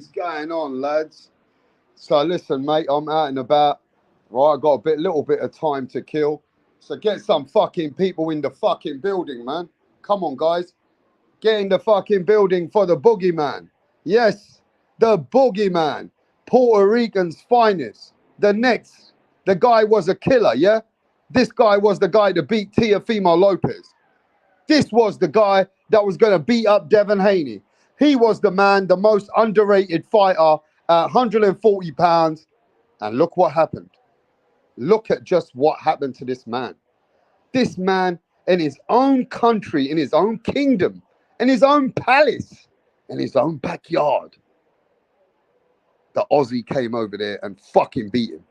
is going on, lads? So listen, mate, I'm out and about. Right, I got a little bit of time to kill. So get some fucking people in the fucking building, man. Come on, guys. Get in the fucking building for the boogeyman. Yes, the boogeyman. Puerto Rican's finest. The guy was a killer, yeah? This guy was the guy to beat Teofimo Lopez. This was the guy that was going to beat up Devin Haney. He was the man, the most underrated fighter at 140 pounds. And look what happened. Look at just what happened to this man. This man in his own country, in his own kingdom, in his own palace, in his own backyard. The Aussie came over there and fucking beat him.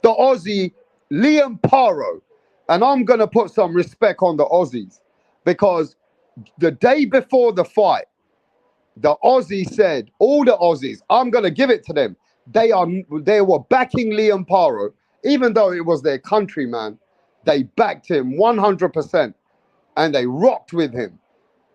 The Aussie, Liam Paro. And I'm going to put some respect on the Aussies because the day before the fight, the Aussie said, all the Aussies, I'm going to give it to them. They were backing Liam Paro, even though it was their countryman. They backed him 100% and they rocked with him.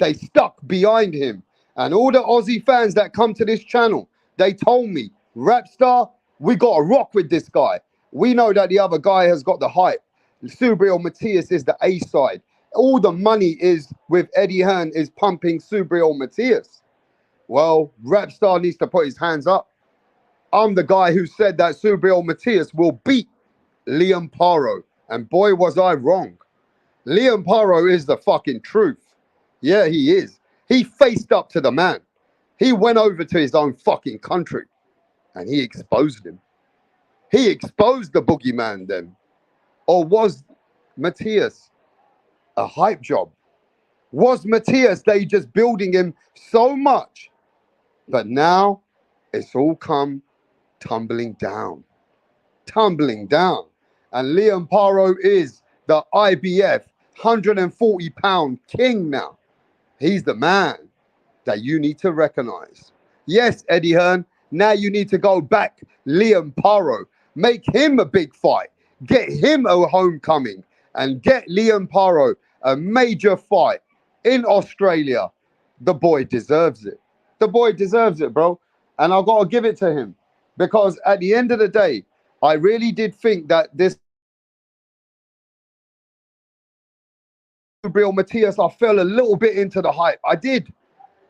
They stuck behind him. And all the Aussie fans that come to this channel, they told me, Rapstar, we got to rock with this guy. We know that the other guy has got the hype. Subriel Matias is the A side. All the money is with Eddie Hearn is pumping Subriel Matias. Well, Rapstar needs to put his hands up. I'm the guy who said that Subriel Matias will beat Liam Paro. And boy, was I wrong. Liam Paro is the fucking truth. Yeah, he is. He faced up to the man. He went over to his own fucking country and he exposed him. He exposed the boogeyman then. Or was Matias a hype job? Was Matias, they just building him so much? But now it's all come tumbling down. Tumbling down. And Liam Paro is the IBF 140-pound king now. He's the man that you need to recognize. Yes, Eddie Hearn, now you need to go back Liam Paro. Make him a big fight. Get him a homecoming. And get Liam Paro a major fight in Australia. The boy deserves it. The boy deserves it, bro. And I've got to give it to him. Because at the end of the day, I really did think that this Subriel Matias, I fell a little bit into the hype. I did.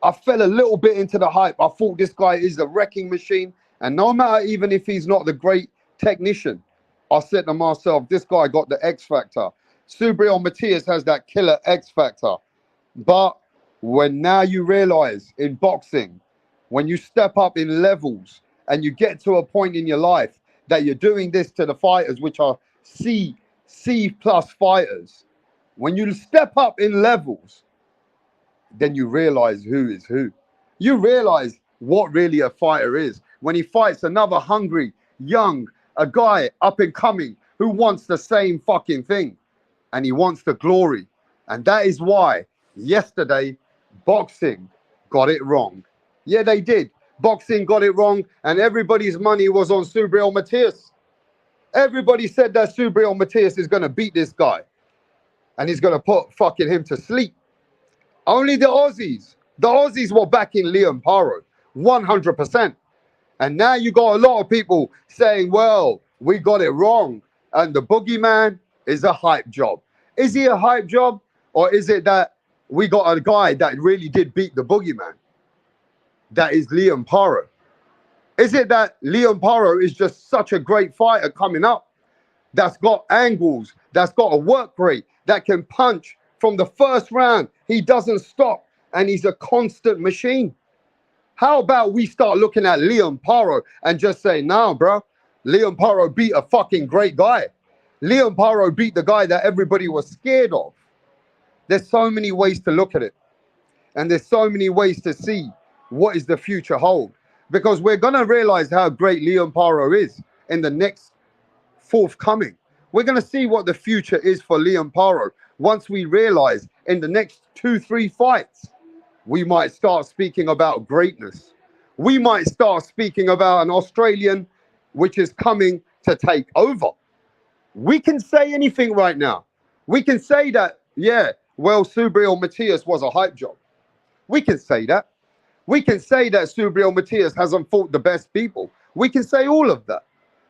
I fell a little bit into the hype. I thought this guy is a wrecking machine. And no matter even if he's not the great technician, I said to myself, this guy got the X factor. Subriel Matias has that killer X factor. But when now you realize in boxing, when you step up in levels and you get to a point in your life that you're doing this to the fighters, which are C plus fighters, when you step up in levels, then you realize who is who. You realize what really a fighter is. When he fights another hungry, young, a guy up and coming who wants the same fucking thing. And he wants the glory. And that is why yesterday, boxing got it wrong. Yeah, they did. Boxing got it wrong. And everybody's money was on Subriel Matias. Everybody said that Subriel Matias is going to beat this guy. And he's going to put fucking him to sleep. Only the Aussies were backing Liam Paro, 100%. And now you got a lot of people saying, well, we got it wrong. And the boogeyman is a hype job. Is he a hype job? Or is it that we got a guy that really did beat the boogeyman? That is Liam Paro. Is it that Liam Paro is just such a great fighter coming up? That's got angles, that's got a work rate, that can punch from the first round. He doesn't stop, and he's a constant machine. How about we start looking at Liam Paro and just say, nah, bro, Liam Paro beat a fucking great guy. Liam Paro beat the guy that everybody was scared of. There's so many ways to look at it. And there's so many ways to see what is the future hold. Because we're going to realize how great Liam Paro is in the next forthcoming. We're going to see what the future is for Liam Paro. Once we realize in the next 2-3 fights, we might start speaking about greatness. We might start speaking about an Australian which is coming to take over. We can say anything right now. We can say that, yeah, well, Subriel Matias was a hype job. We can say that. We can say that Subriel Matias hasn't fought the best people. We can say all of that.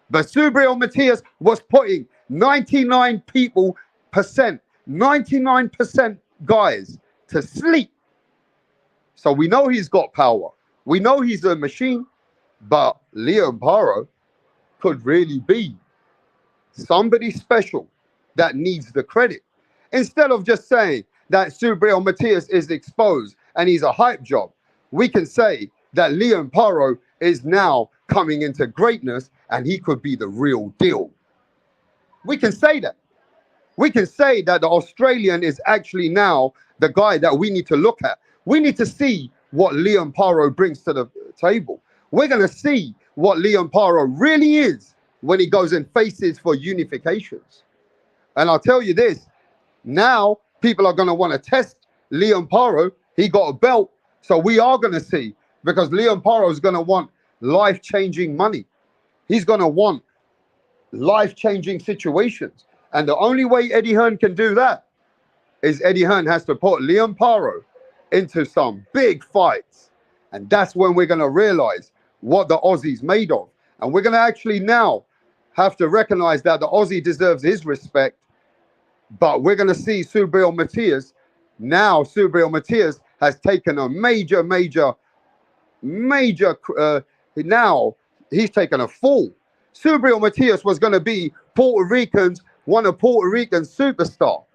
But Subriel Matias was putting 99 people percent, 99% guys to sleep. So we know he's got power. We know he's a machine. But Leon Paro could really be somebody special that needs the credit. Instead of just saying that Subriel Matias is exposed and he's a hype job, we can say that Leon Paro is now coming into greatness and he could be the real deal. We can say that. We can say that the Australian is actually now the guy that we need to look at. We need to see what Leon Paro brings to the table. We're going to see what Leon Paro really is when he goes and faces for unifications. And I'll tell you this, now people are going to want to test Leon Paro. He got a belt, so we are going to see, because Leon Paro is going to want life-changing money. He's going to want life-changing situations. And the only way Eddie Hearn can do that is Eddie Hearn has to put Leon Paro into some big fights. And that's when we're going to realize what the Aussie's made of. And we're going to actually now have to recognize that the Aussie deserves his respect. But we're going to see Subriel Matias. Now Subriel Matias has taken a major, now he's taken a fall. Subriel Matias was going to be one of Puerto Rican's superstar.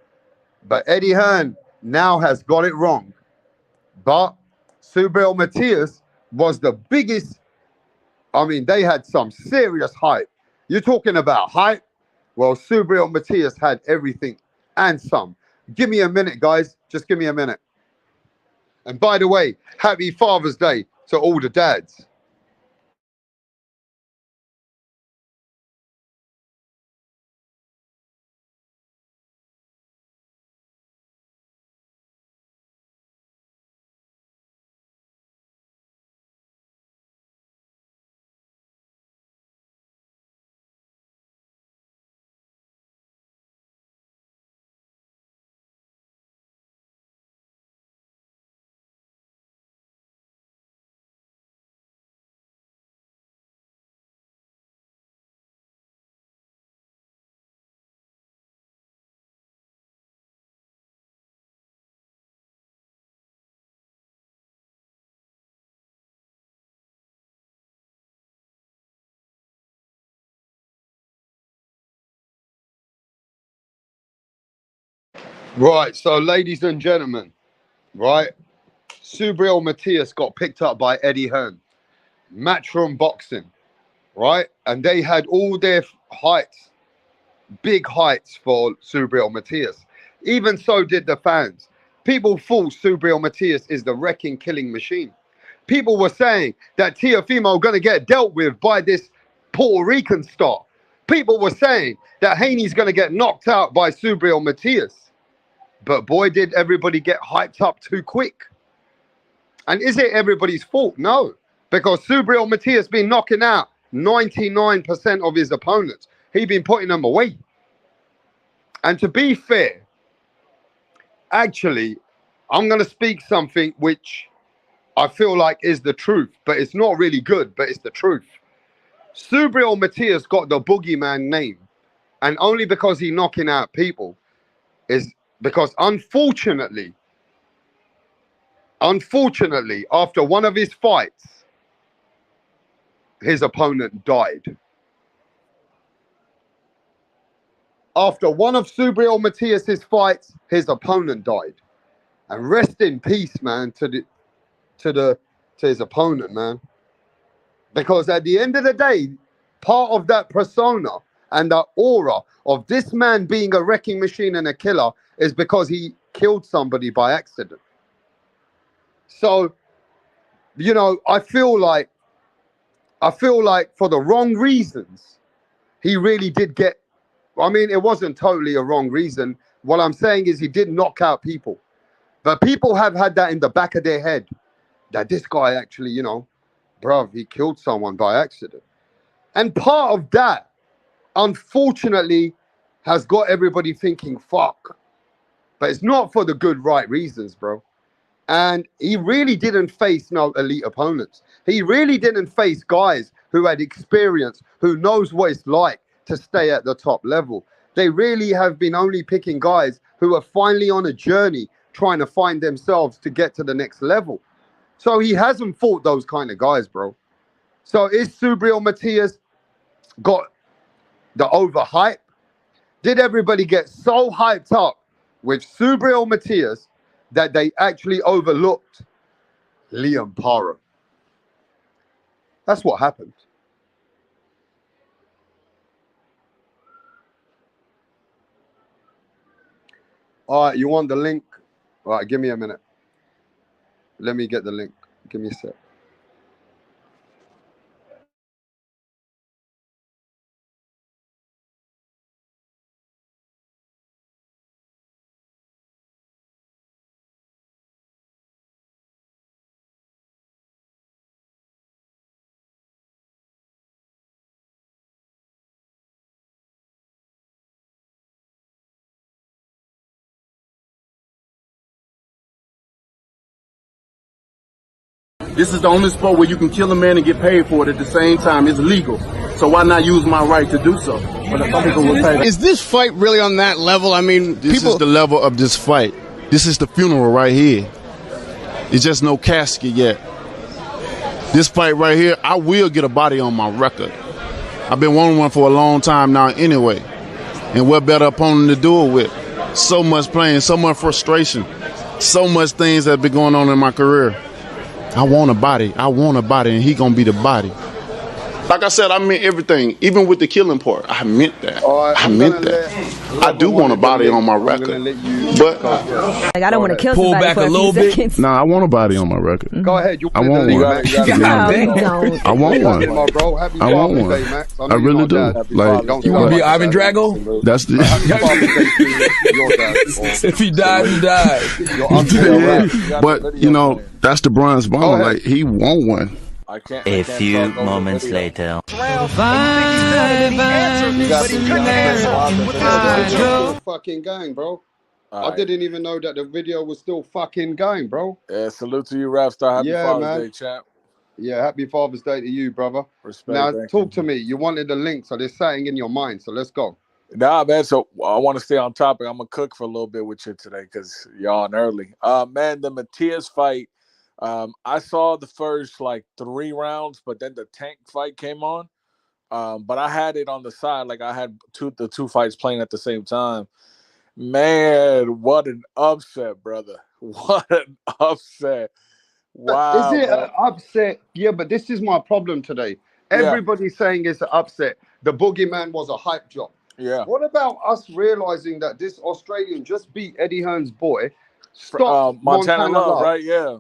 But Eddie Hearn now has got it wrong. But Subriel Matias was the biggest. I mean, they had some serious hype. You're talking about hype? Well, Subriel Matias had everything and some. Give me a minute, guys. Just give me a minute. And by the way, happy Father's Day to all the dads. Right, so ladies and gentlemen, right, Subriel Matias got picked up by Eddie Hearn, Matchroom Boxing, right? And they had all their heights, big heights for Subriel Matias. Even so did the fans. People thought Subriel Matias is the wrecking, killing machine. People were saying that Teofimo going to get dealt with by this Puerto Rican star. People were saying that Haney's going to get knocked out by Subriel Matias. But boy, did everybody get hyped up too quick. And is it everybody's fault? No. Because Subriel Matias been knocking out 99% of his opponents. He been putting them away. And to be fair, actually, I'm going to speak something which I feel like is the truth. But it's not really good, but it's the truth. Subriel Matias got the boogeyman name. And only because he knocking out people is because unfortunately, after one of his fights, his opponent died. After one of Subriel Matias's fights, his opponent died. And rest in peace, man, to his opponent, man. Because at the end of the day, part of that persona and that aura of this man being a wrecking machine and a killer is because he killed somebody by accident. So, you know, I feel like for the wrong reasons, he really did get, I mean, it wasn't totally a wrong reason. What I'm saying is he did knock out people. But people have had that in the back of their head, that this guy actually, you know, bruv, he killed someone by accident. And part of that, unfortunately, has got everybody thinking, fuck. But it's not for the good, right reasons, bro. And he really didn't face no elite opponents. He really didn't face guys who had experience, who knows what it's like to stay at the top level. They really have been only picking guys who are finally on a journey trying to find themselves to get to the next level. So he hasn't fought those kind of guys, bro. So is Subriel Matias got the overhype? Did everybody get so hyped up with Subriel Matias that they actually overlooked Liam Paro? That's what happened. All right, you want the link? All right, give me a minute. Let me get the link. Give me a sec. This is the only sport where you can kill a man and get paid for it at the same time. It's legal. So why not use my right to do so? Is this fight really on that level? I mean, This is the level of this fight. This is the funeral right here. It's just no casket yet. This fight right here, I will get a body on my record. I've been wanting one for a long time now anyway. And what better opponent to do it with? So much pain, so much frustration, so much things that have been going on in my career. I want a body. I want a body, and he gonna be the body. Like I said, I meant everything, even with the killing part. I meant that. Right, I meant that. I do want a body on my record, but like I don't want to kill Pull somebody back for a a little few bit. seconds. nah, I want a body on my record. Go ahead. You I want one. No, don't. I want my one. bro. Happy I want Father's one. Day, Max. I know really you're do. my dad. Like, Don't You sound want to be like Ivan that. Drago? that's the. Happy Father's Day to your dad. If he died, he died. Your uncle. Yeah, but you know, that's the bronze bone. Like he want one. A few moments later. Still fucking going, bro. I didn't even know that the video was still fucking going, bro. Yeah, salute to you, Rapstar. Happy Father's man. Day, champ. Yeah, happy Father's Day to you, brother. Respect. Now, talk to me. You wanted the link, so there's something in your mind. So let's go. Nah, man. So I want to stay on topic. I'm gonna cook for a little bit with you today because y'all on early. Man, the Matias fight. I saw the first like 3 rounds, but then the Tank fight came on. But I had it on the side, like I had the two fights playing at the same time. Man, what an upset, brother! What an upset! Wow. Is it an upset? Yeah, but this is my problem today. Everybody's saying it's an upset. The boogeyman was a hype job. Yeah. What about us realizing that this Australian just beat Eddie Hearn's boy? Stop Montana Love, right? Yeah.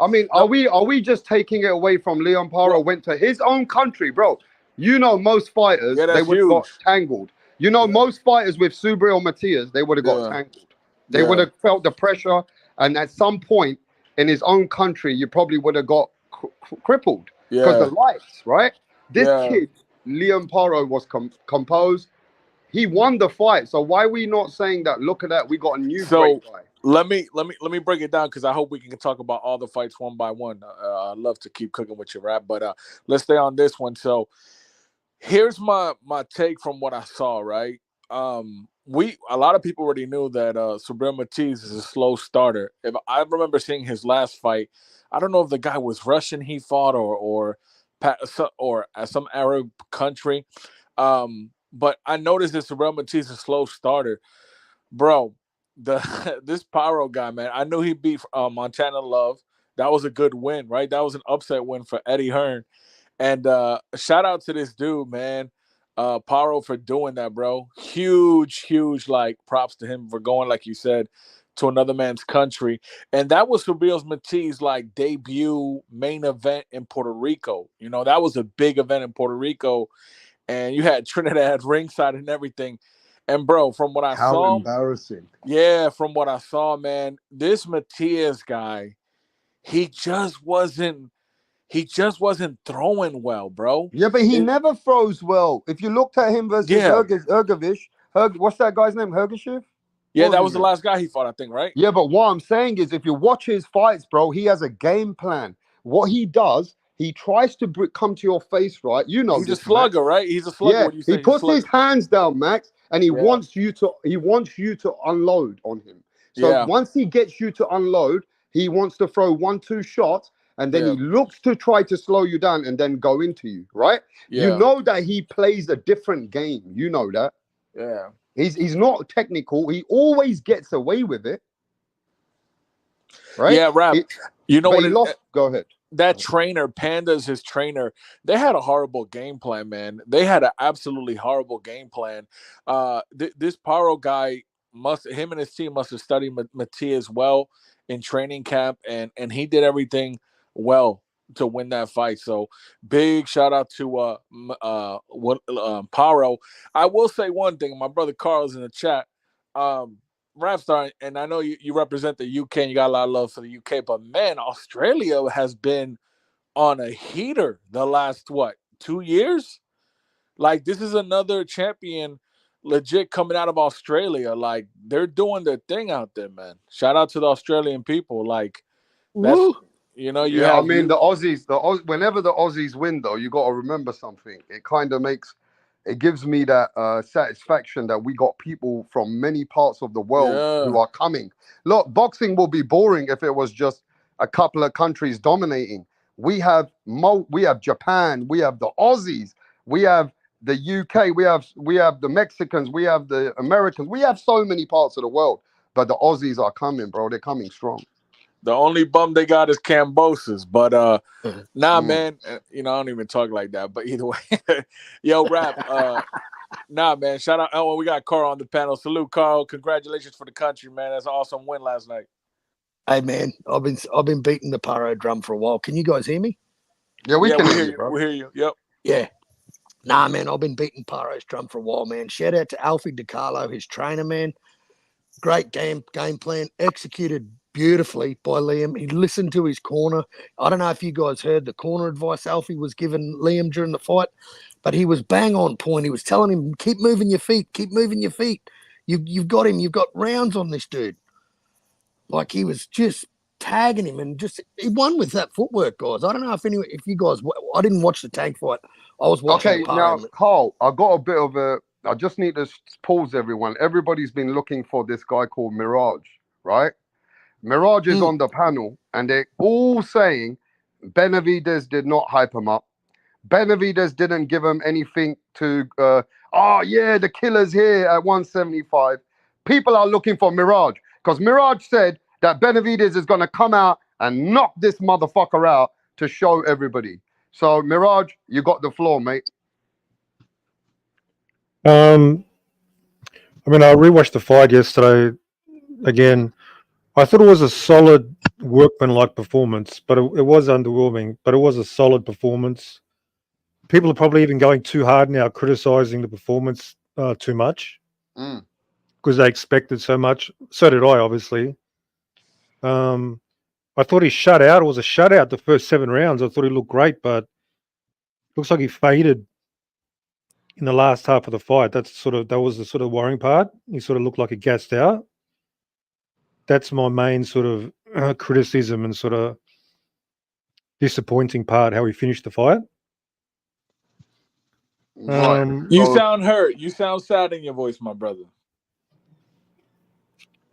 I mean, are we just taking it away from Liam Paro? Went to his own country, bro. You know, most fighters, they would have got tangled. You know, most fighters with Subriel Matias, they would have got tangled. They would have felt the pressure. And at some point in his own country, you probably would have got crippled because the lights, right? This kid, Liam Paro, was composed. He won the fight. So why are we not saying that? Look at that. We got a new great guy. Let me break it down because I hope we can talk about all the fights one by one. I'd love to keep cooking with you, Rap, but let's stay on this one. So here's my take from what I saw, right? A lot of people already knew that Subriel Matias is a slow starter. If I remember seeing his last fight, I don't know if the guy was Russian he fought or some Arab country. But I noticed that Subriel Matias is a slow starter. Bro, this Paro guy, man, I knew he beat Montana Love. That was a good win, right? That was an upset win for Eddie Hearn. And shout out to this dude, man, Paro, for doing that, bro. Huge, like, props to him for going, like you said, to another man's country. And that was Subriel Matias' like debut main event in Puerto Rico. You know, that was a big event in Puerto Rico. And you had Trinidad ringside and everything. And bro, from what I saw, how embarrassing. Yeah, from what I saw, man, this Matias guy, he just wasn't throwing well, bro. Yeah, but he never throws well. If you looked at him versus Hergovich, what's that guy's name? Hergashev? Yeah, that was the last guy he fought, I think, right? Yeah, but what I'm saying is, if you watch his fights, bro, he has a game plan. What he does, he tries to come to your face, right? You know, he's this, a slugger, Max. right? He's a slugger. Yeah, What you he say? puts his hands down, Max, and he Yeah. wants you to unload on him. So Yeah. once he gets you to unload, he wants to throw 1-2 shots, and then he looks to try to slow you down and then go into you, right? Yeah. You know that he plays a different game. You know that. Yeah. He's not technical. He always gets away with it. Right? Yeah, Rap. You know but what? He lost. Go ahead. That trainer, Panda's his trainer. They had a horrible game plan, man. They had an absolutely horrible game plan. This Paro guy him and his team must have studied Matias well in training camp, and he did everything well to win that fight. So big shout out to Paro. I will say one thing. My brother Carl's in the chat. Rapstar, and I know you represent the UK and you got a lot of love for the UK, but man, Australia has been on a heater the last 2 years? Like, this is another champion legit coming out of Australia. Like, they're doing their thing out there, man. Shout out to the Australian people. Like, that's the Aussies, whenever the Aussies win, though, you got to remember something. It kind of gives me that satisfaction that we got people from many parts of the world who are coming. Look, boxing will be boring if it was just a couple of countries dominating. We have Japan, we have the Aussies, we have the UK, we have the Mexicans, we have the Americans, we have so many parts of the world. But the Aussies are coming, bro. They're coming strong. The only bum they got is Cambosis, but man, I don't even talk like that. But either way, yo, Rap, man, shout out. Oh, we got Carl on the panel. Salute, Carl. Congratulations for the country, man. That's an awesome win last night. Hey, man, I've been beating the Paro drum for a while. Can you guys hear me? Yeah, we can hear you, bro. We hear you. Yep. Yeah. Nah, man, I've been beating Paro's drum for a while, man. Shout out to Alfie DiCarlo, his trainer, man. Great game plan, executed beautifully by Liam. He listened to his corner. I don't know if you guys heard the corner advice Alfie was giving Liam during the fight, but he was bang on point. He was telling him, keep moving your feet, keep moving your feet. You've got him. You've got rounds on this dude. Like, he was just tagging him, and he won with that footwork, guys. I don't know if you guys. I didn't watch the tag fight. I was watching. Okay, now, Carl, I got a bit of I just need to pause everyone. Everybody's been looking for this guy called Mirage, right? Mirage is on the panel, and they're all saying Benavidez did not hype him up. Benavidez didn't give him anything to. The killer's here at 175. People are looking for Mirage. Because Mirage said that Benavidez is going to come out and knock this motherfucker out to show everybody. So, Mirage, you got the floor, mate. I rewatched the fight yesterday again. I thought it was a solid workmanlike performance, but it was underwhelming. But it was a solid performance. People are probably even going too hard now, criticizing the performance too much. Because they expected so much. So did I, obviously. I thought he shut out. It was a shutout the first 7 rounds. I thought he looked great, but looks like he faded in the last half of the fight. That was the sort of worrying part. He sort of looked like he gassed out. That's my main sort of criticism and sort of disappointing part, how he finished the fight. You sound hurt. You sound sad in your voice, my brother.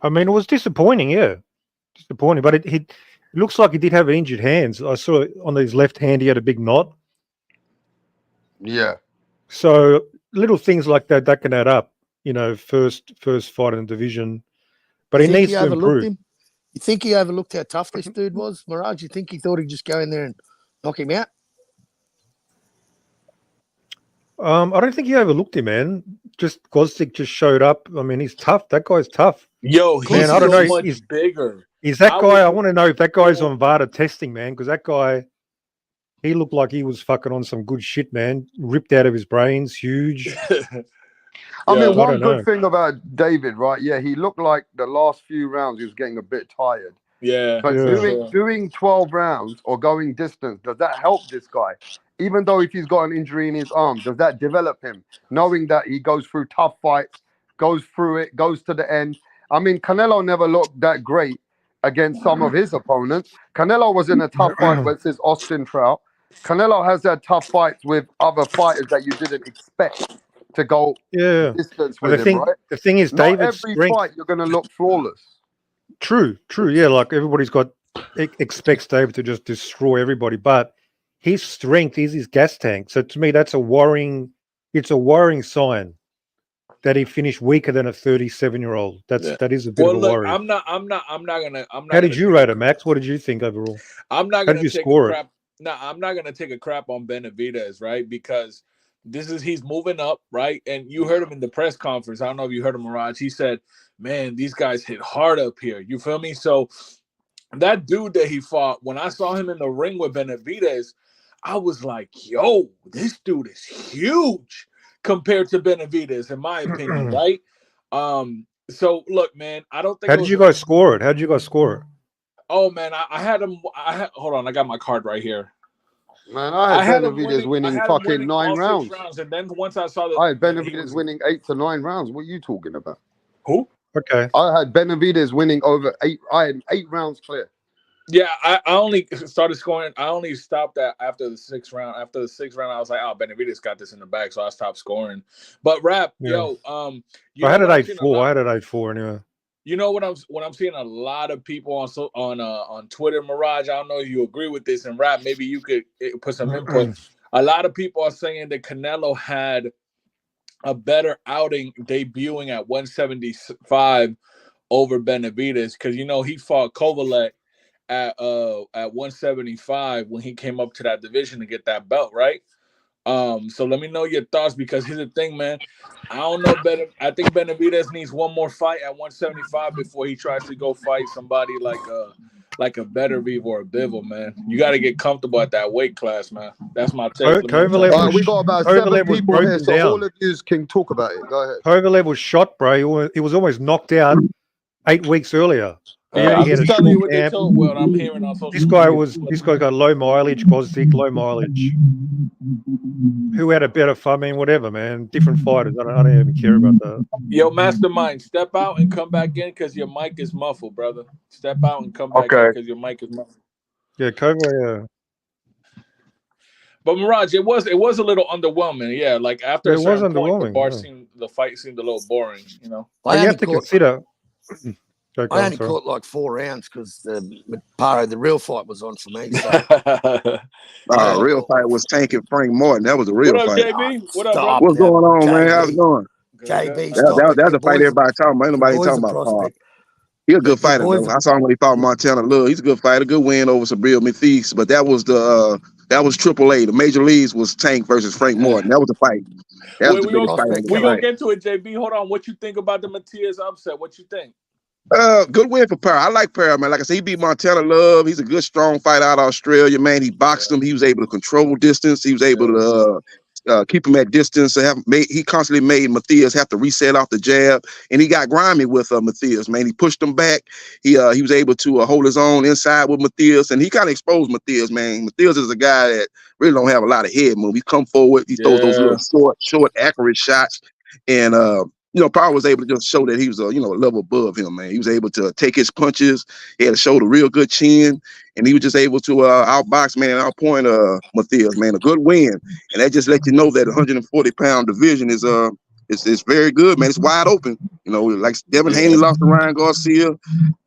I mean, it was disappointing, yeah. Disappointing, but it looks like he did have injured hands. I saw on his left hand he had a big knot. Yeah. So little things like that can add up, first fight in the division. But he needs to improve. You think he overlooked how tough this dude was, Mirage? You think he thought he'd just go in there and knock him out? I don't think he overlooked him, man. Just Gostic just showed up. I mean, he's tough. That guy's tough. Yo, he's man, I don't know. Much bigger. Is that guy? I want to know if that guy's on VADA testing, man, because that guy, he looked like he was fucking on some good shit, man. Ripped out of his brains, huge. One good thing about David, right? Yeah, he looked like the last few rounds he was getting a bit tired. Yeah. But doing 12 rounds or going distance, does that help this guy? Even though if he's got an injury in his arm, does that develop him? Knowing that he goes through tough fights, goes through it, goes to the end, I mean, Canelo never looked that great against some of his opponents. Canelo was in a tough fight versus Austin Trout. Canelo has had tough fights with other fighters that you didn't expect to go distance But with him, right? the thing is, Not David's every strength. fight you're going to look flawless. True. Yeah, like everybody's expects David to just destroy everybody, but his strength is his gas tank. So to me, that's a worrying sign that he finished weaker than a 37-year-old. That is a bit of a worry. I'm not gonna. How did you rate it, Max? What did you think overall? I'm not How gonna did you take score a it? crap. No, I'm not gonna take a crap on Benavidez, right? Because he's moving up, right? And you heard him in the press conference. I don't know if you heard him, Mirage. He said, "Man, these guys hit hard up here." You feel me? So that dude that he fought, when I saw him in the ring with Benavidez, I was like, "Yo, this dude is huge compared to Benavidez, in my opinion, right?" So look, man, I don't think. How did you guys score it? Oh man, I had him. Hold on, I got my card right here. Man, I had Benavidez winning fucking 9 rounds. And then once I saw I had Benavidez winning 8 to 9 rounds. What are you talking about? Who? Okay. I had Benavidez winning over 8. I had 8 rounds clear. Yeah, I only started scoring. I only stopped after the 6th round. After the 6th round, I was like, "Oh, Benavidez got this in the bag," so I stopped scoring. But I had it 8-4. I had it 8-4 anyway. You know what I'm seeing a lot of people on Twitter, Mirage. I don't know if you agree with this, and Rap, maybe you could put some input. A lot of people are saying that Canelo had a better outing debuting at 175 over Benavidez because he fought Kovalev at 175 when he came up to that division to get that belt, right? So let me know your thoughts because here's the thing, man. I don't know better. I think Benavidez needs one more fight at 175 before he tries to go fight somebody like a Beterbiev or a Bivol, man. You got to get comfortable at that weight class, man. That's my take. We got about 7 people here, so all of you can talk about it. Go ahead. Kovalev was shot, bro. He was almost knocked out 8 weeks earlier. I'm just telling you what they told. Well, I'm hearing on social media. This guy got low mileage, Gosdick, low mileage. Who had a better fight? I mean, whatever, man. Different fighters. I don't even care about that. Yo, Mastermind, step out and come back in because your mic is muffled, brother. Step out and come back in because your mic is muffled. Yeah, Kovalev. But Mirage, it was a little underwhelming. Yeah, like after a certain point, the fight seemed a little boring. You have to consider. I only caught like 4 rounds because Paro, the real fight was on for me. So. Real fight was Tank and Frank Martin. That was a real fight. What up, JB? What up, What's going on, man? How's it going? JB, that's a fight everybody talking about. Ain't nobody talking about. He's a good fighter, though. I saw him when he fought Montana Love. He's a good fighter, good win over Sabril Matias. But that was AAA. The major leagues was Tank versus Frank Martin. That was the fight. That was the biggest fight. We're gonna get to it, JB. Hold on. What you think about the Matias upset? What you think? Good win for Paro. I like Paro, man. Like I said, he beat Montana Love. He's a good, strong fighter out of Australia, man. He boxed him. He was able to control distance. He was able to keep him at distance. He constantly made Matias have to reset off the jab, and he got grimy with Matias, man. He pushed him back. He was able to hold his own inside with Matias, and he kind of exposed Matias, man. Matias is a guy that really don't have a lot of head move. He come forward. He throws those little short, accurate shots, and Paro was able to just show that he was a level above him, man. He was able to take his punches. He had to show the real good chin, and he was just able to outbox, man, outpoint Matias, man. A good win, and that just let you know that 140-pound division is very good, man. It's wide open. Like Devin Haney lost to Ryan Garcia.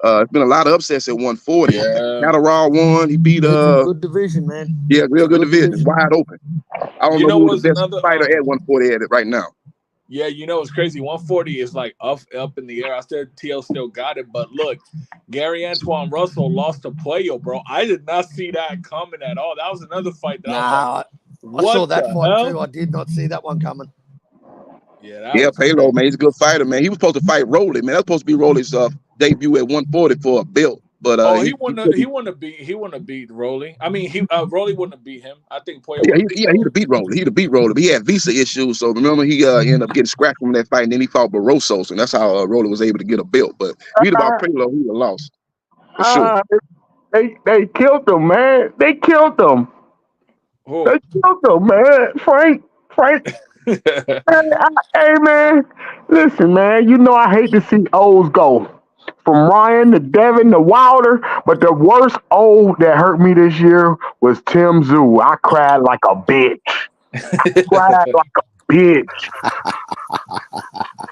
It's been a lot of upsets at 140. Catterall won. He beat good division, man. Yeah, real good division. It's wide open. I don't know who's the best fighter at 140 at it right now. Yeah, it's crazy. 140 is like up in the air. I said TL still got it, but look, Gary Antoine Russell lost to Puello, bro. I did not see that coming at all. That was another fight that I saw that fight too. I did not see that one coming. Yeah, Palo, man, he's a good fighter, man. He was supposed to fight Rolly, man. That was supposed to be Rolly's debut at 140 for a belt. But he wouldn't have beat Rolly. I mean, Rolly wouldn't have beat him. I think Puello. He'd have beat Rolly. He'd have beat Rolly. But he had visa issues, so remember he ended up getting scratched from that fight, and then he fought Barroso, and that's how Rolly was able to get a belt. But read about Palo, he would have lost for sure. They killed him, man. They killed him. Who? They killed him, man. Frank. Hey, man, listen, man. You know I hate to see O's go. From Ryan to Devin to Wilder, but the worst O that hurt me this year was Tim Tszyu. I cried like a bitch. Cried like a bitch.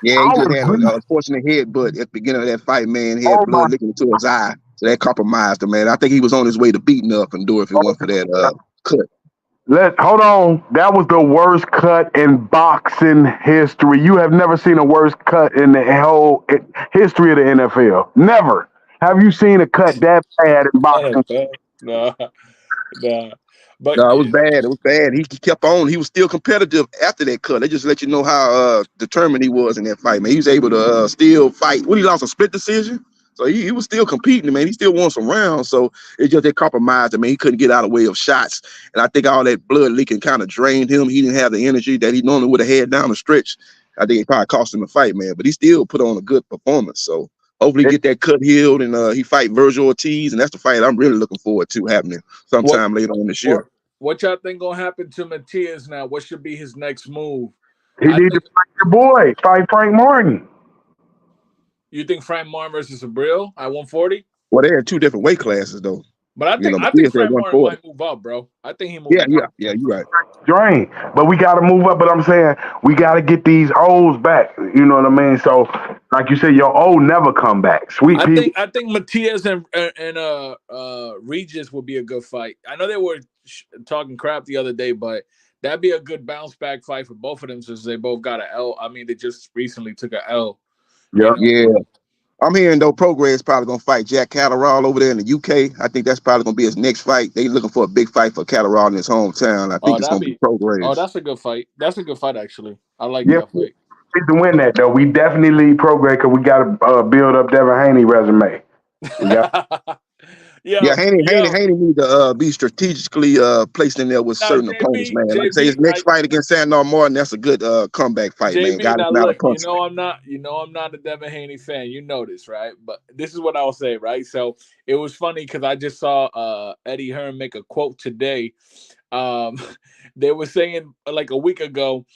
Yeah, he just had an unfortunate headbutt at the beginning of that fight, man. He had blood leaking into his eye. So that compromised him, man. I think he was on his way to beating up and do it if it wasn't for that cut. Hold on. That was the worst cut in boxing history. You have never seen a worse cut in the whole history of the NFL. Never. Have you seen a cut that bad in boxing? No. But no, it was bad. It was bad. He kept on. He was still competitive after that cut. They just let you know how determined he was in that fight, man. He was able to still fight. When he lost a split decision, so he was still competing, man. He still won some rounds. So it just they compromised him, man. He couldn't get out of the way of shots. And I think all that blood leaking kind of drained him. He didn't have the energy that he normally would have had down the stretch. I think it probably cost him the fight, man. But he still put on a good performance. So hopefully get that cut healed and he fight Virgil Ortiz. And that's the fight I'm really looking forward to happening sometime later on this year. What y'all think gonna happen to Matias now? What should be his next move? He need to fight your boy, fight Frank Martin. You think Frank Martin versus Abril at 140? Well, they're in two different weight classes, though. But I think Frank Martin might move up, bro. I think he moved up. Yeah, you're right. Drain. But we got to move up. But I'm saying we got to get these O's back. You know what I mean? So, like you said, your O never come back. I think Matias and Regis would be a good fight. I know they were talking crap the other day, but that'd be a good bounce back fight for both of them since they both got an L. I mean, they just recently took an L. Yeah. I'm hearing though Progress probably gonna fight Jack Catterall over there in the UK. I think that's probably gonna be his next fight. They looking for a big fight for Catterall in his hometown. I think it's gonna be Progress. Oh, that's a good fight. That's a good fight, actually. I like that fight. We need to win that though. We definitely need Progress because we got to build up Devin Haney resume. Haney need to be strategically placed in there with certain opponents, man. Like I say, his next fight against Sandor Martin, that's a good comeback fight, man. Got him out of punch. I'm not a Devin Haney fan. You know this, right? But this is what I'll say, right? So it was funny because I just saw Eddie Hearn make a quote today. They were saying like a week ago,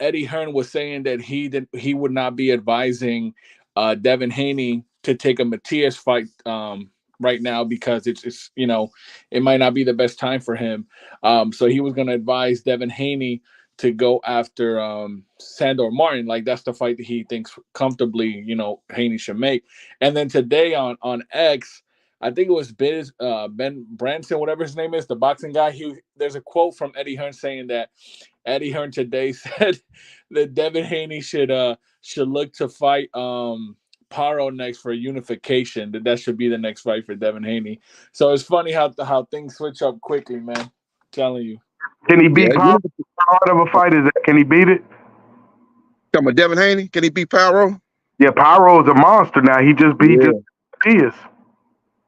Eddie Hearn was saying that he would not be advising Devin Haney to take a Matias fight right now because it's it might not be the best time for him. So he was going to advise Devin Haney to go after Sandor Martin. Like that's the fight that he thinks comfortably, Haney should make. And then today on X, I think it was Ben Branson, whatever his name is, the boxing guy. There's a quote from Eddie Hearn saying that Eddie Hearn today said that Devin Haney should look to fight Paro next for unification. That should be the next fight for Devin Haney. So it's funny how things switch up quickly, man. I'm telling you. Can he beat Paro? How hard of a fight is that? Can he beat it? Talking about Devin Haney? Can he beat Paro? Yeah, Paro is a monster now. He just beat Matias.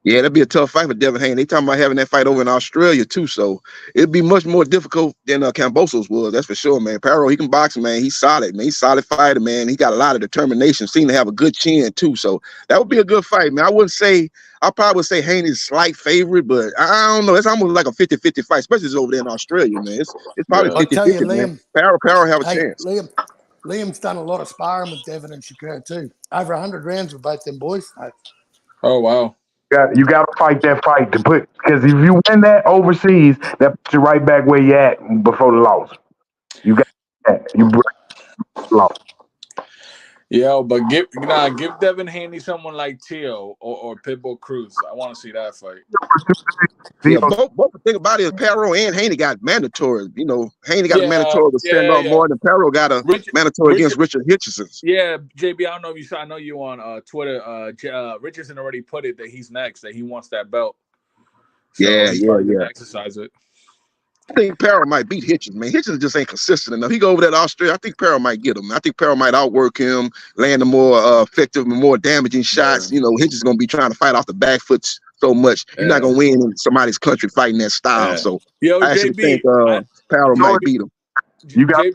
Yeah, that'd be a tough fight for Devin Haney. They talking about having that fight over in Australia too, so it'd be much more difficult than Kambosos was. That's for sure, man. Paro, he can box, man. He's solid, man. He's a solid fighter, man. He got a lot of determination. Seemed to have a good chin too, so that would be a good fight, man. I probably would say Haney's slight favorite, but I don't know. It's almost like a 50-50 fight, especially over there in Australia, man. It's probably 50-50, man. Paro have a chance. Liam's done a lot of sparring with Devin and Shakur too. Over 100 rounds with both them boys. Oh wow. You got to fight that fight to put, because if you win that overseas, that puts you right back where you at before the loss. You got that. You loss. Yo, but give Devin Haney someone like Tszyu or Pitbull Cruz. I want to see that fight. Yeah, both the thing about it is Paro and Haney got mandatory. Haney got a mandatory with Sandor Martin, and Paro got a mandatory against Richard Hitchison. Yeah, JB, I don't know if you saw. I know you on Twitter. Richardson already put it that he's next, that he wants that belt. So yeah. Exercise it. I think Paro might beat Hitchens, man. Hitchens just ain't consistent enough. He go over there to Australia. I think Paro might get him. I think Paro might outwork him, land the more effective and more damaging shots. Hitchens is going to be trying to fight off the back foot so much. You're not going to win in somebody's country fighting that style. So I actually think Paro might beat him. You got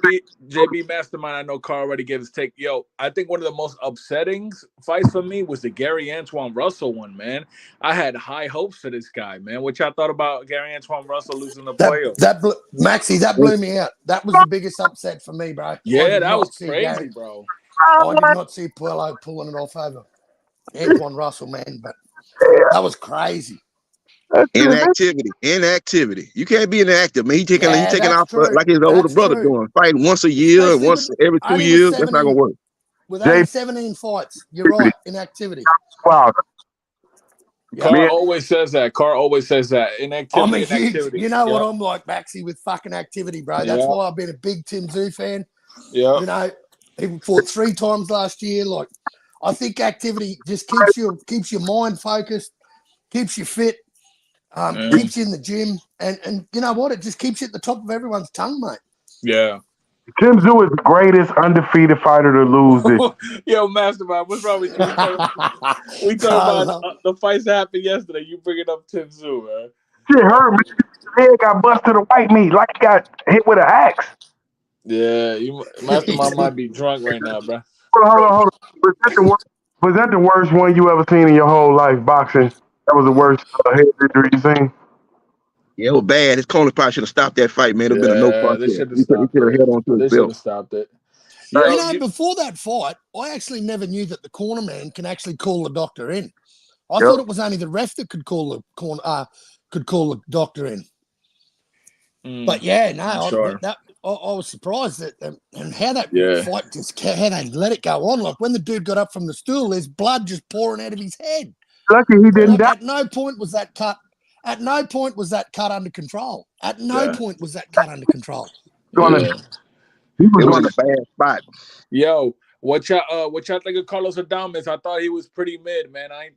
JB Mastermind. I know Carl already gave his take. Yo, I think one of the most upsetting fights for me was the Gary Antoine Russell one, man. I had high hopes for this guy, man. What y'all thought about Gary Antoine Russell losing the Puello? Maxie, that blew me out. That was the biggest upset for me, bro. Yeah, that was crazy, bro. I did not see Puello pulling it off over Antoine Russell, man, but that was crazy. Inactivity. You can't be inactive, man. He taking off like his older brother doing, fighting once a year and once every 2 years. That's not gonna work. With only 17 fights, you're right. Inactivity. Wow. Carl always says that. Inactivity. Inactivity. You know what I'm like, Maxie, with fucking activity, bro. That's why I've been a big Tszyu fan. Yeah. You know, he fought 3 times last year. Like, I think activity just keeps your mind focused, keeps you fit. Keeps you in the gym, and you know what? It just keeps you at the top of everyone's tongue, mate. Yeah. Tszyu is the greatest undefeated fighter to lose this. Yo, Mastermind, what's wrong with you? We talking about the fights that happened yesterday. You bringing up Tszyu, man. Shit hurt me. His head got busted to white meat like he got hit with an axe. Yeah, Mastermind might be drunk right now, bro. Hold on. Was that the worst one you ever seen in your whole life, boxing? That was the worst head injury you seen? Yeah, it was bad. His corner probably should have stopped that fight, man. It'd been a no part. They should have stopped it. You know, before that fight, I actually never knew that the corner man can actually call the doctor in. I thought it was only the ref that could call the doctor in. But yeah, no, I was surprised that and how that fight how they let it go on. Like when the dude got up from the stool, there's blood just pouring out of his head. Lucky he didn't die. At no point was that cut. At no point was that cut under control. At no point was that cut under control. He was in a bad spot. Yo, what y'all think of Carlos Adames? I thought he was pretty mid, man. I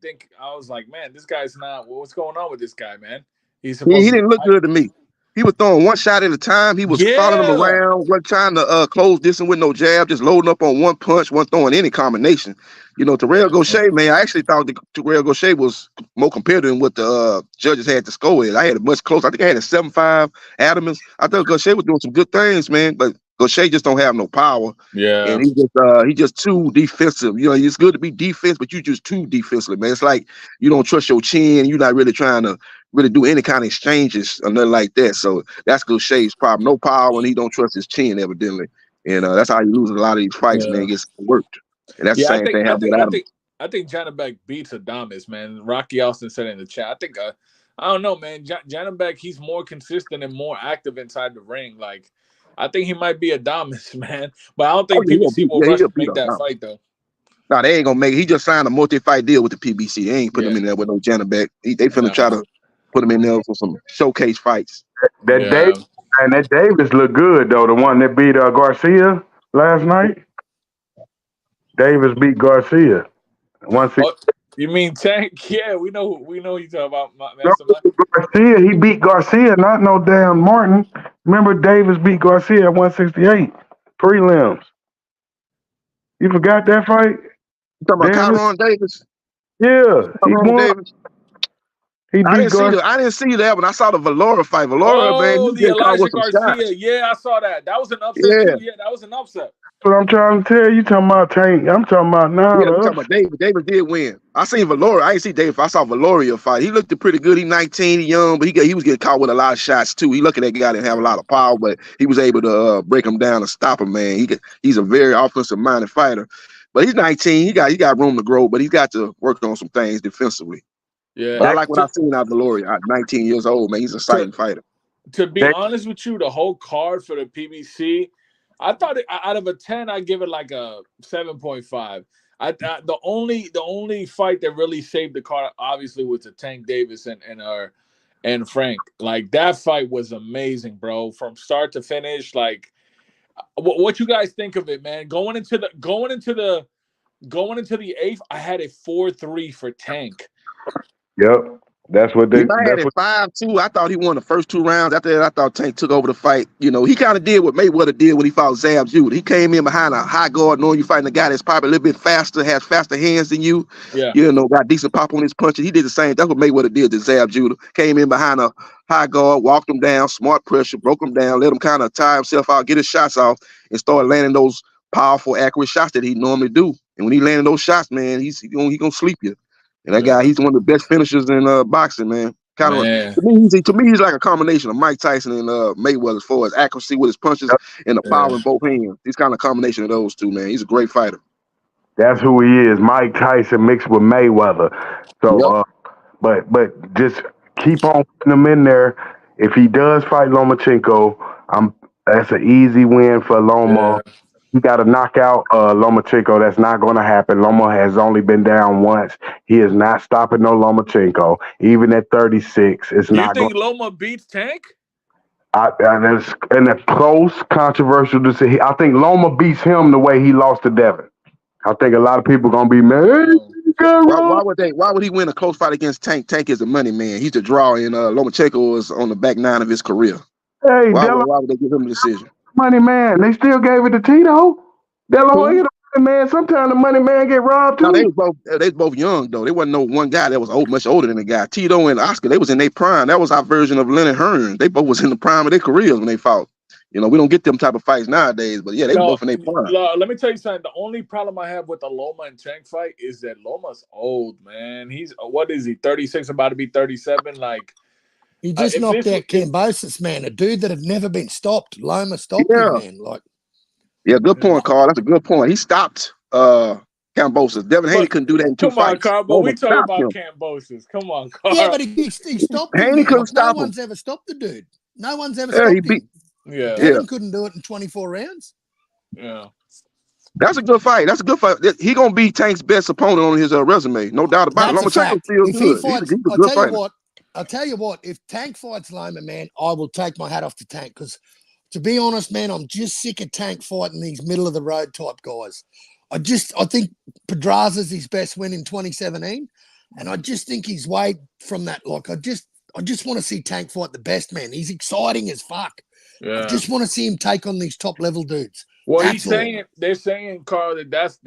was like, man, this guy's not. What's going on with this guy, man? He didn't look good to me. He was throwing one shot at a time. He was following him around, wasn't trying to close distance with no jab, just loading up on one punch, wasn't throwing any combination. You know, Terrell Gaucher, man, I actually thought Terrell Gaucher was more competitive than what the judges had to score with. I had it much closer. I think I had a 7-5 Adams. I thought Gaucher was doing some good things, man, but Gaucher just don't have no power. Yeah. And he just too defensive. You know, it's good to be defense, but you just too defensive, man. It's like you don't trust your chin. You're not really trying to really do any kind of exchanges or nothing like that. So that's Gaucher's problem. No power, and he don't trust his chin, evidently. And that's how he loses a lot of these fights, man. It gets worked. And that's the same thing happening with Adams. I think Janabek beats Adames, man. Rocky Austin said in the chat. I think I don't know, man. Janabek, he's more consistent and more active inside the ring. Like, I think he might be Adames, man. But I don't think PBC will rush to make that fight, though. No, they ain't gonna make it. He just signed a multi-fight deal with the PBC. They ain't putting him in there with no Janabek. They finna try to put him in there for some showcase fights. That Davis looked good though. The one that beat Garcia last night. Davis beat Garcia. 160. You mean Tank? Yeah, we know who you talking about. Garcia, he beat Garcia, not no damn Martin. Remember, Davis beat Garcia at 168 prelims. You forgot that fight? You talking about Kyron Davis? Yeah, he won. Davis. I didn't see that when I saw the Valora fight. Valora, man, the Elijah Garcia. Yeah, I saw that. That was an upset too. Yeah, that was an upset. That's what I'm trying to tell you. Talking about Tank. I'm talking about now. Yeah, I'm talking about David. David did win. I seen Valora. I didn't see David. I saw Valoria fight. He looked pretty good. He's 19, he's young, but he was getting caught with a lot of shots too. He lucky that guy didn't have a lot of power, but he was able to break him down and stop him. Man, he's a very offensive minded fighter. But he's 19. He got room to grow, but he's got to work on some things defensively. Yeah, but I like what I've seen out of Valoria. 19 years old, man. He's a exciting fighter. To be honest with you, the whole card for the PBC, I thought out of a 10, I'd give it like a 7.5. The only fight that really saved the card, obviously, was the Tank Davis and Frank. Like, that fight was amazing, bro, from start to finish. Like, what you guys think of it, man? Going into the 8th, I had a 4-3 for Tank. Yep. That's what He they. might have That's it what. 5-2. I thought he won the first 2 rounds. After that, I thought Tank took over the fight. You know, he kind of did what Mayweather did when he fought Zab Judah. He came in behind a high guard, knowing you fighting a guy that's probably a little bit faster, has faster hands than you. Yeah. You know, got decent pop on his punches. He did the same. That's what Mayweather did to Zab Judah. Came in behind a high guard, walked him down, smart pressure, broke him down, let him kind of tire himself out, get his shots off, and start landing those powerful, accurate shots that he normally do. And when he landing those shots, man, he gonna sleep you. And that guy, he's one of the best finishers in boxing, man. Kind of to me, he's like a combination of Mike Tyson and Mayweather as far as accuracy with his punches and the power in both hands. He's kind of a combination of those two, man. He's a great fighter. That's who he is, Mike Tyson mixed with Mayweather. So, but just keep on putting him in there. If he does fight Lomachenko, that's an easy win for Loma. Yeah. He got to knock out Lomachenko. That's not going to happen. Loma has only been down once. He is not stopping no Lomachenko. Even at 36, it's not going. You think Loma beats Tank? And it's close, controversial to say. I think Loma beats him the way he lost to Devin. I think a lot of people going to be mad. Why would he win a close fight against Tank? Tank is a money man. He's a draw, and Lomachenko is on the back 9 of his career. Hey, why would they give him the decision? Money man, they still gave it to Tito. Delo, you the money man. Sometimes the money man get robbed too. No, they both young though. They wasn't no one guy that was much older than the guy. Tito and Oscar, they was in their prime. That was our version of Leonard Hearn. They both was in the prime of their careers when they fought. You know, we don't get them type of fights nowadays, but yeah, they both in their prime. Let me tell you something. The only problem I have with the Loma and Tank fight is that Loma's old, man. He's what is he? 36, about to be 37. Like. He just knocked out Kambosos, man, a dude that had never been stopped. Loma stopped him, man. Good point, Carl. That's a good point. He stopped Kambosos. Devin Haney couldn't do that in 2 fights. Come on, Carl, but we talking about Kambosos. Come on, Carl. Yeah, but he stopped him. Haney couldn't stop him. No one's ever stopped the dude. No one's ever stopped him. Devin couldn't do it in 24 rounds. Yeah. That's a good fight. He gonna be Tank's best opponent on his resume, no doubt about it. Lomachenko feels good. He's a good fighter. I'll tell you what, if Tank fights Loma, man, I will take my hat off to Tank because, to be honest, man, I'm just sick of Tank fighting these middle-of-the-road type guys. I think Pedraza's his best win in 2017, and I just think he's way from that. Like, I just want to see Tank fight the best, man. He's exciting as fuck. Yeah. I just want to see him take on these top-level dudes. Well, they're saying, Carl, that's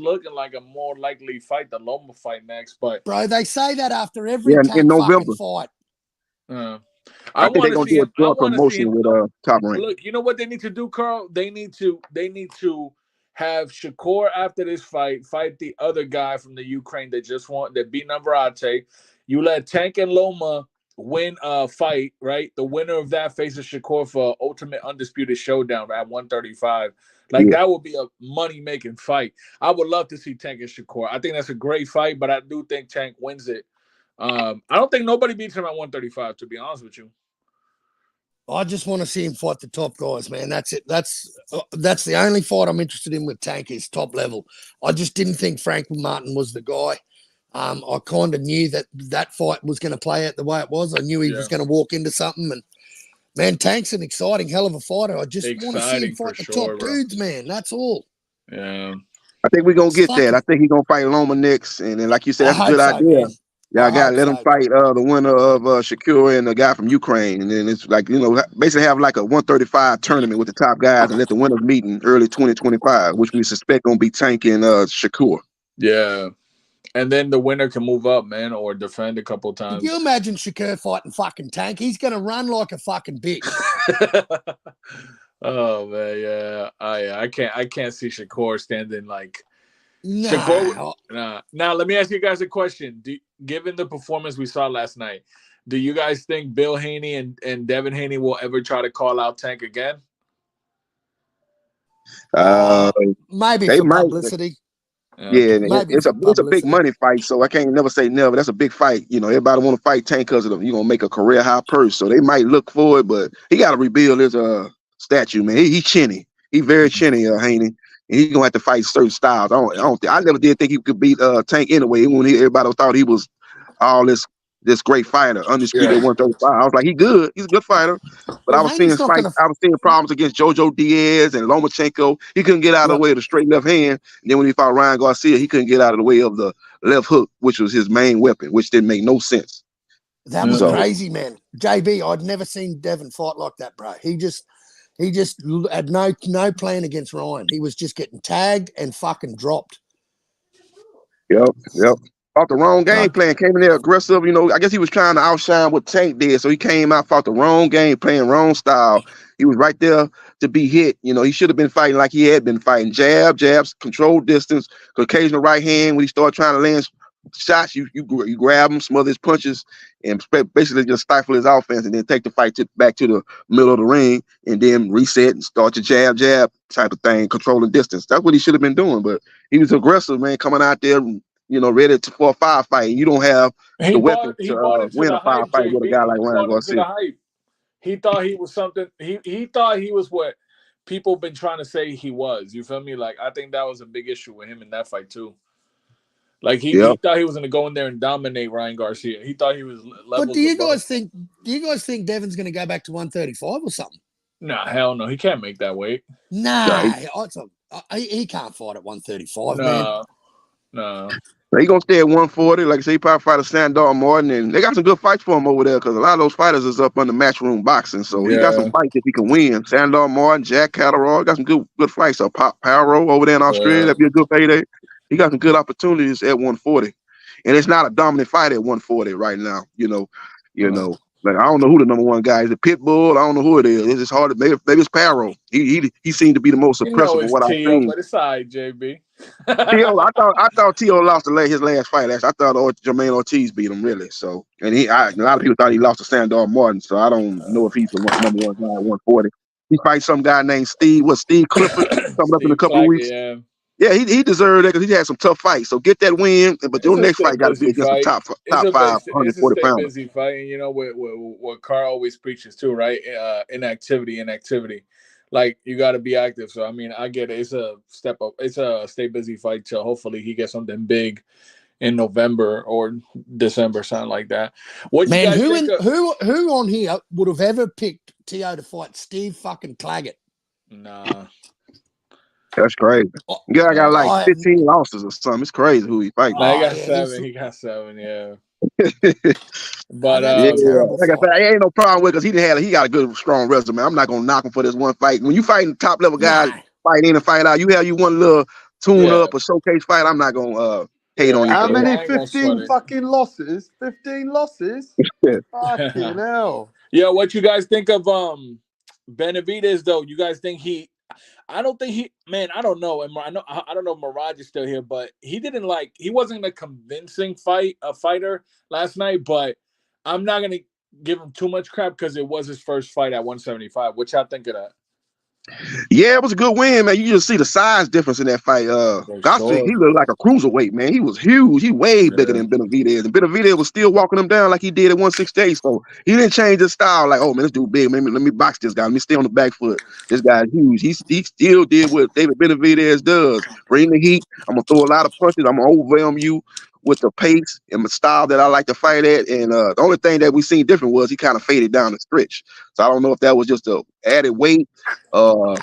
looking like a more likely fight, the Loma fight next. But bro, they say that after every in November fight. I think they're gonna do a draw promotion with Top Rank. Look, you know what they need to do, Carl? They need to have Shakur after this fight the other guy from the Ukraine that beat Navarrete. You let Tank and Loma win a fight, right? The winner of that faces Shakur for ultimate undisputed showdown at 135. That would be a money-making fight. I would love to see Tank and Shakur. I think that's a great fight, but I do think Tank wins it. I don't think nobody beats him at 135, to be honest with you. I just want to see him fight the top guys, man. That's it. That's the only fight I'm interested in with Tank is top level. I just didn't think Frank Martin was the guy. I kind of knew that fight was going to play out the way it was. I knew he was going to walk into something. And, man, Tank's an exciting hell of a fighter. I just want to see him fight the top dudes, man. That's all. Yeah. I think we're going to get that. I think he's going to fight Loma next. And then, like you said, that's a good idea. Man. Y'all got to let him fight the winner of Shakur and the guy from Ukraine. And then it's like, basically have like a 135 tournament with the top guys and let the winners meet in early 2025, which we suspect going to be Tank and Shakur. Yeah. And then the winner can move up, man, or defend a couple times. Can you imagine Shakur fighting fucking Tank? He's going to run like a fucking bitch. Oh, man, yeah. I can't see Shakur standing like... Nah. Shakur, nah. Now, let me ask you guys a question. Given the performance we saw last night, do you guys think Bill Haney and Devin Haney will ever try to call out Tank again? Maybe for publicity. Yeah, it's a big money fight, so I can't never say never. That's a big fight. Everybody want to fight Tank because of you're gonna make a career high purse. So they might look for it, but he got to rebuild his statue, man. He chinny. He very chinny, Haney. And he's gonna have to fight certain styles. I never did think he could beat Tank anyway. When everybody thought he was all this great fighter, undisputed 135. I was like, he's good. He's a good fighter. But I was seeing fights. I was seeing problems against JoJo Diaz and Lomachenko. He couldn't get out of the way of the straight left hand. And then when he fought Ryan Garcia, he couldn't get out of the way of the left hook, which was his main weapon, which didn't make no sense. That was crazy, man. JB, I'd never seen Devin fight like that, bro. He just had no plan against Ryan. He was just getting tagged and fucking dropped. Yep. Fought the wrong game plan. Came in there aggressive. You know, I guess he was trying to outshine what Tank did. So he came out, fought the wrong game, playing wrong style. He was right there to be hit. You know, he should have been fighting like he had been fighting. Jabs, control distance, occasional right hand. When he started trying to land shots, you grab him, smother his punches, and basically just stifle his offense, and then take the fight back to the middle of the ring, and then reset and start your jab type of thing, controlling distance. That's what he should have been doing. But he was aggressive, man, coming out there, you know, ready for a firefight. You don't have the weapons to win a firefight with a guy like Ryan Garcia. He thought he was something. He thought he was what people been trying to say he was. You feel me? Like, I think that was a big issue with him in that fight too. Like he thought he was going to go in there and dominate Ryan Garcia. He thought he was levels. But do you guys think Devin's going to go back to 135 or something? Nah, hell no. He can't make that weight. Nah, he can't fight at 135, man. No. He gonna stay at 140. Like I say, he probably fight a Sandor Martin, and they got some good fights for him over there because a lot of those fighters is up under matchroom boxing. So he got some fights that he can win. Sandor Martin, Jack Catterall, got some good fights. So Paro over there in Australia, that'd be a good payday. He got some good opportunities at 140, and it's not a dominant fight at 140 right now. You know. Like, I don't know who the number one guy is. The Pitbull. I don't know who it is. It's just hard to maybe it's Paro. He seemed to be the most impressive of what I've seen. But it's all right, JB. Tszyu, I thought Tszyu lost his last fight. I thought Jermaine Ortiz beat him, really. So, and a lot of people thought he lost to Sandor Martin. So I don't know if he's the number one guy at 140. He fights some guy named Steve Clifford coming up in a couple of weeks. Yeah, he deserved it because he had some tough fights. So get that win, but your next fight got to be against the top 5 140 pounders. It's a busy fight, and you know what Carl always preaches too, right? Inactivity. Like, you got to be active. So I mean, I get it. It's a step up. It's a stay busy fight till hopefully he gets something big in November or December, something like that. Who on here would have ever picked Tszyu to fight Steve fucking Claggett? Nah. That's crazy. Guy got like 15 losses or something. It's crazy who he fighting. He got seven, yeah. But like I said, I ain't no problem with because he got a good strong resume. I'm not gonna knock him for this one fight. When you fighting top level guys, fight in and fight out, you have one little tune up or showcase fight. I'm not gonna hate on you. How many 15 fucking losses? 15 losses? Fucking hell. Yeah, what you guys think of Benavidez though? You guys think I don't think I don't know. And I don't know if Mirage is still here, but he wasn't a convincing fighter last night, but I'm not going to give him too much crap because it was his first fight at 175. What y'all think of that? Yeah, it was a good win, man. You just see the size difference in that fight. Garcia, he looked like a cruiserweight, man. He was huge. He way bigger than Benavidez. And Benavidez was still walking him down like he did at 168. So he didn't change his style. Like, oh man, this dude big. Let me box this guy. Let me stay on the back foot. This guy's huge. He still did what David Benavidez does. Bring the heat. I'm gonna throw a lot of punches. I'm gonna overwhelm you with the pace and the style that I like to fight at. And the only thing that we seen different was he kind of faded down the stretch. So I don't know if that was just a added weight. I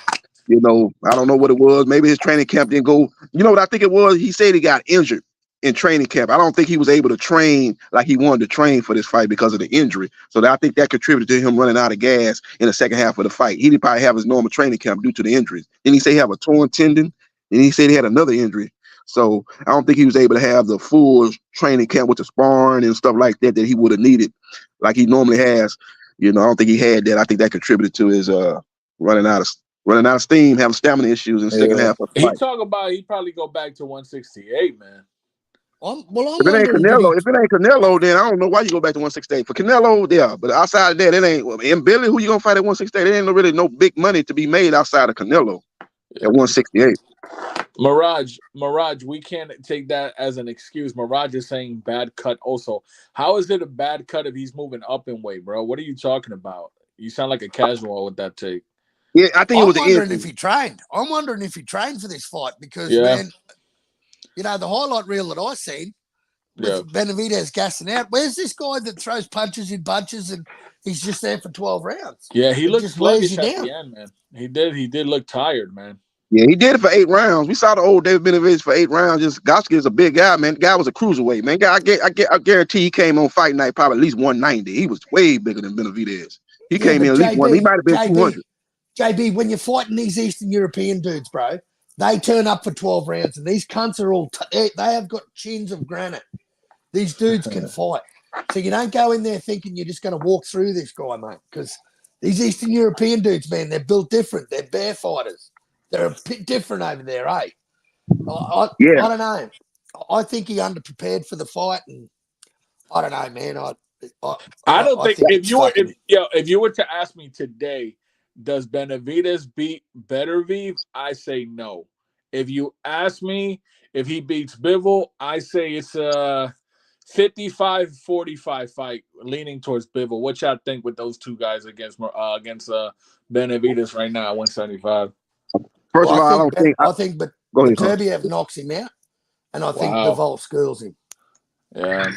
don't know what it was. Maybe his training camp didn't go. You know what I think it was? He said he got injured in training camp. I don't think he was able to train like he wanted to train for this fight because of the injury. So I think that contributed to him running out of gas in the second half of the fight. He didn't probably have his normal training camp due to the injuries. Then he said he had a torn tendon. And he said he had another injury. So I don't think he was able to have the full training camp with the sparring and stuff like that he would have needed like he normally has. I don't think he had that. I think that contributed to his running out of steam, having stamina issues in the second half of the fight. He talk about he'd probably go back to 168, man. If it ain't Canelo, then I don't know why you go back to 168. For Canelo, yeah, but outside of that, it ain't. And Billy, who you gonna fight at 168? There ain't really no big money to be made outside of Canelo at 168. Mirage, we can't take that as an excuse. Mirage is saying bad cut also. How is it a bad cut if he's moving up in weight, bro? What are you talking about? You sound like a casual with that take. Yeah, I think it was I'm wondering if he trained. I'm wondering if he trained for this fight because, man, the highlight reel that I seen with Benavidez gassing out. Where's this guy that throws punches in bunches and he's just there for 12 rounds? Yeah, he looked sluggish at the end, man. He did look tired, man. Yeah, he did it for 8 rounds. We saw the old David Benavidez for 8 rounds. Just Goski is a big guy, man. The guy was a cruiserweight, man. I guarantee he came on fight night probably at least 190. He was way bigger than Benavidez. He came in at least one. He might have been 200. JB, when you're fighting these Eastern European dudes, bro, they turn up for 12 rounds, and these cunts are all they have got chins of granite. These dudes can fight. So you don't go in there thinking you're just going to walk through this guy, mate, because these Eastern European dudes, man, they're built different. They're bear fighters. They're a bit different over there, eh? I don't know. I think he underprepared for the fight, and I don't know, man. I don't think if you were to ask me today, does Benavidez beat Beterbiev? I say no. If you ask me if he beats Bivol, I say it's a 55-45 fight, leaning towards Bivol. What y'all think with those two guys against Benavidez right now at 175? First of all, I think Beterbiev knocks him out, and I think Bivol schools him. Yeah.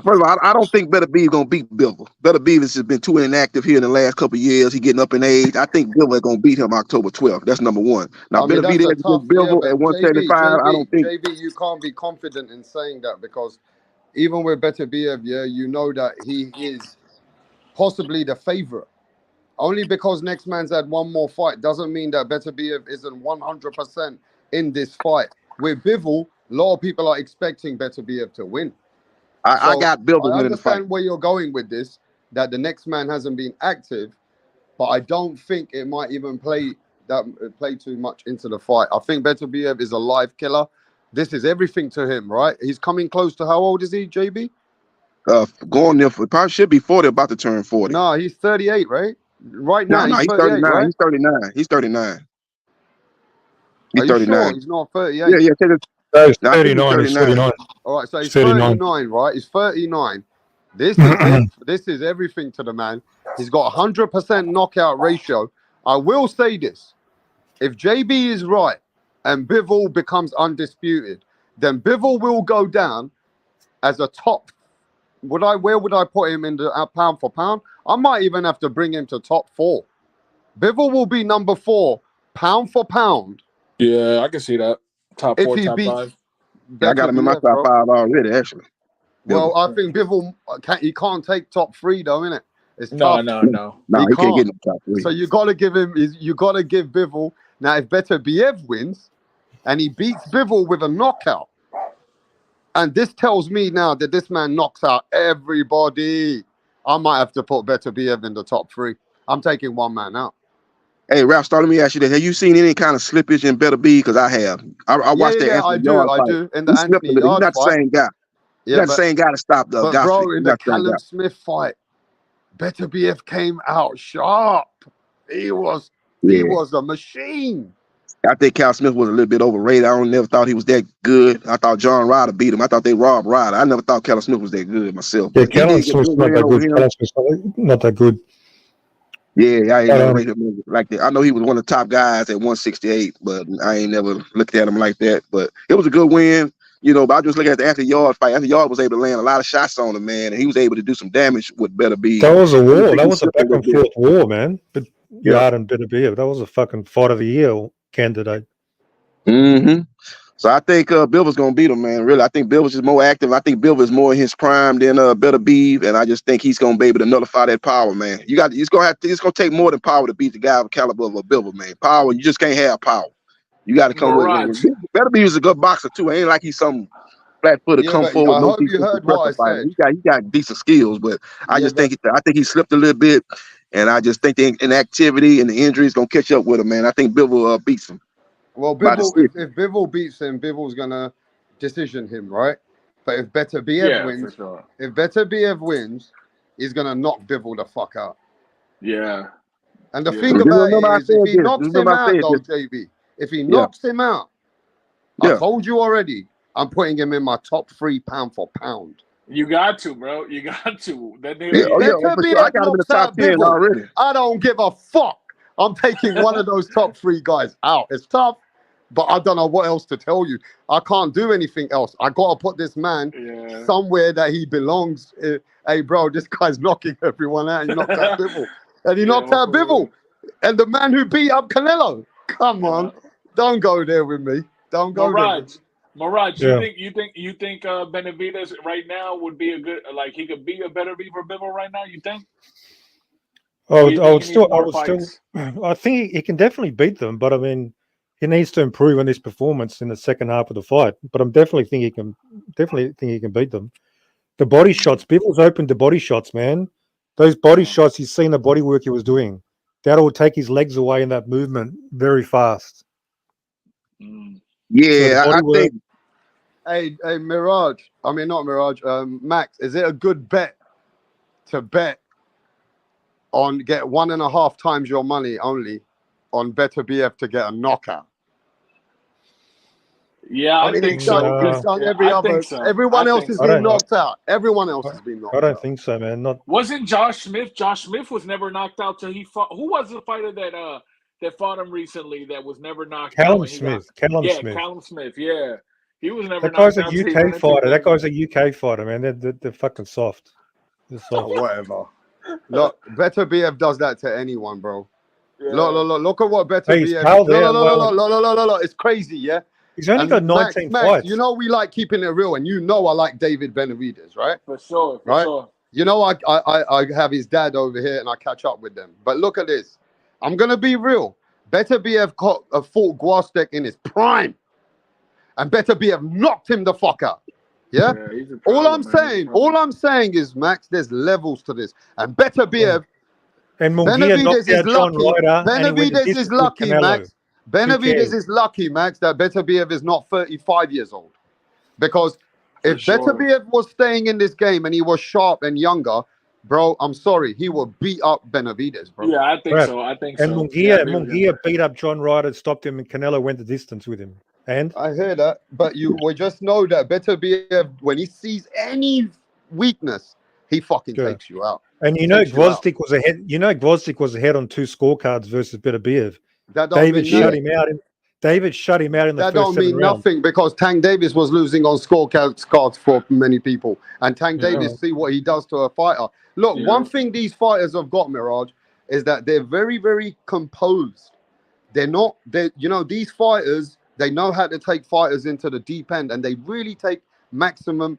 First of all, I don't think Beterbiev gonna beat Bivol. Beterbiev has been too inactive here in the last couple of years. He getting up in age. I think Bivol is gonna beat him October 12th. That's number one. Now Beterbiev against Bivol at 175. I don't think. JB, you can't be confident in saying that because even with Beterbiev, you know that he is possibly the favorite. Only because next man's had one more fight doesn't mean that Beterbiev isn't 100% in this fight. With Bivol, a lot of people are expecting Beterbiev to win. I got Bivol winning the fight. I understand where you're going with this, that the next man hasn't been active, but I don't think it might even play too much into the fight. I think Beterbiev is a live killer. This is everything to him, right? He's coming close to, how old is he, JB? Going there for probably should be 40, about to turn 40. No, he's 38, right? Right now, he's 39. Right? He's 39. He's 39. He's 39. Sure? He's not 38. Yeah. He's 39. He's 39. All right, so he's 39, right? He's 39. This is everything to the man. He's got 100% knockout ratio. I will say this: if JB is right and Bivol becomes undisputed, then Bivol will go down as a top. Where would I put him in the pound for pound? I might even have to bring him to top 4. Bivol will be number 4, pound for pound. Yeah, I can see that. Top 4, top 5. I got him in my top 5 already, actually. Well, I think Bivol can't take top 3 though, innit? It's tough. No, he can't get in the top 3. So you got to give Bivol. Now, if Beterbiev wins and he beats Bivol with a knockout, and this tells me now that this man knocks out everybody, I might have to put Beterbiev in the top 3. I'm taking one man out. Hey, Ralph, let me ask you this. Have you seen any kind of slippage in Beterbiev? Because I have. I watched that. I do. In the Anthony Yard He's not the same guy. He's not the same guy to stop the But bro, in the Callum Smith fight, Beterbiev came out sharp. He was a machine. I think Cal Smith was a little bit overrated. I never thought he was that good. I thought John Ryder beat him. I thought they robbed Ryder. I never thought Cal Smith was that good myself. Yeah, Cal Smith's not that good. Not that good. Yeah, I ain't never rated him like that. I know he was one of the top guys at 168, but I ain't never looked at him like that. But it was a good win, but I just look at the Anthony Yard fight. Anthony Yard was able to land a lot of shots on him, man, and he was able to do some damage with Beterbiev. That was a war. That was a back and forth war, man. But Yard and Beterbiev, that was a fucking fight of the year candidate. Mm-hmm. So I think Bivol's gonna beat him, man. Really, I think Bivol's just more active. I think Bivol is more in his prime than Beterbiev, and I just think he's gonna be able to nullify that power, man. It's gonna take more than power to beat the guy of the caliber of a Bivol, man. Power, you just can't have power. You got to come with it. Beterbiev is a good boxer too. It ain't like he's some flat-footed come forward. I hope you heard what I said. He got decent skills, but I think he slipped a little bit, and I just think the inactivity and the injuries gonna catch up with him, man. I think Bivol beats him. Well, if Bivol beats him, Bivol's gonna decision him, right? But if Beterbiev wins, he's gonna knock Bivol the fuck out. Yeah. And the thing about it is, if he knocks him out, though, JB, if he knocks him out, I told you already, I'm putting him in my top 3 pound for pound. You got to, bro. You got to. I got him in the top 10 already. I don't give a fuck. I'm taking one of those top 3 guys out. It's tough, but I don't know what else to tell you. I can't do anything else. I got to put this man somewhere that he belongs. Hey, bro, this guy's knocking everyone out. He knocked out Bivol. And he knocked out Bivol. And the man who beat up Canelo. Come on. Don't go there with me. Don't go there with me. Mirage, Yeah. you think Benavidez right now would be a good, like, he could be a better beat for Bivol right now? You think? I Or would, you I think would he still, needs I more would still, fights? I think he can definitely beat them, but I mean, he needs to improve on his performance in the second half of the fight. But I'm definitely think he can beat them. The body shots, Bivol's open to body shots, man. Those body shots, he's seen the body work he was doing. That will take his legs away in that movement very fast. So the Yeah, I body work. think Hey, Mirage. I mean, not Mirage. Max, is it a good bet to bet on get 1.5 times your money only on Beterbiev to get a knockout? Yeah, I I mean, think he's so. done every I other. think so. Everyone I else think has so. been knocked out. Everyone else has been knocked I don't out. think so, man. Not Wasn't Josh Smith? Josh Smith was never knocked out till he fought. Who was the fighter that fought him recently that was never knocked out? Callum And he got Smith. Callum yeah, Smith. Callum Smith. Yeah, he was never That guy's knocked a out till he UK went into fighter. That Canelo. guy's a UK fighter, man. They're fucking soft. They're soft. Whatever. Look, Beterbiev does that to anyone, bro. Yeah. Look at what Hey, he's Beterbiev. pal there. Well, Look. It's crazy, yeah. he's only got 19 Max, fights. you know we like keeping it real, and you know I like David Benavidez, right? For sure. Right? Sure. You know I have his dad over here, and I catch up with them. But look at this. I'm gonna be real. Beterbiev fought Gwastek in his prime, and Beterbiev knocked him the fuck out. Yeah. He's a All problem, man. all I'm saying is, Max, there's levels to this, and Beterbiev. And Munguia knocked out John Ryder. Benavidez is lucky, Max. Benavidez is lucky, Max, that Beterbiev is not 35 years old. Because if Beterbiev was staying in this game and he was sharp and younger, bro, I'm sorry, he will beat up Benavidez, bro. Yeah, I think so. And so. Munguia beat up John Ryder, stopped him, and Canelo went the distance with him. And I hear that, but we just know that Beterbiev, when he sees any weakness, he fucking takes you out. And Gvozdyk was ahead. Gvozdyk was ahead on 2 scorecards versus Beterbiev. David shut him out. David shut him out in the first 7 rounds. That don't mean nothing because Tank Davis was losing on scorecards for many people, and Tank Davis see what he does to a fighter. Look, one thing these fighters have got, Mirage, is that they're very, very composed. They're not. These fighters, they know how to take fighters into the deep end, and they really take maximum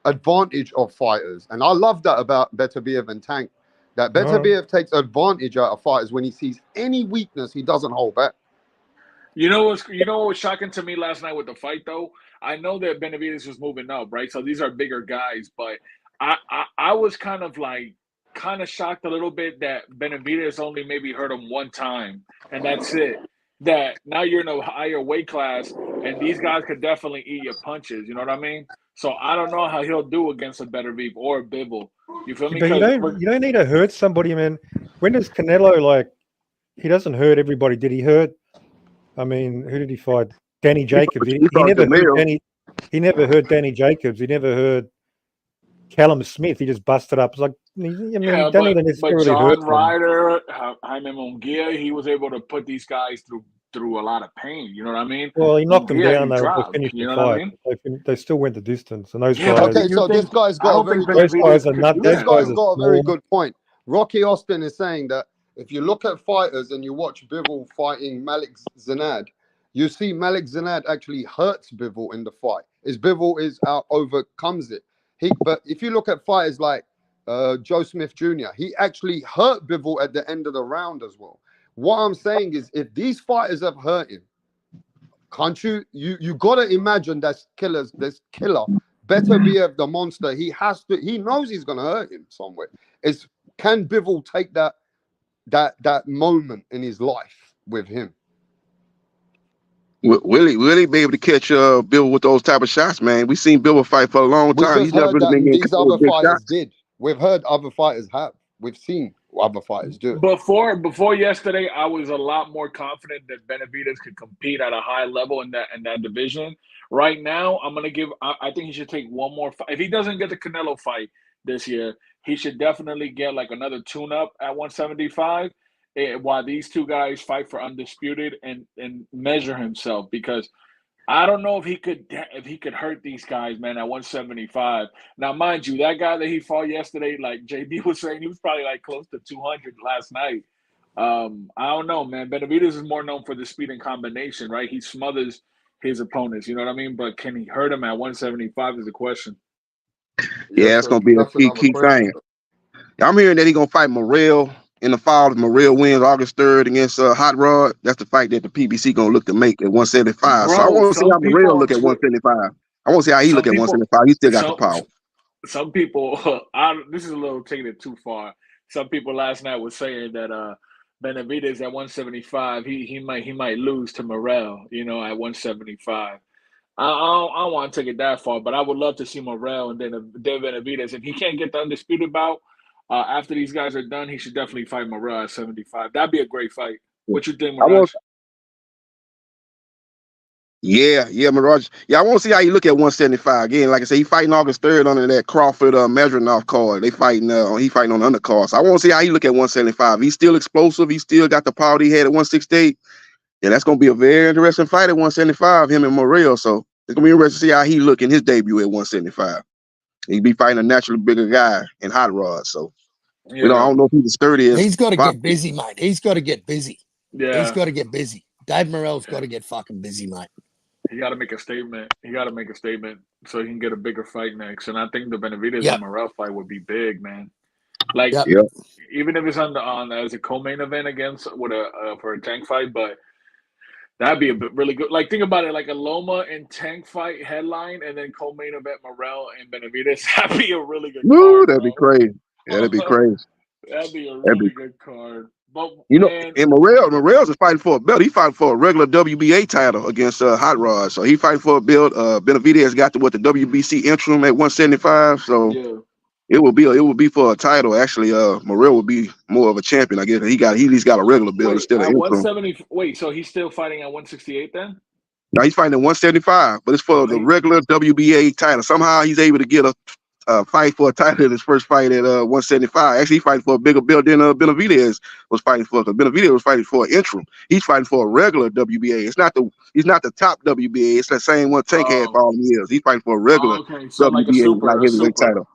advantage of fighters. And I love that about Beterbiev and Tank. That Beterbiev takes advantage out of fighters when he sees any weakness, he doesn't hold back. You know what was shocking to me last night with the fight though? I know that Benavidez was moving up, right? So these are bigger guys, but I was kind of shocked a little bit that Benavidez only maybe hurt him one time, and that's it. That now you're in a higher weight class, and these guys could definitely eat your punches. You know what I mean? So I don't know how he'll do against a Beterbiev or a Bivol. You feel me? But you don't need to hurt somebody, man. When does Canelo he doesn't hurt everybody? Did he hurt? I mean, who did he fight? Danny Jacobs. He never hurt Danny. He never hurt Danny Jacobs. He never hurt Callum Smith. He just busted up. It's like, don't even necessarily hurt John Ryder, Jaime Munguia, he was able to put these guys through a lot of pain. You know what I mean? Well, he knocked them down. They finished you the know fight. What I mean? They still went the distance. And those guys. Okay, so this guy's got a very good point. Rocky Austin is saying that if you look at fighters and you watch Bivol fighting Malik Zanad, you see Malik Zanad actually hurts Bivol in the fight. Bivol overcomes it. But if you look at fighters like Joe Smith Jr., he actually hurt Bivol at the end of the round as well. What I'm saying is, if these fighters have hurt him, can't you got to imagine this killer, Beterbiev, the monster. He knows he's gonna hurt him somewhere. Can Bivol take that moment in his life with him? Will he be able to catch Bivol with those type of shots, man? We've seen Bivol fight for a long time. He's never really been these other fighters did. We've heard other fighters have. We've seen other fighters do it. Before yesterday, I was a lot more confident that Benavidez could compete at a high level in that division. Right now, I think he should take one more fight. If he doesn't get the Canelo fight this year, he should definitely get like another tune-up at 175 while these two guys fight for undisputed and measure himself, because I don't know if he could hurt these guys, man, at 175. Now, mind you, that guy that he fought yesterday, like JB was saying, he was probably like close to 200 last night. I don't know, man. Benavidez is more known for the speed and combination, right? He smothers his opponents, you know what I mean? But can he hurt him at 175 is the question. Yeah, it's gonna be a That's key another question. thing. I'm hearing that he's gonna fight Morel in the fall. If Morel wins August 3rd against Hot Rod, that's the fight that the PBC gonna look to make at 175. So I Bro, want to see some how people Morel on look at Twitter, 175. I want to see how he look some at people, 175. He still got the some power. some people, this is a little taking it too far. Some people last night was saying that Benavidez at 175, he might lose to Morel, you know, at 175. I don't want to take it that far, but I would love to see Morel and then Devin Benavidez. If he can't get the undisputed bout after these guys are done, he should definitely fight Morel at 75. That'd be a great fight. What you think, I want, Mirage? yeah, Mirage. Yeah, I want to see how he look at 175 again. Like I said, he fighting August 3rd under that Crawford measuring off card. He fighting on the undercard. So I want to see how he look at 175. He's still explosive. He still got the power he had at 168. Yeah, that's gonna be a very interesting fight at 175. Him and Morel. So it's gonna be interesting to see how he look in his debut at 175. He'd be fighting a naturally bigger guy in Hot Rod. So I Yeah, don't know if he's as sturdy as He's got to Bob. get busy, mate. He's got to get busy. He's yeah. got to get busy. Dave Morel's got to get fucking busy, mate. He got to make a statement. He got to make a statement so he can get a bigger fight next. And I think the Benavidez Yep. and Morel fight would be big, man. Like Yep. Yep. even if it's on as a co-main event against with a for a tank fight, but that'd be a bit really good. Like think about it, like a Loma and tank fight headline, and then co-main event Morel and Benavidez. That'd be a really good Woo, card, that'd be bro. crazy. Yeah, that'd be crazy. That'd be a That'd be, really good card. But you know, man, and Morel's is fighting for a belt. He fighting for a regular WBA title against Hot Rod. So he fighting for a belt. Benavidez got the WBC interim at 175. So yeah. it will be for a title. Actually, Morel will be more of a champion. I guess he at least got a regular belt Wait, instead of at interim. 170. Wait, so he's still fighting at 168 then? Now he's fighting at 175, but it's for the regular WBA title. Somehow he's able to get a fight for a title in his first fight at 175. Actually, he's fighting for a bigger belt than Benavidez was fighting for. Because Benavidez was fighting for an interim. He's fighting for a regular WBA. He's not the top WBA. It's that same one Tank had for all the years. He's fighting for a regular Okay, so like a WBA light super. heavyweight title.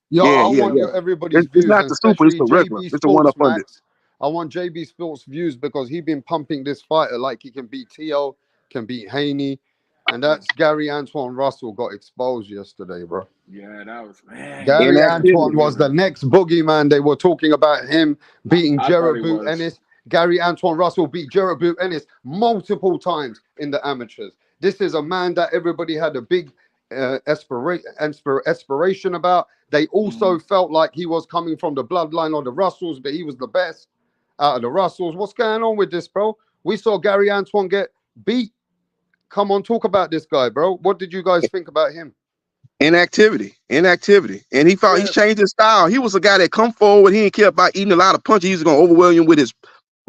Yo, Yeah, I yeah, want yeah. everybody's It's views, not and the super. It's especially the regular. JB It's the one Sports, up under. Max. I want JB Sports views because he been pumping this fighter like he can beat Tszyu, can beat Haney, and that's Gary Antoine Russell got exposed yesterday, bro. Yeah, that was man. Gary Inactivity. Antoine was the next boogeyman. They were talking about him beating I thought Jared he Boot was. Ennis. Gary Antoine Russell beat Jared Boot Ennis multiple times in the amateurs. This is a man that everybody had a big aspiration about. They also felt like he was coming from the bloodline of the Russells, but he was the best out of the Russells. What's going on with this, bro? We saw Gary Antoine get beat. Come on, talk about this guy, bro. What did you guys think about him? Inactivity, and he felt he changed his style. He was a guy that come forward. He didn't care about eating a lot of punches. He was gonna overwhelm you with his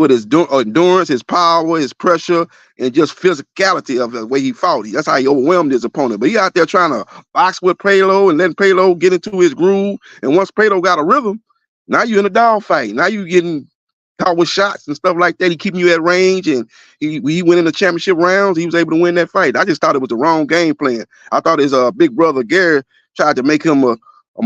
endurance, his power, his pressure, and just physicality of the way he fought. That's how he overwhelmed his opponent. But he out there trying to box with Puello and letting Puello get into his groove. And once Puello got a rhythm, now you're in a dogfight. Now you getting caught with shots and stuff like that. He keeping you at range, and he went in the championship rounds. He was able to win that fight. I just thought it was the wrong game plan. I thought his big brother Gary tried to make him a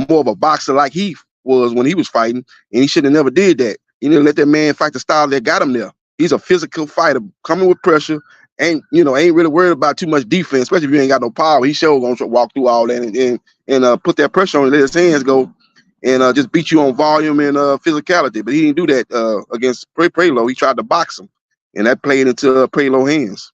more of a boxer like he was when he was fighting, and he should have never did that. You need to let that man fight the style that got him there. He's a physical fighter, coming with pressure, ain't really worried about too much defense, especially if you ain't got no power. He sure gonna walk through all that and put that pressure on and let his hands go and just beat you on volume and physicality. But he didn't do that against Puello. He tried to box him, and that played into Puello's hands.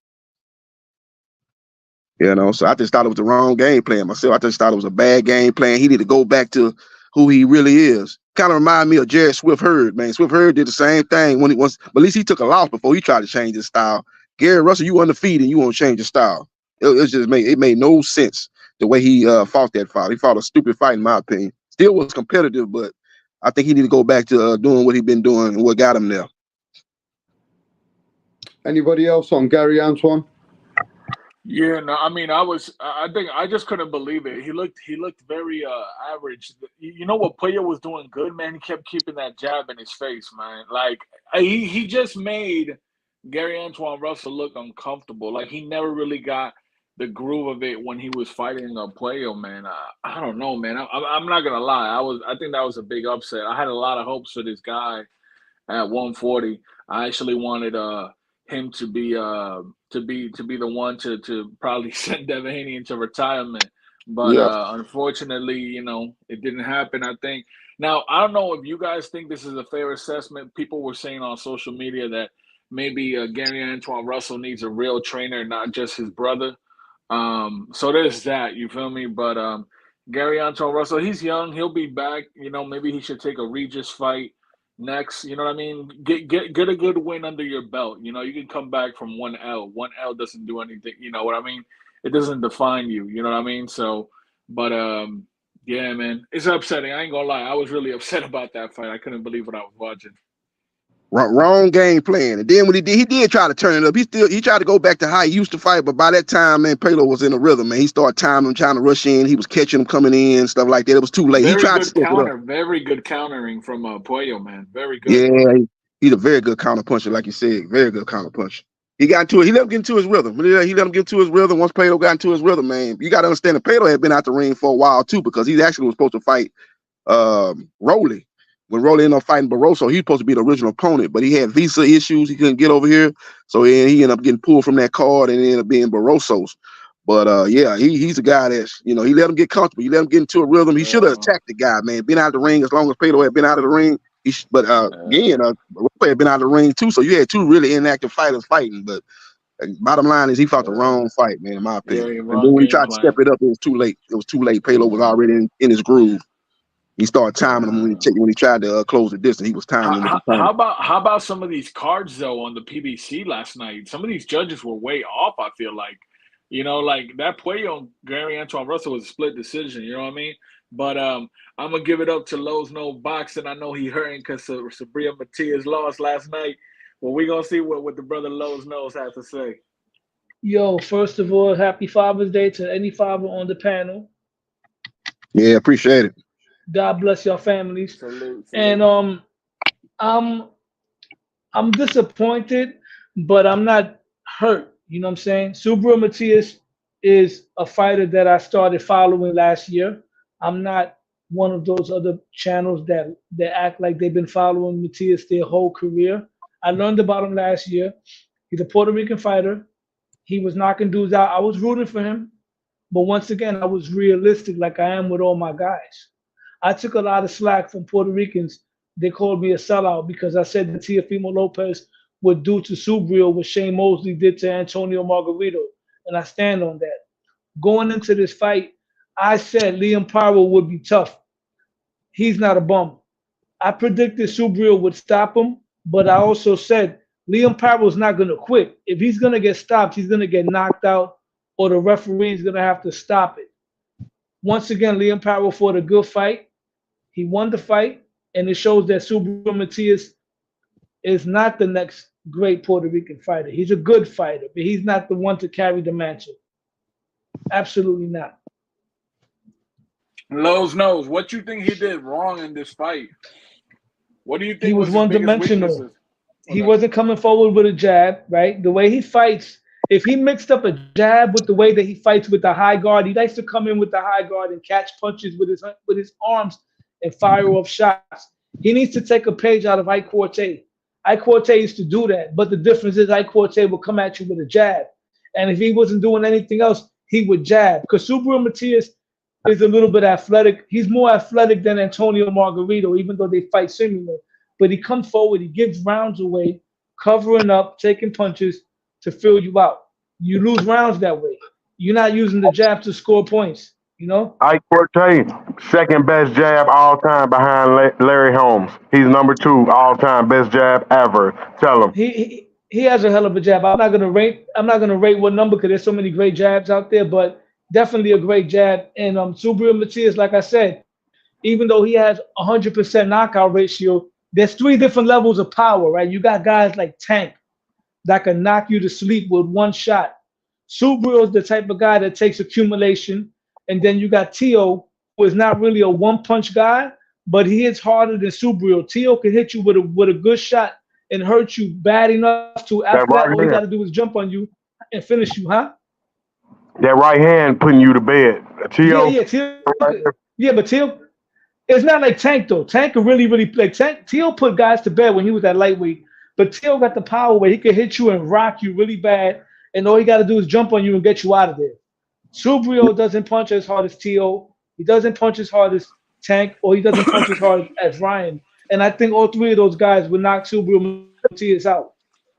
So I just thought it was the wrong game plan myself. I just thought it was a bad game plan. He need to go back to who he really is. Kind of remind me of Jared Swift-Hurd, man. Swift-Hurd did the same thing when he was, but at least he took a loss before he tried to change his style. Gary Russell, you undefeated, you won't change your style. It made no sense the way he fought that fight. He fought a stupid fight, in my opinion. Still was competitive, but I think he need to go back to doing what he's been doing and what got him there. Anybody else on Gary Antoine? Yeah, no, I mean, I think I just couldn't believe it. He looked very average. You know what Puello was doing good, man? He kept keeping that jab in his face, man. Like he just made Gary Antoine Russell look uncomfortable. Like he never really got the groove of it when he was fighting Puello, man. I don't know, man. I'm not gonna lie. I think that was a big upset. I had a lot of hopes for this guy, at 140. I actually wanted him to be the one to probably send Devin Haney into retirement. But unfortunately, you know, it didn't happen. I think now I don't know if you guys think this is a fair assessment. People were saying on social media that maybe Gary Antoine Russell needs a real trainer, not just his brother. So there's that. You feel me? But Gary Antoine Russell, he's young. He'll be back. You know, maybe he should take a Regis fight next. You know what I mean? Get a good win under your belt. You know, you can come back from 1L. 1L doesn't do anything. You know what I mean? It doesn't define you. You know what I mean? So, but yeah, man, it's upsetting. I ain't gonna lie. I was really upset about that fight. I couldn't believe what I was watching. Wrong game plan. And then when he did try to turn it up. He tried to go back to how he used to fight, but by that time, man, Puello was in a rhythm, man. He started timing him, trying to rush in. He was catching him coming in, stuff like that. It was too late. He tried to step it up. Very good countering from Puello, man. Very good. Yeah, he's a very good counter puncher, like you said. Very good counter puncher. He got into it. He let him get into his rhythm. He let him get into his rhythm. Once Puello got into his rhythm, man, you got to understand that Puello had been out the ring for a while too, because he actually was supposed to fight Rolly. When Rolly ended up fighting Barroso, he was supposed to be the original opponent, but he had visa issues. He couldn't get over here. So he ended up getting pulled from that card and ended up being Barroso's. But yeah, he's a guy that's, you know, he let him get comfortable. He let him get into a rhythm. He should have attacked the guy, man. Been out of the ring as long as Puello had been out of the ring. Barroso had been out of the ring too. So you had two really inactive fighters fighting. But bottom line is he fought the wrong fight, man, in my opinion. And then when he tried to step it up, it was too late. It was too late. Puello was already in his groove. He started timing him when he tried to close the distance. He was timing him. How about some of these cards though on the PBC last night? Some of these judges were way off. I feel like, you know, like that Puello Gary Antoine Russell was a split decision. You know what I mean? But I'm gonna give it up to Lowe's No Boxing. I know he hurting because Sabria Matias lost last night. Well, we gonna see what the brother Lowe's Knows has to say. Yo, first of all, happy Father's Day to any father on the panel. Yeah, appreciate it. God bless your families. Salute. And I'm disappointed, but I'm not hurt. You know what I'm saying? Subra Matias is a fighter that I started following last year. I'm not one of those other channels that act like they've been following Matias their whole career. I learned about him last year. He's a Puerto Rican fighter. He was knocking dudes out. I was rooting for him. But once again, I was realistic like I am with all my guys. I took a lot of slack from Puerto Ricans. They called me a sellout because I said that Teofimo Lopez would do to Subriel what Shane Mosley did to Antonio Margarito, and I stand on that. Going into this fight, I said Liam Paro would be tough. He's not a bum. I predicted Subriel would stop him, but I also said Liam Paro's not going to quit. If he's going to get stopped, he's going to get knocked out, or the referee is going to have to stop it. Once again, Liam Paro fought a good fight. He won the fight, and it shows that Subra Matias is not the next great Puerto Rican fighter. He's a good fighter, but he's not the one to carry the mantle. Absolutely not. Lowe's knows. What you think he did wrong in this fight? What do you think he was one-dimensional? He wasn't coming forward with a jab, right? The way he fights, if he mixed up a jab with the way that he fights with the high guard, he likes to come in with the high guard and catch punches with his arms and fire off shots. He needs to take a page out of Ike Quartet. Ike Quartet used to do that, but the difference is Ike Quartet will come at you with a jab. And if he wasn't doing anything else, he would jab. Because Subra Matias is a little bit athletic. He's more athletic than Antonio Margarito, even though they fight similar. But he comes forward, he gives rounds away, covering up, taking punches to fill you out. You lose rounds that way. You're not using the jab to score points. You know, Ike Quartet, second best jab all time behind Larry Holmes. He's number 2 all time best jab ever. Tell him. He has a hell of a jab. I'm not gonna rate what number because there's so many great jabs out there, but definitely a great jab. And Subra Matias, like I said, even though he has 100% knockout ratio, there's 3 different levels of power, right? You got guys like Tank that can knock you to sleep with one shot. Subra is the type of guy that takes accumulation. And then you got Tszyu, who is not really a one-punch guy, but he hits harder than Subriel. Tszyu can hit you with a good shot and hurt you bad enough to after that, all he got to do is jump on you and finish you, huh? That right hand putting you to bed. Tszyu. Yeah, but It's not like Tank though. Tank could really play. Tszyu put guys to bed when he was at lightweight, but Tszyu got the power where he could hit you and rock you really bad, and all he got to do is jump on you and get you out of there. Subrio doesn't punch as hard as Tszyu. He doesn't punch as hard as Tank, or he doesn't punch as hard as Ryan. And I think all three of those guys would knock Subrio Matias out.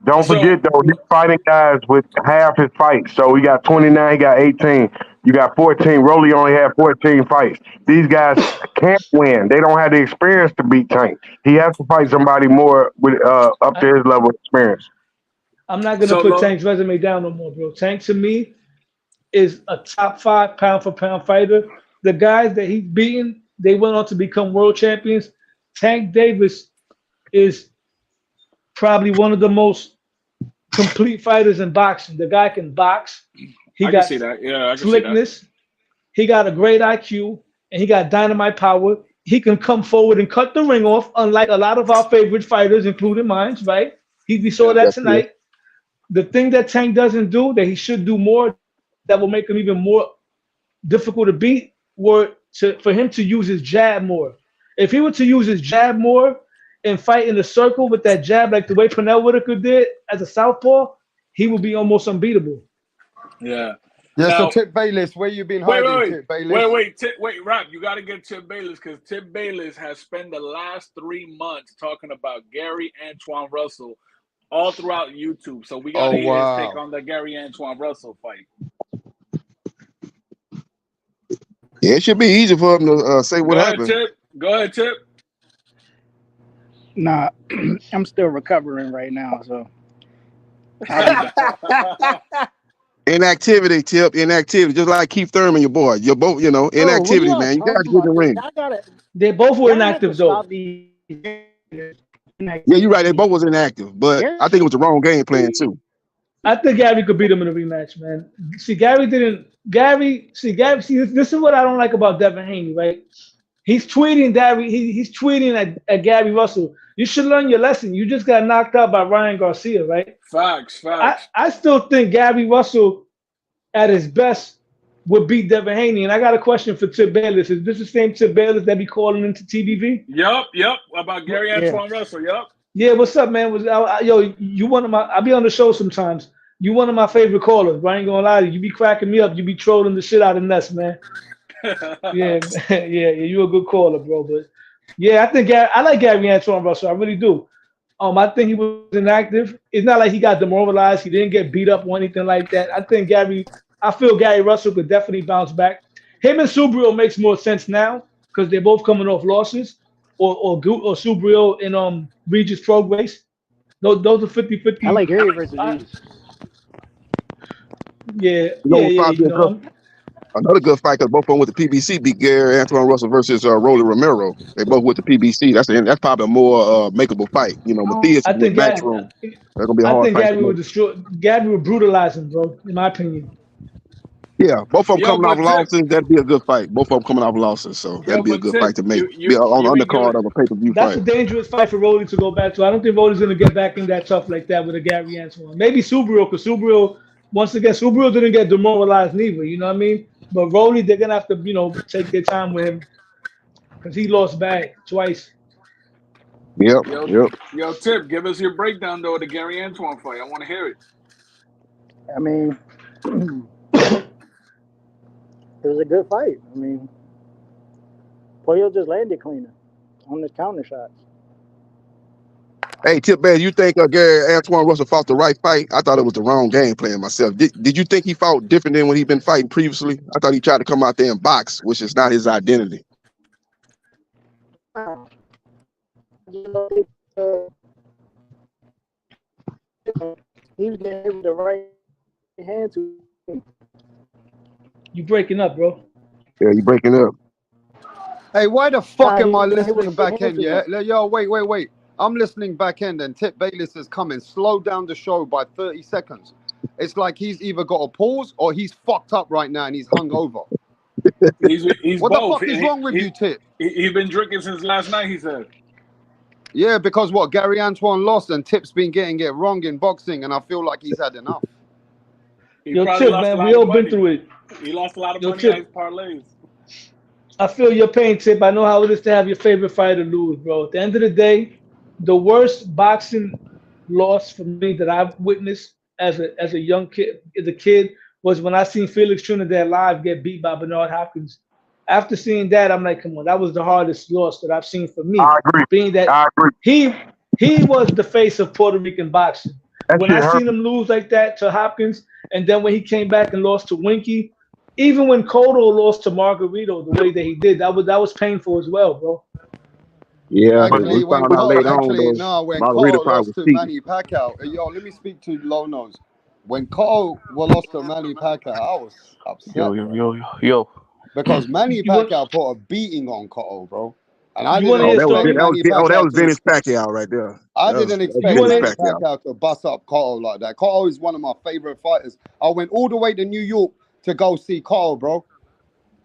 Don't forget, though, he's fighting guys with half his fights. So he got 29, he got 18. You got 14. Rolly only had 14 fights. These guys can't win. They don't have the experience to beat Tank. He has to fight somebody more with up to his level of experience. I'm not going to put Tank's resume down no more, bro. Tank, to me, is a top 5 pound-for-pound fighter. The guys that he's beaten, they went on to become world champions. Tank Davis is probably one of the most complete fighters in boxing. The guy can box. He got slickness. He got a great IQ, and he got dynamite power. He can come forward and cut the ring off, unlike a lot of our favorite fighters, including mine, right? We saw that tonight. The thing that Tank doesn't do, that he should do more, that will make him even more difficult to beat, for him to use his jab more. If he were to use his jab more and fight in a circle with that jab, like the way Pernell Whitaker did as a southpaw, he would be almost unbeatable. Yeah. Yeah, Now, so Tip Bayless, where you been hiding, Tip Bayless? Wait, Rob, you got to get Tip Bayless, because Tip Bayless has spent the last 3 months talking about Gary Antoine Russell all throughout YouTube. So we got to hear his take on the Gary Antoine Russell fight. Yeah, it should be easy for him to say what happened. Go ahead, Tip. Nah, I'm still recovering right now, so. Inactivity, Tip. Inactivity. Just like Keith Thurman, your boy. You're both, inactivity, man. You got to get in the ring. They both were inactive, though. Yeah, you're right. They both was inactive, but I think it was the wrong game plan, too. I think Gary could beat him in a rematch, man. See, this is what I don't like about Devin Haney, right? He's tweeting he's tweeting at Gary Russell. You should learn your lesson. You just got knocked out by Ryan Garcia, right? Facts. I still think Gary Russell at his best would beat Devin Haney. And I got a question for Tip Bayless. Is this the same Tip Bayless that be calling into TBV? Yup. About Gary Antoine Russell, yup. Yeah, what's up, man? You one of my, I'll be on the show sometimes. You one of my favorite callers, but I ain't gonna lie to you. You be cracking me up. You be trolling the shit out of Ness, man. yeah, you're a good caller, bro. But yeah, I like Gary Antoine Russell. I really do. I think he was inactive. It's not like he got demoralized. He didn't get beat up or anything like that. I feel Gary Russell could definitely bounce back. Him and Subrio makes more sense now because they're both coming off losses, or Subrio in Regis Prograis. Those are 50-50. I like Gary versus Regis. Another good fight, because both of them with the PBC beat Gary Antoine Russell versus Rolly Romero. They both with the PBC. That's probably a more makeable fight. Matias in the matchroom. That's gonna be a hard fight. Gary would brutalize him, bro. In my opinion. Yeah, both of them coming off losses. That'd be a good fight. Both of them coming off losses, so that'd be a good fight to make. Be on the undercard of a pay-per-view fight. That's a dangerous fight for Rolly to go back to. I don't think Rolly's gonna get back in that tough like that with a Gary Antoine. Maybe Subrio, because Subrio, once again, Subrio didn't get demoralized neither. You know what I mean? But Rolly, they're gonna have to, take their time with him because he lost bad twice. Yep. Yo, Tip, give us your breakdown though of the Gary Antoine fight. I want to hear it. I mean, it was a good fight. I mean, Puello just landed cleaner on his counter shots. Hey, Tip Bass, you think Gary Antoine Russell fought the right fight? I thought it was the wrong game plan myself. Did you think he fought different than when he'd been fighting previously? I thought he tried to come out there and box, which is not his identity. He was getting the right hand to him. You breaking up, bro. Yeah, you breaking up. Hey, why the fuck am I listening back end? Yeah, yo, wait. I'm listening back end, and Tip Bayless is coming. Slow down the show by 30 seconds. It's like he's either got a pause or he's fucked up right now and he's hungover. He's what both. The fuck is wrong with you, Tip? He's been drinking since last night, he said. Yeah, because Gary Antoine lost and Tip's been getting it wrong in boxing, and I feel like he's had enough. Yo, Tip, man, we all been through it. He lost a lot of money on his parlays. I feel your pain, Tip. I know how it is to have your favorite fighter lose, bro. At the end of the day, the worst boxing loss for me that I've witnessed as a young kid, was when I seen Felix Trinidad live get beat by Bernard Hopkins. After seeing that, I'm like, come on, that was the hardest loss that I've seen for me. I agree. Being that I agree. he was the face of Puerto Rican boxing. That When shit I hurt. seen him lose like that to Hopkins, and then when he came back and lost to Winky, even when Cotto lost to Margarito the way that he did, that was painful as well, bro. Yeah, but Actually, we when found out later on Actually, though, no, when Margarita Cotto probably lost was to cheating. Manny Pacquiao, yo, let me speak to Low Nose. When Cotto lost to Manny Pacquiao, I was upset, Yo. because Manny You want Pacquiao put a beating on Cotto, bro, and I you didn't want to hear a That was expect story? Manny that Pacquiao was to. Vintage Pacquiao right there. I That was didn't You expect want Vintage to Manny Pacquiao. Pacquiao to bust up Cotto like that. Cotto is one of my favorite fighters. I went all the way to New York to go see Cotto, bro.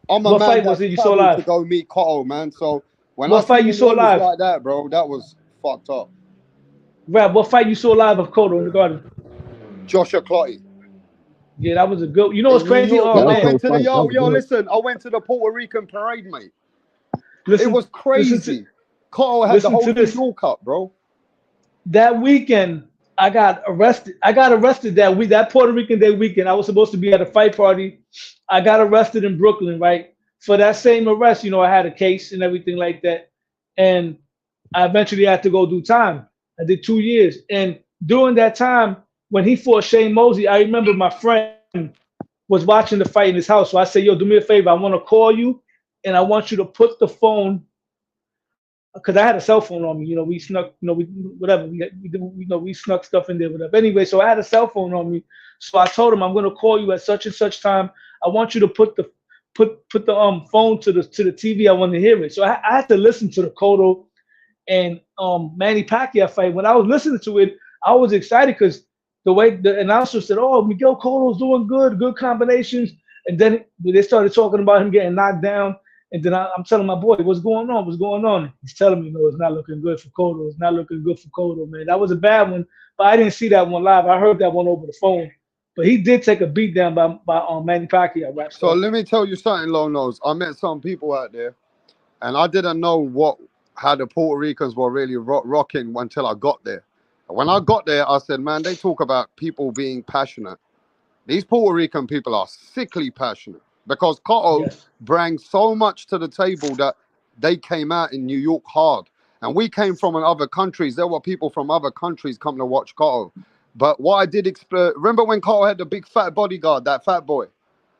I'm a what man fight was that's it you saw traveled to live? go meet Cotto, man. So when I What fight seen you him saw lose live? like that, bro, that was fucked up. Rap, what fight you saw live of Cotto in the Garden? Joshua Clotty Yeah, that was a good. You know what's in New crazy? York, Oh and That I was man, went so to the funny. That was good. listen, I went to the Puerto Rican parade, mate. It listen, was listen to crazy. Cotto had the listen whole to New this. York up, bro. That weekend, I got arrested. I got arrested that Puerto Rican Day weekend. I was supposed to be at a fight party. I got arrested in Brooklyn, right? For that same arrest, I had a case and everything like that. And I eventually had to go do time. I did 2 years. And during that time, when he fought Shane Mosley, I remember my friend was watching the fight in his house. So I said, yo, do me a favor. I want to call you and I want you to put the phone, because I had a cell phone on me. We snuck, we whatever. We snuck stuff in there, whatever. Anyway, so I had a cell phone on me. So I told him I'm gonna call you at such and such time. I want you to put the phone to the TV. I want to hear it. So I had to listen to the Cotto and Manny Pacquiao fight. When I was listening to it, I was excited because the way the announcer said, "Oh, Miguel Cotto's doing good combinations," and then they started talking about him getting knocked down. And then I'm telling my boy, "What's going on? What's going on?" He's telling me, "No, it's not looking good for Cotto. It's not looking good for Cotto, man. That was a bad one, but I didn't see that one live. I heard that one over the phone. But he did take a beat down by Manny Pacquiao, rap. So let me tell you something, Low Nose. I met some people out there, and I didn't know how the Puerto Ricans were really rocking until I got there. And when I got there, I said, man, they talk about people being passionate. These Puerto Rican people are sickly passionate, because Cotto Yes. brings so much to the table that they came out in New York hard. And we came from other countries. There were people from other countries coming to watch Cotto. But what I did remember when Cotto had the big fat bodyguard, that fat boy,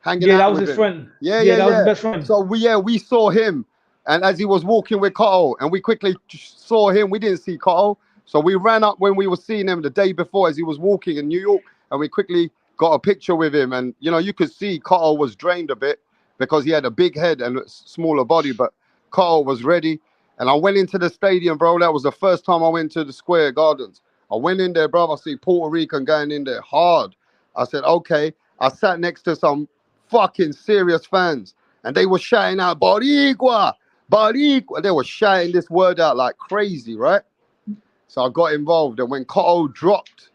hanging Yeah, that out was with his him? friend. Yeah, Yeah, yeah, that was his yeah. best friend. So we saw him, and as he was walking with Cotto, and we quickly saw him. We didn't see Cotto, so we ran up when we were seeing him the day before as he was walking in New York, and we quickly got a picture with him. And you could see Cotto was drained a bit because he had a big head and a smaller body, but Cotto was ready. And I went into the stadium, bro. That was the first time I went to the Square Gardens. I went in there, bro. I see Puerto Rican going in there hard. I said, okay. I sat next to some fucking serious fans, and they were shouting out Boricua, Boricua. They were shouting this word out like crazy, right? So I got involved, and when Cotto dropped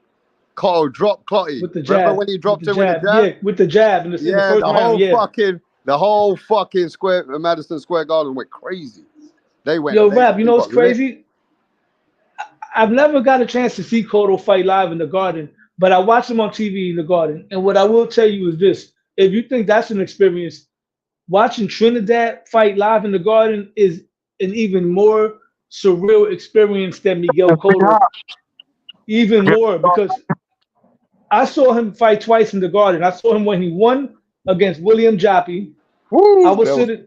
Clotty. With the Remember jab. when he dropped him with with the the jab. jab? Yeah, with the jab in the Yeah, first round. Yeah. the whole fucking square, Madison Square Garden went crazy. They Yo, Rap, you know what's got lit. crazy? I've never got a chance to see Cotto fight live in the Garden, but I watched him on TV in the Garden. And what I will tell you is this: if you think that's an experience, watching Trinidad fight live in the Garden is an even more surreal experience than Miguel Cotto. Even more, because I saw him fight twice in the Garden. I saw him when he won against William Jaffe. Woo, I was sitting.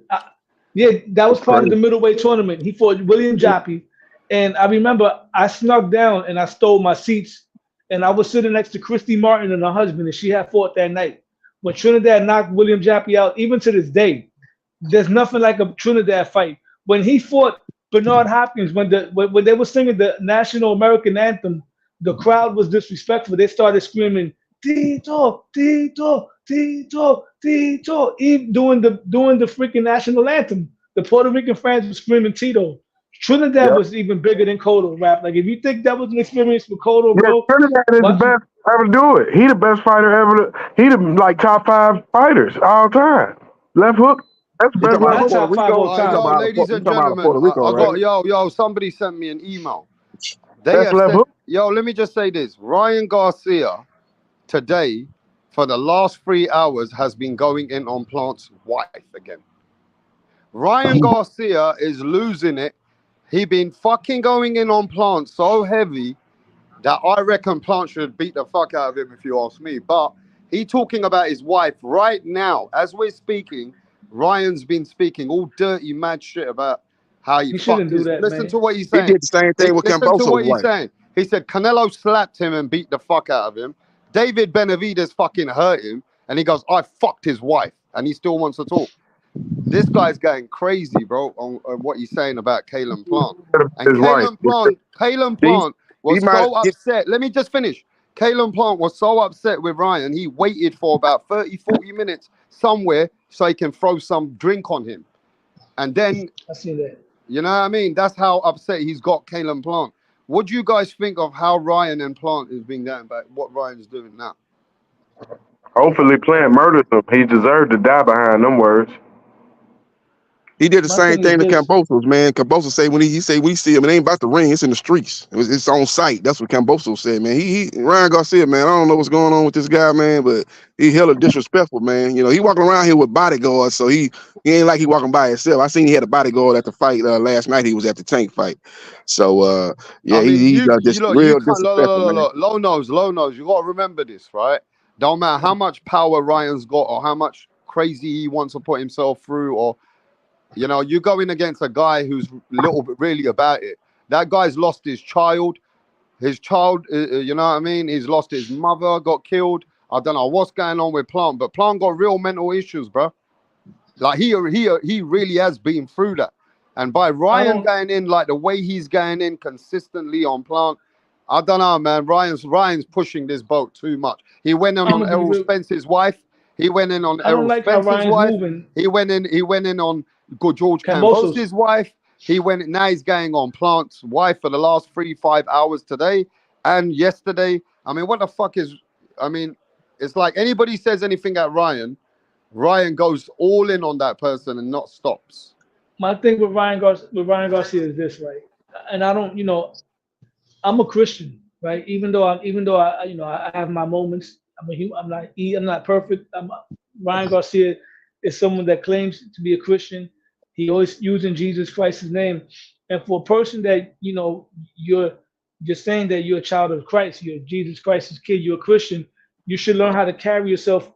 Yeah, that was part of the middleweight tournament. He fought William Jaffe. And I remember I snuck down and I stole my seats. And I was sitting next to Christy Martin and her husband, and she had fought that night. When Trinidad knocked William Jaffe out, even to this day, there's nothing like a Trinidad fight. When he fought Bernard Hopkins, when they were singing the national American anthem, the crowd was disrespectful. They started screaming, Tito, Tito, Tito, Tito, even doing the freaking national anthem. The Puerto Rican fans were screaming Tito. Trinidad was even bigger than Cotto, rap. Like, if you think that was an experience for Cotto, bro. Trinidad is the best ever to do it. He the best fighter ever. He the top 5 fighters all time. Left hook. That's You talking about Not Puerto top five Rico? all You talking time. Yo, about ladies and gentlemen, Puerto Rico, I right? got yo. Somebody sent me an email. They That's have left said, hook. yo, let me just say this: Ryan Garcia today, for the last 3 hours, has been going in on Plant's wife again. Ryan Garcia is losing it. He been fucking going in on Plant so heavy that I reckon Plant should beat the fuck out of him, if you ask me. But he talking about his wife right now. As we're speaking, Ryan's been speaking all dirty, mad shit about how he He shouldn't fucked do his... that, Listen man. to what he's He saying. did the same thing with Listen to Camboso's what he's wife. saying. He said Canelo slapped him and beat the fuck out of him. David Benavidez fucking hurt him. And he goes, I fucked his wife. And he still wants to talk. This guy's going crazy, bro, on what he's saying about Kalen Plant. And His wife. Kalen Plant was might so upset. Let me just finish. Kalen Plant was so upset with Ryan, he waited for about 30, 40 minutes somewhere so he can throw some drink on him. And then, I seen that. you know what I mean? That's how upset he's got Kalen Plant. What do you guys think of how Ryan and Plant is being done about what Ryan's doing now? Hopefully, Plant murders him. He deserved to die behind them words. He did the My same thing is thing to this. Cambosos, man. Cambosos say when he say we see him, it ain't about the ring, it's in the streets. It's on site. That's what Cambosos said, man. He Ryan Garcia, man. I don't know what's going on with this guy, man, but he hella disrespectful, man. You know, he walking around here with bodyguards, so he ain't like he walking by himself. I seen he had a bodyguard at the fight last night. He was at the Tank fight. So yeah, I mean, he's just you real can't disrespectful, man. low nose. You got to remember this, right? Don't matter how much power Ryan's got or how much crazy he wants to put himself through, or you know, you're going against a guy who's little bit really about it. That guy's lost his child. His child, you know what I mean? He's lost his mother, got killed. I don't know what's going on with Plant, but Plant got real mental issues, bro. Like he really has been through that. And by Ryan going in like the way he's going in consistently on Plant, I don't know, man. Ryan's pushing this boat too much. He went in on Errol Spence's wife. He went in on I don't Errol like how Spence's Ryan's wife. moving. He went in on George Cambosos. Cambosos' wife. Now he's going on Plant's wife for the last 3-5 hours today and yesterday. I mean, what the fuck is? I mean, it's like anybody says anything at Ryan goes all in on that person and not stops. My thing with Ryan Garcia is this, right? And I don't, you know, I'm a Christian, right? Even though I you know, I have my moments. I'm not perfect. Ryan Garcia is someone that claims to be a Christian. He always using Jesus Christ's name. And for a person that, you know, you're saying that you're a child of Christ, you're Jesus Christ's kid, you're a Christian, you should learn how to carry yourself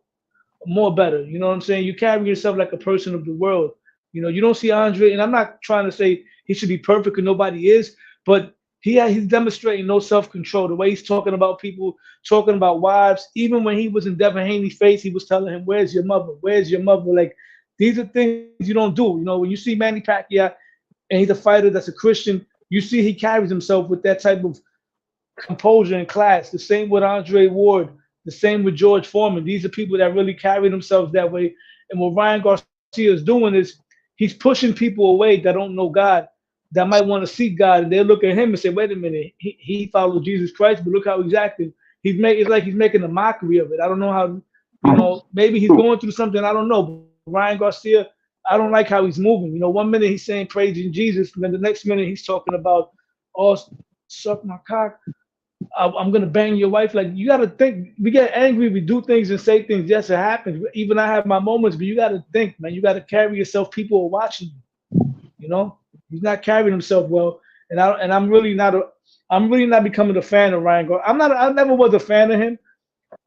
more better. You know what I'm saying? You carry yourself like a person of the world. You know, you don't see Andre, and I'm not trying to say he should be perfect because nobody is, but he's demonstrating no self-control. The way he's talking about people, talking about wives, even when he was in Devin Haney's face, he was telling him, "Where's your mother? Where's your mother?" Like, these are things you don't do. You know, when you see Manny Pacquiao and he's a fighter that's a Christian, you see he carries himself with that type of composure and class. The same with Andre Ward, the same with George Foreman. These are people that really carry themselves that way. And what Ryan Garcia is doing is he's pushing people away that don't know God, that might want to seek God, and they look at him and say, "Wait a minute, he follows Jesus Christ, but look how he's acting." It's like he's making a mockery of it. I don't know how, you know, maybe he's going through something. I don't know. But Ryan Garcia, I don't like how he's moving. You know, one minute he's saying praising Jesus, and then the next minute he's talking about, "Oh, suck my cock. I'm gonna bang your wife." Like, you gotta think. We get angry, we do things and say things. Yes, it happens. Even I have my moments, but you gotta think, man. You gotta carry yourself. People are watching you. You know, he's not carrying himself well, and I'm really not becoming a fan of Ryan Garcia. I never was a fan of him,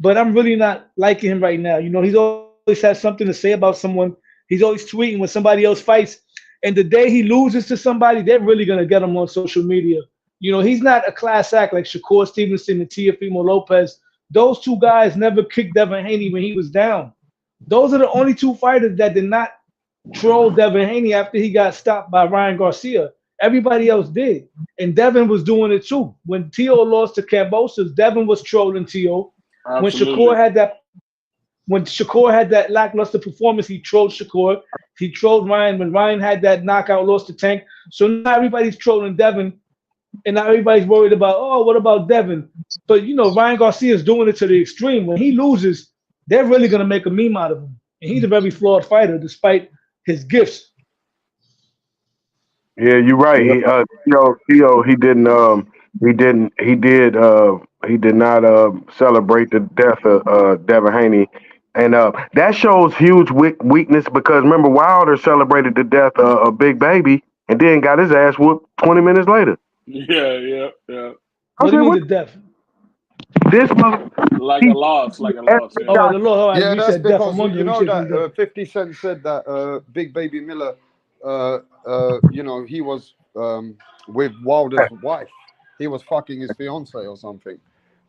but I'm really not liking him right now. You know, he's always has something to say about someone. He's always tweeting when somebody else fights, and the day he loses to somebody, they're really gonna get him on social media. You know, he's not a class act like Shakur Stevenson and Teofimo Lopez. Those two guys never kicked Devin Haney when he was down. Those are the only two fighters that did not troll Devin Haney after he got stopped by Ryan Garcia. Everybody else did. And Devin was doing it too. When Tszyu lost to Cambosos, Devin was trolling Tszyu. When Shakur had that lackluster performance, he trolled Shakur. He trolled Ryan when Ryan had that knockout loss to Tank. So now everybody's trolling Devin. And now everybody's worried about, oh, what about Devin? But, you know, Ryan Garcia is doing it to the extreme. When he loses, they're really going to make a meme out of him. And he's a very flawed fighter, despite his gifts. Yeah, you're right. He did not celebrate the death of Devin Haney, and that shows huge weakness because remember Wilder celebrated the death of Big Baby and then got his ass whooped 20 minutes later. Yeah. What do you mean the death? This was like a loss. Yeah. Oh, the law. Right. Yeah, you that's said death. because I'm wondering you know which is that 50 Cent said that Big Baby Miller, he was with Wilder's wife. He was fucking his fiance or something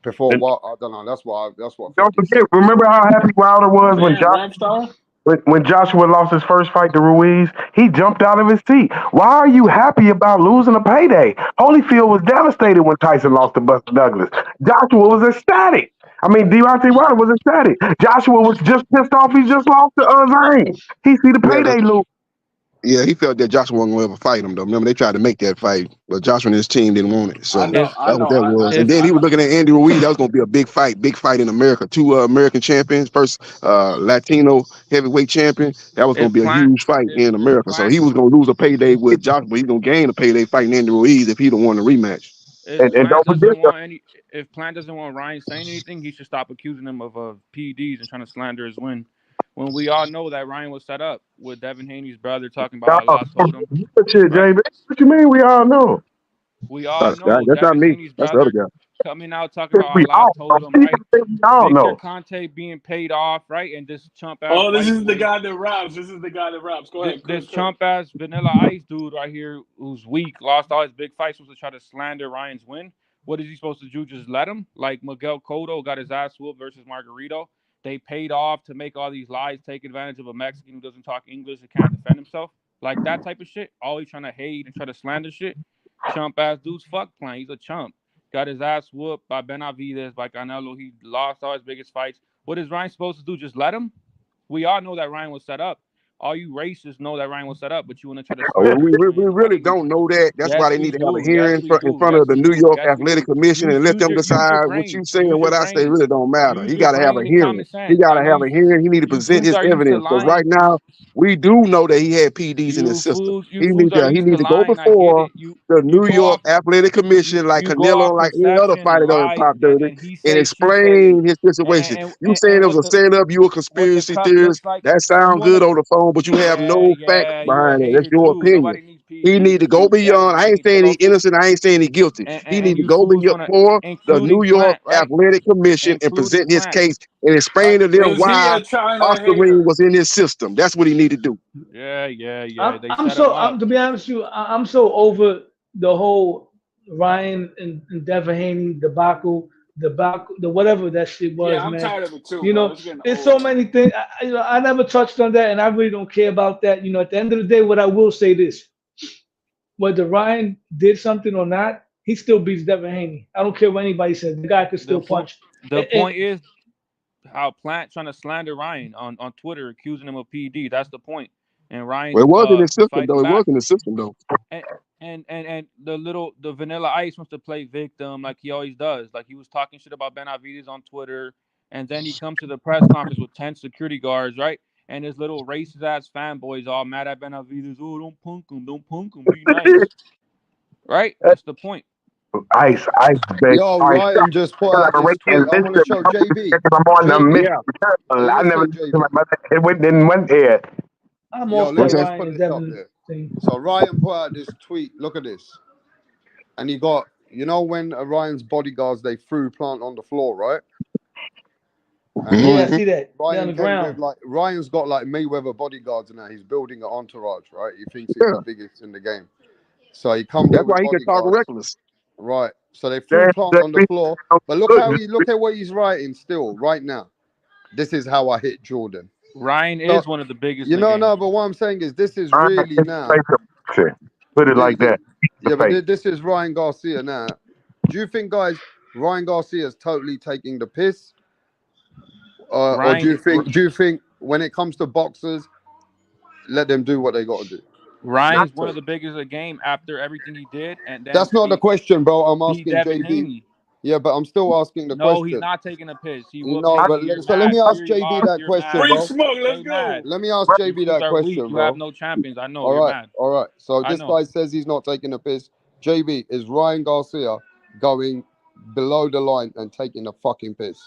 before. I don't know. That's what 50 Don't forget. said. Remember how happy Wilder was when Joshua lost his first fight to Ruiz? He jumped out of his seat. Why are you happy about losing a payday? Holyfield was devastated when Tyson lost to Buster Douglas. Joshua was ecstatic. I mean, Deontay Wilder was ecstatic. Joshua was just pissed off. He just lost to Zane. He see the payday lose. Yeah, he felt that Joshua wasn't going to ever fight him, though. Remember, they tried to make that fight, but Joshua and his team didn't want it. So that's what that was. And then he was looking at Andy Ruiz. That was going to be a big fight in America. 2 American champions, first Latino heavyweight champion. That was going to be a huge fight in America. So he was going to lose a payday with Joshua, but he's going to gain a payday fighting Andy Ruiz if he don't want a rematch. And don't forget, if Plant doesn't want Ryan saying anything, he should stop accusing him of PEDs and trying to slander his win. When we all know that Ryan was set up with Devin Haney's brother talking about how I told him. Shit, Jay, what you mean? We all know. We all know that's not me. Haney's that's the other brother guy. coming out talking about how I told him, right? Victor Conte being paid off, right? And this chump ass. Oh, this is the guy that raps. Go ahead. This chump ass Vanilla Ice dude right here who's weak, lost all his big fights, was to try to slander Ryan's win. What is he supposed to do? Just let him? Like Miguel Cotto got his ass whooped versus Margarito. They paid off to make all these lies, take advantage of a Mexican who doesn't talk English and can't defend himself. Like that type of shit. Always trying to hate and try to slander shit. Chump ass dudes, fuck Plant. He's a chump. Got his ass whooped by Benavidez, by Canelo. He lost all his biggest fights. What is Ryan supposed to do? Just let him? We all know that Ryan was set up. All you racists know that Ryan was set up, but you want to try to. We really don't know that. That's why they need to have a hearing in front of the New York Athletic Commission and let them decide what you say and what I say really don't matter. He got to have a hearing. He got to have a hearing. He need to present his evidence. Because right now, we do know that he had PEDs in his system. He need to go before the New York Athletic Commission, like Canelo, like any other fighter that Pop Dirty, and explain his situation. You saying it was a setup, you a conspiracy theorist. That sounds good on the phone, but you have no facts behind it. That's your opinion. He need to go beyond. I ain't saying he's innocent. I ain't saying he's guilty. He need to go before the New York Athletic Commission and present his case and explain to them why Oscarine was in his system. That's what he need to do. Yeah. To be honest with you, I'm so over the whole Ryan and Devin Haney debacle. The whatever that shit was, I'm man. tired of it too. You know, it's so many things. I never touched on that, and I really don't care about that. You know, at the end of the day, what I will say this: whether Ryan did something or not, he still beats Devin Haney. I don't care what anybody says. The guy could still punch. The point is how Plant trying to slander Ryan on Twitter, accusing him of PED. That's the point. And Ryan. Well, it was in his system, though. It was in the system, though. And the Vanilla Ice wants to play victim like he always does. Like he was talking shit about Benavidez on Twitter, and then he comes to the press conference with 10 security guards, right? And his little racist ass fanboys all mad at Benavidez. Oh, don't punk him, be nice. Right? That's the point. Ice. Yo, Ryan just put out this tweet. I want to show JB. I'm on the mission. I never went there. I'm off Ryan and Devin thing. So Ryan put out this tweet. Look at this. And he got, when Ryan's bodyguards, they threw Plant on the floor, right? And I see that. Ryan on the ground. Ryan's got like Mayweather bodyguards now. He's building an entourage, right? He thinks he's the biggest in the game. So he comes. That's why he can talk reckless. Right. So they threw Plant on the floor. But look at what he's writing still right now. This is how I hit Jordan. Ryan is one of the biggest. No, but what I'm saying is this is really now. Put it like that. Yeah, but this is Ryan Garcia now. Do you think, guys, Ryan Garcia is totally taking the piss? Or do you think when it comes to boxers, let them do what they got to do? Ryan's one of the biggest of the game after everything he did, and then that's not the question, bro. I'm asking JB. Haney. Yeah, but I'm still asking the No, question. he's not taking a piss. He will No, but you're so let me mad. ask You're JB lost, that you're question, mad. bro. Smoke, let's Stay go. mad. Let me ask You JB fools that are weak. question, You bro. have no champions. I know. All You're right, mad. all right. So I this know. guy says he's not taking a piss. JB, is Ryan Garcia going below the line and taking a fucking piss?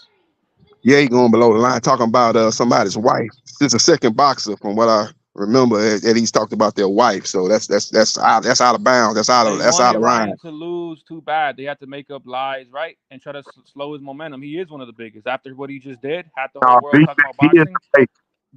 Yeah, he going below the line talking about somebody's wife. This is the second boxer from what I remember that he's talked about their wife. So that's out of bounds. That's out They of wanted line. Ryan to lose too bad. They had to make up lies, right? And try to slow his momentum. He is one of the biggest. After what he just did, had the whole world talking about boxing.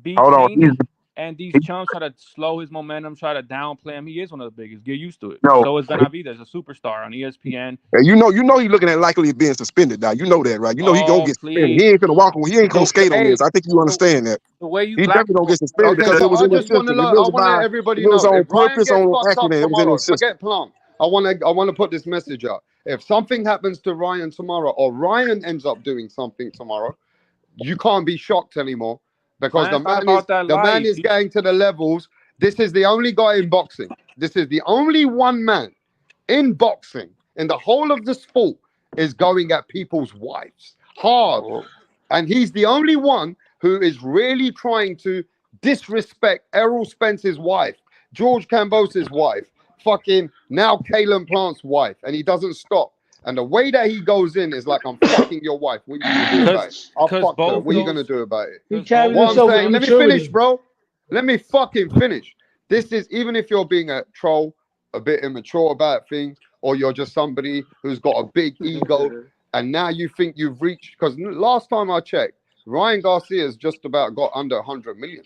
Beats Hold on, Haney, and these chumps try to slow his momentum, try to downplay him. He is one of the biggest. Get used to it. No. So is Benavidez, a superstar on ESPN. And you know he looking at likely being suspended now. You know that, right? You know he gonna get suspended. He ain't gonna walk. He ain't gonna skate on this. I think you understand that. The way you He black definitely gonna people, get suspended because so it was I in his just want to system. I want to let everybody If it was know on if Ryan purpose, gets on fucked up accident, it was in tomorrow, his system. forget Plant. I want to put this message out. If something happens to Ryan tomorrow, or Ryan ends up doing something tomorrow, you can't be shocked anymore because the man is getting to the levels. This is the only guy in boxing. This is the only one man in boxing in the whole of the sport is going at people's wives hard, and he's the only one who is really trying to disrespect Errol Spence's wife, George Cambose's wife, fucking now Kalen Plant's wife, and he doesn't stop. And the way that he goes in is like, I'm fucking your wife. What are you gonna do about it? I fucked her. What are you gonna do about it? He carried What I'm himself with saying, let me maturity. finish, bro. Let me fucking finish. This is, even if you're being a troll, a bit immature about things, or you're just somebody who's got a big ego, and now you think you've reached, because last time I checked, Ryan Garcia's just about got under 100 million.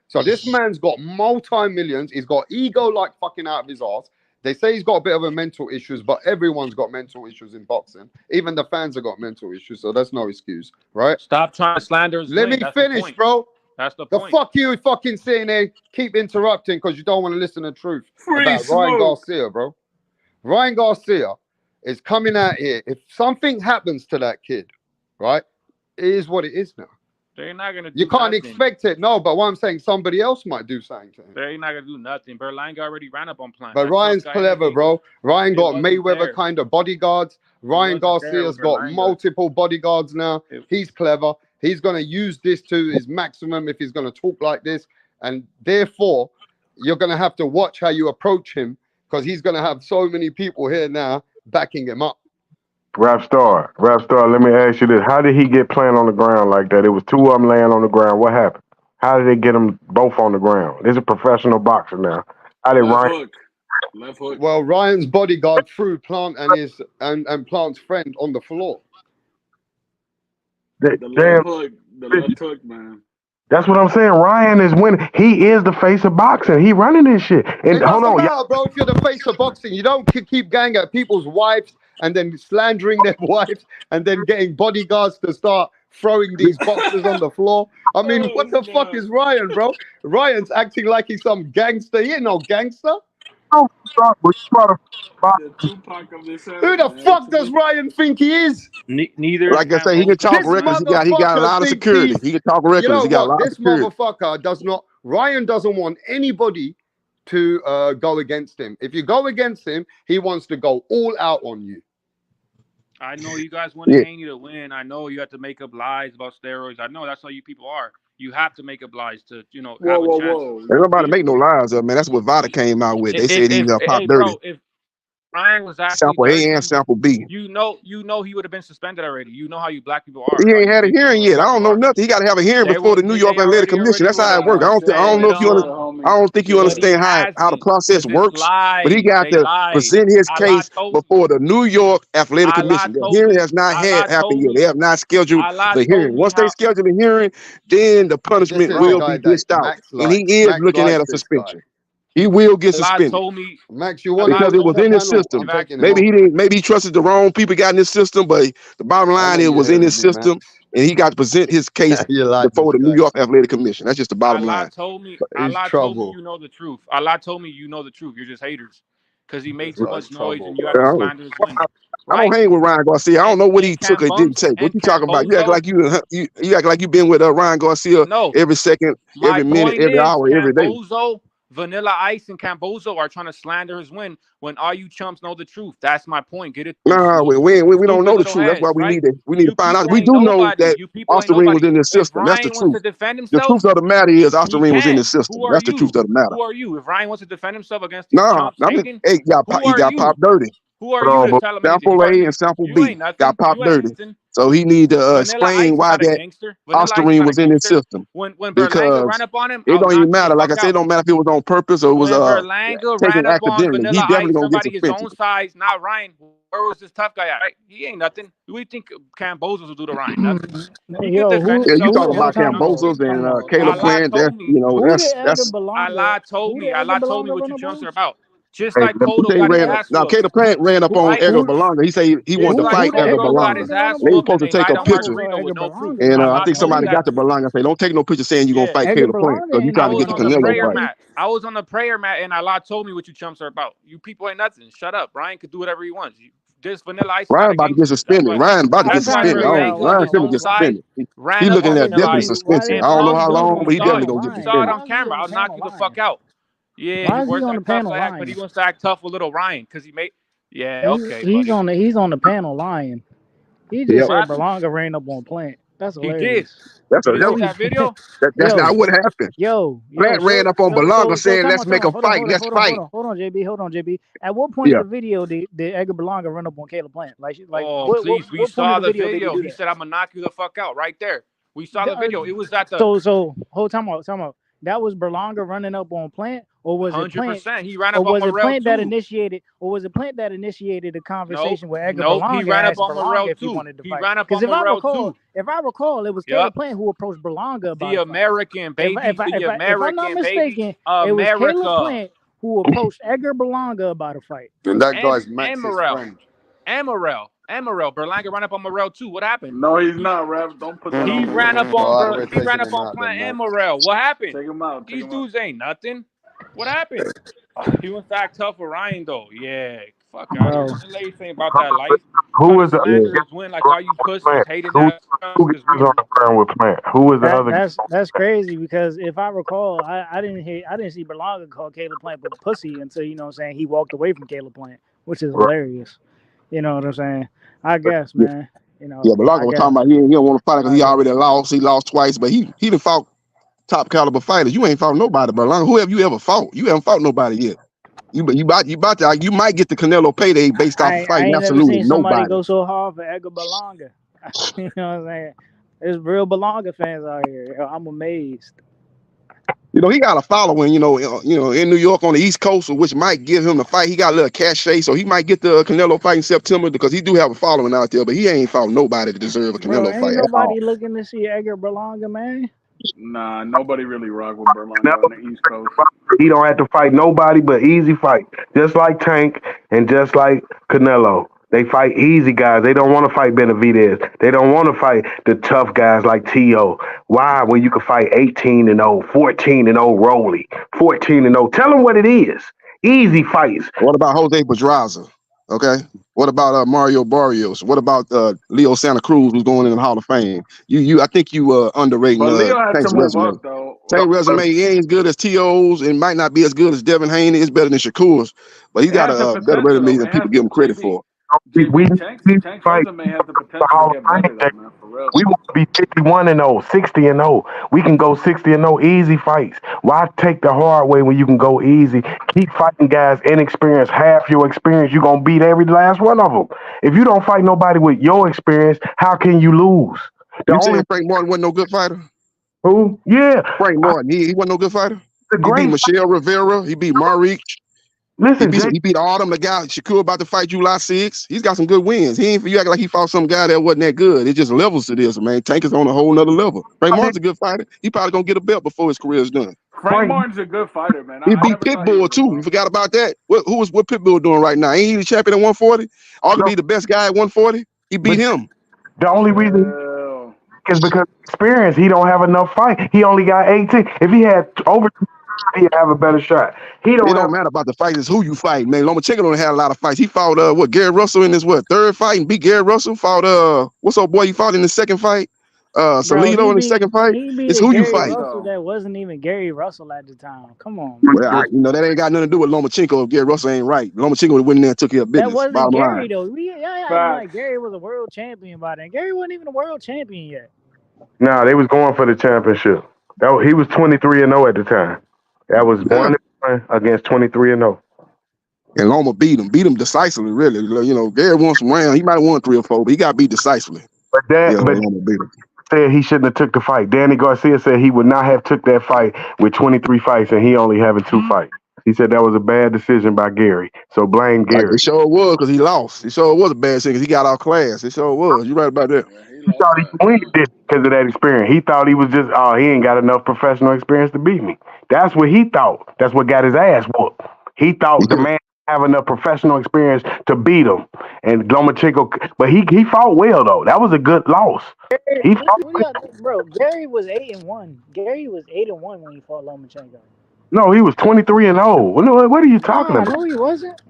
So this man's got multi-millions. He's got ego like fucking out of his ass. They say he's got a bit of a mental issues, but everyone's got mental issues in boxing. Even the fans have got mental issues, so that's no excuse, right? Stop trying to slander his Let win. me That's the finish, point. bro. That's the The point. fuck you fucking sitting there, keep interrupting because you don't want to listen to the truth Free about Ryan smoke. Garcia, bro. Ryan Garcia is coming out here. If something happens to that kid, right, it is what it is now. They're not gonna do You can't nothing. expect it. No, but what I'm saying, somebody else might do something to him. They're not gonna do nothing. Berlanga already ran up on Plant. But That Ryan's tough guy clever, energy, bro. Ryan it got wasn't Mayweather there. kind of bodyguards. Ryan wasn't there Garcia's with got Berlanga. multiple bodyguards now. He's clever. He's going to use this to his maximum if he's going to talk like this. And therefore, you're going to have to watch how you approach him because he's going to have so many people here now backing him up. Rap star, let me ask you this. How did he get playing on the ground like that? It was two of them laying on the ground. What happened? How did they get them both on the ground? This is a professional boxer now. How did Ryan? Left hook. Well, Ryan's bodyguard threw Plant and his and Plant's friend on the floor. The left hook, man. That's what I'm saying. Ryan is winning. He is the face of boxing. He running this shit. And It hold doesn't on, matter, bro. If you're the face of boxing, you don't keep going at people's wives and then slandering their wives and then getting bodyguards to start throwing these boxers on the floor. I mean, what the fuck is Ryan, bro? Ryan's acting like he's some gangster. He ain't no gangster. Who the fuck does Ryan think he is? Neither. Like I say, he can talk records. He got a lot of security. He can talk records. You know he got a lot what? of This security. motherfucker does not. Ryan doesn't want anybody to go against him. If you go against him, he wants to go all out on you. I know you guys want Haney to win. I know you have to make up lies about steroids. I know that's how you people are. You have to make up lies to, have a chance. Ain't nobody make no lies up, man. That's what Vada came out with. They said he's pop dirty. Bro, if Ryan was actually sample A and sample B. You know he would have been suspended already. You know how you black people are. He ain't had a hearing yet. I don't know nothing. He got to have a hearing before the New York Athletic Commission. That's how it works. I don't know if you I don't think you understand how the process works. But he got to present his case before the New York Athletic Commission. The hearing has not happened yet. They have not scheduled the hearing. Once they schedule the hearing, then the punishment will be dished out. And he is looking at a suspension. He will get suspended. Max, you want because it was in his system. Maybe he trusted the wrong people got in his system, but the bottom line it was in his system, and he got to present his case before the New York Athletic Commission. That's just the bottom line. Allah told me you know the truth. Allah told me you know the truth. You're just haters because he made too much noise and you have to slander his win. I don't hang with Ryan Garcia. I don't know what he took or didn't take. What you talking about? You act like you act like you've been with Ryan Garcia every second, every minute, every hour, every day. Vanilla Ice and Cambozo are trying to slander his win when all you chumps know the truth. That's my point. Get it? Nah, we don't know the truth. That's why we need to find out. We do know that Austin Reed was in this system. That's the Ryan wants truth. to defend The himself, truth of the matter is Austin Reed was in can. this system. Who are That's the you? truth of the matter. Who are you? If Ryan wants to defend himself against these Nah, chumps hating, hey, he got popped dirty. who are you to tell him anything? Sample You are- A and Sample you B ain't nothing. got popped You ain't dirty. nothing. So he need to Vanilla Ice explain is why not a that gangster. Vanilla Austin Ice is Reed not a was in his gangster. system. When Berlanga Because ran up on him, it I'll don't knock even you the matter. Like I fuck said, it out. don't matter if it was on purpose or it was When Berlanga taken ran up on academically. He Vanilla definitely Ice, gonna get somebody his suspension. own size, not Ryan. Where was this tough guy at? Right? He ain't nothing. Who do you think Cambosos will do to Ryan? Nothing. He Yo, can defend Yeah, you himself. talking about time out, Cambosos and time out. Caleb Allah Plant? told That's me. Who did Edgar that's. Belanga? Allah told Who me. did Edgar Allah told me Belanga what run you up chumps on? are about. Just Hey, like Cotto they got his ran up. ass Now, whooped. Caleb Plant ran up on Edgar Who? Belanga. He said he Just wanted to like fight Who did Edgar Edgar Cotto got Belanga Belanga. his run ass up They were whooped on? and supposed to they take lied a on picture. Margarito with Edgar no proof. Belanga. And I Allah think told me somebody got that. the Belanga. Say, don't take no picture saying you're gonna Yeah. fight Edgar Caleb Plant because Belanga you're in the I trying to was get the on the Canelo prayer fight. mat. I was on the prayer mat, and Allah told me what you chumps are about. You people ain't nothing. Shut up. Ryan could do whatever he wants. This Vanilla Ice is not Ryan a about to get gangster. suspended. Ryan about to get I'm That's why trying to suspended. figure out Berlanga, Ryan his why. finna own get size, suspended. He ran up looking on Why at did Vanilla definitely Ice. why suspension. did I And don't know why is how he long, on but the he definitely panel gonna get you lying? saw it suspended. on Why is he camera. on the I'll knock panel you the lying? fuck out. Yeah, Why he is he worse on the act tough panel for act, but he lying? wants to act tough with little Ryan because he made. Yeah, okay, buddy. He's on the panel lying. He just Yep, What said happened? Berlanga ran up on Plant. That's He did. hilarious. that's You a didn't that, see that video? that's Yo, not what happened. Plant ran up on Belanga So saying, time "Let's out, make a fight. Let's fight." hold on, JB, At what point of Yeah, the video did Edgar Belanga run up on Caleb Plant? Like Oh, please. We what point of saw the the video did he video. do He that? said, I'm going to knock you the fuck out right there. We saw the video. It was at the So hold time out. That was Berlanga running up on Plant, or was it Plant? 100%. He ran Or up on was it Morel Plant that too. initiated? Or was it Plant that initiated the Nope. conversation where Edgar Nope. He Berlanga ran up asked on Berlanga Morel if he too. wanted to He fight? ran up Because on Morel too. if I recall, it was Yep. Caleb Plant who approached Berlanga about The a fight. American, baby. If I'm not American, baby. mistaken, it was Caleb America. Plant who approached Edgar Berlanga about a fight. And that And guy's Max's Morel. friend. And Morel. Berlanga ran up on Morel too. What happened? No, he's not, Rev. Don't put that He on ran up on All right, we're he ran taking up him on out Plant then, and Max. Morel. What happened? Take him out. These dudes ain't nothing. What happened? He wants to act tough with Ryan though. Yeah. Fuck out of here. The lady saying about that life. Who Trying was to the slander his win like all you pussies hating Plant? that Who his was win. on the ground with Plant? Who was the other? That's crazy because if I recall, I didn't see Berlanga call Caleb Plant but pussy until you know what I'm saying he walked away from Caleb Plant, which is hilarious. You know what I'm saying? I guess, man. You know, yeah. Belanga was talking about he don't want to fight because he already lost. He lost twice, but he done fought top caliber fighters. You ain't fought nobody, Belanga. Who have you ever fought? You haven't fought nobody yet. You might get the Canelo payday based off of I fighting ain't never absolutely seen somebody nobody. go so hard for Edgar Belanga. You know what I'm saying? There's real Belanga fans out here. Yo, I'm amazed. You know, he got a following, in New York on the East Coast, which might give him the fight. He got a little cachet, so he might get the Canelo fight in September because he do have a following out there, but he ain't fought nobody to deserve a Canelo fight Ain't at all. nobody looking to see Edgar Berlanga, man. Nah, nobody really rock with Berlanga on the East Coast. He don't have to fight nobody but easy fight. Just like Tank and just like Canelo. They fight easy guys. They don't want to fight Benavidez. They don't want to fight the tough guys like Tszyu. Why? When you can fight 18-0, 14-0 Rolly, 14-0. Tell them what it is. Easy fights. What about Jose Pedraza? Okay. What about Mario Barrios? What about Leo Santa Cruz, who's going in the Hall of Fame? I think you underrating But Leo has Tank's to move resume. up, though. Tank's resume, he ain't as good as T.O.'s and might not be as good as Devin Haney. It's better than Shakur's, but he's got a better resume than people give him credit for. Tank's resume has the potential to get better, though, man, for real. We want to be 51-0, 60-0. We can go 60-0 easy fights. Why take the hard way when you can go easy? Keep fighting guys inexperienced. Half your experience, you're going to beat every last one of them. If you don't fight nobody with your experience, how can you lose? You saying Frank Martin wasn't no good fighter? Who? Yeah. Frank Martin, he wasn't no good fighter? He great beat Michelle Rivera. He beat Maric. Listen, he beat Autumn, the guy Shakur about to fight July 6th. He's got some good wins. You act like he fought some guy that wasn't that good. It just levels to this, man. Tank is on a whole nother level. Frank Martin's a good fighter. He probably gonna get a belt before his career is done. Frank Martin's a good fighter, man. He beat Pitbull too. You forgot about that. What Pitbull doing right now? Ain't he the champion at 140? Arguably the best guy at 140. He beat him. The only reason is because experience. He don't have enough fight. He only got 18. If he had over, he'd have a better shot. It don't matter about the fight. It's who you fight, man. Lomachenko don't have a lot of fights. He fought Gary Russell in his third fight and beat Gary Russell. Fought what's up boy? He fought in the second fight. Bro, Salido in the second fight. he beat It's a who you Gary fight. Russell that wasn't even Gary Russell at the time. Come on, man. Well, that ain't got nothing to do with Lomachenko. If Gary Russell ain't right, Lomachenko would win there and took care of That business. wasn't Bottom Gary line. though. Y'all acting like Gary was a world champion by then. Gary wasn't even a world champion yet. Nah, they was going for the championship. He was 23-0 at the time. That was 1-1 against 23-0. And Loma beat him decisively, really. You know, Gary won some rounds. He might have won 3 or 4, but he got beat decisively. But Loma beat him. Said he shouldn't have took the fight. Danny Garcia said he would not have took that fight with 23 fights and he only having 2 fights. He said that was a bad decision by Gary. So blame Gary. It sure was because he lost. It sure was a bad thing because he got out class. It sure was. You right about that. He thought he could win because of that experience. He thought he was just, he ain't got enough professional experience to beat me. That's what he thought. That's what got his ass whooped. He thought the man have enough professional experience to beat him. And Lomachenko, but he fought well though. That was a good loss. He fought. Bro, Gary was 8-1. Gary was 8-1 when he fought Lomachenko. No, he was 23-0. What are you talking about? No, he wasn't.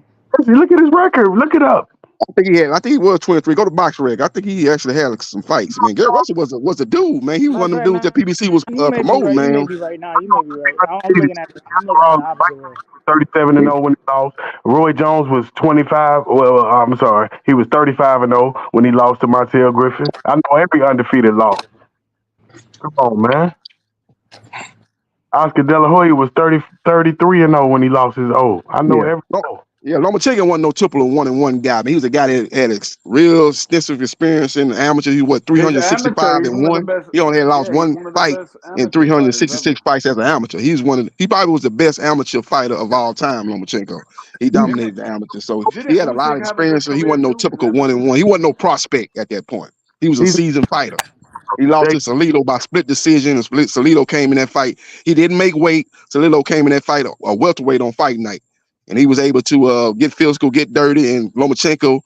Look at his record. Look it up. I think he was 23. Go to BoxRec. I think he actually had some fights. I mean, Gary Russell was a dude, man. He was one of them dudes that PBC was promoting, man. You may be right now. You may be right. I'm looking at the opposite way. 37-0 when he lost. Roy Jones was 25. Well, I'm sorry. He was 35-0 when he lost to Toney-Griffin. I know every undefeated loss. Come on, man. Oscar De La Hoya was 33-0 when he lost his O. I know every O. Yeah, Lomachenko wasn't no triple 1-1 guy, but he was a guy that had real extensive experience in the amateur. He was 365-1. He only had lost one fight in 366 fights as an amateur. He probably was the best amateur fighter of all time, Lomachenko. He dominated the amateur. So he had a lot of experience, so he wasn't no typical 1-1. He wasn't no prospect at that point. He was a seasoned fighter. He lost to Salido by split decision, and Salido came in that fight. He didn't make weight. Salido came in that fight a welterweight on fight night. And he was able to get physical, get dirty, and Lomachenko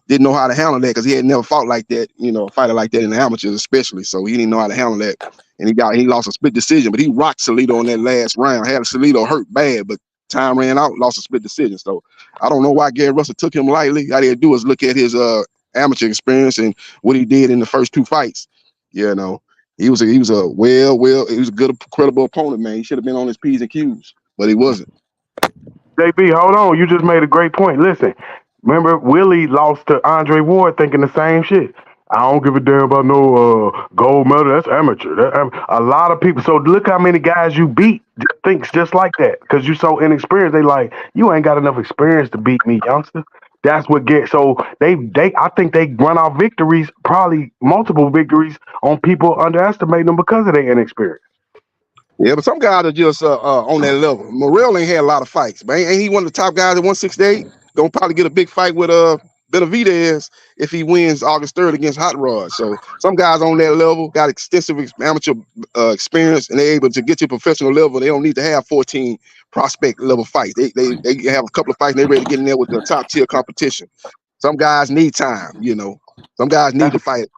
didn't know how to handle that because he had never fought like that, a fighter like that in the amateurs especially. So he didn't know how to handle that. And he lost a split decision, but he rocked Salido in that last round. Had Salido hurt bad, but time ran out, lost a split decision. So I don't know why Gary Russell took him lightly. All he had to do is look at his amateur experience and what he did in the first 2 fights. He was a good, credible opponent, man. He should have been on his P's and Q's, but he wasn't. JB, hold on. You just made a great point. Listen, remember Willie lost to Andre Ward thinking the same shit. I don't give a damn about no gold medal. That's amateur. A lot of people. So look how many guys you beat thinks just like that because you're so inexperienced. They like, you ain't got enough experience to beat me, youngster. That's what gets. So I think they run out victories, probably multiple victories on people underestimating them because of their inexperience. Yeah, but some guys are just on that level. Morel ain't had a lot of fights, but ain't he one of the top guys at 168? Gonna probably get a big fight with Benavidez if he wins August 3rd against Hot Rod. So some guys on that level got extensive amateur experience and they're able to get to professional level. They don't need to have 14 prospect level fights. They have a couple of fights and they're ready to get in there with the top tier competition. Some guys need time, Some guys need to fight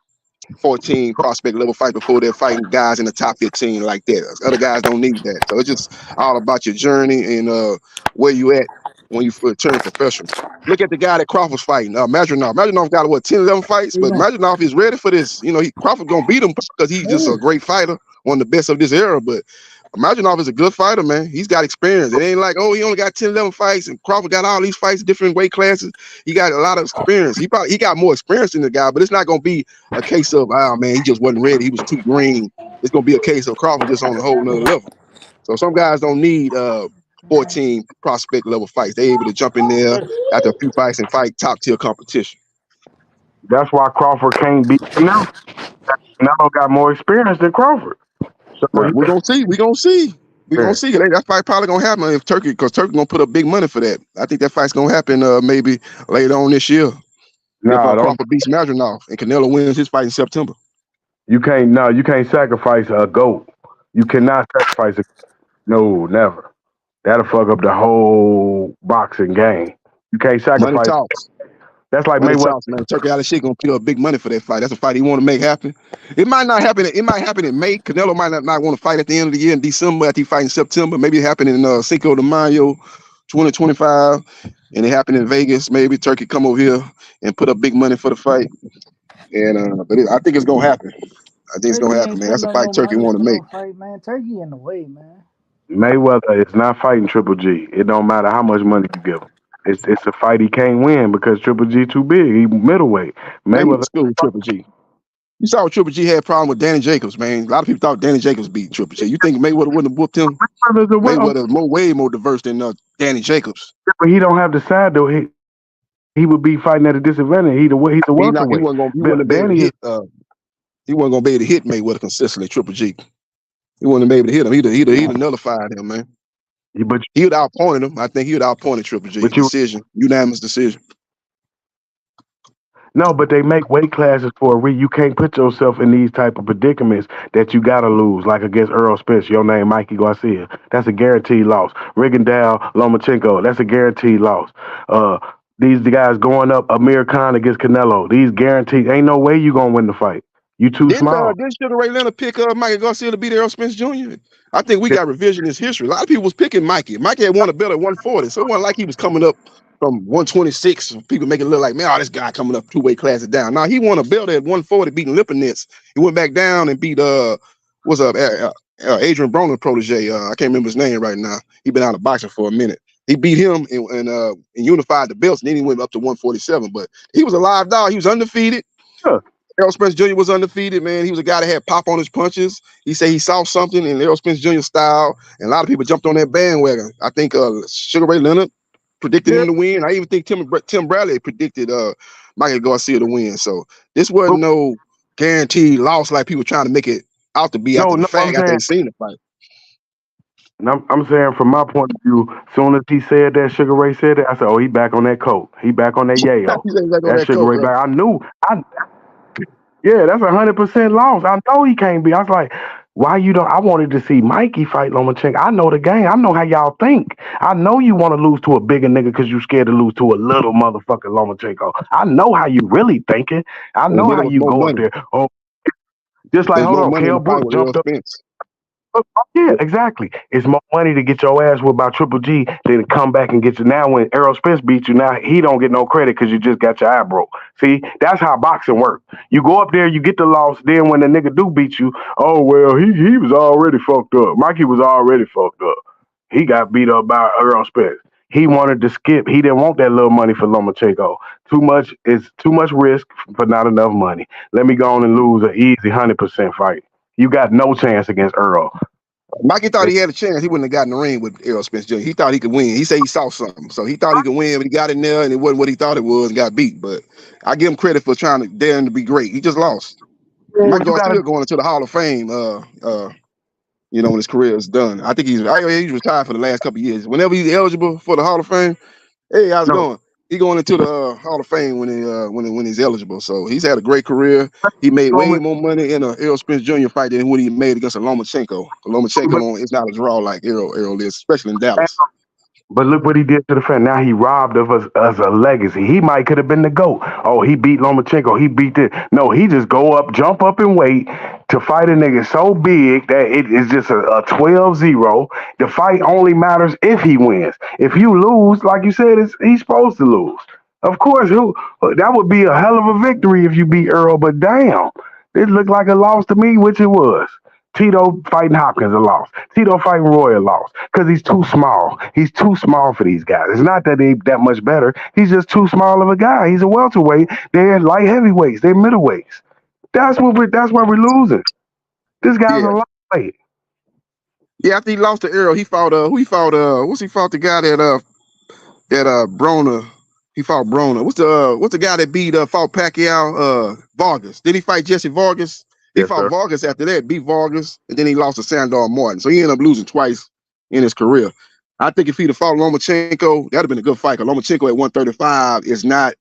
14 prospect level fight before they're fighting guys in the top 15 like that. Other guys don't need that. So it's just all about your journey and where you at when you turn professional. Look at the guy that Crawford's fighting, Madronov. Madronov got 10, 11 fights, but Madronov is ready for this. Crawford gonna beat him because he's just a great fighter, one of the best of this era. But Madronov is a good fighter, man. He's got experience. It ain't like, he only got 10, 11 fights, and Crawford got all these fights, different weight classes. He got a lot of experience. He got more experience than the guy, but it's not gonna be a case of, he just wasn't ready. He was too green. It's gonna be a case of Crawford just on a whole nother level. So some guys don't need 14 prospect level fights. They're able to jump in there after a few fights and fight top tier competition. That's why Crawford can't beat Canelo. Canelo got more experience than Crawford. So we're gonna see. We're gonna see. That fight probably gonna happen if Turkey gonna put up big money for that. I think that fight's gonna happen maybe later on this year. If Crawford beats Madronov and Canelo wins his fight in September. You can't sacrifice a GOAT. You cannot sacrifice a no, never. That'll fuck up the whole boxing game. You can't sacrifice. Money talks. That's like money Mayweather. Talks, man. Turkey out of shit gonna put up big money for that fight. That's a fight he want to make happen. It might not happen. It might happen in May. Canelo might not want to fight at the end of the year in December after he fight in September. Maybe it happen in Cinco de Mayo 2025, and it happened in Vegas. Maybe Turkey come over here and put up big money for the fight. And I think it's gonna happen. I think it's gonna Turkey happen, ain't man. That's spending a no fight more Turkey money want for to make. no fight, man. Turkey in the way, man. Mayweather is not fighting Triple G. It don't matter how much money you give him. It's a fight he can't win because Triple G too big. He middleweight. Man, he Mayweather. was school with Triple G. You saw what Triple G had a problem with Danny Jacobs, man. A lot of people thought Danny Jacobs beat Triple G. You think Mayweather wouldn't have whooped him? Mayweather is way more diverse than Danny Jacobs. But he don't have the side though. He would be fighting at a disadvantage. He's a He welterweight. wouldn't be able to hit. He wasn't gonna be able to hit Mayweather consistently. Triple G. He wouldn't be able to hit him. He'd have nullified him, man. But he would outpointed him. I think he would outpointed Triple G. Decision, unanimous decision. No, but they make weight classes for a reason. You can't put yourself in these type of predicaments that you gotta lose, like against Earl Spence. Your name, Mikey Garcia. That's a guaranteed loss. Rigondeaux, Lomachenko. That's a guaranteed loss. These guys going up Amir Khan against Canelo. These guaranteed. Ain't no way you gonna win the fight. You too small. Didn't Sugar Ray Leonard pick Mikey Garcia to beat Earl Spence Jr.? I think we got revisionist history. A lot of people was picking Mikey. Mikey had won a belt at 140, so it wasn't like he was coming up from 126. People make it look like, man, this guy coming up 2 weight classes down. Now he won a belt at 140, beating Lipinets. He went back down and beat Adrian Broner's protege. I can't remember his name right now. He been out of boxing for a minute. He beat him and unified the belts, and then he went up to 147. But he was a live dog. He was undefeated. Sure. Errol Spence Jr. was undefeated, man. He was a guy that had pop on his punches. He said he saw something in Errol Spence Jr. style, and a lot of people jumped on that bandwagon. I think Sugar Ray Leonard predicted him to win. I even think Tim Bradley predicted Mikey Garcia to win. So this wasn't no guaranteed loss like people trying to make it out to be after the fact, after they seen the fight. And I'm saying from my point of view, as soon as he said that, Sugar Ray said that, I said, oh, he back on that coat. He back on that yayo. That Sugar Ray back. Yeah, that's 100% loss. I know he can't be. I was like, why you don't? I wanted to see Mikey fight Lomachenko. I know the game. I know how y'all think. I know you want to lose to a bigger nigga because you scared to lose to a little motherfucking Lomachenko. I know how you really thinking. I know how you go up there. Oh, just like, hold on, Kell Brook jumped up. Yeah, exactly. It's more money to get your ass whipped by Triple G than to come back and get you. Now when Errol Spence beats you, now he don't get no credit because you just got your eye broke. See, that's how boxing works. You go up there, you get the loss, then when the nigga do beat you, oh, well, he was already fucked up. Mikey was already fucked up. He got beat up by Errol Spence. He wanted to skip. He didn't want that little money for Lomachenko. Too much risk for not enough money. Let me go on and lose an easy 100% fight. You got no chance against Earl. Mikey thought he had a chance. He wouldn't have gotten in the ring with Errol Spence Jr. He thought he could win. He said he saw something. So he thought he could win, but he got in there and it wasn't what he thought it was and got beat. But I give him credit for daring to be great. He just lost. Mikey Garcia going into the Hall of Fame, when his career is done. I think he's retired for the last couple of years. Whenever he's eligible for the Hall of Fame, hey, how's it going? He going into the Hall of Fame when he's eligible. So he's had a great career. He made way more money in a Errol Spence Jr. fight than what he made against a Lomachenko. Lomachenko is not a draw like Errol is, especially in Dallas. But look what he did to the fan. Now he robbed of us as a legacy. He might could have been the GOAT. Oh, he beat Lomachenko. He beat this. No, he just jump up and wait to fight a nigga so big that it is just a 12-0. The fight only matters if he wins. If you lose, like you said, he's supposed to lose. Of course, that would be a hell of a victory if you beat Earl, but damn, it looked like a loss to me, which it was. Tito fighting Hopkins, a loss. Tito fighting Roy, a loss. Because he's too small. He's too small for these guys. It's not that they that much better. He's just too small of a guy. He's a welterweight. They're light heavyweights. They're middleweights. That's why we're losing. This guy's a lightweight. Yeah, after he lost to Earl, he fought the guy that Broner. He fought Broner. What's the guy that fought Pacquiao? Vargas. Did he fight Jesse Vargas? He fought Vargas after that, beat Vargas, and then he lost to Sandor Martin. So he ended up losing twice in his career. I think if he'd have fought Lomachenko, that'd have been a good fight. Because Lomachenko at 135 is not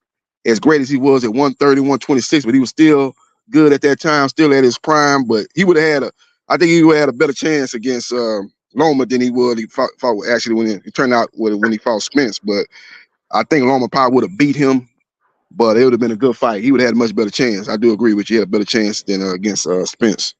as great as he was at 130, 126, but he was still good at that time, still at his prime. But he would have I think he would have had a better chance against Loma than he would. He fought actually when it turned out when he fought Spence. But I think Loma probably would have beat him. But it would have been a good fight. He would have had a much better chance. I do agree with you. He had a better chance than against Spence.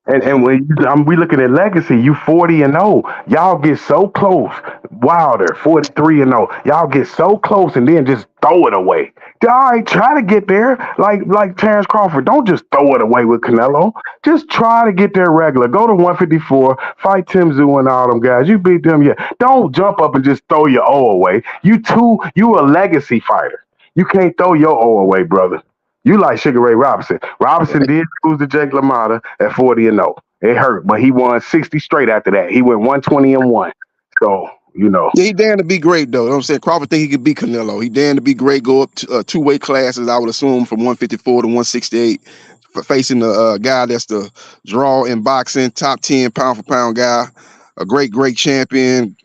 And when we looking at legacy, you 40-0. Y'all get so close. Wilder 43-0. Y'all get so close and then just throw it away. All right, try to get there. Like Terrence Crawford, don't just throw it away with Canelo. Just try to get there regular. Go to 154, fight Tszyu and all them guys. You beat them, yeah. Don't jump up and just throw your O away. You a legacy fighter. You can't throw your O away, brother. You like Sugar Ray Robinson. Robinson did lose to Jake LaMotta at 40-0. It hurt, but he won 60 straight after that. He went 120-1. So, Yeah, he damned to be great, though. You know what I'm saying? Crawford think he could beat Canelo. He damned to be great, go up to, two weight classes, I would assume, from 154 to 168, facing the guy that's the draw in boxing, top 10 pound-for-pound guy, a great champion,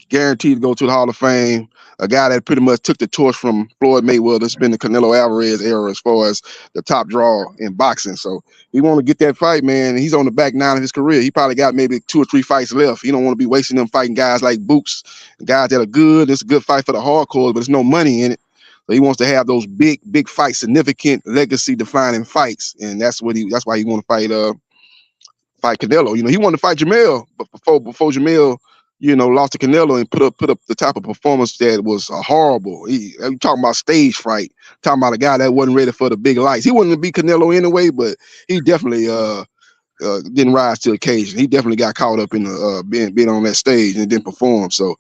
guaranteed to go to the Hall of Fame, a guy that pretty much took the torch from Floyd Mayweather. It's been the Canelo Alvarez era as far as the top draw in boxing. So he want to get that fight, man. And he's on the back nine of his career. He probably got maybe 2 or 3 fights left. He don't want to be wasting them fighting guys like Boots, guys that are good. It's a good fight for the hardcore, but there's no money in it. So he wants to have those big fights, significant legacy-defining fights, and that's why he want to fight Canelo. You know, he wanted to fight Jamel, but before Jamel, you know, lost to Canelo and put up the type of performance that was horrible. I'm talking about stage fright, talking about a guy that wasn't ready for the big lights. He wanted to beat Canelo anyway, but he definitely didn't rise to the occasion. He definitely got caught up in the being on that stage and didn't perform. So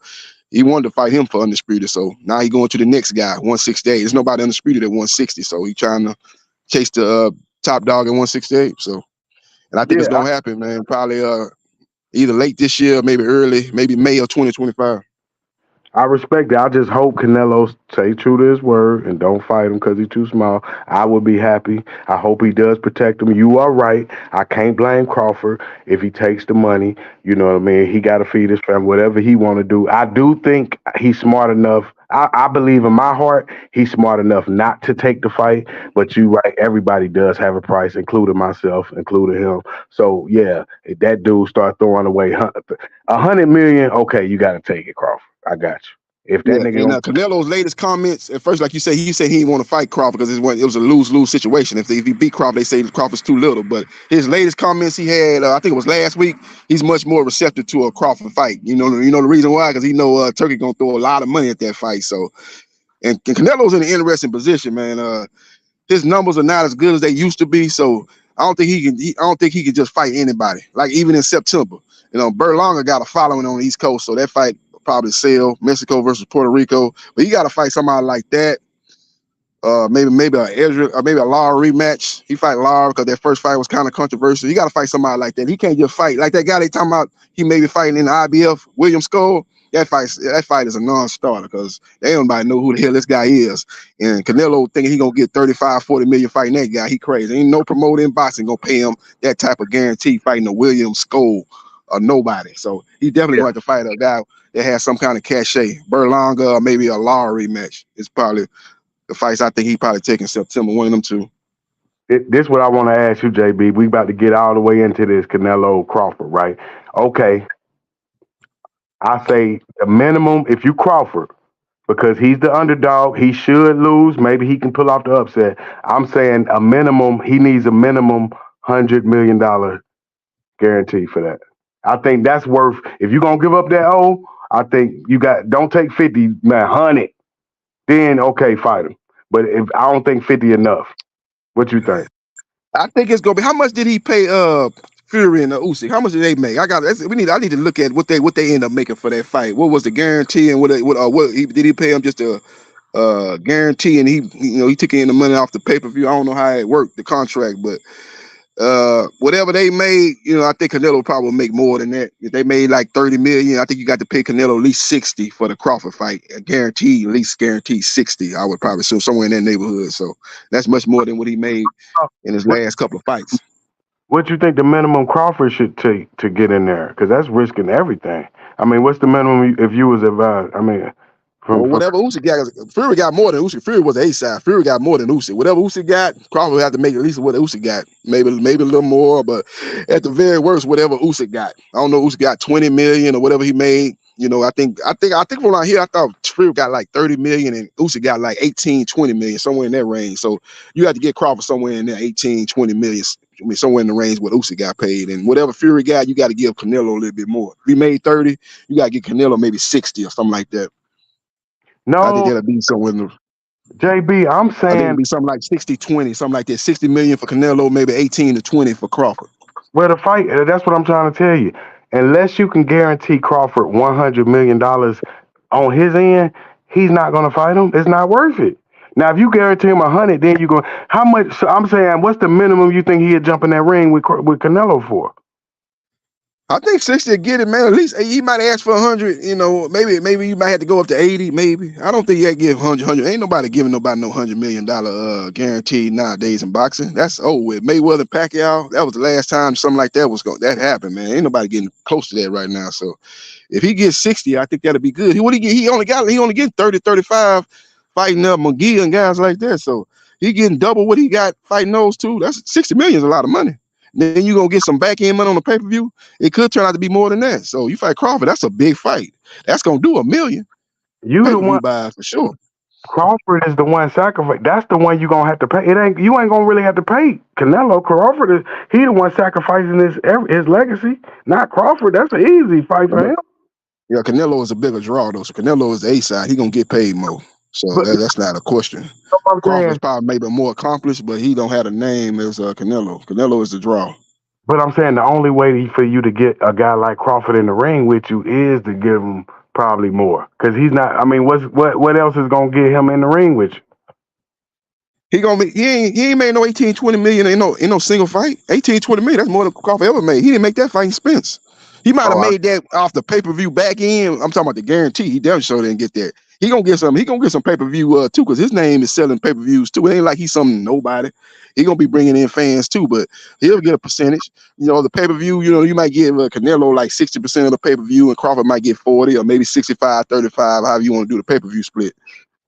he wanted to fight him for undisputed. So now he going to the next guy, 168. There's nobody undisputed at 160. So he trying to chase the top dog at 168. So, and I think it's gonna happen, man. Probably either late this year, maybe early, maybe May of 2025. I respect it. I just hope Canelo stay true to his word and don't fight him because he's too small. I would be happy. I hope he does protect him. You are right. I can't blame Crawford if he takes the money. You know what I mean? He got to feed his family, whatever he want to do. I do think he's smart enough. I believe in my heart he's smart enough not to take the fight, but you right, everybody does have a price, including myself, including him. So yeah, if that dude start throwing away $100 million, okay, you got to take it, Crawford. I got you. If that nigga and Canelo's latest comments at first, like you said, he said he didn't want to fight Crawford because it was a lose-lose situation. If he beat Crawford, they say Crawford's too little. But his latest comments he had, I think it was last week, he's much more receptive to a Crawford fight. You know the reason why? Because he know Turkey gonna throw a lot of money at that fight. So, and Canelo's in an interesting position, man. His numbers are not as good as they used to be. So I don't think he can just fight anybody. Like even in September, you know, Berlanga got a following on the East Coast, so that fight probably sell. Mexico versus Puerto Rico, but you got to fight somebody like that. Maybe a Ezra, or maybe a Lara rematch. He fight Lara because that first fight was kind of controversial. You got to fight somebody like that. He can't just fight like that guy they talking about. He may be fighting in the IBF, William Skull. That fight is a non-starter because they don't nobody know who the hell this guy is. And Canelo thinking he gonna get 35, 40 million fighting that guy. He crazy. Ain't no promoter in boxing gonna pay him that type of guarantee fighting a William Skull or nobody. So he definitely going to fight a guy that has some kind of cachet. Berlanga or maybe a Lara rematch. It's probably the fights I think he probably take in September, one of them two. This is what I want to ask you, JB. We about to get all the way into this Canelo Crawford, right? Okay. I say the minimum, if you Crawford, because he's the underdog, he should lose. Maybe he can pull off the upset. I'm saying a minimum, he needs a minimum $100 million guarantee for that. I think that's worth, if you're going to give up that O, I think don't take 50, man, 100. Then, okay, fight him. But if I don't think 50 enough. What you think? I think it's going to be, how much did he pay Fury and Usyk? How much did they make? I need to look at what they end up making for that fight. What was the guarantee and what did he pay him just a guarantee and he took in the money off the pay-per-view? I don't know how it worked, the contract, but whatever they made, I think Canelo probably make more than that. If they made like 30 million, I think you got to pay Canelo at least 60 for the Crawford fight. Guaranteed 60. I would probably assume somewhere in that neighborhood. So that's much more than what he made in his last couple of fights. What you think the minimum Crawford should take to get in there? Because that's risking everything. I mean, what's the minimum if you was advised? I mean, whatever Usyk got, Fury got more than Usyk. Fury was the A-side. Fury got more than Usyk. Whatever Usyk got, Crawford would have to make at least what Usyk got. Maybe a little more, but at the very worst, whatever Usyk got. I don't know, Usyk got 20 million or whatever he made. I think from out here, I thought Fury got like 30 million and Usyk got like 18, 20 million, somewhere in that range. So you have to get Crawford somewhere in there, 18, 20 million I mean, somewhere in the range what Usyk got paid, and whatever Fury got, you got to give Canelo a little bit more. If he made 30, you got to give Canelo maybe 60 or something like that. I think No, that'll be somewhere in the. JB, I'm I think it'll saying, be something like 60-20, something like that. 60 million for Canelo, maybe 18 to 20 for Crawford. well, the fight, that's what I'm trying to tell you. Unless you can guarantee Crawford $100 million on his end, he's not going to fight him. It's not worth it. Now, if you guarantee him 100, then you go, how much? So I'm saying, what's the minimum you think he'd jump in that ring with Canelo for? I think 60 will get it, man. At least he might ask for 100. You know, maybe you might have to go up to 80. Maybe I don't think you give 100. Ain't nobody giving nobody no $100 million guarantee nowadays in boxing. That's over with. Mayweather, Pacquiao. That was the last time something like that was going. That happened, man. Ain't nobody getting close to that right now. So if he gets 60, I think that'll be good. He get? He only get 30, 35 fighting up McGee and guys like that. So he getting double what he got fighting those two. That's 60 million is a lot of money. Then you're going to get some back end money on the pay-per-view. It could turn out to be more than that. So you fight Crawford, that's a big fight. That's going to do $1 million. You the one buy for sure. Crawford is the one sacrifice. That's the one you're going to have to pay. You ain't going to really have to pay Canelo. Crawford he the one sacrificing his legacy, not Crawford. That's an easy fight for him. Yeah, Canelo is a bigger draw, though. So Canelo is the A side. He going to get paid more. So that's not a question. Crawford's probably maybe more accomplished, but he don't have the name as Canelo. Canelo is the draw. But I'm saying the only way for you to get a guy like Crawford in the ring with you is to give him probably more, because he's not. I mean, what else is gonna get him in the ring with you? He ain't made no 18-20 million in no single fight. 18-20 million, that's more than Crawford ever made. He didn't make that fighting Spence. He might have made that off the pay-per-view back end. I'm talking about the guarantee. He definitely sure didn't get that. He gonna get some pay-per-view too, because his name is selling pay-per-views too. It ain't like he's some nobody. He gonna be bringing in fans too, but he'll get a percentage. You know, the pay-per-view, you might give Canelo like 60% of the pay-per-view, and Crawford might get 40 or maybe 65-35, however you want to do the pay-per-view split.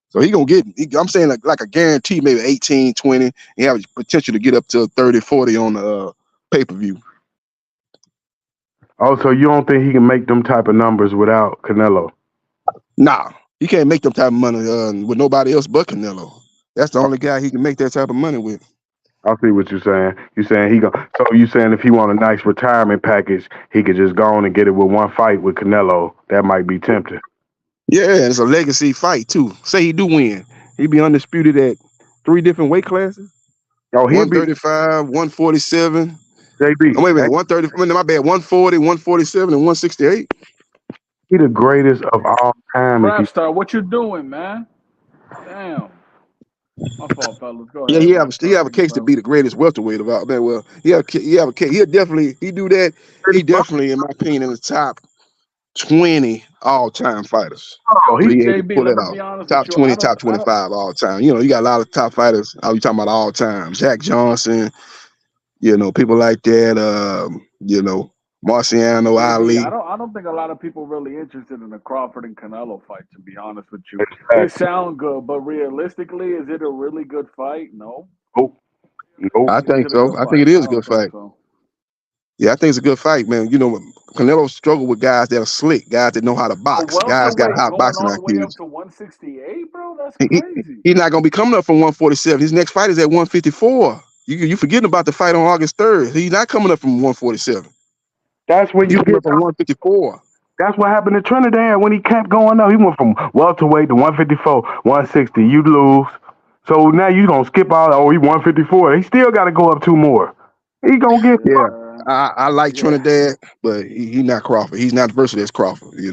So he gonna get, I'm saying like a guarantee, maybe 18-20, and have potential to get up to 30-40 on the pay-per-view. Oh, so you don't think he can make them type of numbers without Canelo? Nah, he can't make them type of money with nobody else but Canelo. That's the only guy he can make that type of money with. I see what you're saying. You're saying so you saying if he want a nice retirement package, he could just go on and get it with one fight with Canelo. That might be tempting. Yeah, it's a legacy fight too. Say he do win, he'd be undisputed at 3 different weight classes. Oh, he'll 135, 147. JB. Oh, wait a minute, 130. My bad, 140, 147, and 168. He the greatest of all time. Rap star, what you doing, man? Damn. My fault, fellas. Go ahead. Yeah, he have a case to be the greatest welterweight of all. Man, well, he have a case. He do that. He definitely, in my opinion, in the top 20 all-time fighters. Oh, JB, pull let it me be out. honest Top with you. 20, top 25 all time. You got a lot of top fighters. You talking about all time. Jack Johnson, people like that. Marciano, Ali. I don't think a lot of people really interested in the Crawford and Canelo fight, to be honest with you. It sounds good, but realistically, is it a really good fight? No. Nope. I think so. I think it is a good fight. Yeah, I think it's a good fight, man. Canelo struggled with guys that are slick, guys that know how to box, guys got hot boxing IQs. Going all the way up to 168, bro? That's crazy. He's not going to be coming up from 147. His next fight is at 154. You forgetting about the fight on August 3rd. He's not coming up from 147. That's when you get from 154. That's what happened to Trinidad when he kept going up. He went from welterweight to 154, 160. You lose. So now you going to skip all, he 154. He still got to go up 2 more. He going to get... Yeah. I like Trinidad, but he not Crawford. He's not versatile as Crawford. He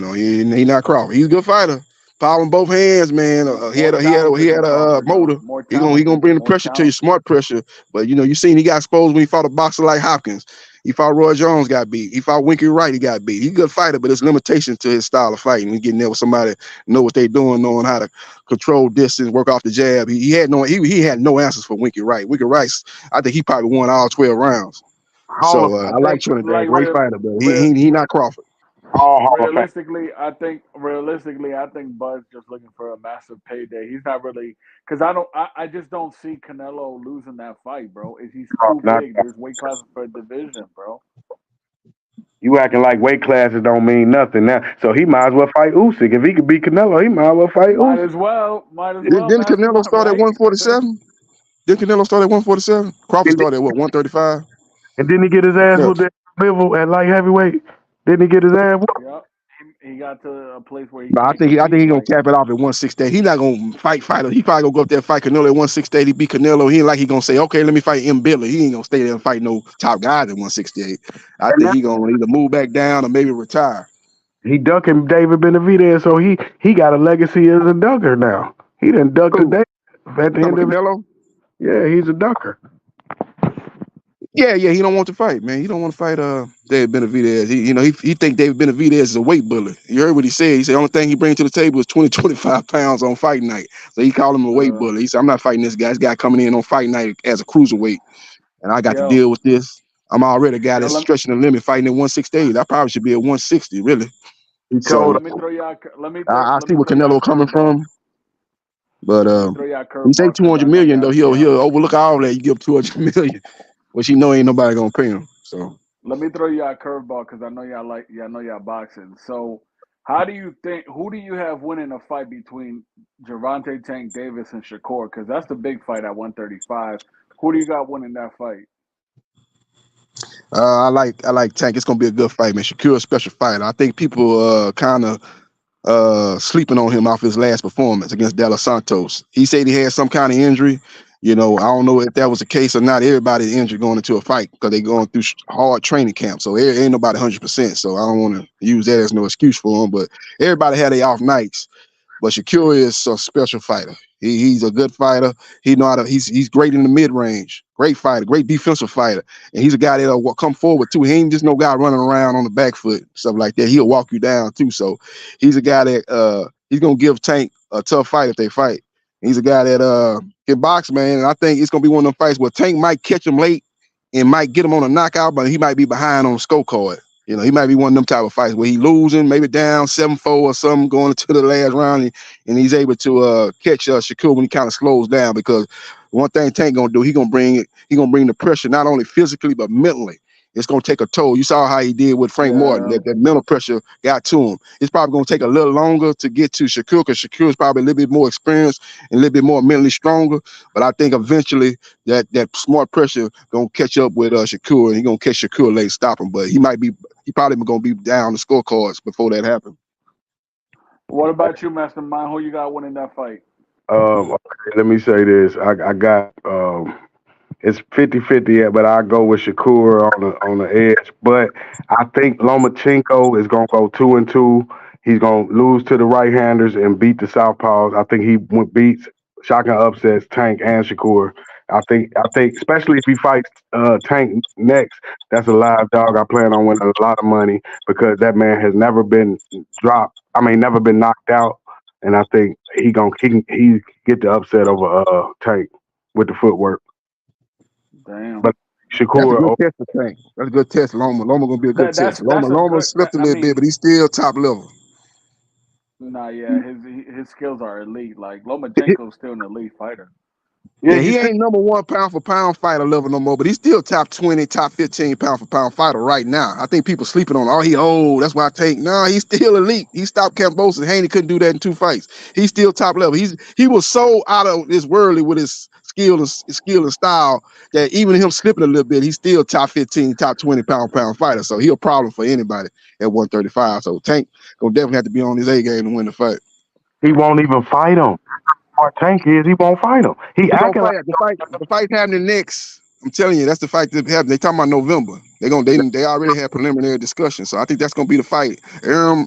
not Crawford. He's a good fighter. Power in both hands, man. He had a motor. He gonna bring the pressure to you, smart pressure. But you seen he got exposed when he fought a boxer like Hopkins. He fought Roy Jones, got beat. He fought Winky Wright, he got beat. He's a good fighter, but there's limitations to his style of fighting. He getting there with somebody know what they doing, knowing how to control distance, work off the jab. He had no answers for Winky Wright. Winky Wright, I think he probably won all 12 rounds. So I like Trinidad, great fighter, but he not Crawford. Realistically, I think Bud's just looking for a massive payday. He's not really, because I just don't see Canelo losing that fight, bro. He's too big. There's weight classes for a division, bro. You acting like weight classes don't mean nothing now. So he might as well fight Usyk. If he could beat Canelo, he might as well fight Usyk. Might as well. Didn't Canelo start at 147? Didn't Canelo start at 147? Crawford started at what, 135? And didn't he get his ass whooped at Bivol at light heavyweight? Didn't he get his ass whooped? Yep. He got to a place where he. But I think he gonna cap it off at 168. He not gonna fight fighter. He probably gonna go up there and fight Canelo at 168. He beat Canelo. He ain't like he gonna say, okay, let me fight M. Billy. He ain't gonna stay there and fight no top guys at 168. I think he gonna either move back down or maybe retire. He ducking David Benavidez, so he got a legacy as a ducker now. He done ducked today at the end of Canelo. Yeah, he's a ducker. Yeah, he don't want to fight, man. He don't want to fight David Benavidez. He think David Benavidez is a weight bully. You heard what he said. He said the only thing he brings to the table is 25 pounds on fight night. So he called him a weight bully. He said, I'm not fighting this guy. This guy coming in on fight night as a cruiserweight. And I got to deal with this. I'm already a guy that's stretching the limit, fighting at 168. I probably should be at 160, really. So let me throw y'all. I see where Canelo coming from. But he say 200 million though. He'll overlook all that. You give him 200 million, which he know ain't nobody gonna pay him. So let me throw y'all a curveball because I know y'all boxing. So who do you have winning a fight between Gervonta Tank Davis and Shakur? Because that's the big fight at 135. Who do you got winning that fight? I like Tank. It's gonna be a good fight, man. Shakur a special fighter. I think people kind of sleeping on him off his last performance against De Los Santos. He said he had some kind of injury. I don't know if that was the case or not. Everybody's injured going into a fight because they're going through hard training camp. So ain't nobody 100%. So I don't want to use that as no excuse for him. But everybody had their off nights. But Shakur is a special fighter. He's a good fighter. He know how to. He's great in the mid range. Great fighter. Great defensive fighter. And he's a guy that'll come forward too. He ain't just no guy running around on the back foot, stuff like that. He'll walk you down too. So he's a guy that he's gonna give Tank a tough fight if they fight. He's a guy that can box, man. And I think it's gonna be one of them fights where Tank might catch him late and might get him on a knockout, but he might be behind on the scorecard. He might be one of them type of fights where he losing, maybe down 7-4 or something going into the last round, and he's able to catch Shakur when he kind of slows down. Because one thing Tank gonna do, he gonna bring the pressure not only physically but mentally. It's gonna take a toll. You saw how he did with Frank Martin. That mental pressure got to him. It's probably gonna take a little longer to get to Shakur because Shakur is probably a little bit more experienced and a little bit more mentally stronger. But I think eventually that smart pressure gonna catch up with Shakur, and he gonna catch Shakur late, stop him. But he probably gonna be down the scorecards before that happens. What about you, Mastermind? Who you got winning that fight? Let me say this. I got it's 50-50, but I go with Shakur on the edge. But I think Lomachenko is gonna go 2-2. He's gonna lose to the right-handers and beat the southpaws. I think he beats shocking upsets Tank and Shakur. I think especially if he fights Tank next, that's a live dog. I plan on winning a lot of money because that man has never been dropped. Never been knocked out, and I think he get the upset over Tank with the footwork. Damn. But Shakur, that's a good test for Tank. That's a good test. Loma gonna be a good test. Loma slipped a little bit, but he's still top level. Nah, yeah, his skills are elite. Like Lomachenko's still an elite fighter. Yeah, he ain't number one pound for pound fighter level no more, but he's still top 20, top 15 pound for pound fighter right now. I think people sleeping on him. That's why I take. No, he's still elite. He stopped Cambosis. Haney couldn't do that in 2 fights. He's still top level. He was so out of this worldly with his skill and style that even him slipping a little bit, he's still top 15, top 20 pound fighter. So he's a problem for anybody at 135. So Tank gonna definitely have to be on his A game to win the fight. He won't even fight him. Tank is he won't fight him. He acting like the fight happening next. I'm telling you, that's the fight that happened. They talking about November. They already had preliminary discussion. So I think that's gonna be the fight. Arum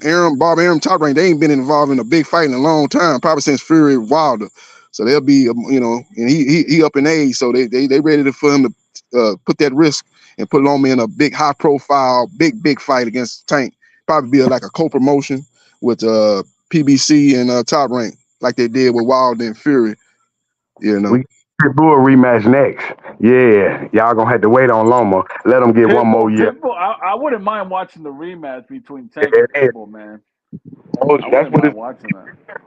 Top Rank, they ain't been involved in a big fight in a long time, probably since Fury Wilder. So they'll be and he up in age, so they ready for him to put that risk and put Loma in a big high profile, big fight against Tank. Probably be like a co-promotion with PBC and Top Rank, like they did with Wilder and Fury. We get Bull rematch next. Yeah, y'all gonna have to wait on Loma. Let him get one more year. Pitbull, I wouldn't mind watching the rematch between Tank and Pitbull, man. That's what it's watching that.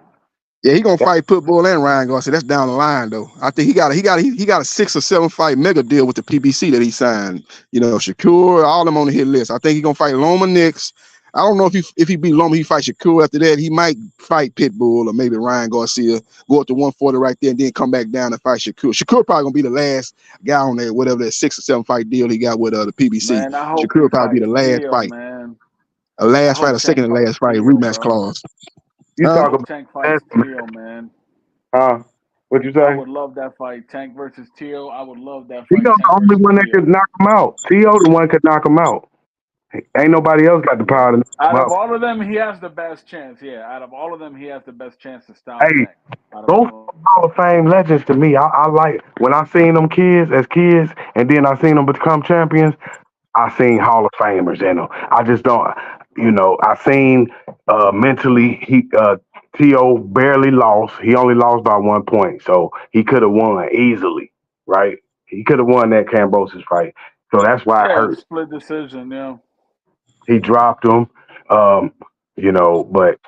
Yeah, he gonna fight Pitbull and Ryan Garcia. That's down the line though. I think he got a 6 or 7 fight mega deal with the PBC that he signed. Shakur, all them on the hit list. I think he gonna fight Loma next. I don't know if he beat Loma, he fight Shakur after that. He might fight Pitbull or maybe Ryan Garcia, go up to 140 right there, and then come back down and fight Shakur. Shakur probably gonna be the last guy on there, whatever that 6 or 7 fight deal he got with the PBC. Man, I hope Shakur probably be the last Tszyu, fight, man. a last fight, a Tank second and last fight, Tszyu, rematch bro. clause. You talk about Tank fights Tszyu, man. What you I say? would love that fight, Tank versus Tszyu. I would love that Tio fight. the Tank only versus one that Tszyu. could knock him out. Tio the one could knock him out. Ain't nobody else got the power to knock him Out of out. all of them, he has the best chance. Yeah, out of all of them, he has the best chance to stop Hey, Tank. Out of those all of them. Hall of Fame legends to me. I like when I seen them kids as kids, and then I seen them become champions. I seen Hall of Famers in them. I just don't, I seen mentally T.O. barely lost. He only lost by 1 point, so he could have won easily, right? He could have won that Cambosis fight. So that's why it Yeah, hurt. split decision. Yeah. He dropped him, but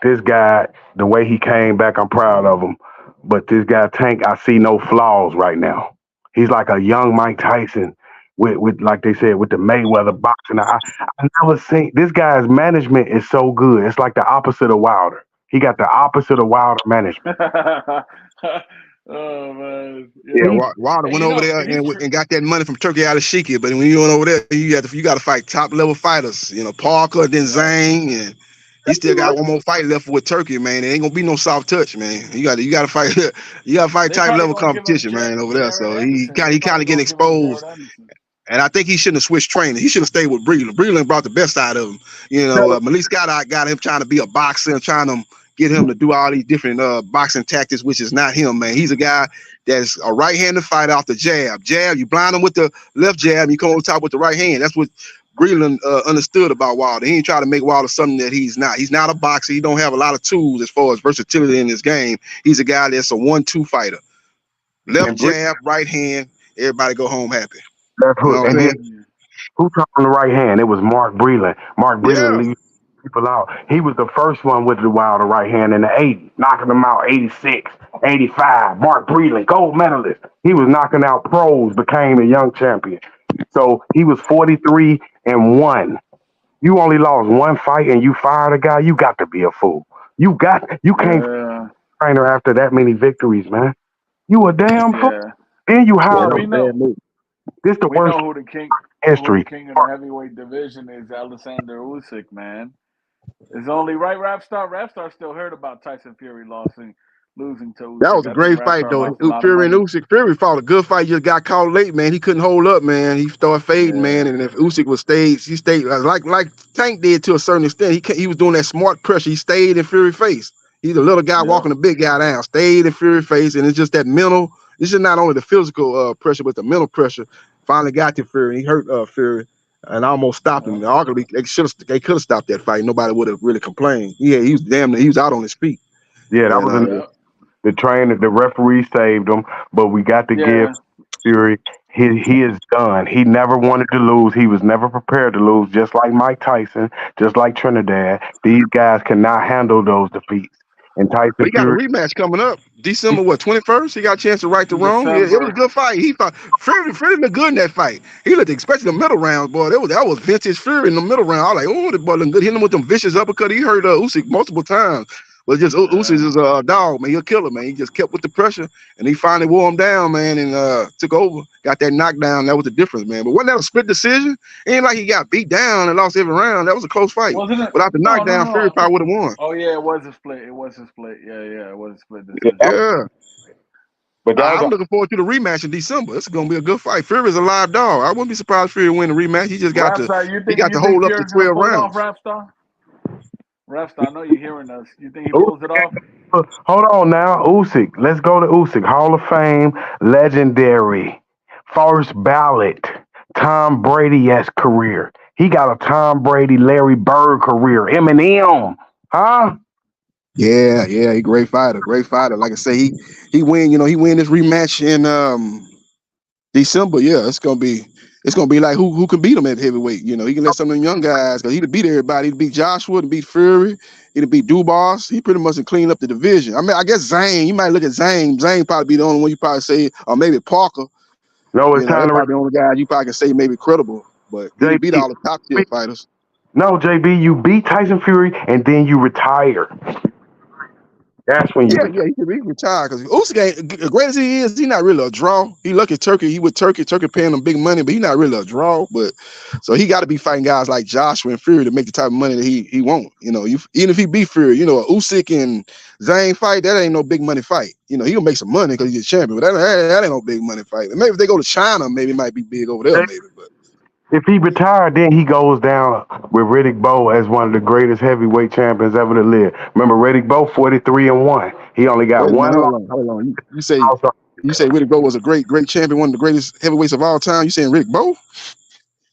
this guy, the way he came back, I'm proud of him. But this guy, Tank, I see no flaws right now. He's like a young Mike Tyson with like they said, with the Mayweather boxing. I never seen this guy's management is so good. It's like the opposite of Wilder. He got the opposite of Wilder management. Oh man. Yeah, Wilder went over there and got that money from Turkey out of Shiki. But when you went over there, you got to fight top level fighters. Parker, then Zhang, and he still got one more fight left with Turkey, man. It ain't gonna be no soft touch, man. You got to fight. You got to fight type level competition, man, over there. So he kind of getting exposed. And I think he shouldn't have switched training. He should have stayed with Breland. Breland brought the best out of him. Malik Scott got him trying to be a boxer and trying to get him to do all these different boxing tactics, which is not him, man. He's a guy that's a right-handed fighter off the jab. You blind him with the left jab, and you come over top with the right hand. That's what Breland understood about Wilder. He ain't trying to make Wilder something that he's not. He's not a boxer. He don't have a lot of tools as far as versatility in his game. He's a guy that's a 1-2 fighter. Left jab, right hand, everybody go home happy. Left hook. And then who dropped on the right hand? It was Mark Breland. Mark Breland leads people out. He was the first one with the Wilder right hand in the 80s, knocking them out 86, 85. Mark Breland, gold medalist. He was knocking out pros, became a young champion. So he was 43-1. You only lost one fight and you fired a guy, you got to be a fool. You can't trainer after that many victories, man. You a damn fool. Then you hired him. This the worst know who the king, history. Who the king of the heavyweight division is, Alexander Usyk, man. It's only right. Rapstar still heard about Tyson Fury losing to Usyk. That was a great fight, though. Fury and Usyk. Fury fought a good fight. Just got caught late, man. He couldn't hold up, man. He started fading, man. And if Usyk he stayed like Tank did to a certain extent. He was doing that smart pressure. He stayed in Fury face. He's a little guy walking a big guy down. Stayed in Fury face, and it's just that mental. This is not only the physical pressure, but the mental pressure. Finally got to Fury. He hurt Fury and almost stopped him. Arguably, they could have stopped that fight. Nobody would have really complained. Yeah, he was out on his feet. Yeah, that was the trainer. The referee saved him, but we got to give Fury. He is done. He never wanted to lose. He was never prepared to lose. Just like Mike Tyson, just like Trinidad. These guys cannot handle those defeats. And Tyson he got a rematch coming up December 21st. He got a chance to right the wrong. It was a good fight. He fought Fury looked good in that fight. He looked, especially the middle rounds, boy. That was vintage Fury in the middle round. I was like, oh, the boy looked good. Hitting him with them vicious uppercut. He hurt Usyk multiple times. But just Usyk is a dog, man. He'll kill him, man. He just kept with the pressure, and he finally wore him down, man, and took over. Got that knockdown. That was the difference, man. But wasn't that a split decision? It ain't like he got beat down and lost every round. That was a close fight. Without the knockdown, Fury probably would have won. Oh yeah, it was a split. It was a split. Yeah, it was a split decision. Yeah. But I'm looking forward to the rematch in December. It's going to be a good fight. Fury is a live dog. I wouldn't be surprised if Fury win the rematch. He just got to hold up to 12 rounds. Rapstar, I know you're hearing us. You think he pulls it off? Hold on now, Usyk. Let's go to Usyk. Hall of Fame, legendary, first ballot, Tom Brady-esque career. He got a Tom Brady, Larry Bird career. Eminem, huh? Yeah, he great fighter. Like I say, he win this rematch in December. Yeah, it's gonna be like who can beat him at heavyweight. He can let some of them young guys, because he'd beat everybody. He'd beat Joshua, he'd beat Fury, he'd beat Dubois. He pretty much cleaned up the division. I mean, I guess Zhang, you might look at Zhang. Zhang probably be the only one you probably say, or maybe Parker. No, it's time to the only guy you probably can say maybe credible. But he beat all the top tier fighters. No, JB, you beat Tyson Fury and then you retire. That's when you Yeah, he could be retired because Usyk ain't as great as he is. He's not really a draw. He lucky Turkey. He with Turkey paying him big money, but he's not really a draw. But so he got to be fighting guys like Joshua and Fury to make the type of money that he won't. You know, even if he beat Fury, you know, a Usyk and Zane fight, that ain't no big money fight. You know, he'll make some money because he's a champion, but that ain't no big money fight. Maybe if they go to China, maybe it might be big over there. Maybe, but. If he retired, then he goes down with Riddick Bowe as one of the greatest heavyweight champions ever to live. Remember, Riddick Bowe 43-1. He only got one. Hold on. You say Riddick Bowe was a great champion, one of the greatest heavyweights of all time. You saying Riddick Bowe?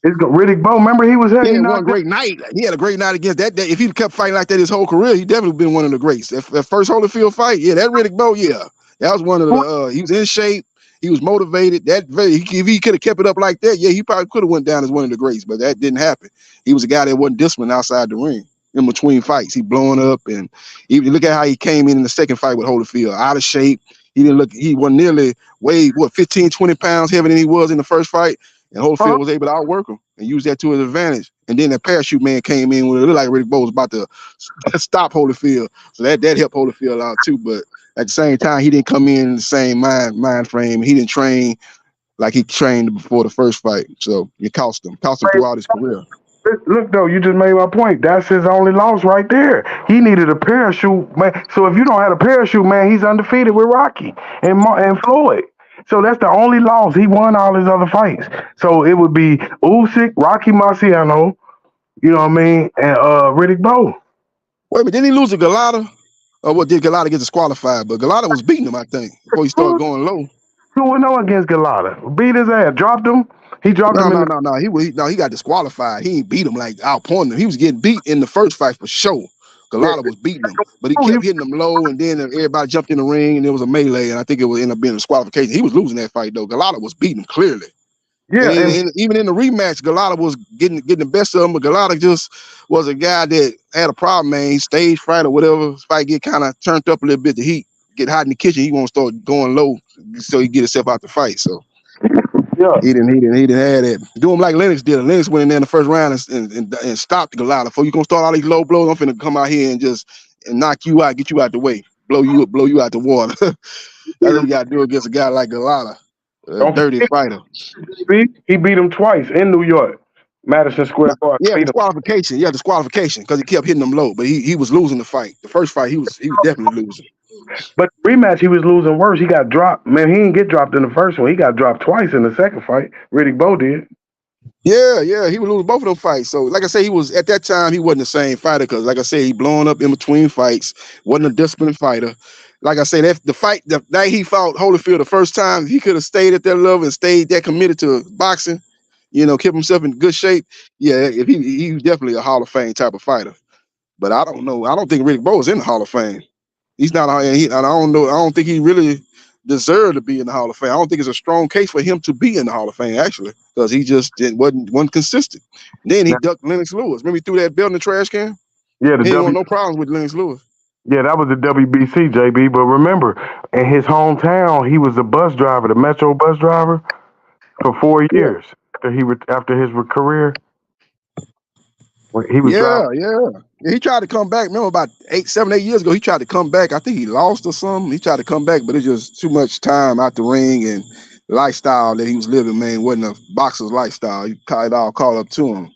It's Riddick Bowe. Remember, he was he had one great night. He had a great night against that. If he kept fighting like that his whole career, he definitely been one of the greats. That first Holyfield fight, yeah, that Riddick Bowe, yeah, that was one of the. He was in shape. He was motivated. If he could have kept it up like that, yeah, he probably could have went down as one of the greats. But that didn't happen. He was a guy that wasn't disciplined outside the ring. In between fights, he blowing up, and even look at how he came in the second fight with Holyfield, out of shape. He wasn't nearly weighed 15, 20 pounds heavier than he was in the first fight, and Holyfield was able to outwork him and use that to his advantage. And then that parachute man came in when it looked like Riddick Bowe was about to stop Holyfield, so that helped Holyfield out too. But at the same time, he didn't come in the same mind frame. He didn't train like he trained before the first fight, so it cost him throughout his career. Look, though, you just made my point. That's his only loss right there. He needed a parachute, man. So if you don't have a parachute, man, he's undefeated with Rocky and Floyd. So that's the only loss. He won all his other fights. So it would be Usyk, Rocky Marciano, you know what I mean, and Riddick Bowe. Wait a minute, didn't he lose to Galata? Or what, did Galata get disqualified? But Galata was beating him, I think, before he started going low. 2-0 against Galata. Beat his ass. Dropped him. He dropped him. No. He got disqualified. He ain't beat him like outpointing him. He was getting beat in the first fight for sure. Galata was beating him, but he kept hitting him low, and then everybody jumped in the ring, and there was a melee, and I think it would end up being a disqualification. He was losing that fight though. Galata was beating him clearly. Yeah, and even in the rematch, Galata was getting the best of him, but Galata just was a guy that had a problem, man. Stage fright or whatever. His fight get kind of turned up a little bit. The heat get hot in the kitchen. He won't start going low, so he get himself out the fight. So. Yeah, he didn't have that. Do him like Lennox did. Lennox went in there in the first round and stopped Galata. Before you gonna start all these low blows, I'm finna come out here and knock you out, get you out the way, blow you out the water. That's what you gotta do against a guy like Galata, a dirty fighter. He beat him twice in New York, Madison Square Garden. Yeah, disqualification. Yeah, disqualification because he kept hitting him low, but he was losing the fight. The first fight, he was definitely losing. But rematch, he was losing worse. He got dropped. Man, he didn't get dropped in the first one. He got dropped twice in the second fight. Riddick Bowe did. Yeah, he was losing both of those fights. So, like I say, he was at that time. He wasn't the same fighter because, like I say, he blowing up in between fights. Wasn't a disciplined fighter. Like I say, the night he fought Holyfield the first time, he could have stayed at that level and stayed that committed to boxing. You know, kept himself in good shape. Yeah, if he was definitely a Hall of Fame type of fighter. But I don't know. I don't think Riddick Bowe is in the Hall of Fame. He's not. I don't know. I don't think he really deserved to be in the Hall of Fame. I don't think it's a strong case for him to be in the Hall of Fame, actually, because he just wasn't consistent. Then he ducked Lennox Lewis. Remember he threw that belt in the trash can? Yeah, he had no problems with Lennox Lewis. Yeah, that was the WBC, JB. But remember, in his hometown, he was the bus driver, the Metro bus driver, for 4 years after his career. He was driving. Yeah. He tried to come back. Remember about 7, 8 years ago, he tried to come back. I think he lost or something. He tried to come back, but it's just too much time out the ring and lifestyle that he was living, man. Wasn't a boxer's lifestyle. It all caught up to him.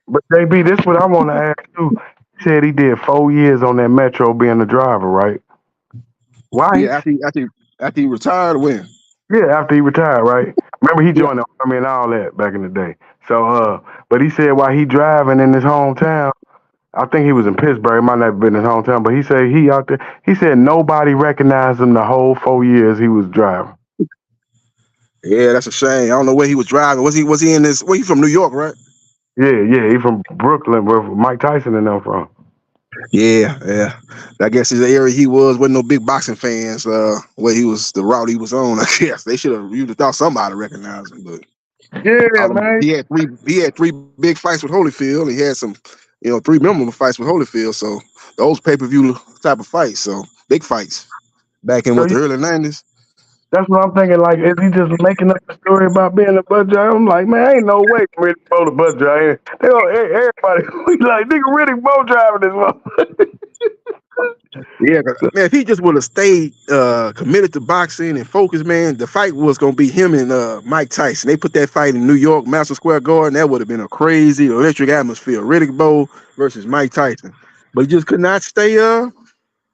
But JB, this is what I want to ask you. He said he did 4 years on that Metro being the driver, right? Why? Yeah, after he retired, when? Yeah, after he retired, right? Remember he joined the Army and all that back in the day. So, but he said while he driving in his hometown, I think he was in Pittsburgh. It might not have been his hometown, but he said he out there. He said nobody recognized him the whole 4 years he was driving. Yeah, that's a shame. I don't know where he was driving. Was he in this? Well, he from New York, right? Yeah. He from Brooklyn, where Mike Tyson and them from. Yeah. I guess his area he wasn't no big boxing fans. Where he was, the route he was on. I guess they should have. You'd have thought somebody recognized him, but yeah, man. He had three big fights with Holyfield. He had some, 3 memorable fights with Holyfield. So those pay-per-view type of fights. So big fights back in the early 90s. That's what I'm thinking. Like, is he just making up a story about being a bus driver? I'm like, man, ain't no way Riddick Bowe the bus driver. They gonna everybody we like nigga Riddick Bowe driving this one. Yeah, man, if he just would have stayed committed to boxing and focused, man, the fight was gonna be him and Mike Tyson. They put that fight in New York, Madison Square Garden. That would have been a crazy electric atmosphere. Riddick Bowe versus Mike Tyson, but he just could not stay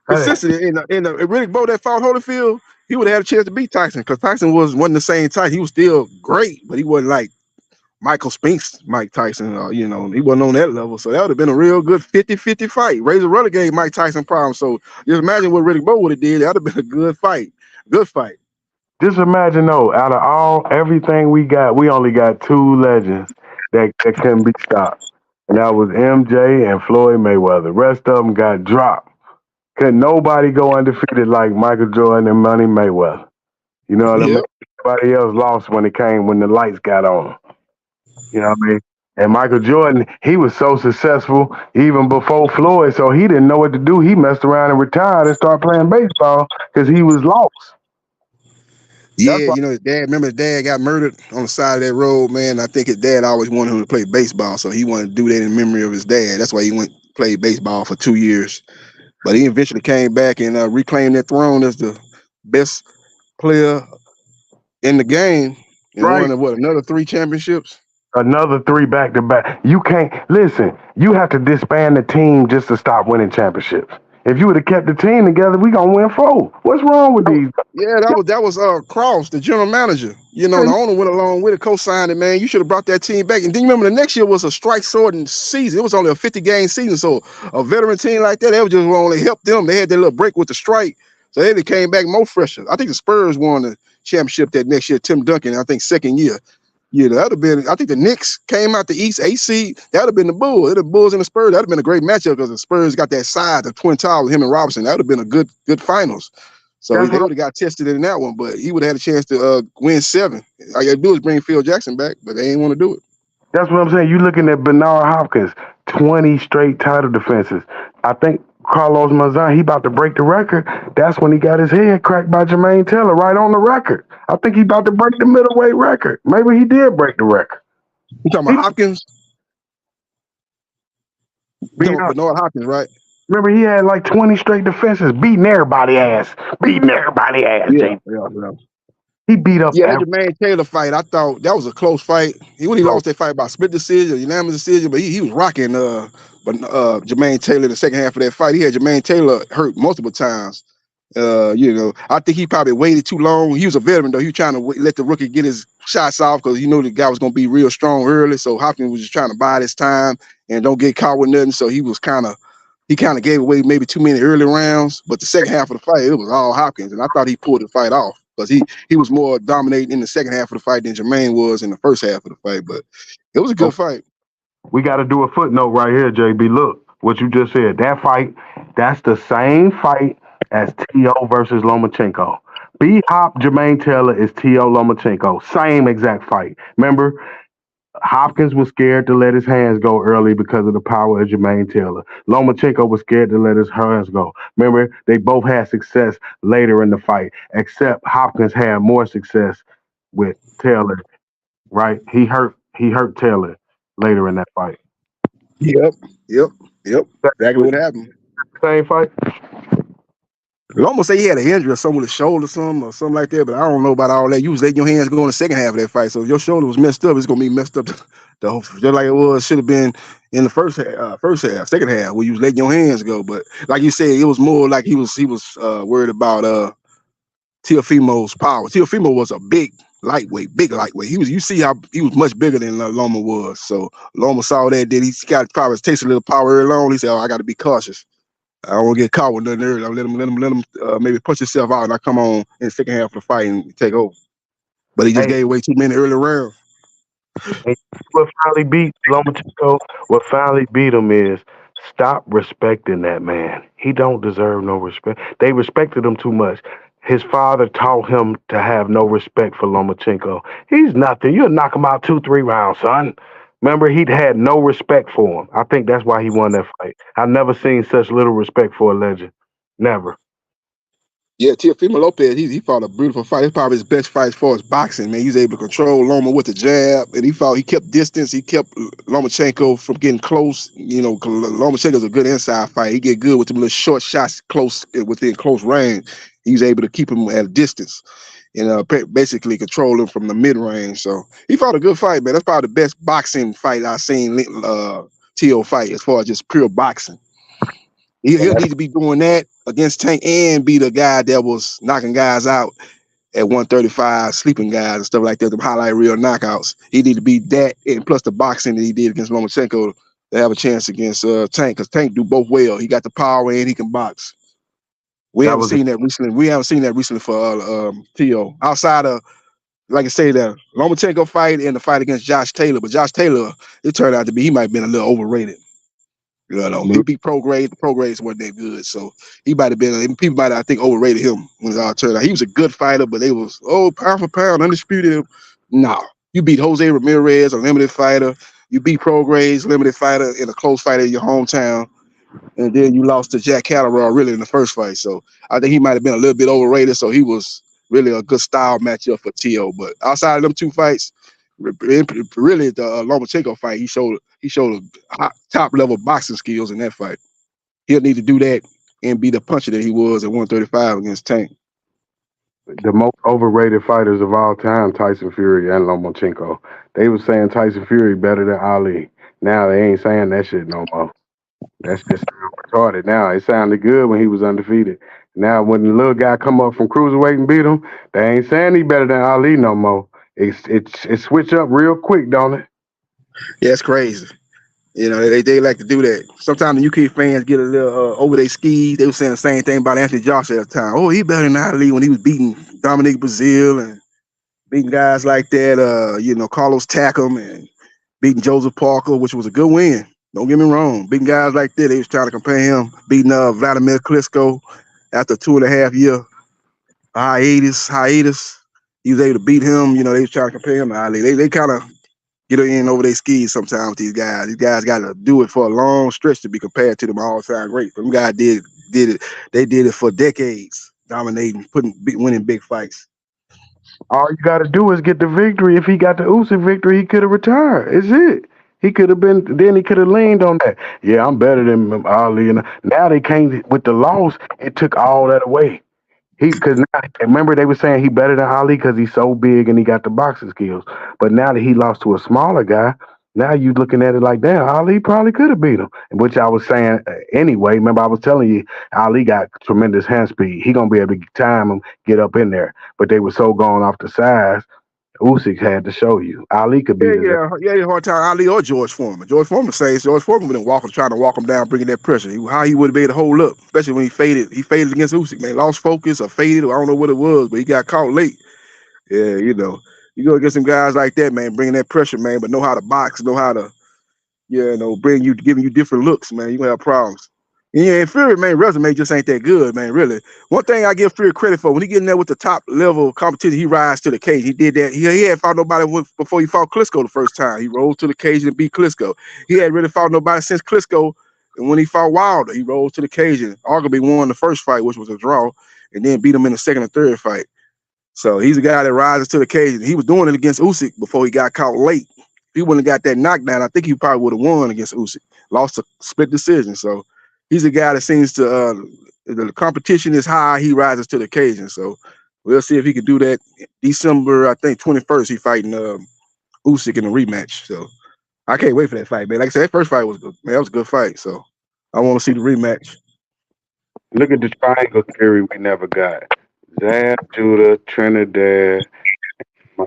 consistent. In Riddick Bowe that fought Holyfield, he would have had a chance to beat Tyson because Tyson wasn't the same Tyson. He was still great, but he wasn't like Michael Spinks, Mike Tyson, he wasn't on that level. So that would have been a real good 50-50 fight. Razor Renegade Mike Tyson problem. So just imagine what Riddick Bowe would have did. That would have been a good fight. Good fight. Just imagine though, out of everything we got, we only got two legends that couldn't be stopped. And that was MJ and Floyd Mayweather. Rest of them got dropped. Couldn't nobody go undefeated like Michael Jordan and Money Mayweather. You know what I mean? Everybody else lost when the lights got on. You know what I mean? And Michael Jordan, he was so successful even before Floyd, so he didn't know what to do. He messed around and retired and started playing baseball because he was lost. Yeah, his dad, remember his dad got murdered on the side of that road, man. I think his dad always wanted him to play baseball, so he wanted to do that in memory of his dad. That's why he went played baseball for 2 years. But he eventually came back and reclaimed that throne as the best player in the game and won another 3 championships. Another 3 back-to-back. You can't listen. You have to disband the team just to stop winning championships. If you would have kept the team together, we gonna win 4. What's wrong with these? Yeah, that was Cross, the general manager. The owner went along with it, co-signed it, man. You should have brought that team back. And then you remember the next year was a strike sorting season. It was only a 50-game season, so a veteran team like that, they would just only help them. They had that little break with the strike, so they came back more fresher. I think the Spurs won the championship that next year. Tim Duncan, I think second year. Yeah, that would have been. I think the Knicks came out the East AC. That would have been the Bulls. The Bulls and the Spurs. That would have been a great matchup because the Spurs got that side, the twin towers, him and Robinson. That would have been a good finals. So they would have got tested in that one, but he would have had a chance to win 7. All you got to do is bring Phil Jackson back, but they ain't want to do it. That's what I'm saying. You looking at Bernard Hopkins, 20 straight title defenses. I think Carlos Mazan, he about to break the record. That's when he got his head cracked by Jermaine Taylor right on the record. I think he about to break the middleweight record. Maybe he did break the record. You talking about Hopkins? Bernard Hopkins, right? Remember, he had like 20 straight defenses, beating everybody ass. Yeah. He beat up. Yeah, that Jermaine Taylor fight, I thought that was a close fight. He only lost that fight by split decision, unanimous decision, but he was rocking Jermaine Taylor in the second half of that fight. He had Jermaine Taylor hurt multiple times. I think he probably waited too long. He was a veteran, though. He was trying to let the rookie get his shots off because he knew the guy was going to be real strong early. So Hopkins was just trying to buy his time and don't get caught with nothing. So he kind of gave away maybe too many early rounds. But the second half of the fight, it was all Hopkins. And I thought he pulled the fight off because he was more dominating in the second half of the fight than Jermaine was in the first half of the fight. But it was a good fight. We got to do a footnote right here, JB. Look, what you just said. That fight, that's the same fight as Tszyu versus Lomachenko. B-Hop Jermaine Taylor is Tszyu Lomachenko. Same exact fight. Remember, Hopkins was scared to let his hands go early because of the power of Jermaine Taylor. Lomachenko was scared to let his hands go. Remember, they both had success later in the fight, except Hopkins had more success with Taylor, right? He hurt Taylor later in that fight. Yep. Exactly what happened. Same fight. I almost say he had an injury or something with his shoulder or something like that, but I don't know about all that. You was letting your hands go in the second half of that fight. So if your shoulder was messed up, it's gonna be messed up just like it should have been in the first half, second half, where you was letting your hands go. But like you said, it was more like he was worried about Teofimo's power. Teofimo was a big lightweight. You see how he was much bigger than Loma was. So Loma saw that, then he got probably tasted a little power early on. He said, I gotta be cautious. I don't want to get caught with nothing early. I'll let him maybe push himself out and I come on in the second half of the fight and take over. But he just gave away too many early rounds. What finally beat Lomachenko, what finally beat him is stop respecting that man. He don't deserve no respect. They respected him too much. His father taught him to have no respect for Lomachenko. He's nothing. You'll knock him out 2-3 rounds, son. Remember, he'd had no respect for him. I think that's why he won that fight. I've never seen such little respect for a legend. Never. Yeah, Teofimo Lopez, he fought a beautiful fight. It's probably his best fight as far as boxing, man. He was able to control Loma with the jab, and he kept distance. He kept Lomachenko from getting close. You know, Lomachenko's a good inside fight. He get good with them little short shots close within close range. He was able to keep him at a distance and basically control him from the mid range. So he fought a good fight, man. That's probably the best boxing fight I've seen T.O. fight as far as just pure boxing. He'll need to be doing that against Tank and be the guy that was knocking guys out at 135, sleeping guys and stuff like that, the highlight reel knockouts. He need to be that, and plus the boxing that he did against Lomachenko to have a chance against Tank, because Tank do both well. He got the power and he can box. We haven't seen that recently. We haven't seen that recently for T.O. Outside of, like I say, the Lomachenko fight and the fight against Josh Taylor. But Josh Taylor, it turned out to be, he might have been a little overrated. You know, he beat Prograde. The Progrades weren't that good, so he might have been. People might have, I think, overrated him when it all turned out. He was a good fighter, but they was pound for pound, undisputed. No, you beat Jose Ramirez, a limited fighter. You beat Progrades, limited fighter, in a close fight in your hometown, and then you lost to Jack Catterall really in the first fight. So I think he might have been a little bit overrated. So he was really a good style matchup for T.O. But outside of them two fights, really the Lomachenko fight, he showed top level boxing skills in that fight. He'll need to do that and be the puncher that he was at 135 against Tank. The most overrated fighters of all time, Tyson Fury and Lomachenko. They were saying Tyson Fury better than Ali. Now they ain't saying that shit no more. That's just retarded. Now it sounded good when he was undefeated. Now when the little guy come up from cruiserweight and beat him, they ain't saying he better than Ali no more. It switch up real quick, don't it? Yeah, it's crazy. You know, they like to do that. Sometimes the UK fans get a little over their skis. They were saying the same thing about Anthony Joshua at the time. Oh, he better than Ali when he was beating Dominic Brazil and beating guys like that. You know, Carlos Takam and beating Joseph Parker, which was a good win. Don't get me wrong. Beating guys like that, they was trying to compare him. Beating Vladimir Klitschko after 2.5 year hiatus. He was able to beat him. You know, they was trying to compare him to Ali. They kind of get in over their skis sometimes with these guys. These guys got to do it for a long stretch to be compared to them all-time great. Them guys did it. They did it for decades, dominating, winning big fights. All you got to do is get the victory. If he got the Usyk victory, he could have retired. It's it. He could have been. Then he could have leaned on that. Yeah, I'm better than Ali. And now they came with the loss. It took all that away. Because now, remember they were saying he better than Ali because he's so big and he got the boxing skills. But now that he lost to a smaller guy, now you looking at it like, damn, Ali probably could have beat him. Which I was saying anyway. Remember I was telling you, Ali got tremendous hand speed. He gonna be able to time him, get up in there. But they were so going off the size. Usyk had to show you. Ali could beat him. Yeah, a hard time. Ali or George Foreman. George Foreman says George Foreman would have trying to walk him down, bringing that pressure. How he would have been able to hold up, especially when he faded. He faded against Usyk, man. Lost focus or faded, or I don't know what it was, but he got caught late. Yeah, you know. You go against some guys like that, man, bringing that pressure, man, but know how to box, know how to, giving you different looks, man. You're going to have problems. Yeah, and Fury, man, resume just ain't that good, man, really. One thing I give Fury credit for, when he get in there with the top level competition, he rides to the cage. He did that. He had fought nobody before he fought Klitschko the first time. He rose to the cage and beat Klitschko. He hadn't really fought nobody since Klitschko, and when he fought Wilder, he rose to the cage and arguably won the first fight, which was a draw, and then beat him in the second and third fight. So he's a guy that rises to the cage, and he was doing it against Usyk before he got caught late. If he wouldn't have got that knockdown, I think he probably would have won against Usyk. Lost a split decision, so he's a guy that seems to, the competition is high, he rises to the occasion. So we'll see if he can do that. December, I think, 21st, he fighting Usyk in a rematch. So I can't wait for that fight, man. Like I said, that first fight was good. Man, that was a good fight. So I want to see the rematch. Look at the triangle theory we never got. Zab, Judah, Trinidad,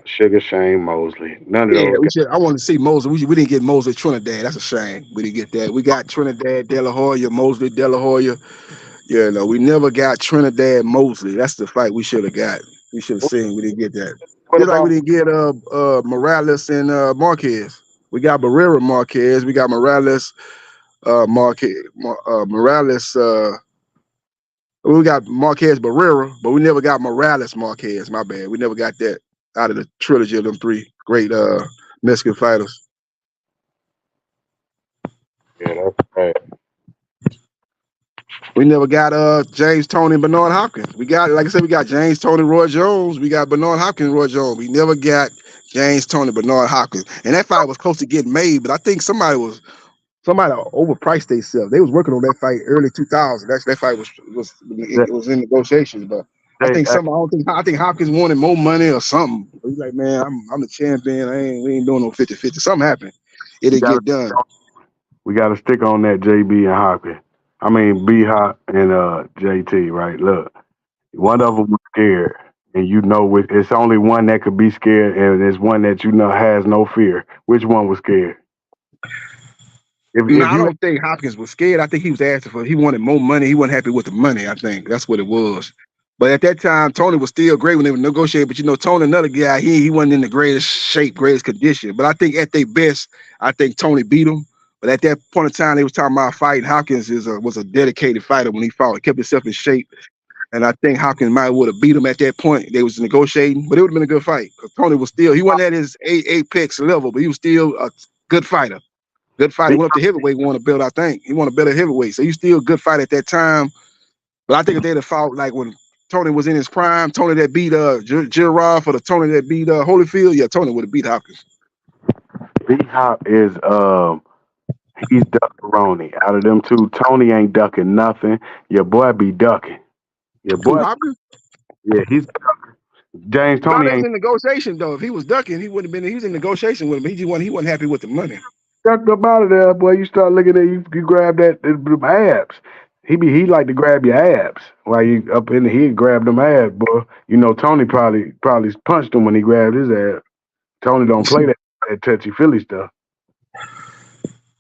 Sugar Shane, Mosley. None of those. I want to see Mosley. We didn't get Mosley, Trinidad. That's a shame. We didn't get that. We got Trinidad, De La Hoya, Mosley, De La Hoya. Yeah, no, we never got Trinidad, Mosley. That's the fight we should have got. We should have seen. We didn't get that. Just like we didn't get Morales and Marquez. We got Barrera, Marquez. We got Morales, Morales. We got Marquez Barrera, but we never got Morales Marquez. My bad. We never got that out of the trilogy of them three great Mexican fighters. Yeah, that's right. We never got James Toney and Bernard Hopkins. We got, like I said, we got James Toney, Roy Jones. We got Bernard Hopkins, Roy Jones. We never got James Toney, Bernard Hopkins. And that fight was close to getting made, but I think somebody overpriced themselves. They was working on that fight early 2000. That fight was in negotiations, but I think Hopkins wanted more money or something. He's like, man, I'm the champion. We ain't doing no 50-50. Something happened. It didn't get done. We got to stick on that JB and Hopkins. I mean, B Hop and JT, right? Look, one of them was scared, and it's only one that could be scared, and there's one that has no fear. Which one was scared? I don't think Hopkins was scared. I think he was asking he wanted more money. He wasn't happy with the money, I think. That's what it was. But at that time, Toney was still great when they were negotiating. But, Toney, another guy, he wasn't in the greatest shape, greatest condition. But I think at their best, I think Toney beat him. But at that point in time, they was talking about fighting. Hopkins was a dedicated fighter when he fought. He kept himself in shape. And I think Hopkins might would have beat him at that point. They was negotiating. But it would have been a good fight. Because Toney was still, he wasn't at his apex level, but he was still a good fighter. Good fighter. He went up to heavyweight, won a belt, I think. He won a better heavyweight. So he's still a good fighter at that time. But I think if they'd have fought like when Toney was in his prime, Toney that beat Gerard for the Toney that beat Holyfield, yeah, Toney would have beat Hopkins. B-Hop is he's duckaroni. Out of them two, Toney ain't ducking nothing. Your boy be ducking. Your boy Hopkins? Yeah, he's ducking. James Toney was ain't in negotiation though. If he was ducking, he wouldn't have been. He was in negotiation with him. He wasn't happy with the money. ducked up out of there, boy. You start looking at you grab them abs. He like to grab your abs while you up in the he grab them abs, boy. Toney probably punched him when he grabbed his abs. Toney don't play that touchy Philly stuff.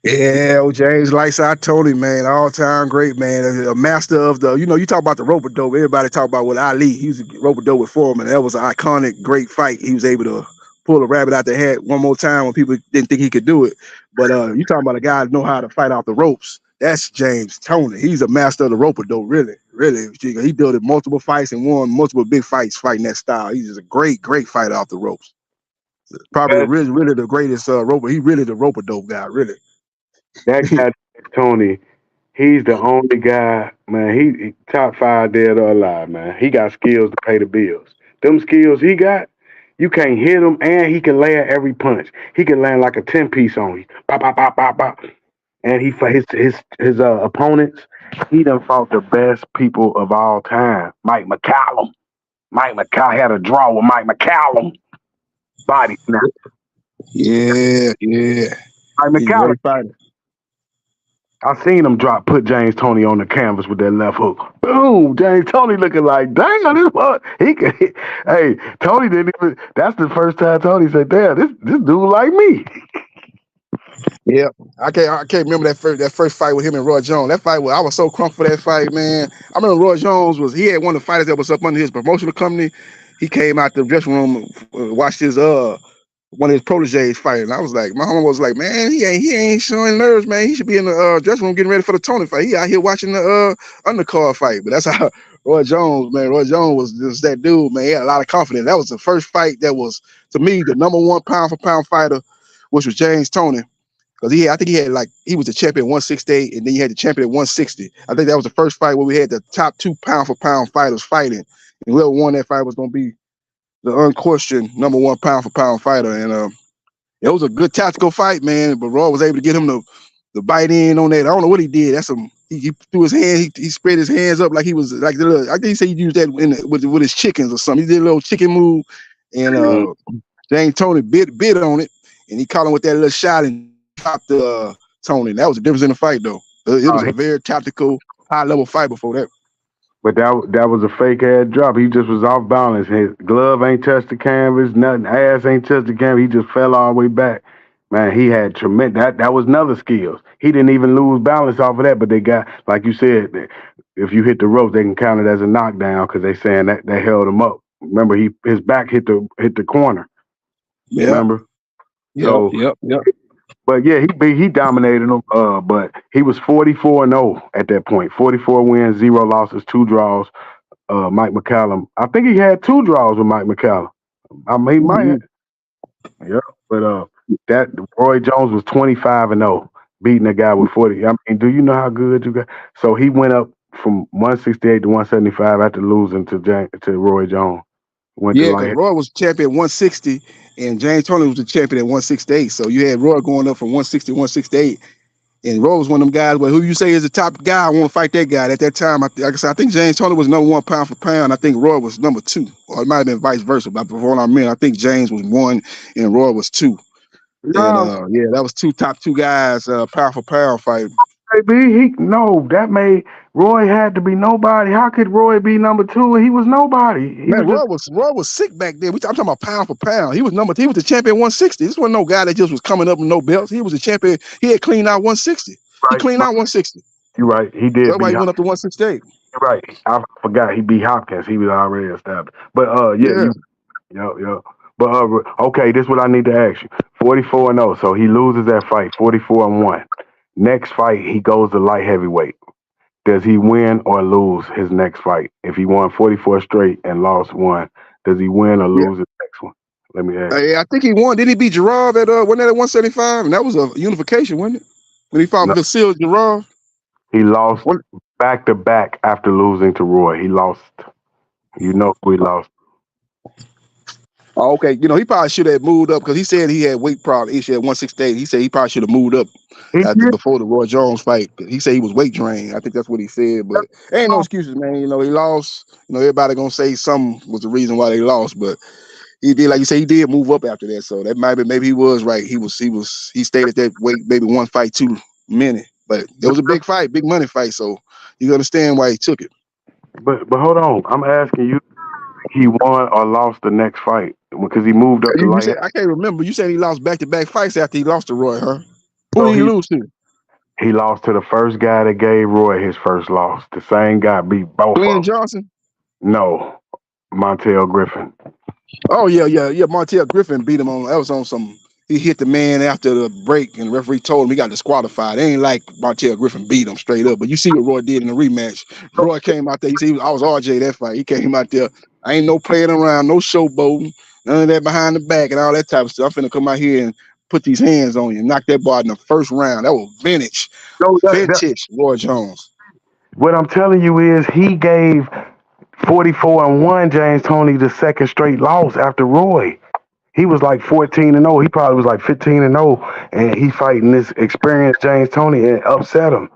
Yeah, James Lights Out Toney, man, all time great, man. A master of the, you talk about the rope-a-dope. Everybody talk about with Ali. He was a rope-a-dope with Foreman. That was an iconic, great fight. He was able to pull a rabbit out the hat one more time when people didn't think he could do it. But you talking about a guy that know how to fight off the ropes. That's James Toney. He's a master of the rope-a-dope, really, really. He built multiple fights and won multiple big fights fighting that style. He's just a great, great fighter off the ropes. Probably really the greatest rope. He really the rope-a-dope guy, really. That guy, Toney, he's the only guy, man. He top 5 dead or alive, man. He got skills to pay the bills. Them skills he got, you can't hit him, and he can land every punch. He can land like a 10-piece on you. Bop, bop, bop, bop, bop. And he his opponents, he done fought the best people of all time. Mike McCallum. Mike McCallum had a draw with Mike McCallum. Body snap. Yeah. Mike McCallum. I seen him put James Toney on the canvas with that left hook. Boom! James Toney looking like, damn, this what he could. Hey, Toney didn't even. That's the first time Toney said, damn, this dude like me. Yeah, I can't remember that first fight with him and Roy Jones. That fight, I was so crunk for that fight, man. I remember Roy Jones he had one of the fighters that was up under his promotional company. He came out the dressing room, watched his one of his proteges fighting. I was like, my homie was like, man, he ain't showing nerves, man. He should be in the dressing room getting ready for the Toney fight. He out here watching the undercard fight. But that's how Roy Jones, man. Roy Jones was just that dude, man. He had a lot of confidence. That was the first fight that was, to me, the number one pound for pound fighter, which was James Toney. Because I think he was the champion at 168, and then you had the champion at 160. I think that was the first fight where we had the top 2 pound for pound fighters fighting. And whoever won that fight was going to be the unquestioned number 1 pound for pound fighter. And it was a good tactical fight, man. But Roy was able to get him to bite in on that. I don't know what he did. He threw his hand. He spread his hands up like he was like the little. I think he said he used that with his chickens or something. He did a little chicken move, and James Toney bit on it, and he caught him with that little shot and dropped Toney. That was the difference in the fight, though. It was a very tactical, high level fight before that. But that was a fake ass drop. He just was off balance. His glove ain't touched the canvas, nothing. Ass ain't touched the canvas. He just fell all the way back. Man, he had tremendous. That was another skills. He didn't even lose balance off of that. But they got, like you said, if you hit the rope, they can count it as a knockdown because they saying that held him up. Remember, his back hit the corner. Yeah. Remember? Yep. But yeah, he dominated him. But he was 44-0 at that point. 44 wins, 0 losses, 2 draws. Mike McCallum. I think he had 2 draws with Mike McCallum. I mean, he might have. Yeah, but that Roy Jones was 25-0, beating a guy with 40. I mean, do you know how good you got? So he went up from 168 to 175 after losing to Roy Jones. Went to Yeah, because light. Roy was champion at 160, and James Toney was the champion at 168. So you had Roy going up from 160 to 168. And Roy was one of them guys where who you say is the top guy, I want to fight that guy. At that time, like I said, I think James Toney was number 1 pound for pound. I think Roy was number 2. Or it might have been vice versa. But before I mean, I think James was 1 and Roy was 2. No. And yeah, that was top two guys, pound for pound fighting. Baby, that made Roy had to be nobody. How could Roy be number 2 and he was nobody? Roy was sick back then. I'm talking about pound for pound. He was the champion 160. This wasn't no guy that just was coming up with no belts. He was a champion. He had cleaned out 160. Right. He cleaned out 160. You're right. He did. That's why he went up to 168. You're right. I forgot he beat Hopkins. He was already established. But yeah. But okay, this is what I need to ask you. 44-0. So he loses that fight. 44-1. Next fight, he goes to light heavyweight. Does he win or lose his next fight? If he won 44 straight and lost 1, does he win or lose his next one? Let me ask. I think he won. Didn't he beat Gerard at wasn't that at 175? And that was a unification, wasn't it? When he fought Vasile Gerard. He lost back to back after losing to Roy. He lost. He lost. Oh, okay. He probably should have moved up because he said he had weight problem issue at 168. He said he probably should have moved up before the Roy Jones fight. He said he was weight drained. I think that's what he said. But ain't no excuses, man. He lost. Everybody gonna say something was the reason why they lost. But he did, like you say, he did move up after that. So that might be maybe he was right. He stayed at that weight maybe one fight too many. But it was a big fight, big money fight. So you understand why he took it. But hold on, I'm asking you. He won or lost the next fight because he moved up to light. I can't remember. You said he lost back-to-back fights after he lost to Roy, huh? Who did he lose to? He lost to the first guy that gave Roy his first loss. The same guy beat both. Glenn Johnson? No, Montel Griffin. Oh yeah. Montel Griffin beat him on. That was on some. He hit the man after the break, and the referee told him he got disqualified. It ain't like Montel Griffin beat him straight up. But you see what Roy did in the rematch. Roy came out there. You see, I was RJ that fight. He came out there. I ain't no playing around, no showboating, none of that behind the back and all that type of stuff. I'm finna come out here and put these hands on you, knock that boy in the first round. That was vintage. Roy Jones. What I'm telling you is he gave 44-1 James Toney the second straight loss after Roy. He was like 14-0. He probably was like 15-0, and he fighting this experienced James Toney and upset him.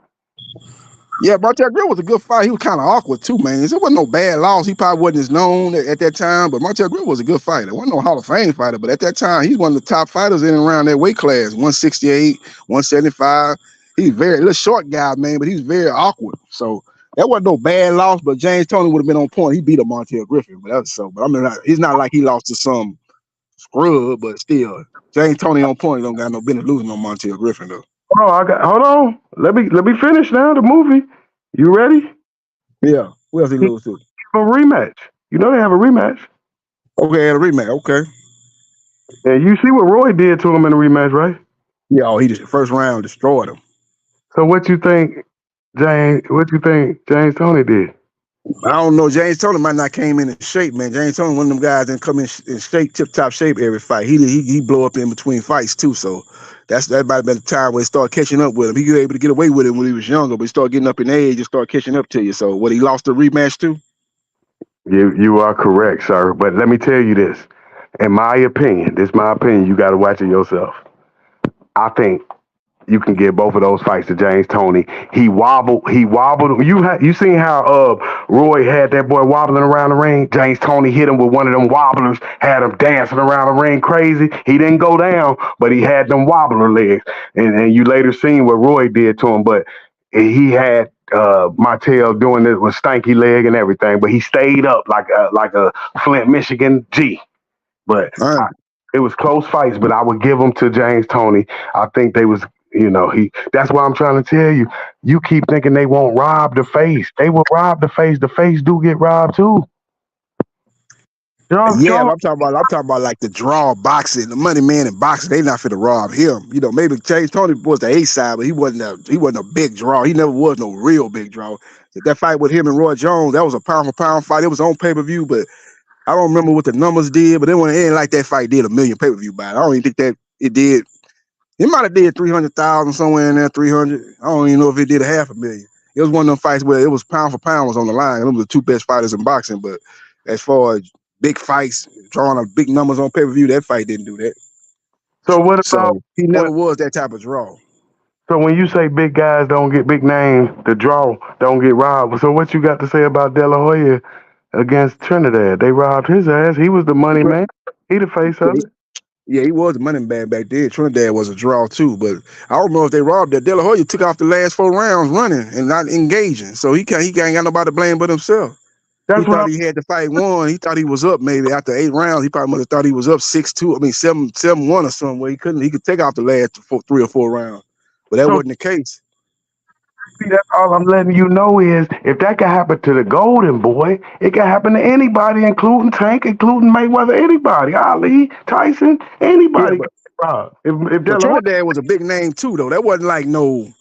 Yeah, Montel Griffin was a good fight. He was kind of awkward too, man. It wasn't no bad loss. He probably wasn't as known at that time, but Montel Griffin was a good fighter. Wasn't no Hall of Fame fighter, but at that time, he's one of the top fighters in and around that weight class, 168, 175. He's a little short guy, man, but he's very awkward. So that wasn't no bad loss, but James Toney would have been on point. He beat up Montel Griffin, but I mean, he's not like he lost to some scrub, but still, James Toney on point. Don't got no business losing on Montel Griffin though. Oh, hold on. Let me finish now. The movie. You ready? Yeah. Who else he lose to? A rematch. You know they have a rematch. Okay, a rematch. Okay. And you see what Roy did to him in the rematch, right? Yeah. He just first round destroyed him. So what you think, James? What you think James Toney did? I don't know. James Toney might not came in shape, man. James Toney, one of them guys that come in shape, tip-top shape every fight. He blow up in between fights too. So that might have been the time where he started catching up with him. He was able to get away with it when he was younger, but he started getting up in age and started catching up to you. So what, he lost the rematch too? You are correct, sir. But let me tell you this. In my opinion, you got to watch it yourself. I think you can give both of those fights to James Toney. He wobbled. You seen how Roy had that boy wobbling around the ring? James Toney hit him with one of them wobblers, had him dancing around the ring crazy. He didn't go down, but he had them wobbler legs. And you later seen what Roy did to him, but he had Martel doing it with stanky leg and everything, but he stayed up like a Flint, Michigan G. But it was close fights, but I would give them to James Toney. I think they was. That's why I'm trying to tell you. You keep thinking they won't rob the face. They will rob the face. The face do get robbed too. I'm talking about like the draw boxing, the money man in boxing. They not finna rob him. Maybe James Toney was the A side, but he wasn't a big draw. He never was no real big draw. That fight with him and Roy Jones, that was a pound for pound fight. It was on pay-per-view, but I don't remember what the numbers did. But it ain't like that fight did 1 million pay-per-view buys. I don't even think that it did. It might have did 300,000 somewhere in there, 300. I don't even know if it did 500,000. It was one of them fights where it was pound for pound was on the line. Them were the two best fighters in boxing. But as far as big fights, drawing up big numbers on pay-per-view, that fight didn't do that. So what about So he never was that type of draw. So when you say big guys don't get big names, the draw don't get robbed. So what you got to say about De La Hoya against Trinidad? They robbed his ass. He was the money man. He the face of it. Yeah, he was the money man back then. Trinidad was a draw too, but I don't know if they robbed that. De La Hoya took off the last 4 rounds running and not engaging, so he ain't got nobody to blame but himself. He thought he had the fight won. He thought he was up maybe after 8 rounds. He probably must have thought he was up 6-2. I mean 7-1 or something. Where he could take off the last 3 or 4 rounds, but that wasn't the case. See, that's all I'm letting you know is if that could happen to the Golden Boy, it can happen to anybody, including Tank, including Mayweather, anybody, Ali, Tyson, anybody. Yeah, if Trinidad was a big name too, though, that wasn't like no.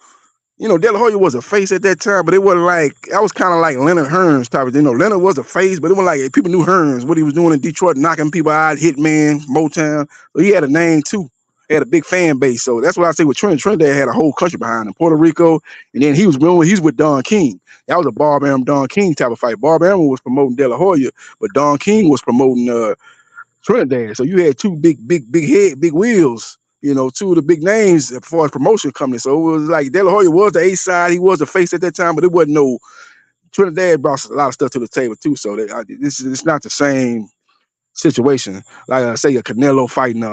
You know, De La Hoya was a face at that time, but it wasn't like, I was kind of like Leonard Hearns type of thing. You know, Leonard was a face, but it wasn't like people knew Hearns, what he was doing in Detroit, knocking people out, Hitman, Motown. So he had a name too. He had a big fan base. So that's what I say with Trinidad had a whole country behind him, Puerto Rico, and then he was with Don King. That was a Bob Arum, Don King type of fight. Bob Arum was promoting De La Hoya, but Don King was promoting Trinidad. So you had two big wheels. You know, two of the big names as far as promotion company. So it was like De La Hoya was the A side. He was the face at that time, but it wasn't no. Trinidad brought a lot of stuff to the table too. So it's not the same situation. Like I say, a Canelo fighting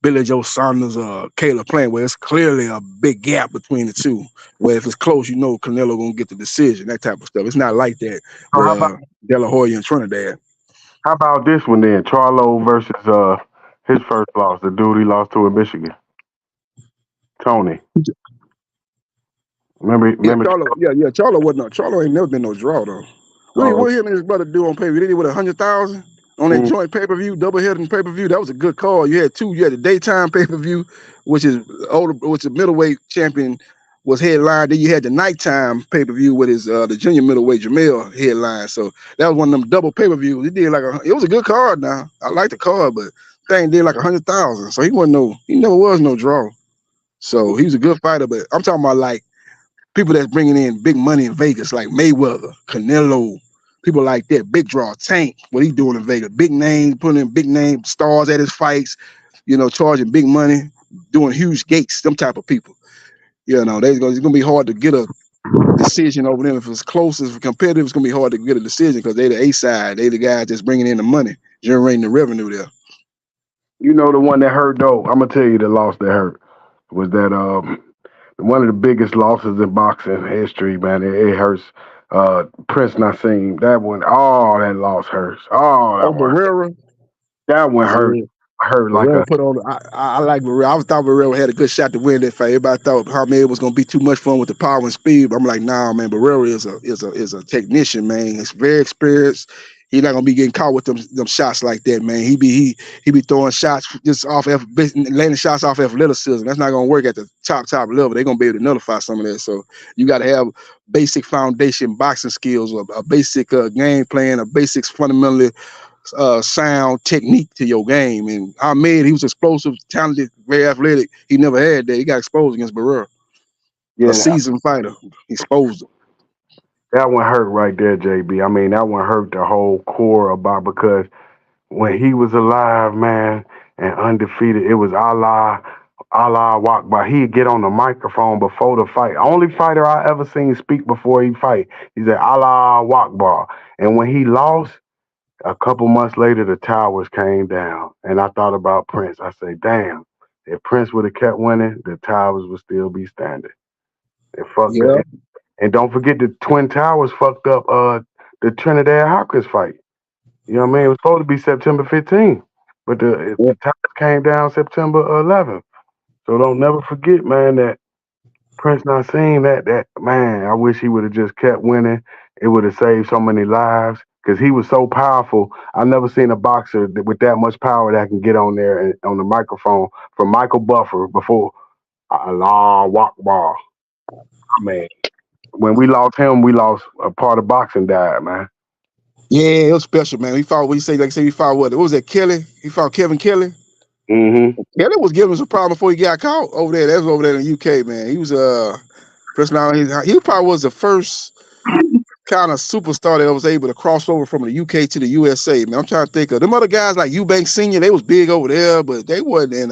Billy Joe Saunders or Caleb Plant, where it's clearly a big gap between the two. Where if it's close, you know Canelo gonna get the decision. That type of stuff. It's not like that. De La Hoya and Trinidad. How about this one then? Charlo versus his first loss, the dude he lost to in Michigan. Tony. Remember Charlo ain't never been no draw though. What him and his brother do on pay-per-view? They did with 100,000 on that joint pay-per-view, double heading pay-per-view. That was a good call. You had the daytime pay-per-view, which is middleweight champion was headlined. Then you had the nighttime pay-per-view with his the junior middleweight Jamel headline. So that was one of them double pay-per-views. He did it was a good card now. I like the card, but thing did like 100,000. So he never was no draw. So he was a good fighter, but I'm talking about like people that's bringing in big money in Vegas, like Mayweather, Canelo, people like that, big draw, Tank, what he doing in Vegas, big names, putting in big name stars at his fights, you know, charging big money, doing huge gates, them type of people. You know, it's gonna be hard to get a decision over them. If it's close, if it's competitive, it's gonna be hard to get a decision because they the A side, they the guys that's bringing in the money, generating the revenue there. You know the one that hurt though. I'm gonna tell you the loss that hurt was that one of the biggest losses in boxing history, man. It hurts. Prince Naseem, that one, that loss hurts. Barrera. That one hurt. Hurt like Barrera put on. I like Barrera. I thought Barrera had a good shot to win that fight. Everybody thought Hamed was gonna be too much fun with the power and speed. But I'm like, nah, man. Barrera is a technician, man. He's very experienced. He's not gonna be getting caught with them shots like that, man. He be throwing shots just landing shots off athleticism. That's not gonna work at the top level. They're gonna be able to nullify some of that. So you got to have basic foundation boxing skills, a basic game plan, a basic fundamentally sound technique to your game. And Hamed, he was explosive, talented, very athletic. He never had that. He got exposed against Barrera. Yeah, a seasoned fighter. He exposed him. That one hurt right there, JB. I mean, that one hurt the whole core about because when he was alive, man, and undefeated, it was Allah Akbar. He'd get on the microphone before the fight. Only fighter I ever seen speak before he fight. He said, Allah Akbar. And when he lost, a couple months later, the towers came down. And I thought about Prince. I said, damn, if Prince would have kept winning, the towers would still be standing. It fucked up. And don't forget the Twin Towers fucked up the Trinidad Hopkins fight. You know what I mean? It was supposed to be September 15th, but the towers came down September 11th. So don't never forget, man, that Prince Naseem, that man, I wish he would have just kept winning. It would have saved so many lives because he was so powerful. I've never seen a boxer with that much power that can get on there and on the microphone from Michael Buffer before Allah Akbar. Man. When we lost him, we lost a part of boxing died, man. Yeah, it was special, man. He fought, he fought what? What was that, Kelly? He fought Kevin Kelly. Mm-hmm. Kelly was giving us a problem before he got caught over there. That was over there in the UK, man. He was Prince now he probably was the first kind of superstar that was able to cross over from the UK to the USA. Man, I'm trying to think of them other guys like Eubank Senior. They was big over there, but they wasn't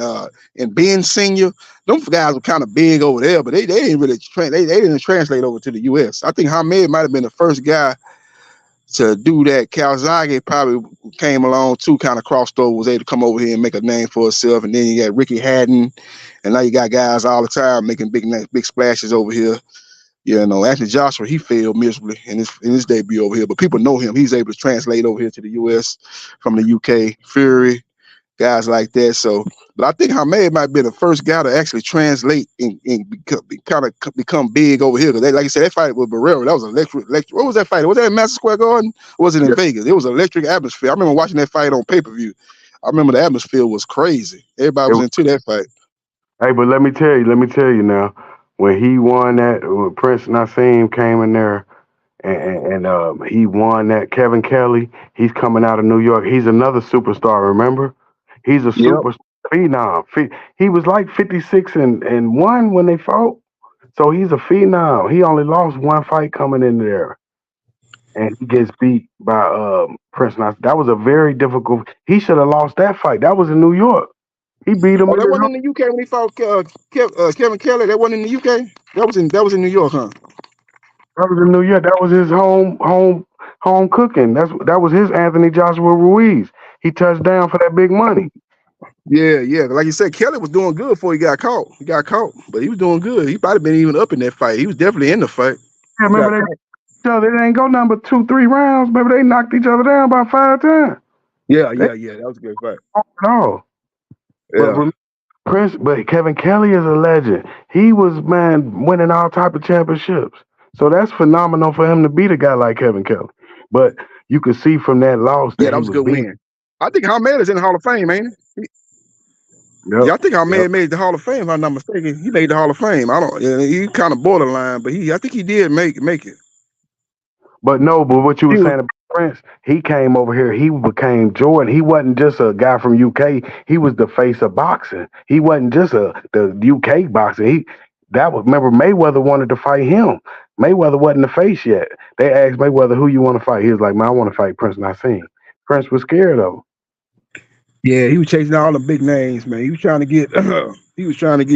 in Ben Senior. Them guys were kind of big over there, but they didn't really they didn't translate over to the US. I think Hamed might have been the first guy to do that. Calzaghe probably came along too, kind of crossed over, was able to come over here and make a name for himself. And then you got Ricky Hatton, and now you got guys all the time making big splashes over here. You know, Anthony Joshua, he failed miserably in his debut over here, but people know him. He's able to translate over here to the US from the UK. Fury, guys like that. So, but I think Hamed might be the first guy to actually translate and become big over here. Because like I said, that fight with Barrera, that was electric. What was that fight? Was that in Madison Square Garden? Or was it in Vegas? It was an electric atmosphere. I remember watching that fight on pay-per-view. I remember the atmosphere was crazy. Everybody was into that fight. Hey, but let me tell you now, when he won that, when Prince Naseem came in there and he won that, Kevin Kelly, he's coming out of New York. He's another superstar, remember? He's a superstar phenom. He was like 56-1 when they fought. So he's a phenom. He only lost one fight coming in there. And he gets beat by Prince Naseem. That was a very difficult. He should have lost that fight. That was in New York. He beat him. Oh, that wasn't in the UK when he fought Kevin Kelly. That wasn't in the UK. That was in New York, huh? That was in New York. That was his home cooking. That was his Anthony Joshua Ruiz. He touched down for that big money. Yeah. Like you said, Kelly was doing good before he got caught. But he was doing good. He probably been even up in that fight. He was definitely in the fight. Yeah, remember they didn't go nothing but 2-3 rounds. Maybe they knocked each other down about 5 times. Yeah. That was a good fight. No. Yeah. But Kevin Kelly is a legend. He was, winning all type of championships. So that's phenomenal for him to beat a guy like Kevin Kelly. But you could see from that loss that was a good win. I think Hamed is in the Hall of Fame, ain't he? Yep. Yeah, I think Hamed made the Hall of Fame, if I'm not mistaken. He made the Hall of Fame. He kind of borderline, but I think he did make it. But what you were saying about Prince, he came over here, he became Jordan. He wasn't just a guy from UK, he was the face of boxing. He wasn't just the UK boxing. Remember Mayweather wanted to fight him. Mayweather wasn't the face yet. They asked Mayweather, who you want to fight? He was like, man, I want to fight Prince Naseem. Prince was scared of him. Yeah, he was chasing all the big names, man. He was trying to get Hamed, and he was trying to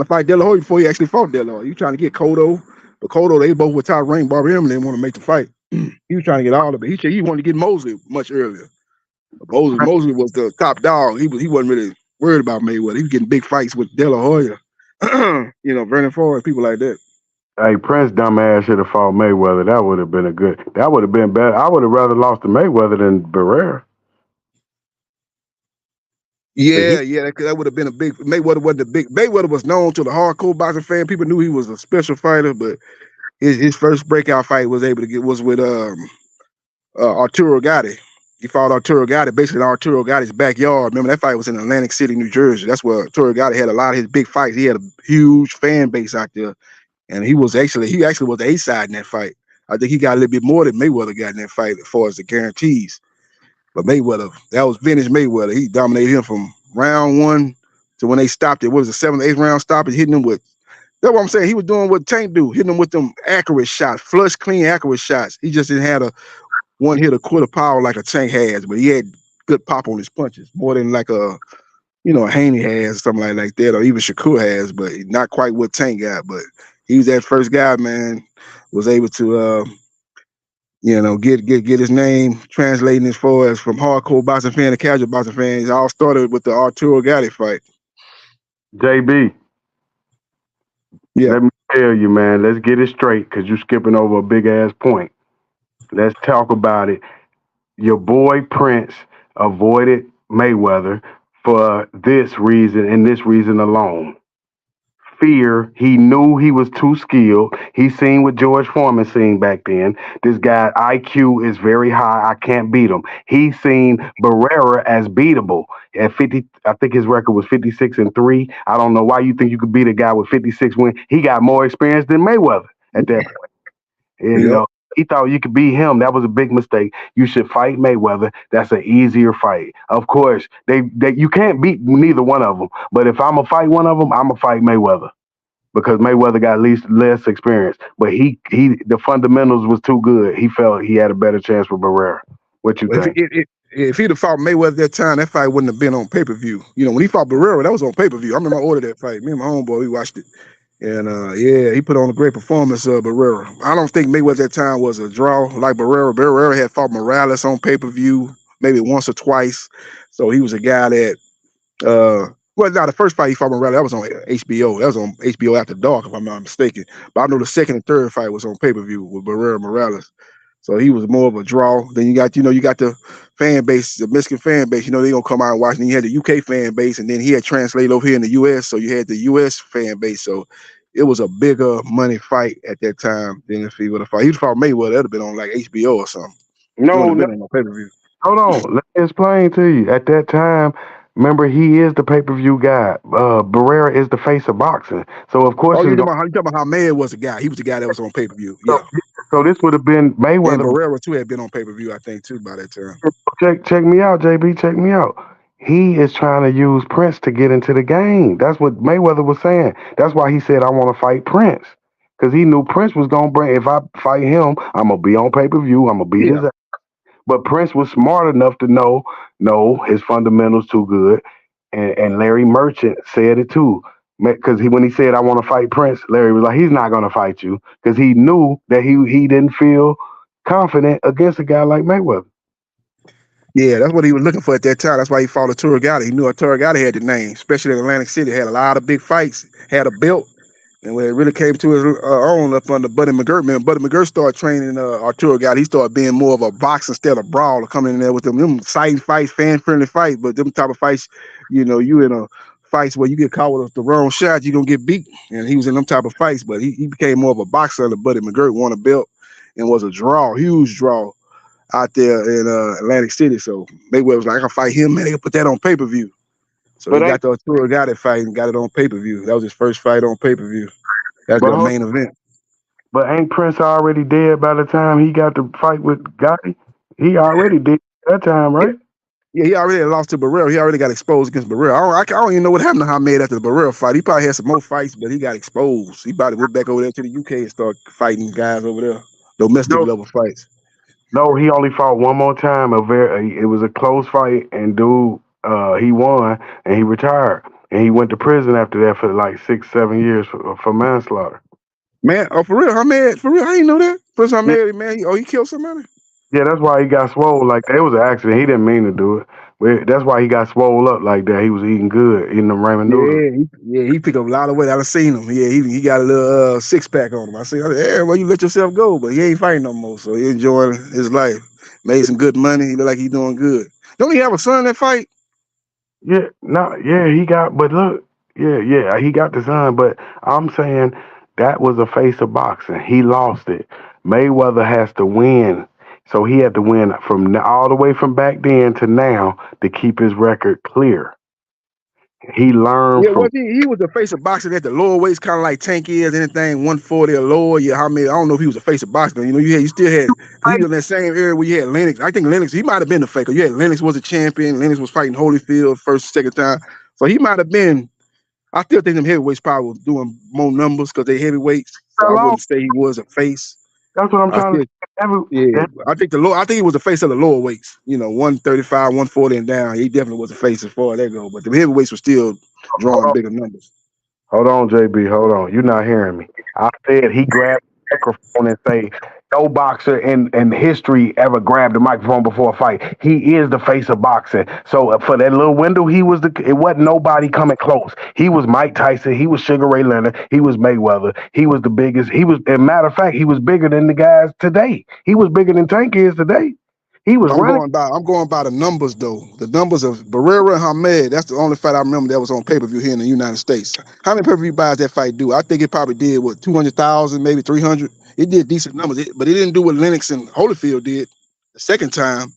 fight De La Hoya before he actually fought De La Hoya. He was trying to get Cotto. But Cotto, they both were top ranked. Barbara Eminem didn't want to make the fight. He was trying to get all of it. He said he wanted to get Mosley much earlier. But Mosley was the top dog. He wasn't really worried about Mayweather. He was getting big fights with De La Hoya. Vernon Forrest, people like that. Hey, Prince dumbass should have fought Mayweather. That would have been that would have been better. I would have rather lost to Mayweather than Barrera. Yeah, that would have been a big. Mayweather wasn't a big. Mayweather was known to the hardcore boxing fan. People knew he was a special fighter, but his first breakout fight was with Arturo Gatti. He fought Arturo Gatti, basically in Arturo Gatti's backyard. Remember that fight was in Atlantic City, New Jersey. That's where Arturo Gatti had a lot of his big fights. He had a huge fan base out there, and he actually was the A-side in that fight. I think he got a little bit more than Mayweather got in that fight as far as the guarantees. But Mayweather, that was vintage Mayweather. He dominated him from round 1 to when they stopped it. What was the 7th, 8th round stoppage? Hitting him with. That's what I'm saying. He was doing what Tank do, hitting him with them accurate shots, flush, clean, accurate shots. He just didn't have a one hit a quarter power like a Tank has, but he had good pop on his punches, more than like a Haney has or something like that, or even Shakur has, but not quite what Tank got. But he was that first guy, man, was able to get his name translating as far as from hardcore boxing fan to casual boxing fans. It all started with the Arturo Gatti fight. JB. Yeah. Let me tell you, man, let's get it straight because you're skipping over a big ass point. Let's talk about it. Your boy Prince avoided Mayweather for this reason and this reason alone. Fear. He knew he was too skilled. He seen what George Foreman seen back then. This guy IQ is very high. I can't beat him. He seen Barrera as beatable. At 50, I think his record was 56-3. I don't know why you think you could beat a guy with 56 wins. He got more experience than Mayweather at that point. And, he thought you could beat him. That was a big mistake. You should fight Mayweather. That's an easier fight. Of course, you can't beat neither one of them. But if I'm going to fight one of them, I'm going to fight Mayweather. because Mayweather got less experience. But the fundamentals was too good. He felt he had a better chance with Barrera. What you think? If he'd have fought Mayweather at that time, that fight wouldn't have been on pay-per-view. You know, when he fought Barrera, that was on pay-per-view. I remember I ordered that fight. Me and my homeboy, we watched it. And yeah, he put on a great performance, Barrera. I don't think Mayweather at that time was a draw like Barrera. Barrera had fought Morales on pay-per-view maybe once or twice. So he was a guy that well, now the first fight he fought Morel, that was on HBO. That was on HBO After Dark, if I'm not mistaken. But I know the second and third fight was on pay-per-view with Barrera Morales. So he was more of a draw. Then you got the fan base, the Mexican fan base. You know, they gonna come out and watch. And then you had the UK fan base, and then he had translated over here in the US. So you had the US fan base. So it was a bigger money fight at that time than if he would have fought. He'd fought Mayweather, that'd have been on like HBO or something. No, been on pay-per-view. Hold on. Let me explain to you. At that time, remember, he is the pay-per-view guy. Barrera is the face of boxing. So, of course... you talking about how Hamed was the guy. He was the guy that was on pay-per-view. Yeah. So this would have been Mayweather. And Barrera, too, had been on pay-per-view, I think, too, by that time. Check me out, JB. Check me out. He is trying to use Prince to get into the game. That's what Mayweather was saying. That's why he said, I want to fight Prince. Because he knew Prince was going to bring... If I fight him, I'm going to be on pay-per-view. I'm going to beat his ass. But Prince was smart enough to know, no, his fundamentals too good. And Larry Merchant said it too. Because when he said, I want to fight Prince, Larry was like, he's not going to fight you. Because he knew that he didn't feel confident against a guy like Mayweather. Yeah, that's what he was looking for at that time. That's why he fought Toney-Griffin. He knew Toney-Griffin had the name, especially in Atlantic City. Had a lot of big fights, had a belt. And when it really came to his own up under Buddy McGirt, man, Buddy McGirt started training Arturo Gatti. He started being more of a boxer instead of brawler, coming in there with them exciting fights, fan-friendly fights. But them type of fights, you know, you in a fights where you get caught with the wrong shot, you're going to get beat. And he was in them type of fights, but he became more of a boxer under Buddy McGirt, won a belt, and was a draw, huge draw out there in Atlantic City. So Mayweather was like, I can fight him, man. They can put that on pay-per-view. So he got the Arturo Gatti fight and got it on pay-per-view. That was his first fight on pay-per-view. That's the main event. But ain't Prince already dead by the time he got to fight with Gotti? He already did that time, right? Yeah, he already lost to Barrera. He already got exposed against Barrera. I don't even know what happened to Hamed after the Barrera fight. He probably had some more fights, but he got exposed. He probably went back over there to the UK and started fighting guys over there. Domestic level fights. No, he only fought one more time. It was a close fight, and dude, he won, and he retired. And he went to prison after that for like 6-7 years for manslaughter. Man, for real, Hamed, for real, I didn't know that. Prince Hamed, man, he killed somebody? Yeah, that's why he got swole like that. It was an accident. He didn't mean to do it. But that's why he got swole up like that. He was eating good, eating them ramen noodles. Yeah, he picked up a lot of weight. I've seen him. Yeah, he got a little six-pack on him. I said, yeah, well, you let yourself go, but he ain't fighting no more, so he enjoying his life. Made some good money. He look like he's doing good. Don't he have a son that fight? Yeah, he got, but look, he got the son, but I'm saying that was a face of boxing. He lost it. Mayweather has to win. So he had to win from all the way from back then to now to keep his record clear. He learned. Yeah, well, he was the face of boxing at the lower weights, kind of like Tank is, anything 140 or lower. Yeah, I don't know if he was a face of boxing. You know, you still had, he was in that same area where you had Lennox. I think Lennox, he might have been the faker. You had Lennox was a champion. Lennox was fighting Holyfield first, second time. So he might have been, I still think them heavyweights probably was doing more numbers because they heavyweights. So I wouldn't say he was a face. That's what I'm trying to say. I think he was the face of the lower weights, 135, 140 and down. He definitely was a face as far as that go. But the heavyweights were still drawing bigger numbers. Hold on, JB. Hold on. You're not hearing me. I said he grabbed the microphone and say, no boxer in history ever grabbed the microphone before a fight. He is the face of boxing. So for that little window, it wasn't nobody coming close. He was Mike Tyson. He was Sugar Ray Leonard. He was Mayweather. He was the biggest. As a matter of fact, he was bigger than the guys today. He was bigger than Tank is today. He was I'm going by the numbers, though. The numbers of Barrera and Hamed. That's the only fight I remember that was on pay-per-view here in the United States. How many pay-per-view buys that fight do? I think it probably did, 200,000, maybe 300. It did decent numbers, but it didn't do what Lennox and Holyfield did the second time.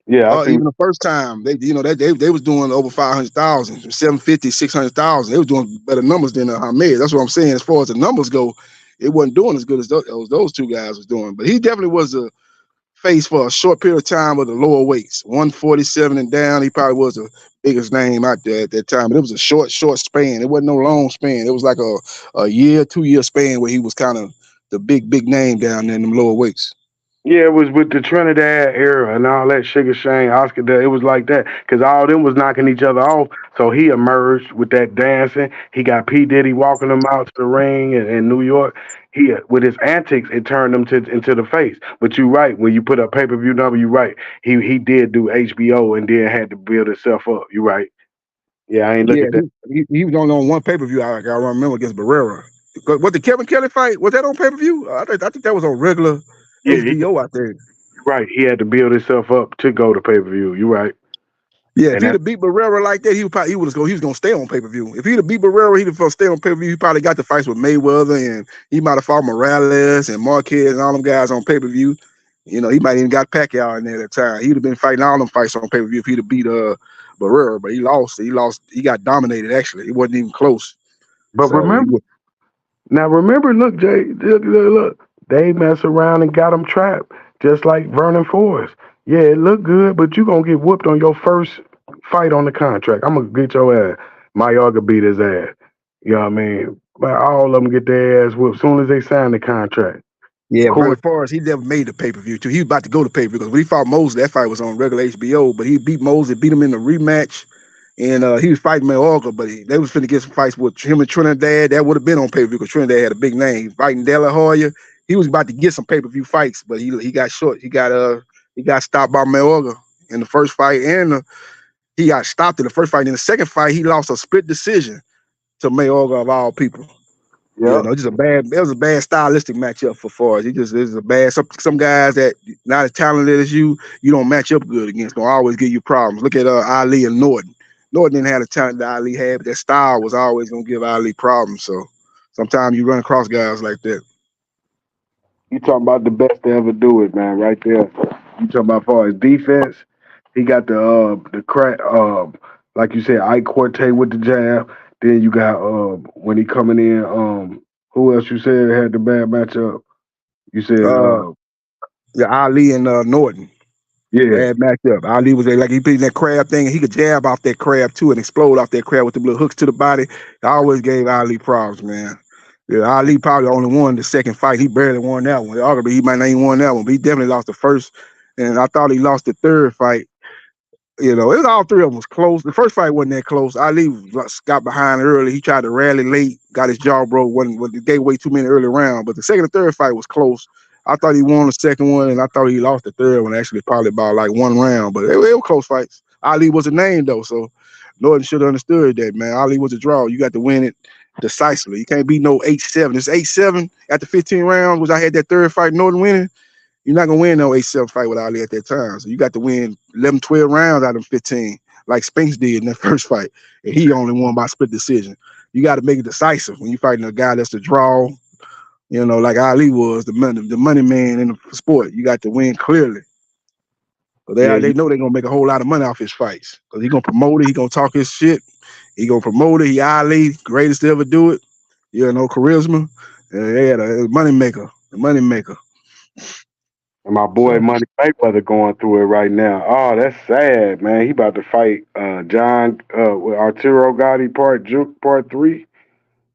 Yeah, even the first time, they was doing over 500,000, 750, 600,000. They was doing better numbers than Hamed. That's what I'm saying. As far as the numbers go, it wasn't doing as good as those two guys was doing. But he definitely was a face for a short period of time with the lower weights, 147 and down. He probably was the biggest name out there at that time. But it was a short span. It wasn't no long span. It was like a year, 2 year span where he was kind of the big name down there in them lower weights. Yeah, it was with the Trinidad era and all that Sugar Shane, Oscar. It was like that because all them was knocking each other off. So he emerged with that dancing. He got P Diddy walking him out to the ring in New York. He with his antics, it turned him into the face. But you're right, when you put up pay-per-view number, you're right. He did do HBO and then had to build himself up. You're right. Yeah, I ain't look at that. He was only on one pay-per-view. I remember against Barrera. What the Kevin Kelly fight, was that on pay-per-view? I think that was on regular HBO out there. Right. He had to build himself up to go to pay-per-view. You're right. Yeah, if he'd have beat Barrera like that, he was going to stay on pay-per-view. If he'd have beat Barrera, he'd have stayed on pay-per-view. He probably got the fights with Mayweather, and he might have fought Morales and Marquez and all them guys on pay-per-view. You know, he might even got Pacquiao in there at that time. He'd have been fighting all them fights on pay-per-view if he'd have beat Barrera, but he lost. He got dominated, actually. It wasn't even close. But So, remember, look, Jay, look, they mess around and got him trapped, just like Vernon Forrest. Yeah, it looked good, but you going to get whooped on your first fight on the contract. I'm going to get your ass. Mayorga beat his ass. You know what I mean? But all of them get their ass whooped as soon as they sign the contract. yeah, Vernon Forrest, he never made the pay-per-view, too. He was about to go to pay-per-view because when he fought Mosley, that fight was on regular HBO, but he beat Mosley, beat him in the rematch. And he was fighting Mayorga, but they was finna get some fights with him and Trinidad. That would have been on pay-per-view because Trinidad had a big name. Fighting De La Hoya, he was about to get some pay-per-view fights, but he got short. He got stopped by Mayorga in the first fight, and he got stopped in the first fight. In the second fight, he lost a split decision to Mayorga of all people. Yeah, you know, it was a bad stylistic matchup for Forrest. It is a bad. Some guys that not as talented as you don't match up good against. Gonna always give you problems. Look at Ali and Norton. Norton didn't have the talent that Ali had, but that style was always gonna give Ali problems. So sometimes you run across guys like that. You talking about the best to ever do it, man, right there. You talking about far as defense, he got the crack, like you said, Ike Quartet with the jab. Then you got when he coming in, who else you said had the bad matchup? You said Ali and Norton. Yeah, bad matchup. Ali was like he beat that crab thing, and he could jab off that crab too and explode off that crab with the little hooks to the body. I always gave Ali problems, man. Yeah, Ali probably only won the second fight. He barely won that one. Arguably, he might not even won that one, but he definitely lost the first. And I thought he lost the third fight. You know, it was all three of them was close. The first fight wasn't that close. Ali got behind early. He tried to rally late, got his jaw broke. They gave away too many early rounds. But the second and third fight was close. I thought he won the second one, and I thought he lost the third one, actually probably by like one round. But they were close fights. Ali was a name, though, so Norton should have understood that, man. Ali was a draw. You got to win it decisively. You can't beat no 8-7. It's 8-7 after 15 rounds, which I had that third fight, Norton winning. You're not going to win no 8-7 fight with Ali at that time. So you got to win 11, 12 rounds out of 15, like Spence did in that first fight. And he only won by split decision. You got to make it decisive when you're fighting a guy that's the draw, you know, like Ali was, the money man in the sport. You got to win clearly. So they know they're going to make a whole lot of money off his fights. Because he's going to promote it. He's going to talk his shit. He going to promote it. He Ali, greatest to ever do it. You know, charisma. Yeah, the money maker. The money maker. And my boy Money Mayweather going through it right now. Oh, that's sad, man. He about to fight John with Arturo Gotti part 3.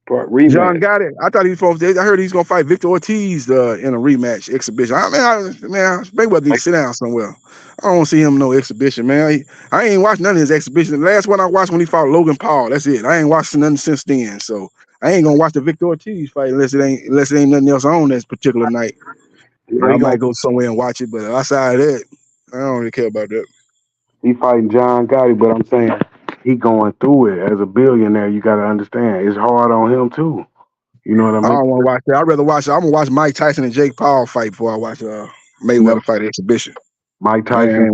Rematch. John got it. I thought he was supposed to. I heard he's gonna fight Victor Ortiz in a rematch exhibition. Mayweather need to sit down somewhere. I don't want to see him in no exhibition, man. I ain't watched none of his exhibitions. The last one I watched when he fought Logan Paul. That's it. I ain't watched nothing since then. So I ain't gonna watch the Victor Ortiz fight unless it ain't nothing else on that particular night. I might go somewhere and watch it, but outside of that, I don't really care about that. He fighting John Gotti, but I'm saying he going through it as a billionaire. You got to understand, it's hard on him too. You know what I mean? I don't want to watch that. I'd rather watch. I'm gonna watch Mike Tyson and Jake Paul fight before I watch Mayweather fight exhibition. Mike Tyson,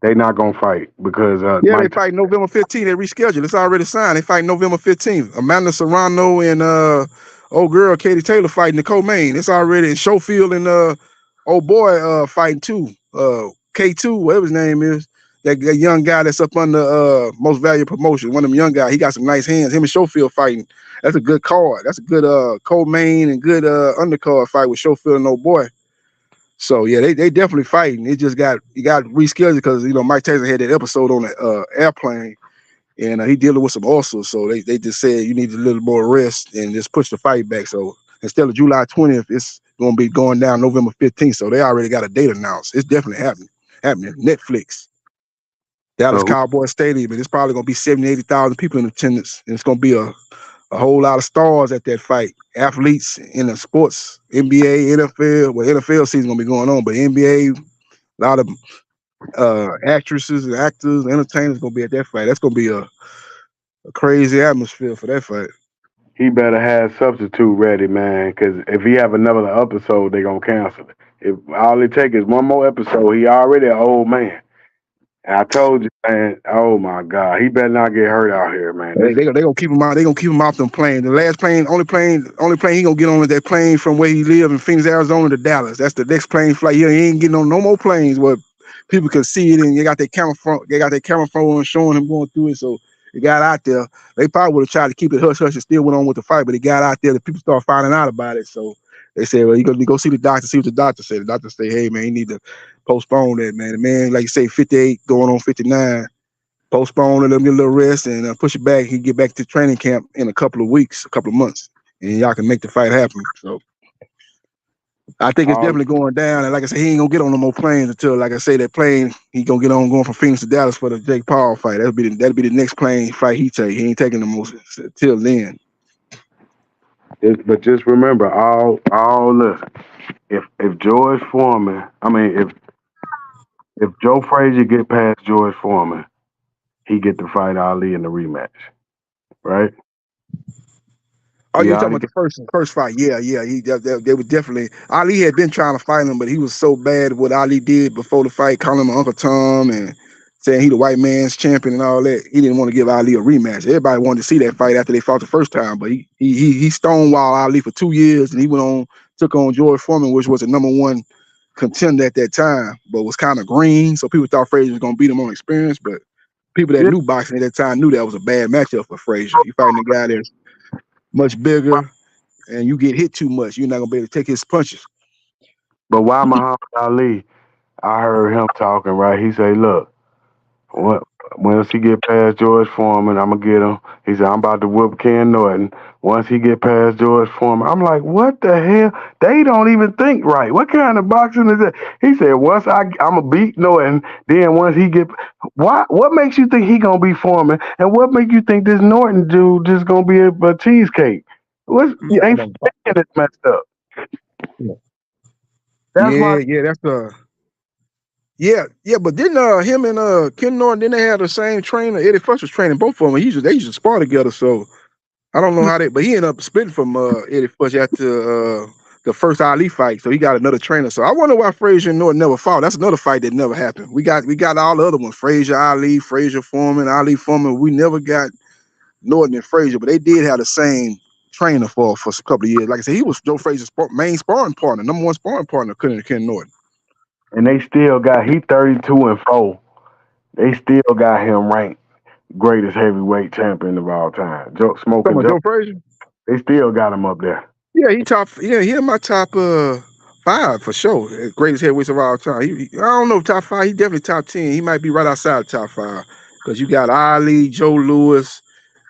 they not gonna fight because they fight November 15th. They rescheduled. It's already signed. They fight November 15th. Amanda Serrano and old girl Katie Taylor fighting Nicole Maine. It's already in Schofield and old boy fighting too. K2, whatever his name is. That young guy that's up on the Most Valuable Promotion. One of them young guys. He got some nice hands. Him and Schofield fighting. That's a good card. That's a good Cole Maine and good undercard fight with Schofield and old boy. So yeah, they definitely fighting. It just got rescheduled because Mike Tyson had that episode on the airplane, and he dealing with some ulcers. So they just said you need a little more rest and just push the fight back. So instead of July 20th, it's gonna be going down November 15th. So they already got a date announced. It's definitely happening. Netflix. Dallas Cowboy Stadium, and it's probably gonna be 70,000-80,000 people in attendance, and it's gonna be a whole lot of stars at that fight. Athletes in the sports, NBA, NFL. Well, NFL season gonna be going on, but NBA, a lot of actresses and actors, and entertainers gonna be at that fight. That's gonna be a crazy atmosphere for that fight. He better have substitute ready, man, because if he have another episode, they gonna cancel it. If all it take is one more episode, he already an old man. And I told you, man. Oh my God, he better not get hurt out here, man. They gonna keep him out. They gonna keep him off them planes. The last plane, only plane he gonna get on is that plane from where he live in Phoenix, Arizona to Dallas. That's the next plane flight. He ain't getting on no more planes where people can see it, and they got their camera phone showing him going through it. So he got out there. They probably would have tried to keep it hush hush and still went on with the fight, but he got out there. The people start finding out about it. So they said, well, you go see the doctor, see what the doctor said. The doctor said, hey man, you need to postpone that, man. The man, like you say, 58 going on 59. Postpone it, let him get a little rest, and push it back. He get back to training camp in a couple of weeks, a couple of months, and y'all can make the fight happen. So I think it's definitely going down. And like I said, he ain't gonna get on no more planes until, like I say, that plane he gonna get on going from Phoenix to Dallas for the Jake Paul fight. That'll be the next plane fight he take. He ain't taking the most till then. But just remember, listen. If George Foreman, if Joe Frazier get past George Foreman, he get to fight Ali in the rematch, right? Oh, you're talking about the first fight? Yeah. They were definitely. Ali had been trying to fight him, but he was so bad at what Ali did before the fight, calling him Uncle Tom and saying he the white man's champion and all that. He didn't want to give Ali a rematch. Everybody wanted to see that fight after they fought the first time, but he stonewalled Ali for 2 years, and he took on George Foreman, which was the #1 contender at that time, but was kind of green. So people thought Frazier was gonna beat him on experience, but people that knew boxing at that time knew that was a bad matchup for Frazier. You fighting a guy that's much bigger, and you get hit too much, you're not gonna be able to take his punches. But why Muhammad Ali? I heard him talking, right? He say, look, once he get past George Foreman, I'm gonna get him. He said, I'm about to whoop Ken Norton. Once he get past George Foreman, I'm like, what the hell? They don't even think right. What kind of boxing is that? He said, once I'm gonna beat Norton, then once he get, what makes you think he gonna be Foreman? And what make you think this Norton dude just gonna be a cheesecake? Ain't thinking it's messed up. But didn't him and Ken Norton, didn't they have the same trainer? Eddie Fuss was training both of them. They used to spar together, so I don't know how but he ended up splitting from Eddie Fuss after the first Ali fight, so he got another trainer. So I wonder why Frazier and Norton never fought. That's another fight that never happened. We got all the other ones, Frazier, Ali, Frazier, Foreman, Ali, Foreman. We never got Norton and Frazier, but they did have the same trainer for a couple of years. Like I said, he was Joe Frazier's main sparring partner, #1 sparring partner, Ken Norton. And they still got, he 32-4. They still got him ranked greatest heavyweight champion of all time. Joe Frazier? They still got him up there. Yeah, he in my top 5 for sure. Greatest heavyweights of all time. I don't know if top 5. He definitely top 10. He might be right outside the top 5 because you got Ali, Joe Louis,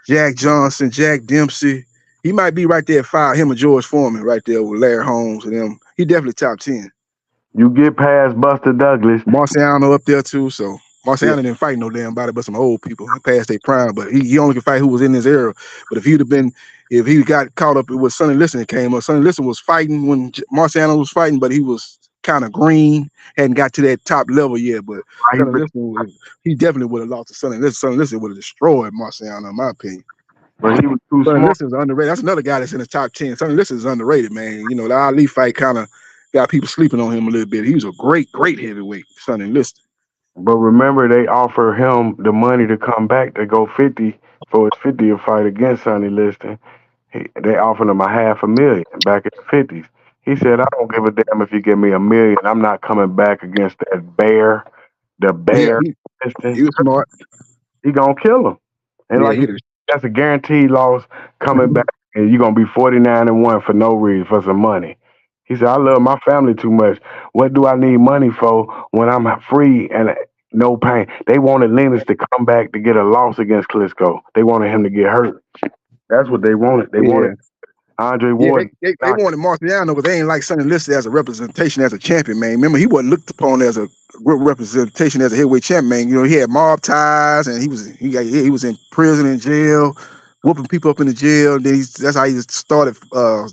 Jack Johnson, Jack Dempsey. He might be right there at 5. Him and George Foreman right there with Larry Holmes and them. He definitely top 10. You get past Buster Douglas. Marciano up there too, so Marciano didn't fight no damn body but some old people past their prime, but he only could fight who was in his era. But if he got caught up with Sonny Liston that came up, Sonny Liston was fighting when Marciano was fighting, but he was kind of green, hadn't got to that top level yet. But Sonny Liston, he definitely would have lost to Sonny Liston. Sonny Liston would have destroyed Marciano, in my opinion. But he was too smart. Sonny Liston's underrated. That's another guy that's in the top 10. Sonny Liston is underrated, man. You know, the Ali fight kind of got people sleeping on him a little bit. He was a great heavyweight, Sonny Liston. But remember, they offered him the money to come back to go 50 for his 50th fight against Sonny Liston. They offered him $500,000 back in the 50s. He said, I don't give a damn if you give me $1 million. I'm not coming back against that bear. The bear. Yeah, he was smart. He gonna kill him. And that's a guaranteed loss coming back. And you're gonna be 49-1 for no reason, for some money. He said, I love my family too much. What do I need money for when I'm free and no pain? They wanted Lennox to come back to get a loss against Klitschko. They wanted him to get hurt. That's what they wanted. They wanted Andre Ward. They wanted Marciano, but they ain't like Sonny Liston as a representation as a champion, man. Remember, he wasn't looked upon as a good representation as a heavyweight champion, man. You know, he had mob ties, and he was in prison and jail, whooping people up in the jail. And then that's how he started,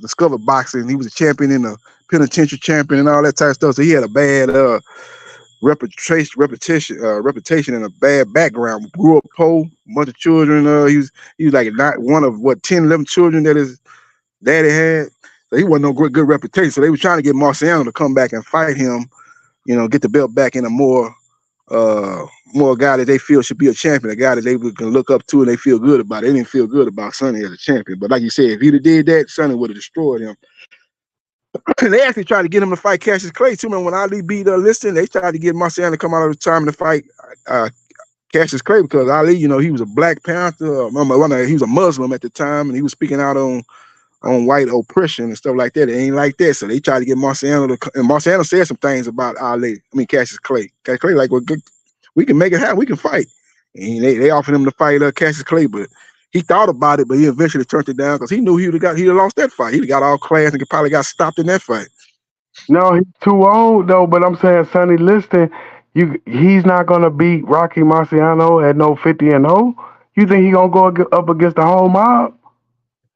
discovered boxing. He was a champion in the penitentiary champion and all that type of stuff. So he had a bad reputation and a bad background. Grew up poor, bunch of children. He was like not one of 10, 11 children that his daddy had. So he wasn't no good reputation. So they were trying to get Marciano to come back and fight him, you know, get the belt back in a more guy that they feel should be a champion, a guy that they can look up to and they feel good about. They didn't feel good about Sonny as a champion. But like you said, if he'd have did that, Sonny would have destroyed him. They actually tried to get him to fight Cassius Clay too, man. When Ali beat Liston, they tried to get Marciano to come out of the time to fight Cassius Clay because Ali, you know, he was a Black Panther. He was a Muslim at the time, and he was speaking out on white oppression and stuff like that. It ain't like that. So they tried to get Marciano to, and Marciano said some things about Cassius Clay. Cassius Clay, like, well, good, we can make it happen. We can fight. And they offered him to fight Cassius Clay, but he thought about it, but he eventually turned it down because he knew he'd have lost that fight. He'd have got all class and probably got stopped in that fight. No, he's too old though. But I'm saying Sonny Liston, he's not gonna beat Rocky Marciano at no 50-0. You think he gonna go up against the whole mob?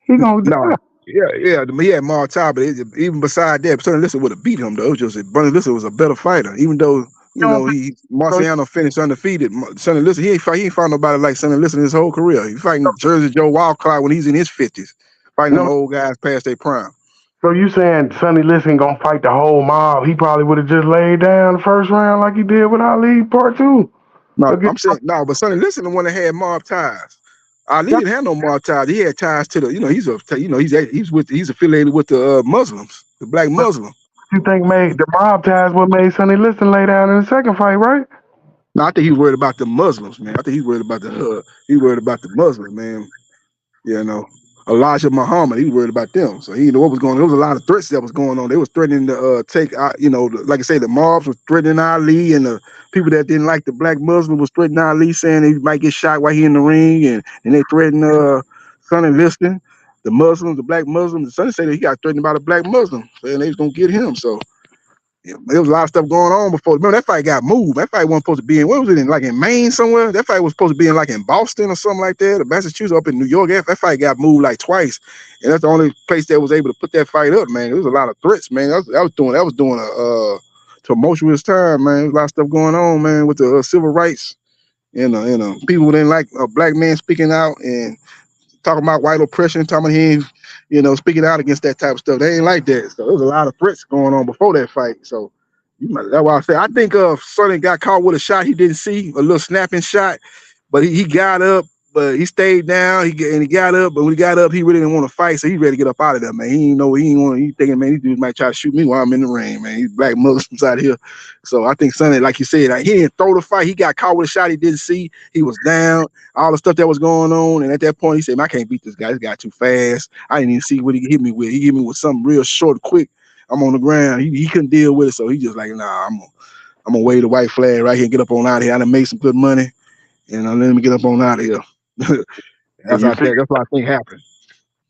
He gonna die. Yeah. He had Mar Ty, but even beside that, Sonny Liston would have beat him though. It was just Sonny Liston was a better fighter, even though. You know, Marciano finished undefeated. Sonny Liston, he ain't fought nobody like Sonny Liston his whole career. He fighting Jersey Joe Wildcard when he's in his 50s, fighting them old guys past their prime. So you saying Sonny Liston gonna fight the whole mob? He probably would have just laid down the first round like he did with Ali Part 2. No, I'm saying no, but Sonny Liston the one that had mob ties. Ali didn't have no mob ties. He had ties to the, you know, he's affiliated with the Muslims, the Black Muslims. You think made the mob ties what made Sonny Liston lay down in the second fight, right? No, I think he's worried about the Muslims, man. I think he's worried about the Muslims, man. You know, Elijah Muhammad, he was worried about them. So he knew what was going on. There was a lot of threats that was going on. They was threatening to take out, you know, like I say, the mobs was threatening Ali, and the people that didn't like the Black Muslim was threatening Ali, saying he might get shot while he in the ring, and they threatened Sonny Liston. The Muslims, the Black Muslims, the Sonny said that he got threatened by the Black Muslim, saying they was gonna get him. So yeah, there was a lot of stuff going on before. Remember that fight got moved. That fight wasn't supposed to be in. What was it in? Like in Maine somewhere? That fight was supposed to be in like in Boston or something like that, or Massachusetts, up in New York. That fight got moved like twice, and that's the only place that was able to put that fight up. Man, there was a lot of threats, man. That was during a tumultuous time, man. There was a lot of stuff going on, man, with the civil rights and people who didn't like a black man speaking out and talking about white oppression, talking about he ain't, you know, speaking out against that type of stuff. They ain't like that. So there was a lot of threats going on before that fight. So that's why I say I think Sonny got caught with a shot he didn't see, a little snapping shot, but he got up, but he stayed down. He got up, but when he got up, he really didn't want to fight, so he ready to get up out of there, man. He thinking, man, these dudes might try to shoot me while I'm in the ring, man. These Black Muslims out here. So I think Sonny, like you said, he didn't throw the fight. He got caught with a shot he didn't see. He was down, all the stuff that was going on, and at that point he said, man, I can't beat this guy. This guy too fast. I didn't even see what he hit me with. He hit me with something real short, quick. I'm on the ground. He couldn't deal with it, so he just like, nah, I'm gonna wave the white flag right here and get up on out of here. I done made some good money, and let me get up on out of here. That's what I think happened.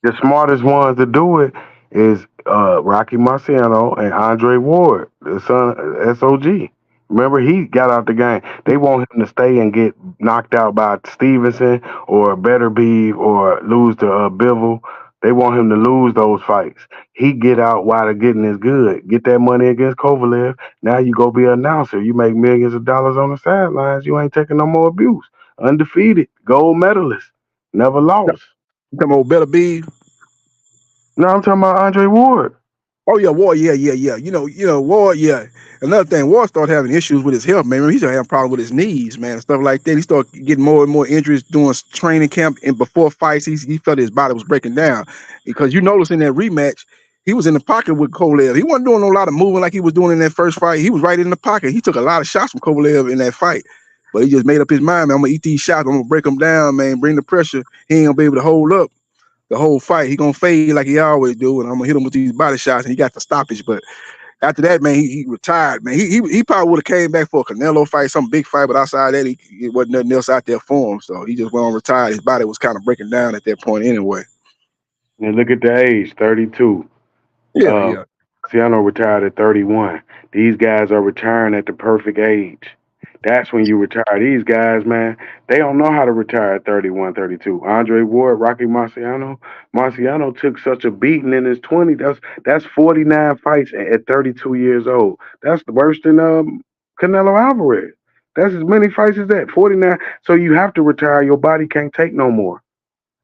The smartest ones to do it is Rocky Marciano and Andre Ward, the son of SOG. Remember, he got out the game. They want him to stay and get knocked out by Stevenson or Beterbiev or lose to Bivol. They want him to lose those fights. He get out while the getting is good. Get that money against Kovalev. Now you go be an announcer. You make millions of dollars on the sidelines. You ain't taking no more abuse. Undefeated, gold medalist, never lost. You talking about Beterbiev? No, I'm talking about Andre Ward. Oh yeah, Ward, yeah. You know, Ward, yeah. Another thing, Ward started having issues with his health, man. He started having problems with his knees, man, and stuff like that. He started getting more and more injuries doing training camp, and before fights, he felt his body was breaking down. Because you notice in that rematch, he was in the pocket with Kovalev. He wasn't doing a lot of moving like he was doing in that first fight. He was right in the pocket. He took a lot of shots from Kovalev in that fight. But he just made up his mind, man, I'm going to eat these shots. I'm going to break them down, man, bring the pressure. He ain't going to be able to hold up the whole fight. He gonna fade like he always do, and I'm gonna hit him with these body shots, and he got the stoppage. But after that, man, he retired, man. He probably would have came back for a Canelo fight, some big fight, but outside that, it wasn't nothing else out there for him. So he just went on retired. His body was kind of breaking down at that point anyway. And look at the age, 32. Yeah. Marciano retired at 31. These guys are retiring at the perfect age. That's when you retire. These guys, man, they don't know how to retire at 31, 32. Andre Ward, Rocky Marciano. Marciano took such a beating in his 20s. That's 49 fights at 32 years old. That's worse than Canelo Alvarez. That's as many fights as that, 49. So you have to retire. Your body can't take no more.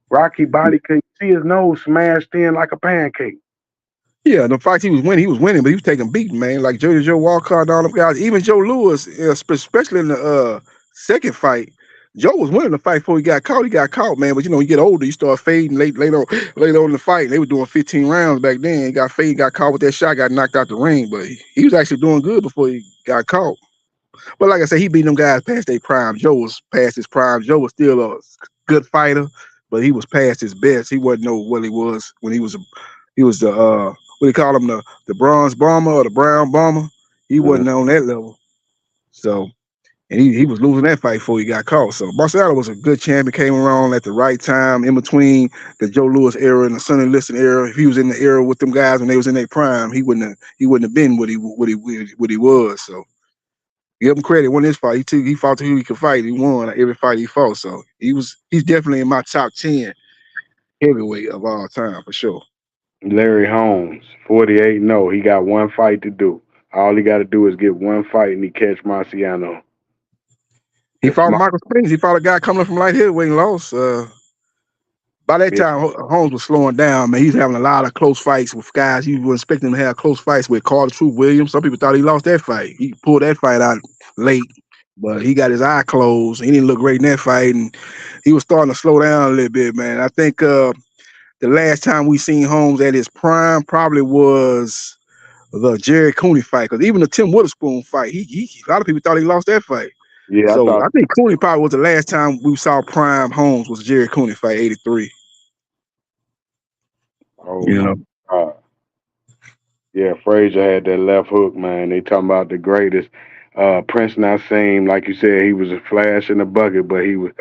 Rocky body can't see his nose smashed in like a pancake. Yeah, the fights he was winning, but he was taking beating, man. Like Joe Walcott and all them guys. Even Joe Louis, especially in the second fight, Joe was winning the fight before he got caught. He got caught, man. But you know, you get older, you start fading later on in the fight. They were doing 15 rounds back then. He got faded, got caught with that shot, got knocked out the ring. But he was actually doing good before he got caught. But like I said, he beat them guys past their prime. Joe was past his prime. Joe was still a good fighter, but he was past his best. He wasn't know what he was when he was the what do you call him, the bronze bomber or the brown bomber. He wasn't on that level. So, and he was losing that fight before he got caught. So Marciano was a good champion, came around at the right time in between the Joe Louis era and the Sonny Liston era. If he was in the era with them guys when they was in their prime, he wouldn't have been what he was. So give him credit. Won this fight. He fought who he could fight. He won every fight he fought. So he's definitely in my top 10 heavyweight of all time for sure. Larry Holmes, 48. No, he got one fight to do. All he got to do is get one fight, and he catch Marciano. He fought Michael Spence. He fought a guy coming up from light heavyweight and lost. By that time, Holmes was slowing down, man. He's having a lot of close fights with guys you were expecting him to have close fights with. Carter Truth Williams. Some people thought he lost that fight. He pulled that fight out late, but he got his eye closed. He didn't look great in that fight, and he was starting to slow down a little bit, man. I think the last time we seen Holmes at his prime probably was the Jerry Cooney fight, because even the Tim Witherspoon fight, a lot of people thought he lost that fight. Yeah, so I think Cooney probably was the last time we saw prime Holmes was Jerry Cooney fight, 83. Oh, you know. Yeah, Frazier had that left hook, man. They talking about the greatest. Prince Naseem, like you said, he was a flash in the bucket, but he was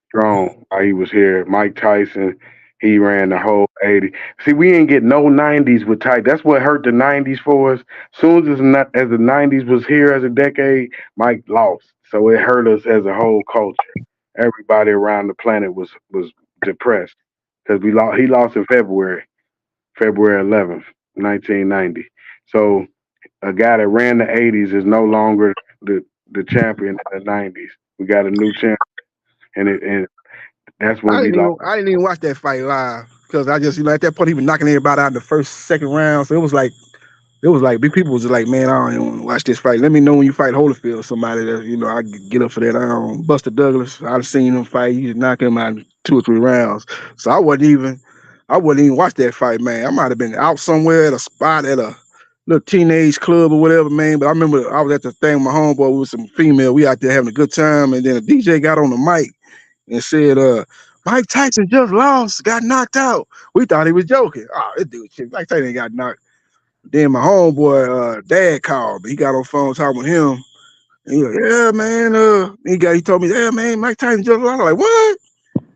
strong while he was here. Mike Tyson, he ran the whole 80. See, we ain't get no 90s with Tyson. That's what hurt the 90s for us. Soon as the 90s was here as a decade, Mike lost. So it hurt us as a whole culture. Everybody around the planet was depressed because he lost in February 11th, 1990. So a guy that ran the 80s is no longer the champion in the 90s. We got a new champion, and that's when I didn't even watch that fight live because I just, at that point he was knocking everybody out in the first, second round. So it was like big people was just like, man, I don't even want to watch this fight. Let me know when you fight Holyfield or somebody that, I get up for that. I don't. Buster Douglas, I've seen him fight. He just knock him out in 2 or 3 rounds. So I wouldn't even watch that fight, man. I might have been out somewhere at a spot at a little teenage club or whatever, man. But I remember I was at the thing with my homeboy with some female. We out there having a good time, and then a DJ got on the mic and said, Mike Tyson just lost, got knocked out. We thought he was joking. Oh, this dude, shit, Mike Tyson got knocked. Then my homeboy, dad called me. He got on the phone talking with him. And he like, yeah, man. He told me, yeah, man, Mike Tyson just lost. I'm like, what?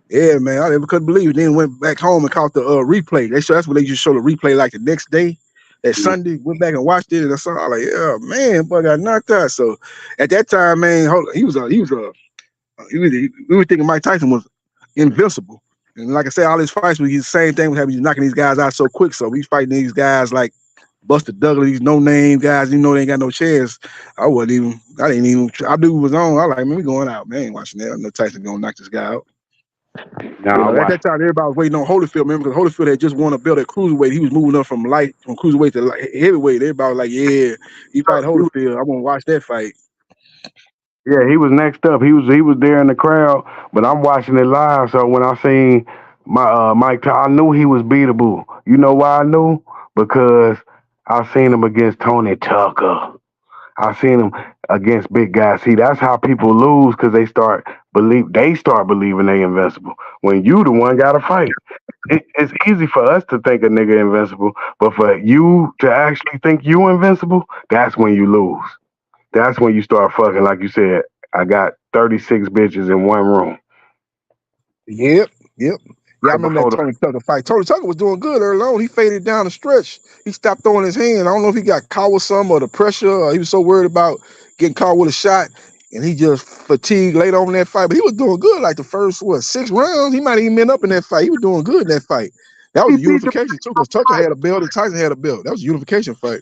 Yeah, man, I never couldn't believe it. Then went back home and caught the replay. That's what they just show the replay like the next day. That Sunday, went back and watched it, and I saw, I was like, yeah, man, boy got knocked out. So at that time, man, we were thinking Mike Tyson was invincible. And like I said, all his fights was the same thing with him. He's knocking these guys out so quick. So he's fighting these guys like Buster Douglas, these no-name guys, they ain't got no chance. I knew he was on. I was like, man, we going out, man. I ain't watching that. I know Tyson gonna knock this guy out. At that time, everybody was waiting on Holyfield, man, because Holyfield had just won a belt at cruiserweight. He was moving up from cruiserweight to heavyweight. Everybody was like, yeah, he fight Holyfield. I want to watch that fight. Yeah, he was next up. He was there in the crowd, but I'm watching it live. So when I seen my Mike, I knew he was beatable. You know why I knew? Because I seen him against Tony Tucker. I seen him against big guys. See, that's how people lose, because they start believing they invincible when you the one got to fight. it's easy for us to think a nigga invincible, but for you to actually think you invincible, that's when you lose. That's when you start fucking. Like you said, I got 36 bitches in one room. Yep. Yeah, I Right remember that before Tony Tucker fight. Tony Tucker was doing good early on. He faded down the stretch. He stopped throwing his hand. I don't know if he got caught with some or the pressure, or he was so worried about getting caught with a shot, and he just fatigued later on in that fight. But he was doing good like the first, 6 rounds. He might have even been up in that fight. He was doing good in that fight. That was a unification too, because Tucker had a belt and Tyson had a belt. That was a unification fight.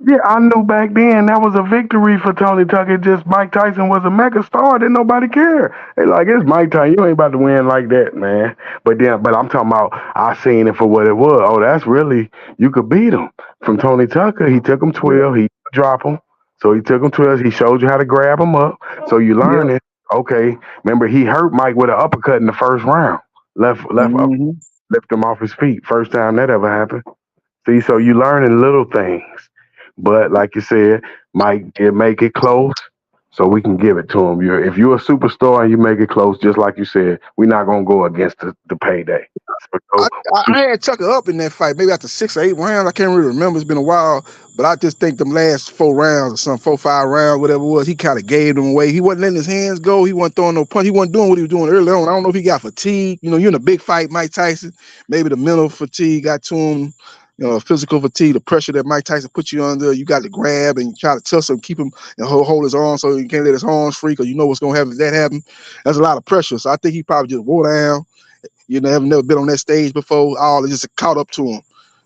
Yeah, I knew back then that was a victory for Tony Tucker. Just Mike Tyson was a mega star. Didn't nobody care. They like, it's Mike Tyson. You ain't about to win like that, man. But I'm talking about, I seen it for what it was. Oh, that's really, you could beat him. From Tony Tucker, he took him 12. He dropped him. So he took him 12. He showed you how to grab him up. So you learn it. Okay. Remember, he hurt Mike with an uppercut in the first round. Left up, lift him off his feet. First time that ever happened. See, so you learning little things. But like you said, Mike did make it close, so we can give it to him. If you're a superstar and you make it close, just like you said, we're not gonna go against the payday. So, I had Tucker up in that fight, maybe after 6 or 8 rounds. I can't really remember. It's been a while, but I just think them last 4 rounds or some 4, 5 rounds, whatever it was, he kind of gave them away. He wasn't letting his hands go. He wasn't throwing no punch. He wasn't doing what he was doing early on. I don't know if he got fatigued. You know, you're in a big fight, Mike Tyson. Maybe the mental fatigue got to him. You know, physical fatigue, the pressure that Mike Tyson put you under, you got to grab and try to tussle him, keep him and hold his arm so you can't let his arms free, because you know what's going to happen if that happen. That's a lot of pressure. So I think he probably just wore down. You know, never been on that stage before. All it just caught up to him.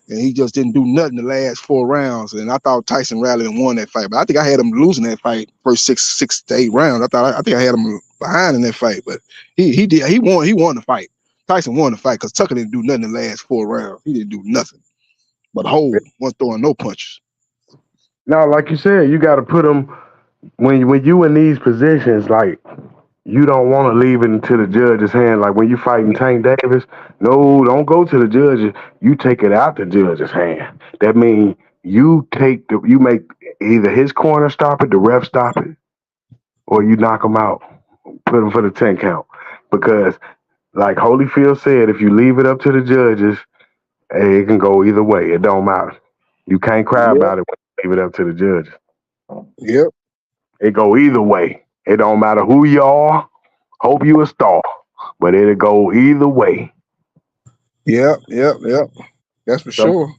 And he just didn't do nothing the last 4 rounds. And I thought Tyson rallied and won that fight. But I think I had him losing that fight first 6 to 8 rounds. I think I had him behind in that fight. But he won the fight. Tyson won the fight because Tucker didn't do nothing the last 4 rounds. He didn't do nothing. But hold, wasn't throwing no punches. No, like you said, you got to put them when you in these positions. Like, you don't want to leave it into the judge's hand. Like when you fighting Tank Davis, no, don't go to the judge. You take it out the judge's hand. That means you make either his corner stop it, the ref stop it, or you knock him out, put him for the 10 count. Because, like Holyfield said, if you leave it up to the judges, hey, it can go either way. It don't matter. You can't cry about it when you leave it up to the judges. Yep. It go either way. It don't matter who you are. Hope you a star. But it'll go either way. Yep. That's for sure.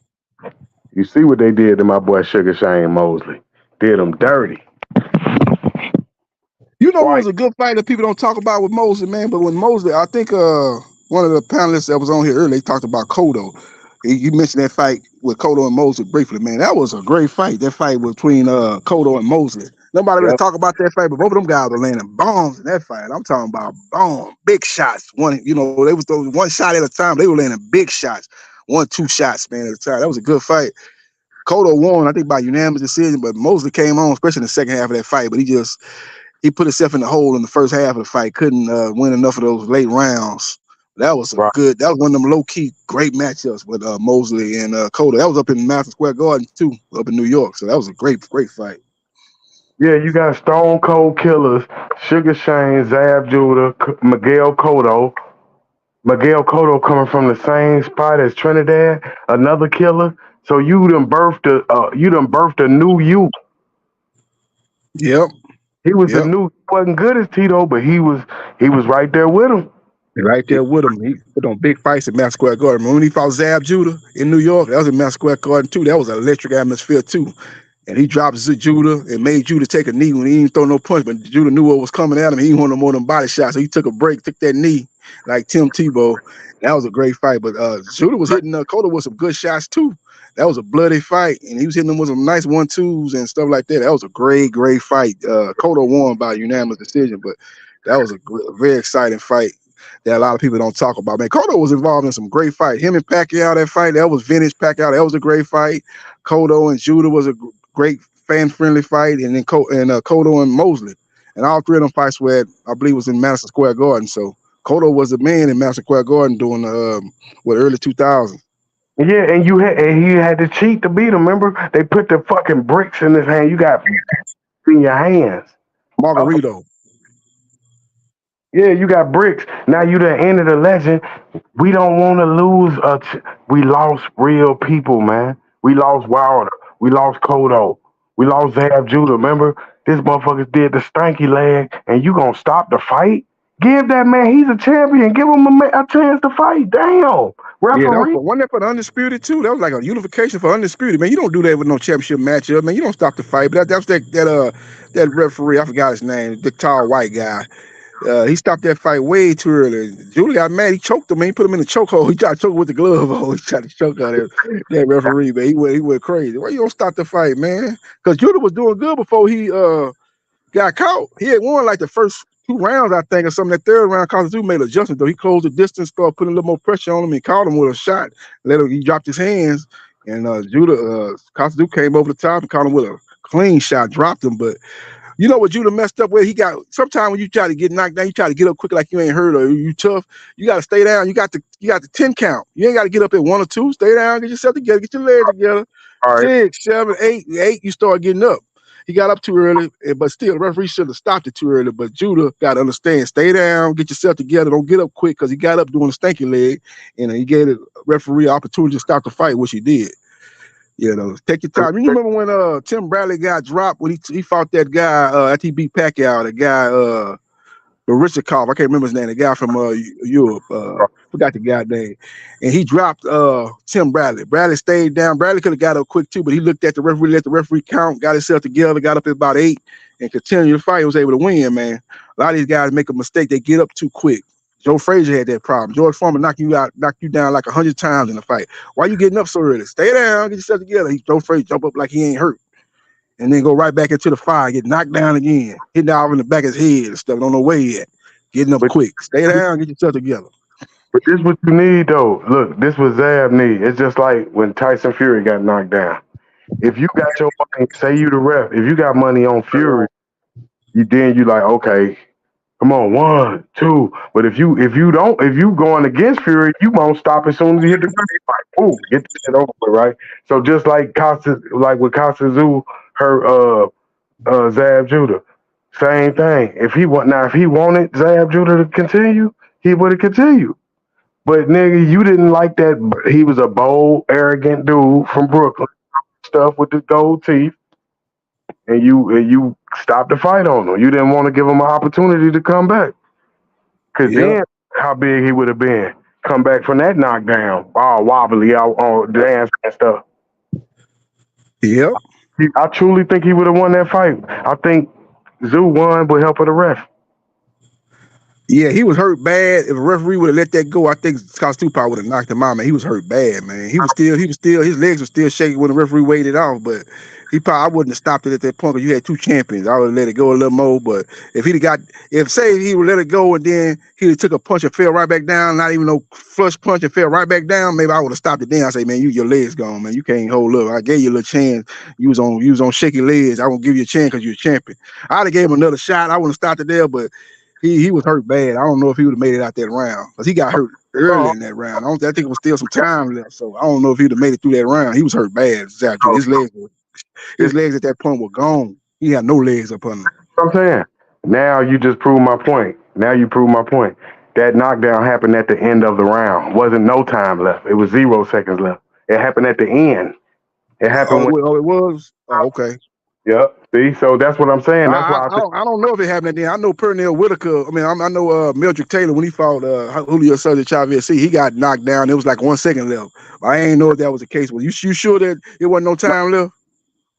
You see what they did to my boy Sugar Shane Mosley. Did him dirty. You know, it was a good fight that people don't talk about with Mosley, man. But when Mosley, I think one of the panelists that was on here earlier, they talked about Cotto. You mentioned that fight with Cotto and Mosley briefly, man. That was a great fight. That fight between Cotto and Mosley. Nobody really talk about that fight, but both of them guys were landing bombs in that fight. I'm talking about bombs, big shots. They was throwing one shot at a time. They were landing big shots, 1-2 shots, man, at a time. That was a good fight. Cotto won, I think, by unanimous decision, but Mosley came on, especially in the second half of that fight. But he put himself in the hole in the first half of the fight. Couldn't win enough of those late rounds. That was that was one of them low-key great matchups with Mosley and Cotto. That was up in Madison Square Garden too, up in New York. So that was a great fight. Yeah, you got Stone Cold Killers, Sugar Shane, Zab Judah, Miguel Cotto. Miguel Cotto coming from the same spot as Trinidad, another killer. So you done birthed a new you. Yep. He was a new. He wasn't good as Tito, but he was right there with him. Right there with him. He put on big fights in Madison Square Garden. When he fought Zab Judah in New York, that was in Madison Square Garden too. That was an electric atmosphere too. And he dropped Judah and made Judah take a knee when he didn't throw no punch, but Judah knew what was coming at him. He didn't want no more than body shots, so he took a break, took that knee like Tim Tebow. That was a great fight. But Judah was hitting Cotto with some good shots too. That was a bloody fight, and he was hitting them with some nice 1-2s and stuff like that. That was a great fight. Cotto won by unanimous decision, but that was a very exciting fight that a lot of people don't talk about. Man, Cotto was involved in some great fight. Him and Pacquiao, that fight, that was vintage Pacquiao. That was a great fight. Cotto and Judah was a great fan-friendly fight, and then Cotto and Mosley. And all 3 of them fights were I believe was in Madison Square Garden. So Cotto was the man in Madison Square Garden during early 2000s. Yeah, and he had to cheat to beat him. Remember, they put the fucking bricks in his hand. You got in your hands. Margarito. Yeah, you got bricks. Now you the end of the legend. We don't want to lose. We lost real people, man. We lost Wilder. We lost Cotto. We lost Zab Judah. Remember, this motherfucker did the stanky leg, and you gonna stop the fight? Give that man. He's a champion. Give him a chance to fight. Damn, Yeah, that was referee. for one that for the undisputed too. That was like a unification for undisputed. Man, you don't do that with no championship matchup. Man, you don't stop the fight. But that's that referee. I forgot his name. The tall white guy. He stopped that fight way too early. Judah got mad. He choked him, man. He put him in the chokehold. He tried to choke him with the glove on. He tried to choke out that referee, man. He went crazy. Why you don't stop the fight, man? Because Judah was doing good before he got caught. He had won like the first 2 rounds, I think, or something. That third round, Cotto made adjustments, though. He closed the distance, started putting a little more pressure on him, and caught him with a shot. He dropped his hands, and Cotto came over the top and caught him with a clean shot, dropped him, but you know what Judah messed up with? Sometimes when you try to get knocked down, you try to get up quick like you ain't hurt or you tough. You got to stay down. You got the 10 count. You ain't got to get up at 1 or 2. Stay down, get yourself together, get your legs together. All right. 6, 7, 8, you start getting up. He got up too early, but still, the referee should have stopped it too early. But Judah got to understand, stay down, get yourself together, don't get up quick because he got up doing the stanky leg, and he gave the referee an opportunity to stop the fight, which he did. You know, take your time. You remember when Tim Bradley got dropped when he fought that guy after he beat Pacquiao, the guy Richikov, I can't remember his name, the guy from Europe, forgot the guy's name, and he dropped Tim Bradley. Bradley stayed down. Bradley could have got up quick too, but he looked at the referee, let the referee count, got himself together, got up at about 8, and continued the fight. He was able to win, man. A lot of these guys make a mistake; they get up too quick. Joe Frazier had that problem. George Foreman knocked you down like 100 times in the fight. Why you getting up so early? Stay down, get yourself together. Joe Frazier jump up like he ain't hurt, and then go right back into the fire, get knocked down again, hitting out in the back of his head and stuff. Don't know where he at. Getting up quick. Stay down, get yourself together. But this what you need though. Look, this was Zab need. It's just like when Tyson Fury got knocked down. If you got your money, say you the ref. If you got money on Fury, you like, okay, come on, 1, 2. But if you going against Fury, you won't stop as soon as you hit the ground. Like, ooh, get this shit over with, right? So just like with Tszyu, her Zab Judah, same thing. If he wanted Zab Judah to continue, he would have continued. But nigga, you didn't like that. He was a bold, arrogant dude from Brooklyn, stuff with the gold teeth. And you stopped the fight on him. You didn't want to give him an opportunity to come back. Because then, how big he would have been. Come back from that knockdown, all wobbly, out on dance and stuff. Yep. I truly think he would have won that fight. I think Tszyu won with help of the ref. Yeah, he was hurt bad. If a referee would have let that go, I think Cotto probably would have knocked him out, man. He was hurt bad, man. He was still, his legs were still shaking when the referee weighed it off, but I wouldn't have stopped it at that point because you had 2 champions. I would have let it go a little more, but if he would let it go and then he took a punch and fell right back down, not even no flush punch and fell right back down, maybe I would have stopped it then. I say, man, your legs gone, man. You can't hold up. I gave you a little chance. You was on shaky legs. I won't give you a chance because you're a champion. I'd have gave him another shot. I wouldn't have stopped it there, but he was hurt bad. I don't know if he would have made it out that round because he got hurt early in that round. I think it was still some time left, so I don't know if he'd have made it through that round. He was hurt bad. Exactly. His legs at that point were gone. He had no legs up under him. I'm saying. Now you just proved my point. That knockdown happened at the end of the round. Wasn't no time left. It was 0 seconds left. It happened at the end. It happened. It was? Oh, okay. Yep. See, so that's what I'm saying. That's why I don't know if it happened then. I know Pernell Whitaker. I mean, I know Mildred Taylor when he fought Julio Cesar Chavez. He got knocked down. It was like 1 second left. I ain't know if that was the case. Well, you sure that it wasn't no time left?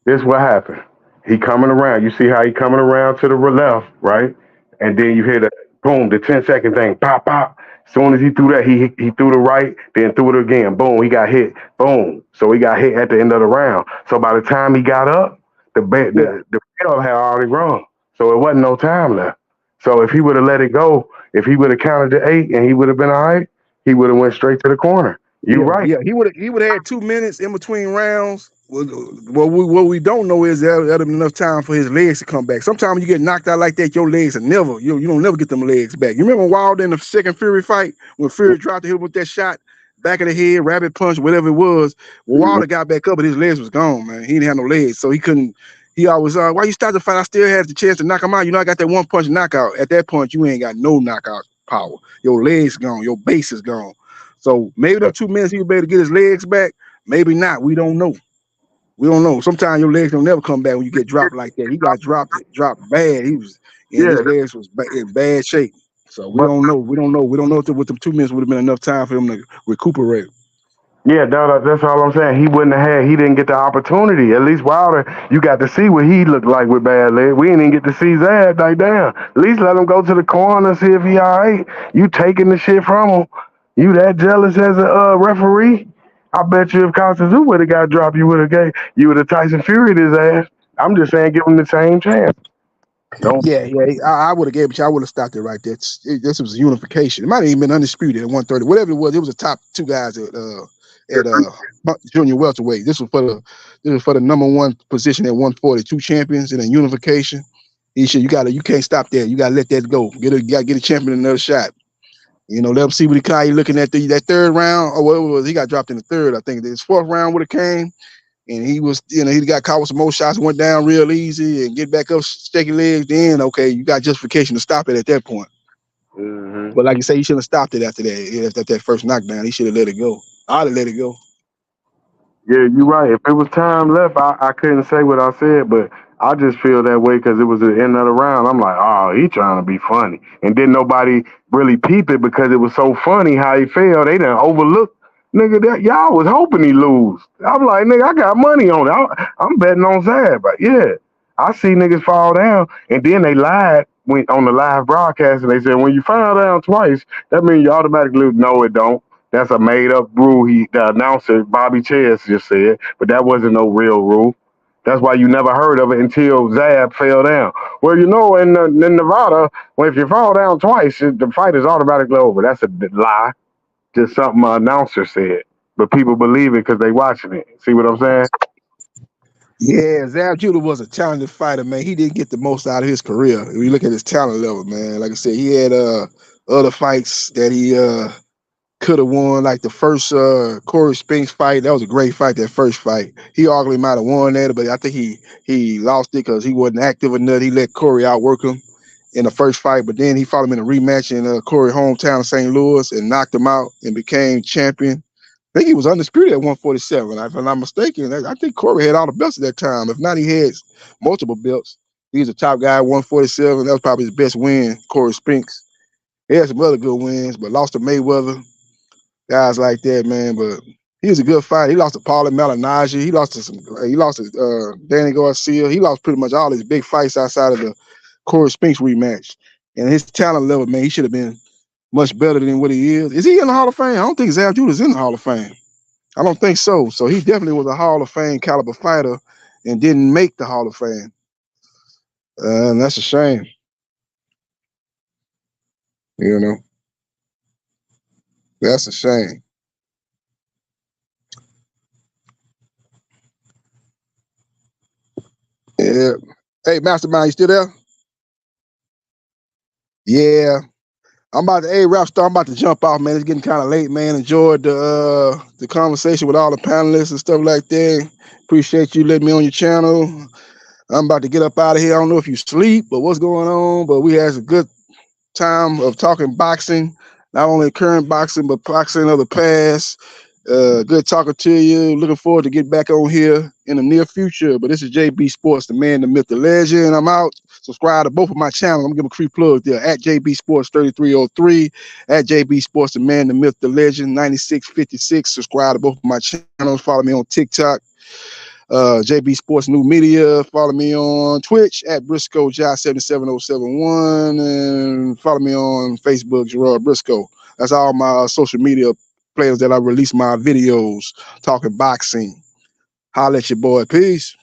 This what happened. He coming around. You see how he coming around to the left, right? And then you hear the boom, the 10-second thing, pop, pop. As soon as he threw that, he threw the right, then threw it again. Boom, he got hit. Boom. So he got hit at the end of the round. So by the time he got up, the bell had already rung. So it wasn't no time left. So if he would have let it go, if he would have counted to 8 and he would have been all right, he would have went straight to the corner. You're right. Yeah, he would have had 2 minutes in between rounds. What we don't know is that been enough time for his legs to come back. Sometimes when you get knocked out like that, your legs are never, you don't never get them legs back. You remember Wilder in the second Fury fight when Fury dropped him with that shot, back of the head, rabbit punch, whatever it was. Well, Wilder got back up, but his legs was gone, man. He didn't have no legs, so he couldn't He always, why you start the fight? I still had the chance to knock him out. You know, I got that one punch knockout. At that point, you ain't got no knockout power. Your legs gone. Your base is gone. So maybe the 2 minutes he'll be able to get his legs back. Maybe not. We don't know. We don't know. Sometimes your legs don't never come back when you get dropped like that. He got dropped bad. He was, and his legs was in bad shape. So we don't know. We don't know. We don't know if with them 2 minutes would have been enough time for him to recuperate. Yeah, that's all I'm saying. He wouldn't have had. He didn't get the opportunity. At least Wilder, you got to see what he looked like with bad leg. We didn't even get to see Zab. Like, damn. At least let him go to the corner, see if he all right. You taking the shit from him. You that jealous as a referee? I bet you if Constantine would have got dropped, you would have Tyson Fury his ass. I'm just saying, give him the same chance. Don't. Yeah. I would have gave it. I would have stopped it right there. This was a unification. It might have even been undisputed at 130, whatever it was. It was the top 2 guys at junior welterweight. This was for the number 1 position at 142 champions in a unification. You can't stop there. You gotta let that go. You gotta get a champion another shot. You know, let him see what he looking at that 3rd round. Or what it was, he got dropped in the 3rd. I think his 4th round would have came. And he was, he got caught with some more shots, went down real easy, and get back up, shaking legs. Then, okay, you got justification to stop it at that point. Mm-hmm. But like you say, he should have stopped it after that. After that first knockdown, he should have let it go. I'd have let it go. Yeah, you're right. If it was time left, I couldn't say what I said, but I just feel that way because it was the end of the round. I'm like, oh, he trying to be funny. And then nobody really peep it because it was so funny how he fell. They didn't overlook. Nigga, y'all was hoping he lose. I'm like, nigga, I got money on it. I'm betting on Zab. But yeah, I see niggas fall down. And then they lied on the live broadcast and they said, when you fall down twice, that means you automatically lose. No, it don't. That's a made-up rule. The announcer, Bobby Chess, just said, but that wasn't no real rule. That's why you never heard of it until Zab fell down. Well, in Nevada, if you fall down twice, the fight is automatically over. That's a lie. Just something an announcer said, but people believe it because they watching it. See what I'm saying? Yeah, Zab Judah was a talented fighter, man. He didn't get the most out of his career. If you look at his talent level, man, like I said, he had other fights that he could have won, like the first Corey Spinks fight. That was a great fight, that first fight. He arguably might have won that, but I think he lost it because he wasn't active enough. He let Corey outwork him in the first fight, but then he fought him in a rematch in Corey's hometown of St. Louis and knocked him out and became champion. I think he was undisputed at 147. If I'm not mistaken, I think Corey had all the belts at that time. If not, he had multiple belts. He was a top guy at 147. That was probably his best win, Corey Spinks. He had some other good wins, but lost to Mayweather, guys like that, man. But he was a good fighter. He lost to Paulie Malignaggi. He lost to Danny Garcia. He lost pretty much all his big fights outside of the Corey Spinks rematch. And his talent level, man, he should have been much better than what he is. Is he in the Hall of Fame? I don't think Zab Judah's in the Hall of Fame. I don't think so. So he definitely was a Hall of Fame caliber fighter and didn't make the Hall of Fame. And that's a shame. You know? That's a shame. Yeah. Hey, Mastermind, you still there? Yeah. I'm about to jump off, man. It's getting kind of late, man. Enjoyed the conversation with all the panelists and stuff like that. Appreciate you letting me on your channel. I'm about to get up out of here. I don't know if you sleep, but what's going on? But we had a good time of talking boxing, not only current boxing, but boxing of the past. Good talking to you. Looking forward to get back on here in the near future. But this is JB Sports, the man, the myth, the legend. I'm out. Subscribe to both of my channels. I'm gonna give a free plug there at JB Sports 3303, at JB Sports, the man, the myth, the legend 9656. Subscribe to both of my channels. Follow me on TikTok. JB Sports New Media. Follow me on Twitch at Briscoe Jai 77071, and follow me on Facebook, Gerard Briscoe. That's all my social media players that I release my videos talking boxing. Holla at your boy. Peace.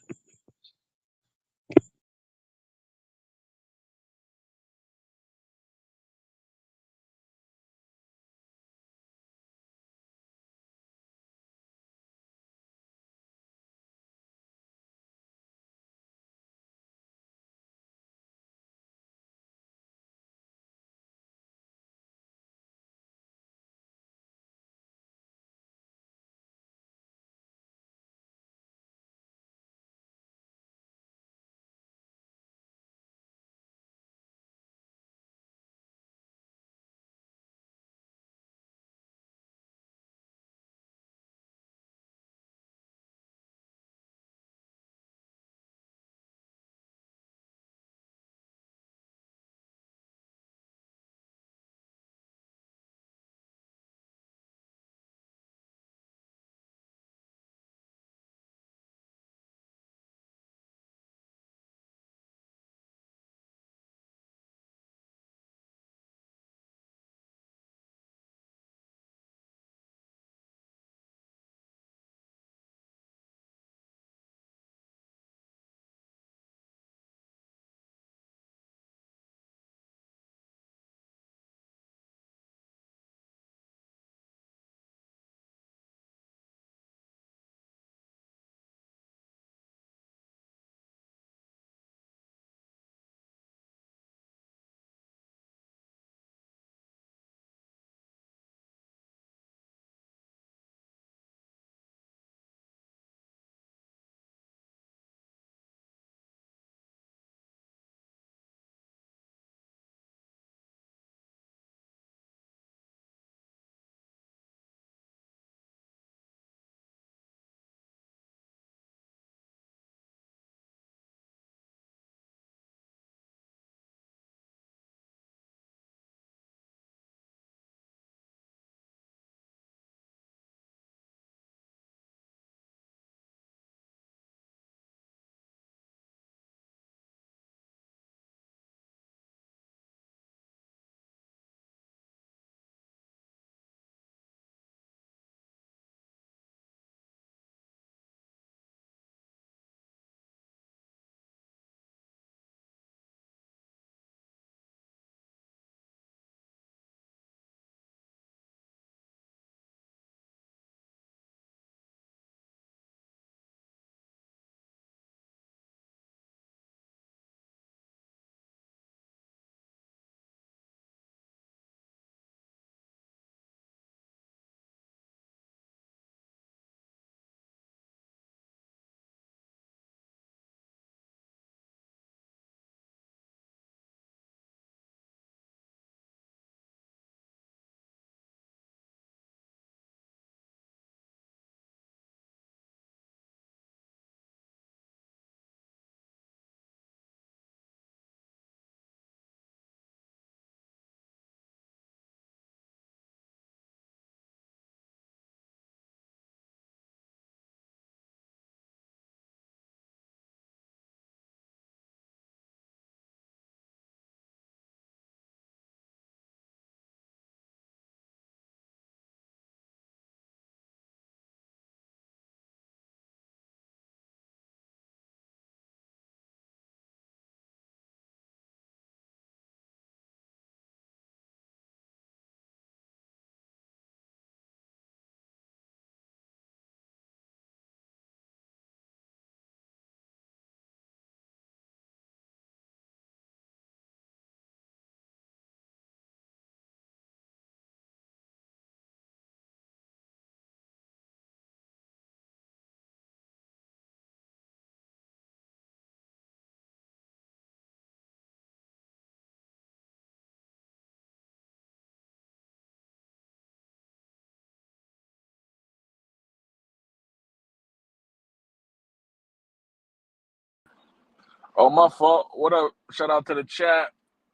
Oh, my fault. What up? Shout out to the chat.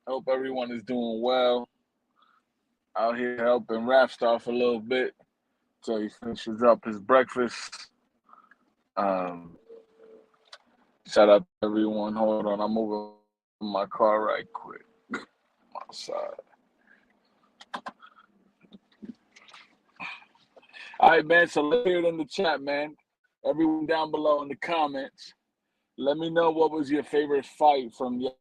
Hope everyone is doing well. Out here helping Rapstar for a little bit till he finishes up his breakfast. Shout out to everyone. Hold on, I'm moving my car right quick. Outside. All right, man. So let's hear it in the chat, man. Everyone down below in the comments, let me know what was your favorite fight from yesterday.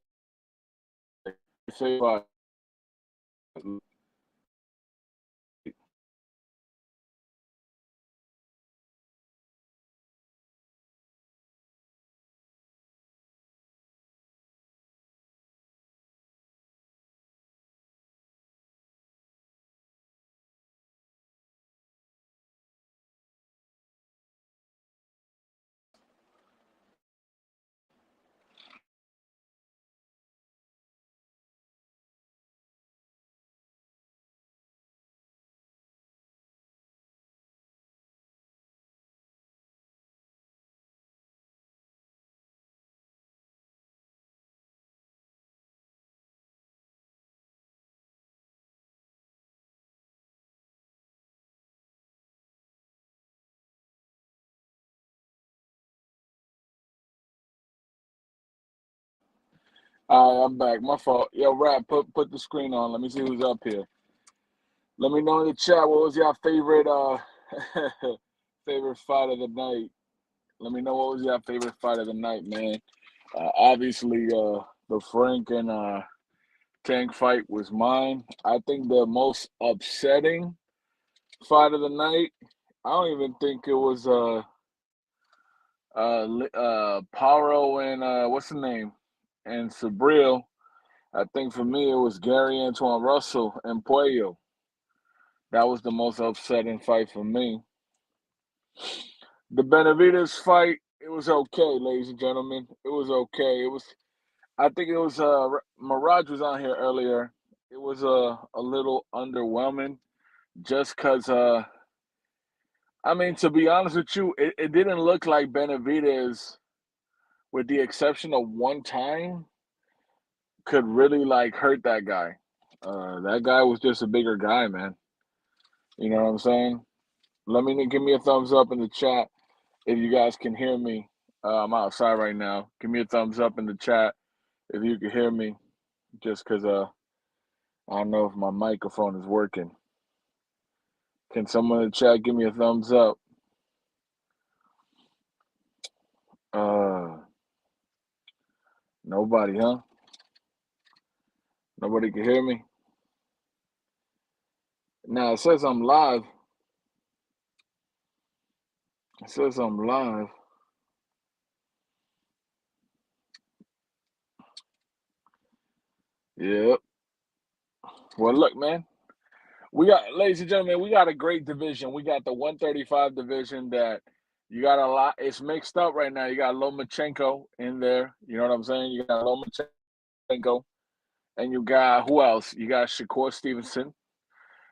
All right, I'm back. My fault. Yo, Rap, put the screen on. Let me see who's up here. Let me know in the chat what was your favorite favorite fight of the night. Let me know what was your favorite fight of the night, man. Obviously, the Frank and Tank fight was mine. I think the most upsetting fight of the night, I don't even think it was Paro and what's the name? And Sabril. I think for me it was Gary Antoine Russell and Puello. That was the most upsetting fight for me. The Benavidez fight, it was okay, ladies and gentlemen. It was okay. I think it was Mirage was on here earlier. It was a little underwhelming just because I mean, to be honest with you, it didn't look like Benavidez, with the exception of one time, could really like hurt that guy. That guy was just a bigger guy, man. You know what I'm saying? Give me a thumbs up in the chat if you guys can hear me. I'm outside right now. Give me a thumbs up in the chat if you can hear me, just because I don't know if my microphone is working. Can someone in the chat give me a thumbs up? Nobody, huh? Nobody can hear me? Now, it says I'm live. It says I'm live. Yep. Well, look, man. Ladies and gentlemen, we got a great division. We got the 135 division that you got a lot. It's mixed up right now. You got Lomachenko in there. You know what I'm saying? You got Lomachenko. And you got, who else? You got Shakur Stevenson.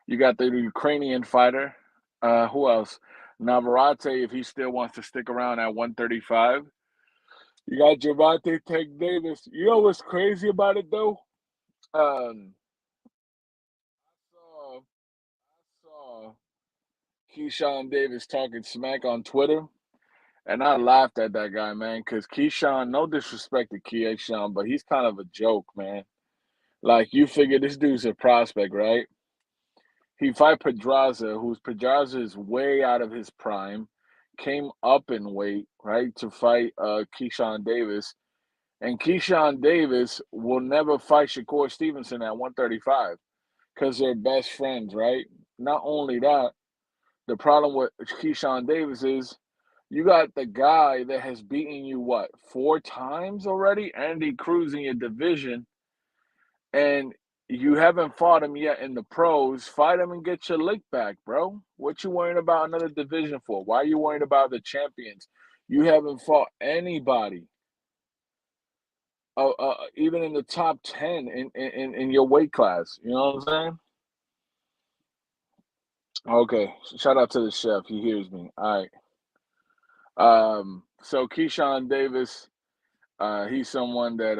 You got the Ukrainian fighter. Who else? Navarrete, if he still wants to stick around at 135. You got Gervonta Tank Davis. You know what's crazy about it, though? I saw Keyshawn Davis talking smack on Twitter, and I laughed at that guy, man, because Keyshawn, no disrespect to Keyshawn, but he's kind of a joke, man. Like, you figure this dude's a prospect, right? He fight Pedraza, Pedraza is way out of his prime, came up in weight, right, to fight Keyshawn Davis. And Keyshawn Davis will never fight Shakur Stevenson at 135 because they're best friends, right? Not only that, the problem with Keyshawn Davis is you got the guy that has beaten you, 4 times already? Andy Cruz in your division, and you haven't fought him yet in the pros. Fight him and get your lick back, bro. What you worrying about another division for? Why are you worrying about the champions? You haven't fought anybody. Even in the top 10 in your weight class. You know what I'm saying? Okay. Shout out to the chef. He hears me. All right. So Keyshawn Davis, He's someone that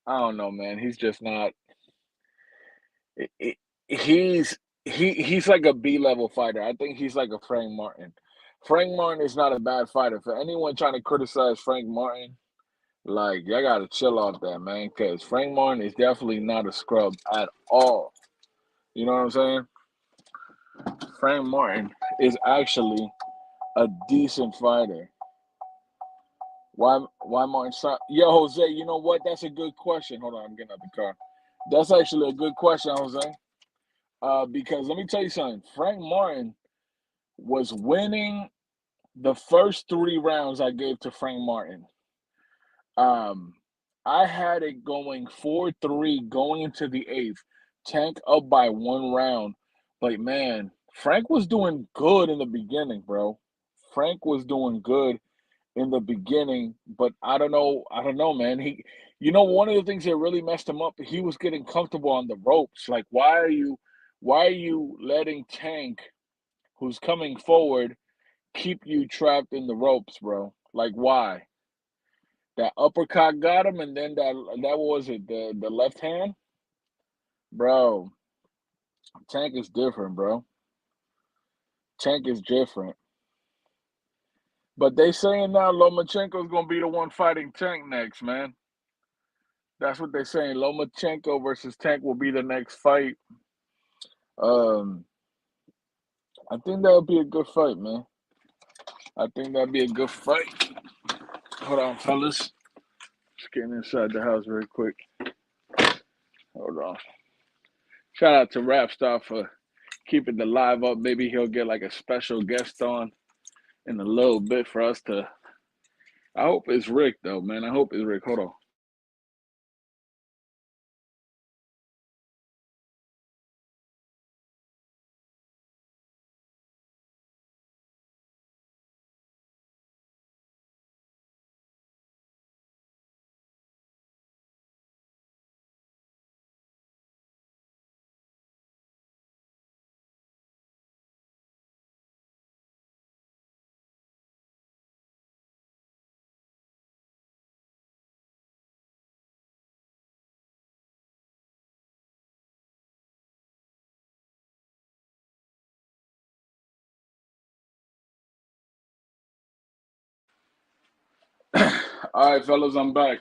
I don't know, man. He's just not. it- it- he's he's like a B-level fighter. I think he's like a Frank Martin. Frank Martin is not a bad fighter. For anyone trying to criticize Frank Martin, like y'all gotta chill off that, man, because Frank Martin is definitely not a scrub at all. You know what I'm saying? Frank Martin is actually a decent fighter. Why Martin stop? Yo, Jose, you know what? That's a good question. Hold on, I'm getting out the car. That's actually a good question, Jose. Because let me tell you something. Frank Martin was winning the first 3 rounds I gave to Frank Martin. I had it going 4-3 going into the 8th. Tank up by 1 round. But man, Frank was doing good in the beginning, bro. Frank was doing good in the beginning, but I don't know, man. One of the things that really messed him up, he was getting comfortable on the ropes. Like, why are you letting Tank, who's coming forward, keep you trapped in the ropes, bro? Like, why? That uppercut got him, and then that was it, the left hand, bro. Tank is different, bro. Tank is different. But they saying now Lomachenko's gonna be the one fighting Tank next, man. That's what they're saying. Lomachenko versus Tank will be the next fight. I think that would be a good fight, man. I think that'd be a good fight. Hold on, fellas. Just getting inside the house very quick. Hold on. Shout out to Rapstar for keeping the live up. Maybe he'll get like a special guest on in a little bit for us to. I hope it's Rick, though, man. I hope it's Rick. Hold on. All right, fellas, I'm back.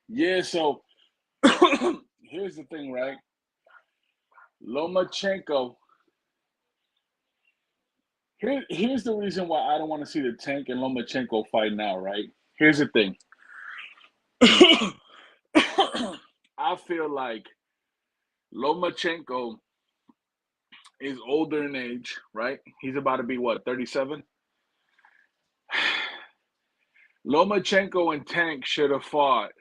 Yeah, so here's the thing, right? Lomachenko. Here's the reason why I don't want to see the Tank and Lomachenko fight now, right? Here's the thing. I feel like Lomachenko is older in age, right? He's about to be what, 37? Lomachenko and Tank should have fought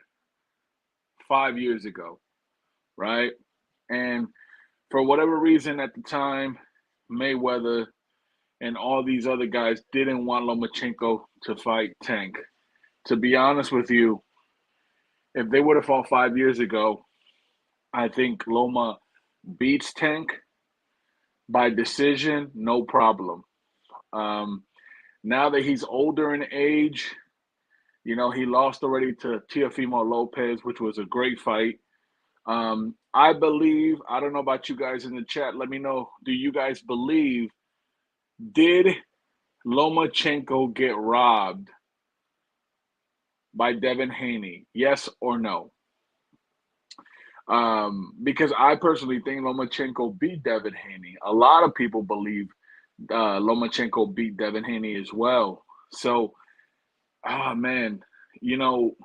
5 years ago, right? And for whatever reason at the time, Mayweather and all these other guys didn't want Lomachenko to fight Tank. To be honest with you, if they would have fought 5 years ago, I think Loma beats Tank by decision, no problem. Now that he's older in age, he lost already to Teofimo Lopez, which was a great fight. I believe, I don't know about you guys in the chat, let me know, do you guys believe, did Lomachenko get robbed by Devin Haney? Yes or no? Because I personally think Lomachenko beat Devin Haney. A lot of people believe Lomachenko beat Devin Haney as well. So, man, you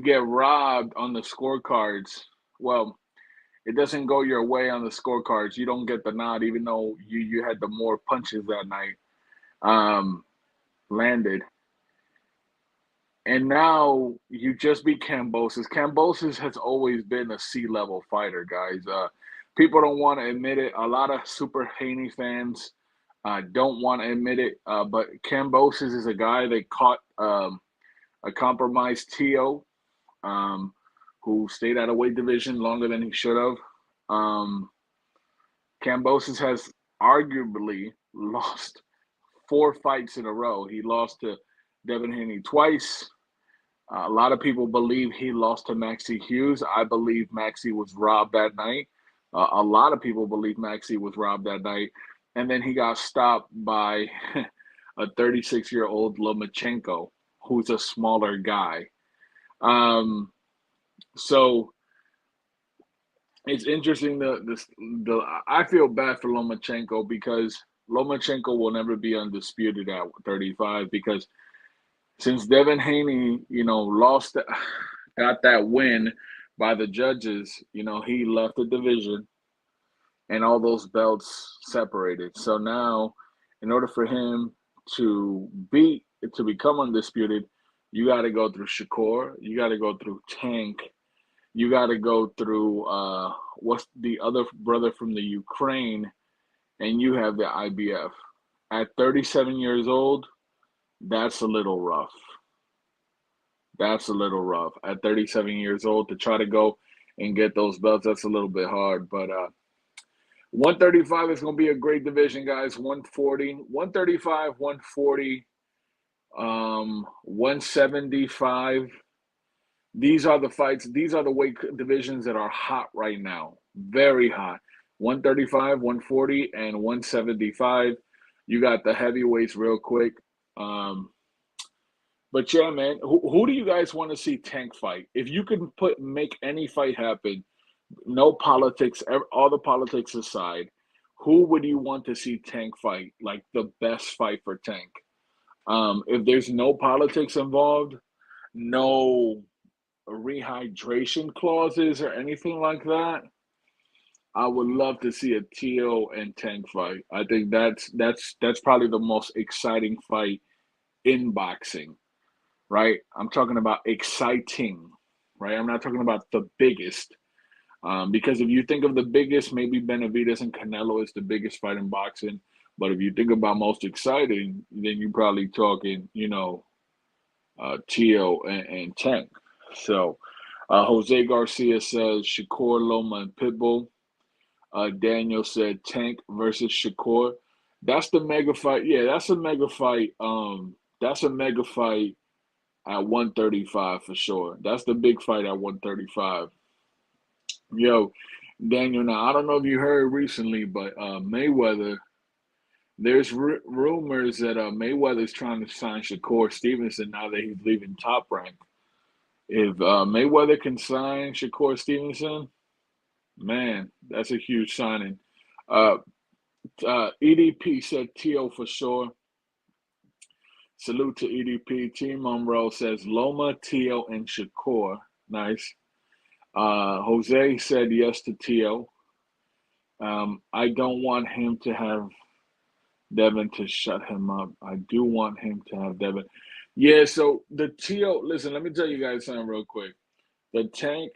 get robbed on the scorecards. Well, it doesn't go your way on the scorecards. You don't get the nod, even though you had the more punches that night landed. And now you just beat Kambosos. Kambosos has always been a C-level fighter, guys. People don't want to admit it. A lot of Super Haney fans don't want to admit it. But Kambosos is a guy that caught a compromised Tszyu, who stayed out of weight division longer than he should have. Kambosos has arguably lost 4 fights in a row. He lost to Devin Haney twice. A lot of people believe he lost to Maxie Hughes. I believe Maxie was robbed that night. A lot of people believe Maxie was robbed that night. And then he got stopped by a 36-year-old Lomachenko, who's a smaller guy. So it's interesting. I feel bad for Lomachenko because Lomachenko will never be undisputed at 35 because since Devin Haney, got that win by the judges, he left the division and all those belts separated. So now, in order for him to become undisputed, you got to go through Shakur, you got to go through Tank, you got to go through what's the other brother from the Ukraine, and you have the IBF. At 37 years old, that's a little rough. That's a little rough. At 37 years old, to try to go and get those belts, that's a little bit hard. But 135 is going to be a great division, guys. 140, 135, 140, 175. These are the fights. These are the weight divisions that are hot right now. Very hot. 135, 140, and 175. You got the heavyweights real quick. But yeah, man, who do you guys want to see Tank fight? If you could make any fight happen, no politics, all the politics aside, who would you want to see Tank fight? Like the best fight for Tank. If there's no politics involved, no rehydration clauses or anything like that, I would love to see a Tszyu and Tank fight. I think that's probably the most exciting fight in boxing, right? I'm talking about exciting, right? I'm not talking about the biggest. Because if you think of the biggest, maybe Benavidez and Canelo is the biggest fight in boxing. But if you think about most exciting, then you're probably talking, Tszyu and Tank. So Jose Garcia says Shakur, Loma, and Pitbull. Daniel said Tank versus Shakur. That's the mega fight. Yeah, that's a mega fight. That's a mega fight at 135 for sure. That's the big fight at 135. Yo, Daniel, now I don't know if you heard recently, but Mayweather, there's rumors that Mayweather's trying to sign Shakur Stevenson now that he's leaving Top Rank. If Mayweather can sign Shakur Stevenson, man, that's a huge signing. EDP said Tszyu for sure. Salute to EDP. Team Morel says Loma, Tszyu, and Shakur. Nice. Jose said yes to Tszyu. I don't want him to have Devin to shut him up. I do want him to have Devin. Yeah, so the Tszyu, listen, let me tell you guys something real quick. The Tank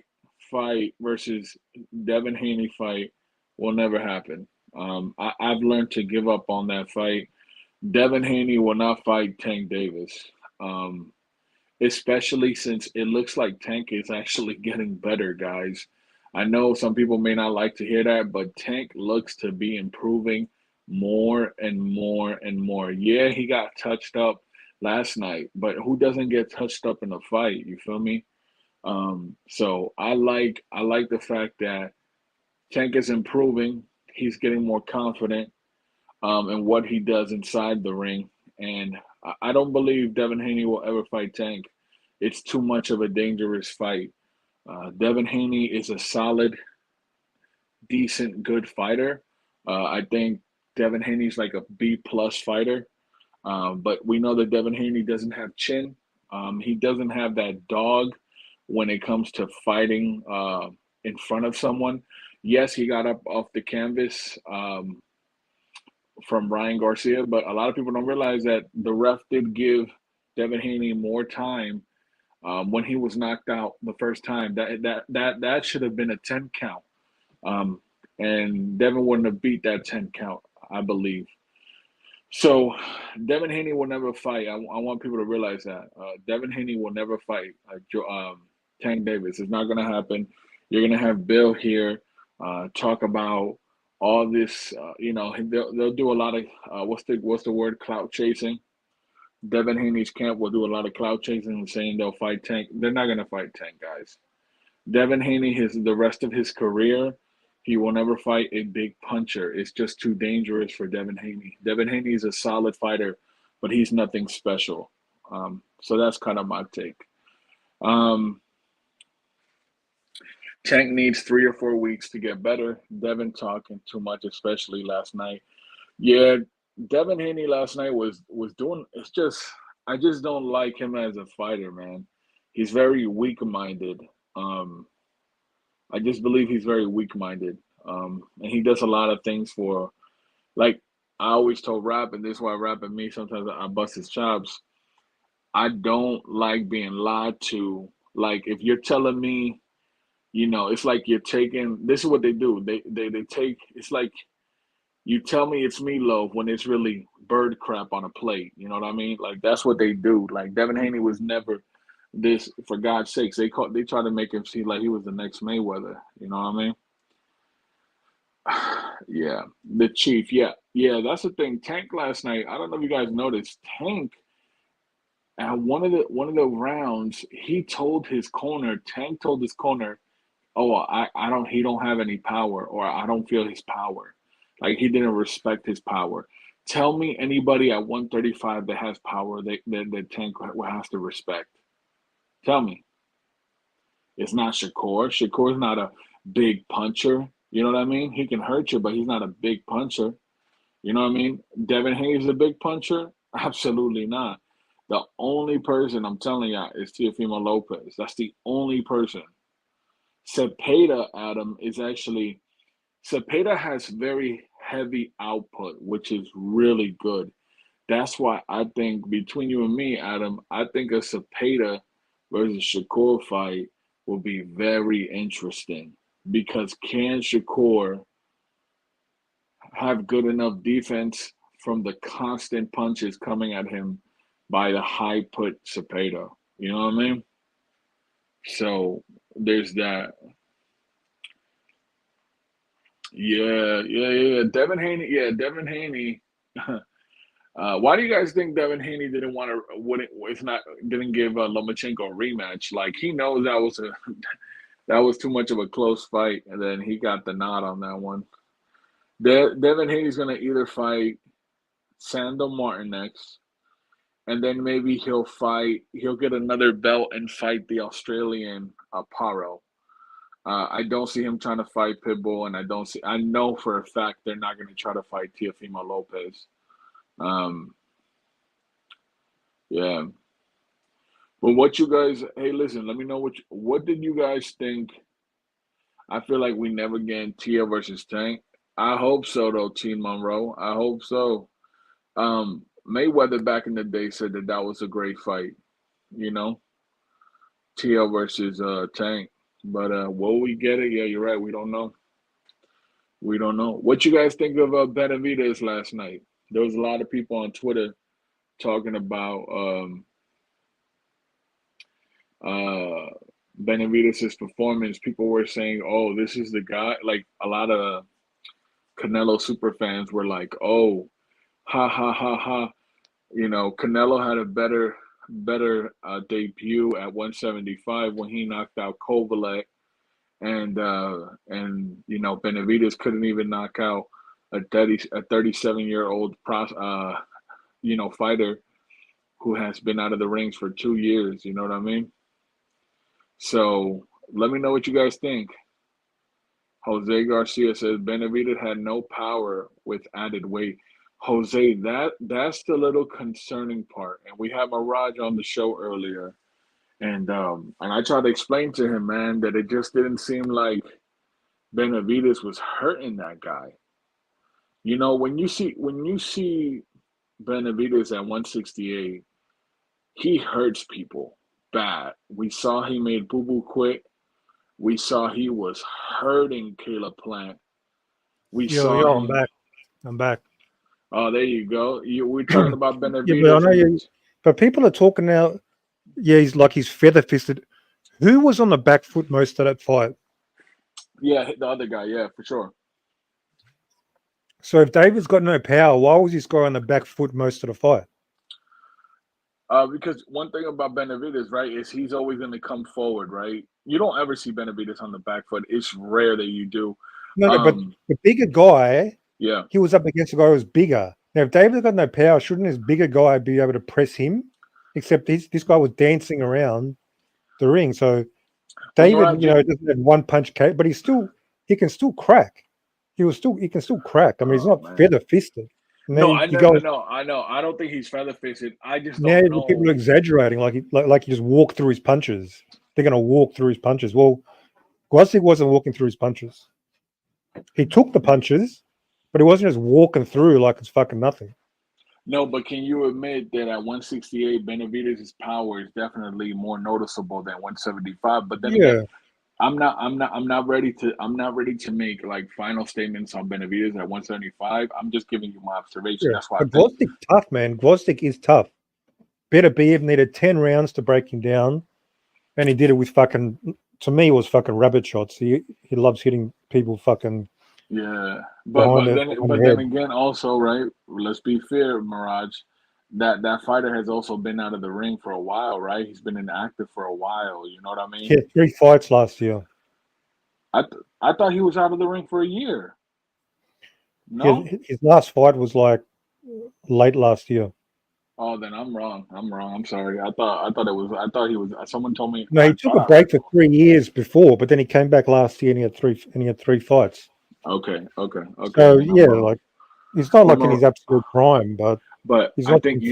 fight versus Devin Haney fight will never happen. I've learned to give up on that fight. Devin Haney will not fight Tank Davis, especially since it looks like Tank is actually getting better, guys. I know some people may not like to hear that, but Tank looks to be improving more and more and more. Yeah, he got touched up last night, but who doesn't get touched up in a fight? You feel me? So I like the fact that Tank is improving. He's getting more confident in what he does inside the ring. And I don't believe Devin Haney will ever fight Tank. It's too much of a dangerous fight. Devin Haney is a solid, decent, good fighter. I think Devin Haney's like a B-plus fighter. But we know that Devin Haney doesn't have chin. He doesn't have that dog when it comes to fighting in front of someone. Yes, he got up off the canvas from Ryan Garcia, but a lot of people don't realize that the ref did give Devin Haney more time when he was knocked out the first time. That should have been a 10 count. And Devin wouldn't have beat that 10 count, I believe. So Devin Haney will never fight. I want people to realize that. Devin Haney will never fight Tank Davis. It's not going to happen. You're going to have Bill here talk about all this. They'll do a lot of what's the word? Clout chasing. Devin Haney's camp will do a lot of clout chasing and saying they'll fight Tank. They're not gonna fight Tank, guys. Devin Haney, the rest of his career, he will never fight a big puncher. It's just too dangerous for Devin Haney. Devin Haney is a solid fighter, but he's nothing special. So that's kind of my take. Tank needs 3 or 4 weeks to get better. Devin talking too much, especially last night. Yeah, Devin Haney last night was doing. It's just I just don't like him as a fighter, man. He's very weak-minded. I just believe he's very weak-minded, and he does a lot of things for, like I always told Rap, and this is why Rap and me sometimes I bust his chops. I don't like being lied to. Like if you're telling me, it's like you're taking. This is what they do. They take. It's like you tell me it's meatloaf when it's really bird crap on a plate. You know what I mean? Like that's what they do. Like Devin Haney was never this. For God's sakes, they try to make him seem like he was the next Mayweather. You know what I mean? Yeah, the Chief. Yeah. That's the thing. Tank last night. I don't know if you guys noticed. Tank at one of the rounds, he told his corner. Tank told his corner, "Oh, I don't. He don't have any power, or I don't feel his power." Like he didn't respect his power. Tell me anybody at 135 that has power that Tank has to respect. Tell me. It's not Shakur. Shakur's not a big puncher. You know what I mean? He can hurt you, but he's not a big puncher. You know what I mean? Devin Haney's a big puncher? Absolutely not. The only person I'm telling you is Teofimo Lopez. That's the only person. Cepeda, Adam, is actually Cepeda has very heavy output, which is really good. That's why I think between you and me, Adam, I think a Cepeda versus Shakur fight will be very interesting because can Shakur have good enough defense from the constant punches coming at him by the high put Cepeda? You know what I mean? So there's that. Yeah. Devin Haney. Why do you guys think Devin Haney didn't give Lomachenko a rematch? Like he knows that was too much of a close fight, and then he got the nod on that one. Devin Haney's gonna either fight Sandor Martin next, and then maybe he'll get another belt and fight the Australian Paro. I don't see him trying to fight Pitbull, and I know for a fact they're not going to try to fight Teofimo Lopez. Yeah. But what you guys, hey, listen, let me know what did you guys think? I feel like we never get Tia versus Tank. I hope so, though, Teen Monroe. I hope so. Mayweather back in the day said that was a great fight, Tia versus Tank. But will we get it? Yeah, you're right. We don't know. What you guys think of Benavidez last night? There was a lot of people on Twitter talking about Benavidez's performance. People were saying, "Oh, this is the guy." Like a lot of Canelo super fans were like, "Oh, ha ha ha ha." Canelo had a better debut at 175 when he knocked out Kovalev, and Benavidez couldn't even knock out a 37-year-old fighter who has been out of the rings for 2 years. You know what I mean? So let me know what you guys think. Jose Garcia says Benavidez had no power with added weight. Jose, that's the little concerning part. And we had Mirage on the show earlier. And I tried to explain to him, man, that it just didn't seem like Benavidez was hurting that guy. When you see Benavidez at 168, he hurts people bad. We saw he made Boo Boo quit. We saw he was hurting Caleb Plant. I'm back. Oh, there you go. We're talking about Benavidez. Yeah, but I know but people are talking now. Yeah, he's feather fisted. Who was on the back foot most of that fight? Yeah, the other guy. Yeah, for sure. So if David's got no power, why was this guy on the back foot most of the fight? Because one thing about Benavidez, right, is he's always going to come forward, right? You don't ever see Benavidez on the back foot. It's rare that you do. No, but the bigger guy, yeah, he was up against a guy who was bigger. Now, if David's got no power, shouldn't this bigger guy be able to press him? Except this guy was dancing around the ring. So David, doesn't have one punch, but he can still crack. He can still crack. I mean, he's not feather fisted. No, I know. I don't think he's feather fisted. I just don't know. People are exaggerating, like he just walked through his punches. They're going to walk through his punches. Well, Gvozdyk wasn't walking through his punches. He took the punches, but he wasn't just walking through like it's fucking nothing. No, but can you admit that at 168, Benavidez's power is definitely more noticeable than 175? But then again, I'm not ready to make like final statements on Benavidez at 175. I'm just giving you my observation. That's why. But Gvozdyk's tough, man. Gvozdyk is tough. Beterbiev needed 10 rounds to break him down, and he did it with fucking. To me, it was fucking rabbit shots. He loves hitting people fucking. Yeah, but then again, also, right? Let's be fair, Mirage. That fighter has also been out of the ring for a while, right? He's been inactive for a while. You know what I mean? Yeah, 3 fights last year. I thought he was out of the ring for a year. No, his last fight was like late last year. Oh, then I'm wrong. I'm sorry. I thought he was. Someone told me. No, he took a break for 3 years before, but then he came back last year and he had three fights. Okay. So yeah, like he's not like in his absolute prime, but I think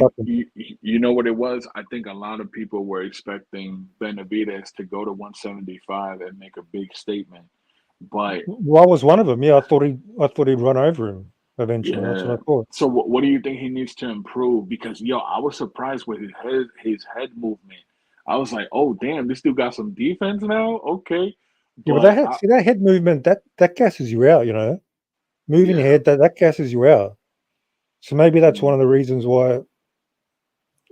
you know what it was. I think a lot of people were expecting Benavidez to go to 175 and make a big statement, but I was one of them. Yeah, I thought he'd run over him eventually. That's what I thought. So what do you think he needs to improve? Because I was surprised with his head movement. I was like, oh damn, this dude got some defense now. Okay. Yeah, but that head movement that gasses you out, moving your head that gasses you out. So maybe that's one of the reasons why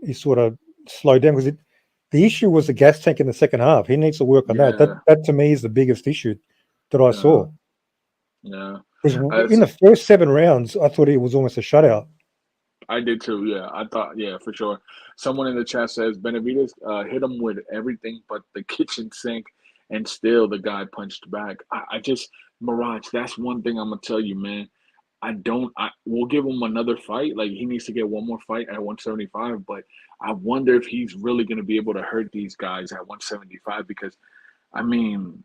he sort of slowed down, because the issue was the gas tank in the second half. He needs to work on that. That to me is the biggest issue that I saw. Yeah, because in the first 7 rounds, I thought it was almost a shutout. I did too. Yeah, I thought. Yeah, for sure. Someone in the chat says Benavidez hit him with everything but the kitchen sink. And still, the guy punched back. I just, Mirage, that's one thing I'm going to tell you, man. We'll give him another fight. Like, he needs to get one more fight at 175. But I wonder if he's really going to be able to hurt these guys at 175. Because, I mean,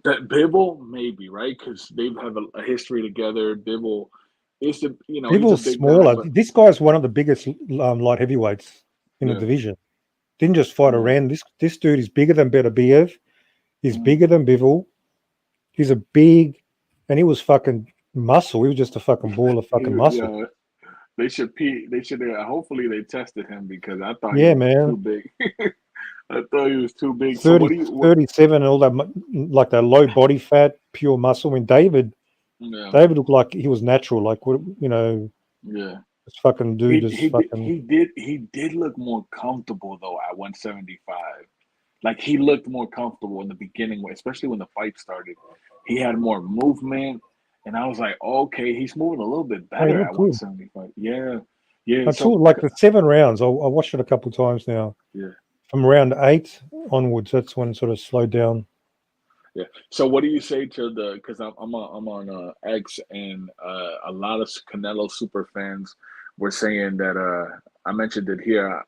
Bivol, maybe, right? Because they have a history together. Bivol is Bivol's smaller. This guy's one of the biggest light heavyweights in the division. Didn't just fight around. This dude is bigger than Beterbiev. He's bigger than Bivol. He's and he was fucking muscle. He was just a fucking ball of fucking muscle. Yeah. They should hopefully they tested him, because I thought he was too big. I thought he was too big. 37 and all that, like that low body fat, pure muscle. I mean, David looked like he was natural, like, this fucking dude he did look more comfortable though at 175. Like, he looked more comfortable in the beginning, especially when the fight started. He had more movement, and I was like, okay, he's moving a little bit better at 175. Yeah. I saw like the 7 rounds. I watched it a couple of times now. Yeah. From round 8 onwards, that's when it sort of slowed down. Yeah. So what do you say to because I'm on X, and a lot of Canelo super fans were saying that I mentioned it here.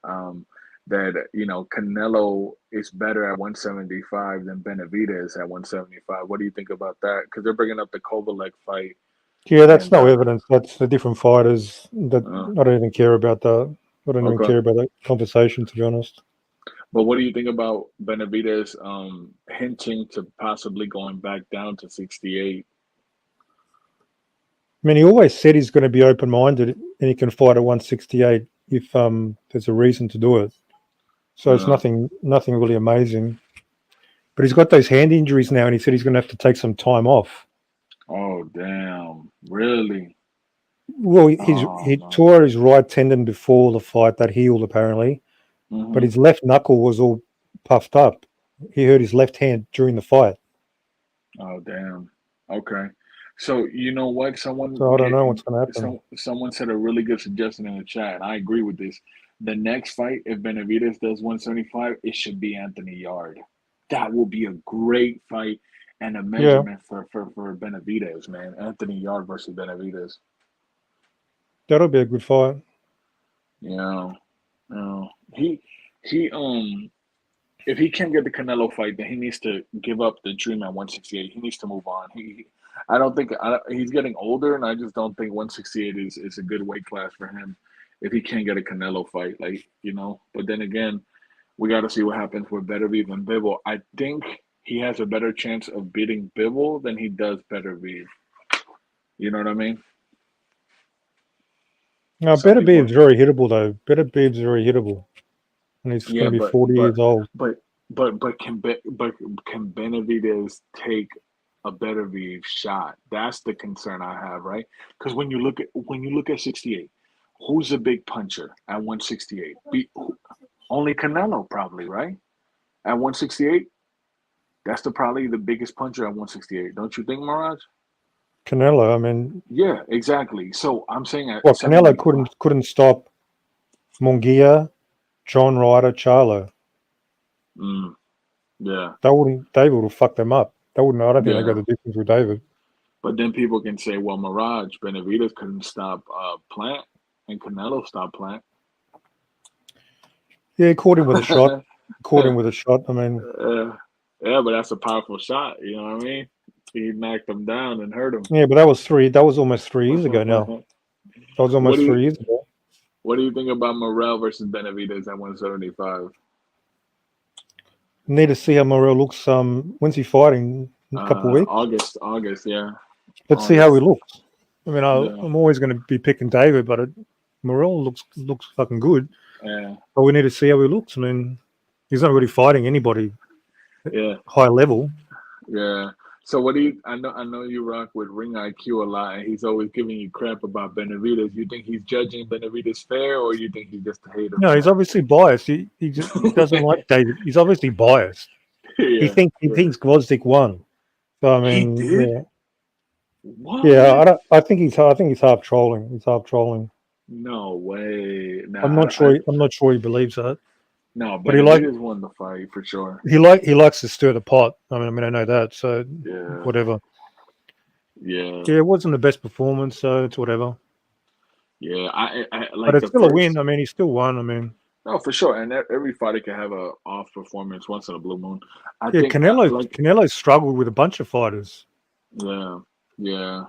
That Canelo is better at 175 than Benavidez at 175. What do you think about that? Because they're bringing up the Kovalev fight. Yeah, that's no evidence. That's the different fighters. That I don't even care about that. I don't even care about that conversation, to be honest. But what do you think about Benavidez hinting to possibly going back down to 68? I mean, he always said he's going to be open-minded and he can fight at 168 if there's a reason to do it. So it's nothing really amazing. But he's got those hand injuries now, and he said he's going to have to take some time off. Oh, damn. Really? Well, he tore his right tendon before the fight. That healed, apparently. Mm-hmm. But his left knuckle was all puffed up. He hurt his left hand during the fight. Oh, damn. Okay. So you know what? Someone So I don't know what's going to happen. someone said a really good suggestion in the chat, and I agree with this. The next fight, if Benavidez does 175, it should be Anthony Yard. That will be a great fight and a measurement for Benavidez, man. Anthony Yard versus Benavidez. That'll be a good fight. Yeah. He if he can't get the Canelo fight, then he needs to give up the dream at 168. He needs to move on. I don't think he's getting older, and I just don't think 168 is a good weight class for him if he can't get a Canelo fight. But then again, we got to see what happens with Beterbiev and Bivol. I think he has a better chance of beating Bivol than he does Beterbiev. You know what I mean? No, Beterbiev's very hittable though. Beterbiev's very hittable, and he's going to be 40 years old. But can Benavidez take a Beterbiev shot? That's the concern I have, right? Because when you look at 68, who's a big puncher at 168? Only Canelo, probably, right? At 168, that's probably the biggest puncher at 168. Don't you think, Mirage? Canelo, I mean. Yeah, exactly. So I'm saying, Canelo couldn't stop Munguia, John Ryder, Charlo. Yeah. David would have fucked them up. I don't think they got the difference with David. But then people can say, well, Mirage, Benavidez couldn't stop Plant, and Canelo stopped Plant. Yeah, he caught him with a shot. I mean. Yeah, but that's a powerful shot. You know what I mean? He knocked him down and hurt him. Yeah, but that was almost 3 years ago now. That was almost 3 years ago. What do you think about Morel versus Benavidez at 175? Need to see how Morel looks. When's he fighting? In a couple of weeks? August, yeah. Let's see how he looks. I mean, I'm always going to be picking David, but Morel looks fucking good. Yeah. But we need to see how he looks. I mean, he's not really fighting anybody high level. Yeah. So what do you? I know you rock with Ring IQ a lot, and he's always giving you crap about Benavidez. You think he's judging Benavidez fair, or you think he's just a hater? No, he's obviously biased. He doesn't like David. He's obviously biased. He thinks Gvozdyk won. So I mean, he did? yeah. What? Yeah, I think he's half trolling. He's half trolling. No way. Nah, I'm not sure he believes that. No, but Benavidez won the fight for sure. He likes to stir the pot. I mean, I know that. So whatever. Yeah. Yeah, it wasn't the best performance, so it's whatever. Yeah, I like. But it's still a win. I mean, he still won. I mean. No, for sure, and every fighter can have a off performance once in a blue moon. I think Canelo struggled with a bunch of fighters. Yeah.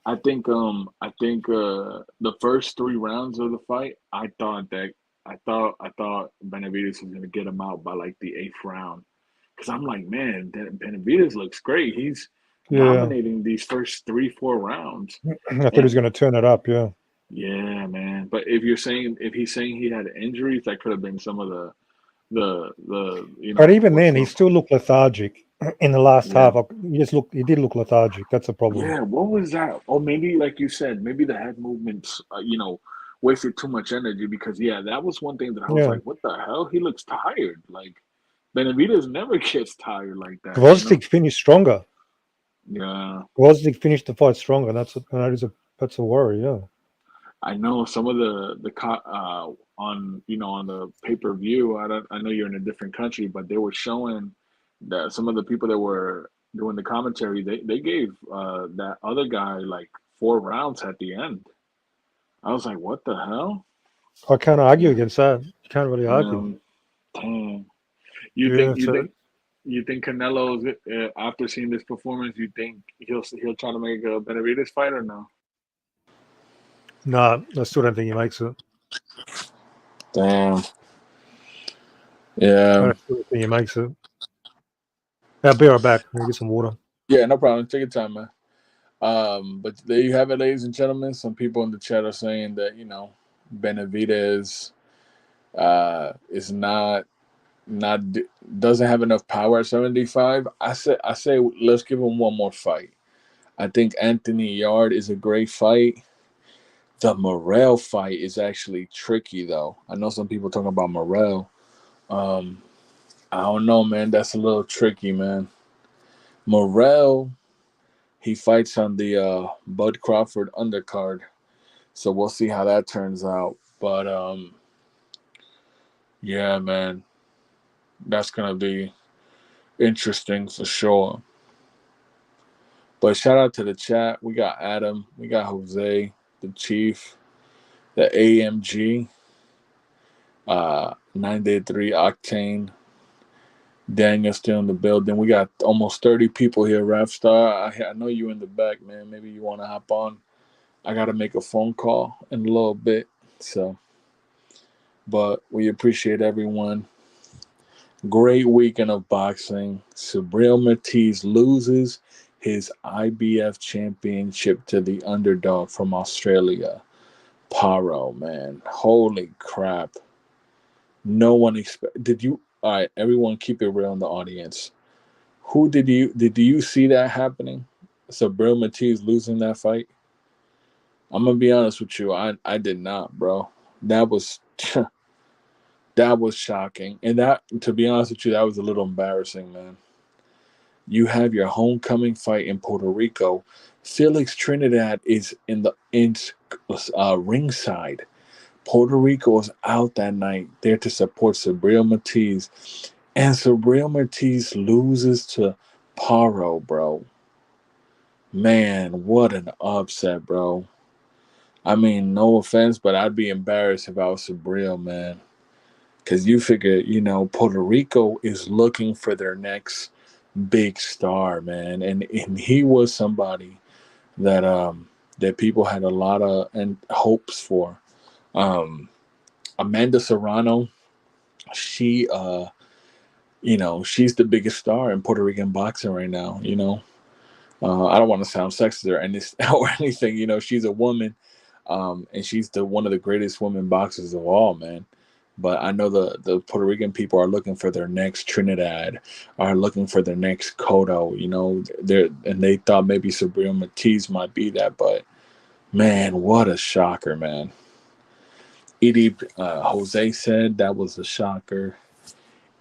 I think the first 3 rounds of the fight, I thought Benavidez was going to get him out by like the 8th round, because I'm like, man, Benavidez looks great. He's dominating these first 3-4 rounds. I thought he was going to turn it up. Yeah. Yeah, man. But if he's saying he had injuries, that could have been some of the But even then, he still looked lethargic in the last half. He did look lethargic. That's a problem. Yeah. What was that? Or maybe, like you said, maybe the head movements, wasted too much energy, because that was one thing that I was like, what the hell? He looks tired. Like, Benavidez never gets tired like that. Gvozdyk finished stronger. Yeah. Gvozdyk finished the fight stronger. That's a worry. Yeah. I know some of the on the pay-per-view. I know you're in a different country, but they were showing that some of the people that were doing the commentary, they gave that other guy like 4 rounds at the end. I was like, what the hell? I can't argue against that. You can't really argue. Damn. You think Canelo's after seeing this performance, you think he'll try to make a Benavidez fight or no? No, I still don't think he makes it. Damn. Yeah. I still don't think he makes it. I'll be right back. Let me get some water. Yeah, no problem. Take your time, man. But there you have it, ladies and gentlemen. Some people in the chat are saying that, Benavidez is not doesn't have enough power at 75. I say let's give him one more fight. I think Anthony Yard is a great fight. The Morel fight is actually tricky, though. I know some people talking about Morel. I don't know, man. That's a little tricky, man. Morel He fights on the Bud Crawford undercard. So we'll see how that turns out. But yeah, man, that's gonna be interesting for sure. But shout out to the chat. We got Adam, we got Jose, the Chief, the AMG, 9-3 Octane. Daniel's still in the building. We got almost 30 people here, Rapstar. I know you in the back, man. Maybe you want to hop on. I got to make a phone call in a little bit. So, but we appreciate everyone. Great weekend of boxing. Subriel Matias loses his IBF championship to the underdog from Australia, Paro, man. Holy crap. No one did you all right, everyone keep it real in the audience. Who did you see that happening? Subriel Matias losing that fight? I'm gonna be honest with you. I did not, bro. That was that was shocking. And that, to be honest with you, that was a little embarrassing, man. You have your homecoming fight in Puerto Rico. Felix Trinidad is in the ringside. Puerto Rico is out that night there to support Subriel Matias. And Subriel Matias loses to Paro, bro. Man, what an upset, bro. I mean, no offense, but I'd be embarrassed if I was Subriel, man. Because you figure, Puerto Rico is looking for their next big star, man. And he was somebody that that people had a lot of hopes for. Amanda Serrano, she she's the biggest star in Puerto Rican boxing right now. I don't want to sound sexist or anything. She's a woman, and she's one of the greatest women boxers of all, man. But I know the Puerto Rican people are looking for their next Trinidad, are looking for their next Cotto. They thought maybe Subriel Matias might be that, but man, what a shocker, man. Jose said that was a shocker.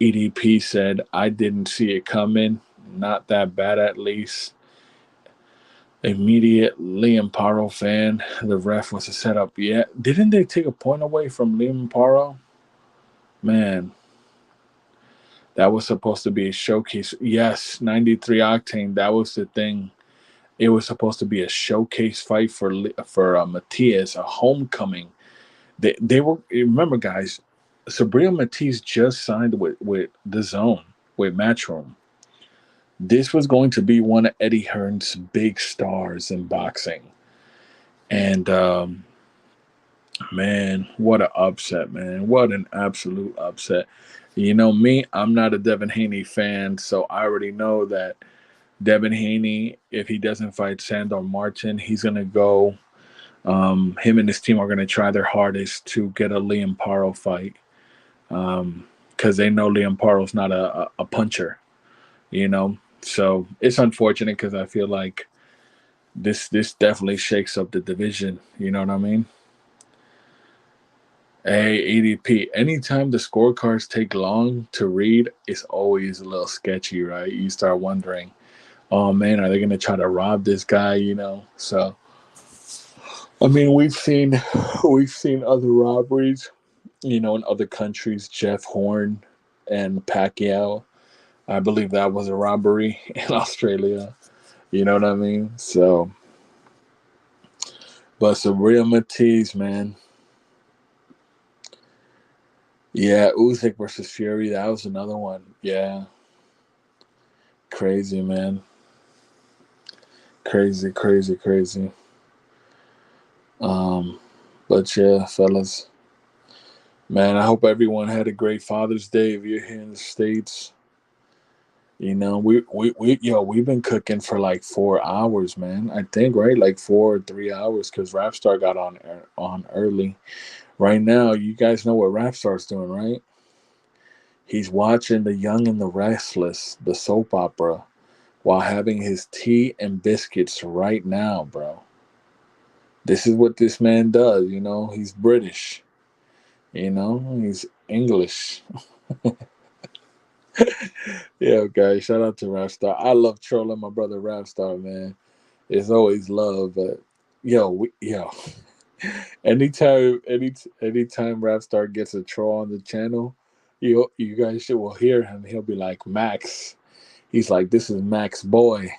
EDP said, I didn't see it coming. Not that bad, at least. Immediate Liam Paro fan. The ref was a setup. Yeah. Didn't they take a point away from Liam Paro? Man. That was supposed to be a showcase. Yes, 93 Octane. That was the thing. It was supposed to be a showcase fight for Matias, a homecoming. They were, remember, guys, Subriel Matias just signed with the Zone, with Matchroom. This was going to be one of Eddie Hearn's big stars in boxing. And, man, what an upset, man. What an absolute upset. Me, I'm not a Devin Haney fan, so I already know that Devin Haney, if he doesn't fight Sandor Martin, he's going to go. Him and his team are going to try their hardest to get a Liam Paro fight. Because they know Liam Paro's not a puncher, So it's unfortunate because I feel like this definitely shakes up the division. You know what I mean? Hey, ADP, anytime the scorecards take long to read, it's always a little sketchy, right? You start wondering, oh, man, are they going to try to rob this guy, So, I mean, we've seen other robberies, in other countries. Jeff Horn and Pacquiao, I believe that was a robbery in Australia. You know what I mean? So, but Subriel Matias, man. Yeah, Usyk versus Fury, that was another one. Yeah. Crazy, man. Crazy. But yeah, fellas. Man, I hope everyone had a great Father's Day if you're here in the States. We've been cooking for like 4 hours, man. I think, right? Like 4 or 3 hours because Rapstar got on early. Right now, you guys know what Rapstar's doing, right? He's watching The Young and the Restless, the soap opera, while having his tea and biscuits right now, bro. This is what this man does, He's British. He's English. Yeah, guys, shout out to Rapstar. I love trolling my brother Rapstar, man. It's always love, but yo. Anytime Rap Star gets a troll on the channel, you guys will hear him. He'll be like, Max. He's like, this is Max boy.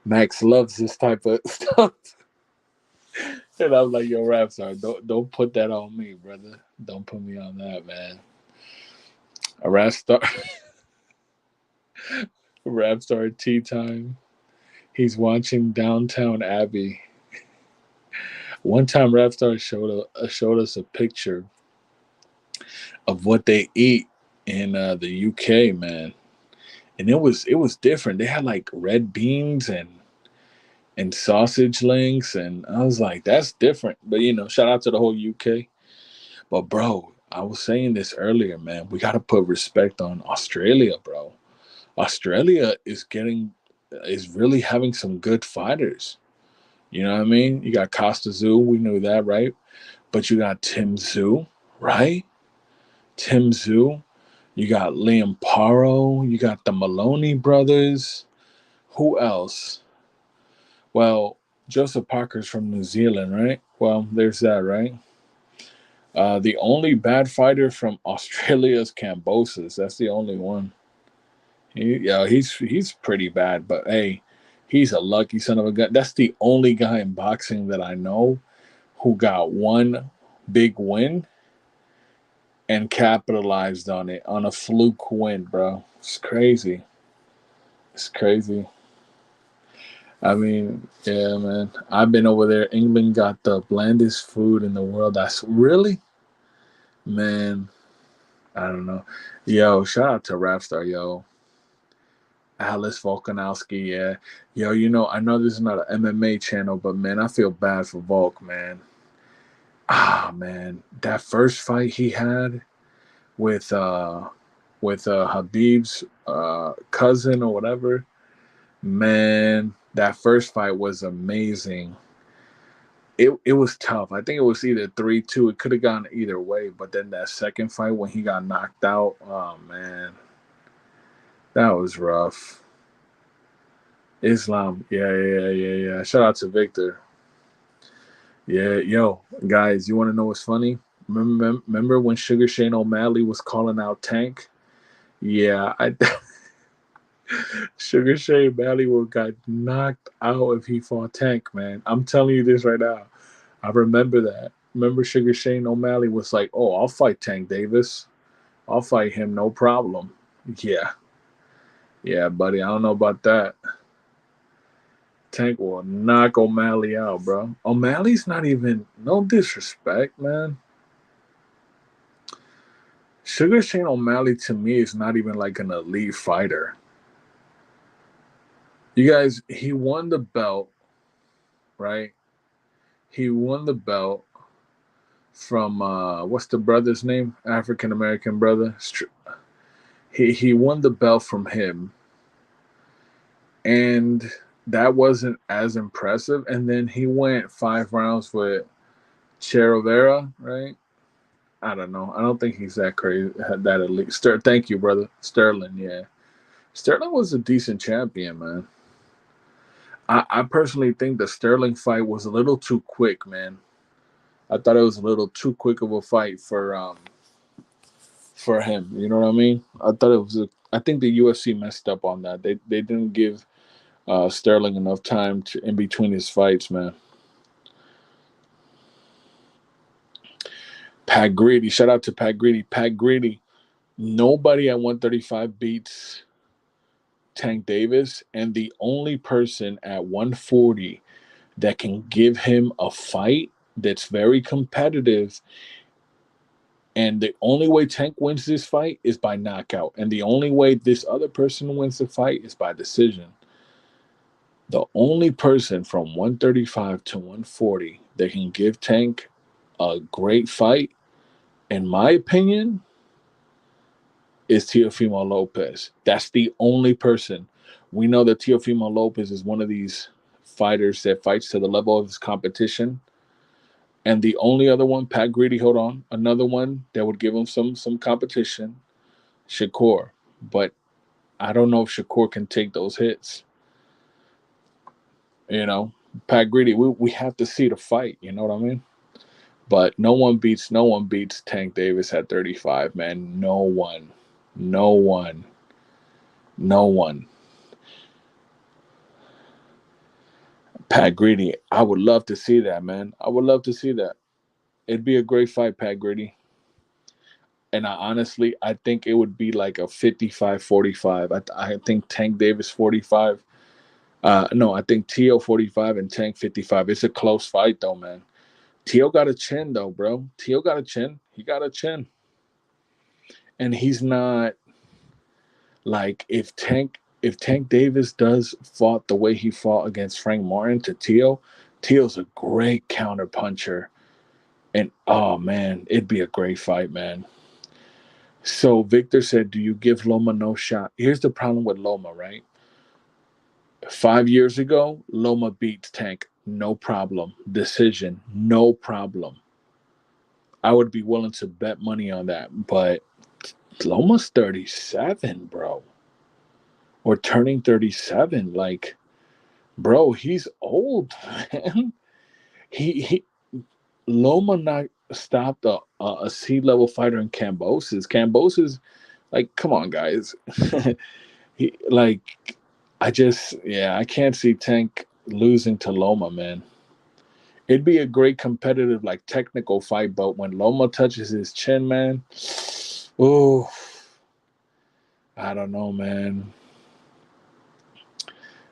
Max loves this type of stuff. And I'm like, yo, Rap Star, don't put that on me, brother. Don't put me on that, man. A Rap Star tea time. He's watching Downtown Abbey. One time Rap Star showed us a picture of what they eat in the UK, man. And it was different. They had like red beans and sausage links, and I was like, that's different. But shout out to the whole UK. But bro, I was saying this earlier, man. We gotta put respect on Australia, bro. Australia is really having some good fighters. You know what I mean? You got Costa Tszyu, we knew that, right? But you got Tszyu, right? Tszyu. You got Liam Paro. You got the Maloney brothers. Who else? Well, Joseph Parker's from New Zealand, right? Well, there's that, right? The only bad fighter from Australia is Kambosos. That's the only one. He's pretty bad, but hey, he's a lucky son of a gun. That's the only guy in boxing that I know who got one big win and capitalized on it, on a fluke win, bro. It's crazy. It's crazy. I mean, yeah, man. I've been over there. England got the blandest food in the world. That's really, man, I don't know. Yo, shout out to Rapstar, yo. Alice Volkanovski, yeah. Yo, I know this is not an MMA channel, but man, I feel bad for Volk, man. Man, that first fight he had with Habib's cousin or whatever, man, that first fight was amazing. It was tough. I think it was either 3-2. It could have gone either way, but then that second fight when he got knocked out, oh man, that was rough. Islam, yeah. Shout out to Victor. Yeah, yo, guys, you want to know what's funny? Remember when Sugar Shane O'Malley was calling out Tank? Yeah, Sugar Shane O'Malley would got knocked out if he fought Tank, man. I'm telling you this right now. I remember that. Remember Sugar Shane O'Malley was like, oh, I'll fight Tank Davis. I'll fight him, no problem. Yeah, buddy, I don't know about that. Tank will knock O'Malley out, bro. O'Malley's not even, no disrespect, man. Sugar Shane O'Malley to me is not even like an elite fighter. You guys, he won the belt, right? He won the belt from what's the brother's name? African American brother. He won the belt from him, and that wasn't as impressive. And then he went 5 rounds with Cherovera, right? I don't know. I don't think he's that crazy, that elite. Thank you, brother. Sterling, yeah. Sterling was a decent champion, man. I personally think the Sterling fight was a little too quick, man. I thought it was a little too quick of a fight for him. You know what I mean? I think the UFC messed up on that. They didn't give Sterling enough time in between his fights, man. Pat Greedy, shout out to Pat Greedy. Pat Greedy, nobody at 135 beats Tank Davis, and the only person at 140 that can give him a fight that's very competitive, and the only way Tank wins this fight is by knockout, and the only way this other person wins the fight is by decision. The only person from 135 to 140 that can give Tank a great fight, in my opinion, is Teofimo Lopez. That's the only person. We know that Teofimo Lopez is one of these fighters that fights to the level of his competition. And the only other one, Pat Greedy, hold on, another one that would give him some competition, Shakur. But I don't know if Shakur can take those hits. You know, Pat Greedy, we have to see the fight. You know what I mean? But no one beats Tank Davis at 35, man. No one. Pat Greedy, I would love to see that, man. I would love to see that. It'd be a great fight, Pat Greedy. And I think it would be like a 55-45. I think Tank Davis 45. No, I think Tszyu 45 and Tank 55. It's a close fight, though, man. Tszyu got a chin, though, bro. Tszyu got a chin. He got a chin. And he's not like if Tank Davis does fought the way he fought against Frank Martin to Tszyu's a great counter puncher. And oh man, it'd be a great fight, man. So Victor said, do you give Loma no shot? Here's the problem with Loma, right? 5 years ago, Loma beats Tank. No problem. Decision. No problem. I would be willing to bet money on that. But Loma's 37, bro. Or turning 37. Like, bro, he's old, man. Loma not stopped a C-level fighter in Kambosos. Kambosos, like, come on, guys. I can't see Tank losing to Loma, man. It'd be a great competitive, like, technical fight, but when Loma touches his chin, man, oh, I don't know, man.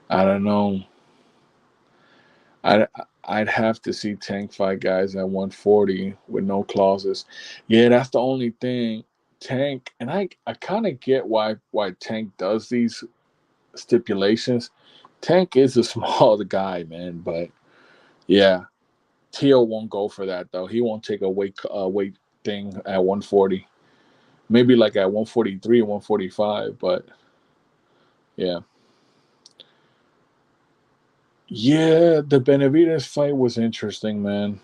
I don't know. I'd have to see Tank fight guys at 140 with no clauses. Yeah, that's the only thing. Tank, and I kind of get why Tank does these stipulations. Tank is a small guy, man, but yeah, Tszyu won't go for that though. He won't take a weight thing at 140. Maybe like at 143 or 145, but yeah. Yeah, the Benavidez fight was interesting, man.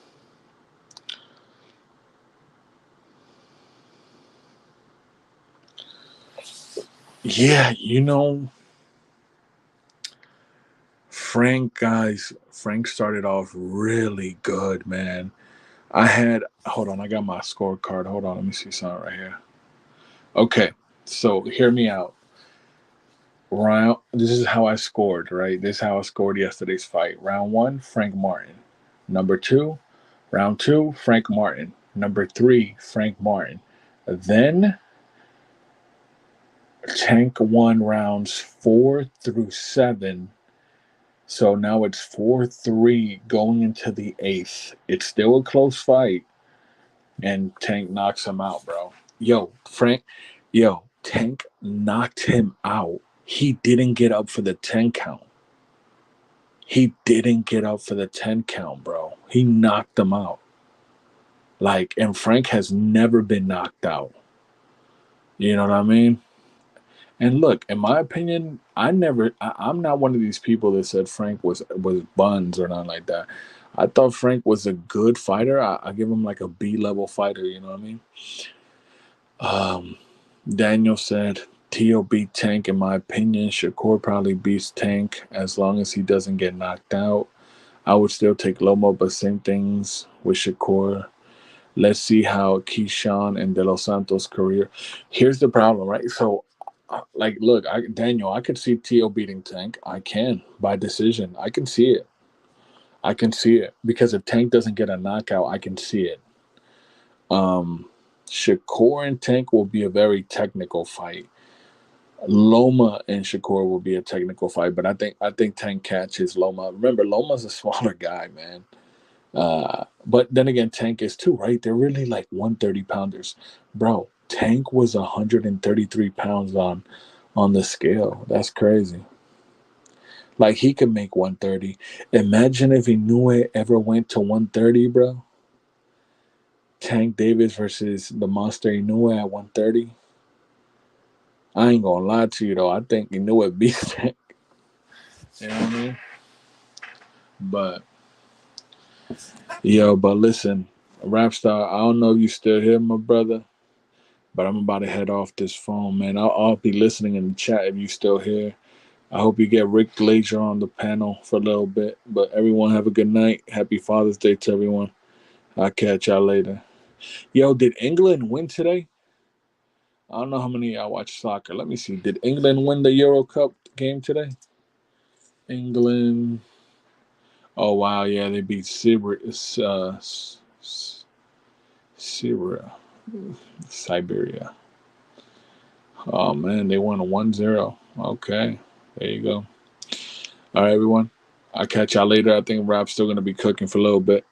Yeah, Frank started off really good, man. Hold on, I got my scorecard. Hold on, let me see something right here. Okay, so hear me out. This is how I scored, right? This is how I scored yesterday's fight. Round 1, Frank Martin. Round 2, Frank Martin. Number 3, Frank Martin. Then Tank won rounds 4 through 7. So now it's 4-3 going into the 8th. It's still a close fight. And Tank knocks him out, bro. Tank knocked him out. He didn't get up for the 10 count. Bro. He knocked him out. And Frank has never been knocked out. You know what I mean? And look, in my opinion, I'm not one of these people that said Frank was buns or nothing like that. I thought Frank was a good fighter. I give him like a B-level fighter, you know what I mean? Daniel said, Tszyu beat Tank, in my opinion. Shakur probably beats Tank as long as he doesn't get knocked out. I would still take Loma, but same things with Shakur. Let's see how Keyshawn and De Los Santos' career. Here's the problem, right? So, look, Daniel, I could see Tszyu beating Tank. I can, by decision. I can see it. Because if Tank doesn't get a knockout, I can see it. Shakur and Tank will be a very technical fight. Loma and Shakur will be a technical fight, but I think Tank catches Loma. Remember, Loma's a smaller guy, man. But then again, Tank is too, right? They're really like 130 pounders. Bro, Tank was 133 pounds on the scale. That's crazy. Like, he could make 130. Imagine if Inoue ever went to 130, bro. Tank Davis versus the monster Inoue at 130. I ain't gonna lie to you, though. I think Inoue beats Tank. You know what I mean? But listen, Rapstar, I don't know if you still here, my brother, but I'm about to head off this phone, man. I'll be listening in the chat if you still here. I hope you get Rick Glazier on the panel for a little bit. But everyone have a good night. Happy Father's Day to everyone. I'll catch y'all later. Yo, did England win today? I don't know how many of y'all watch soccer. Let me see. Did England win the Euro Cup game today? England. Oh, wow. Yeah, they beat Siberia. Oh, man. They won 1-0. Okay. There you go. All right, everyone. I'll catch y'all later. I think Rob's still going to be cooking for a little bit.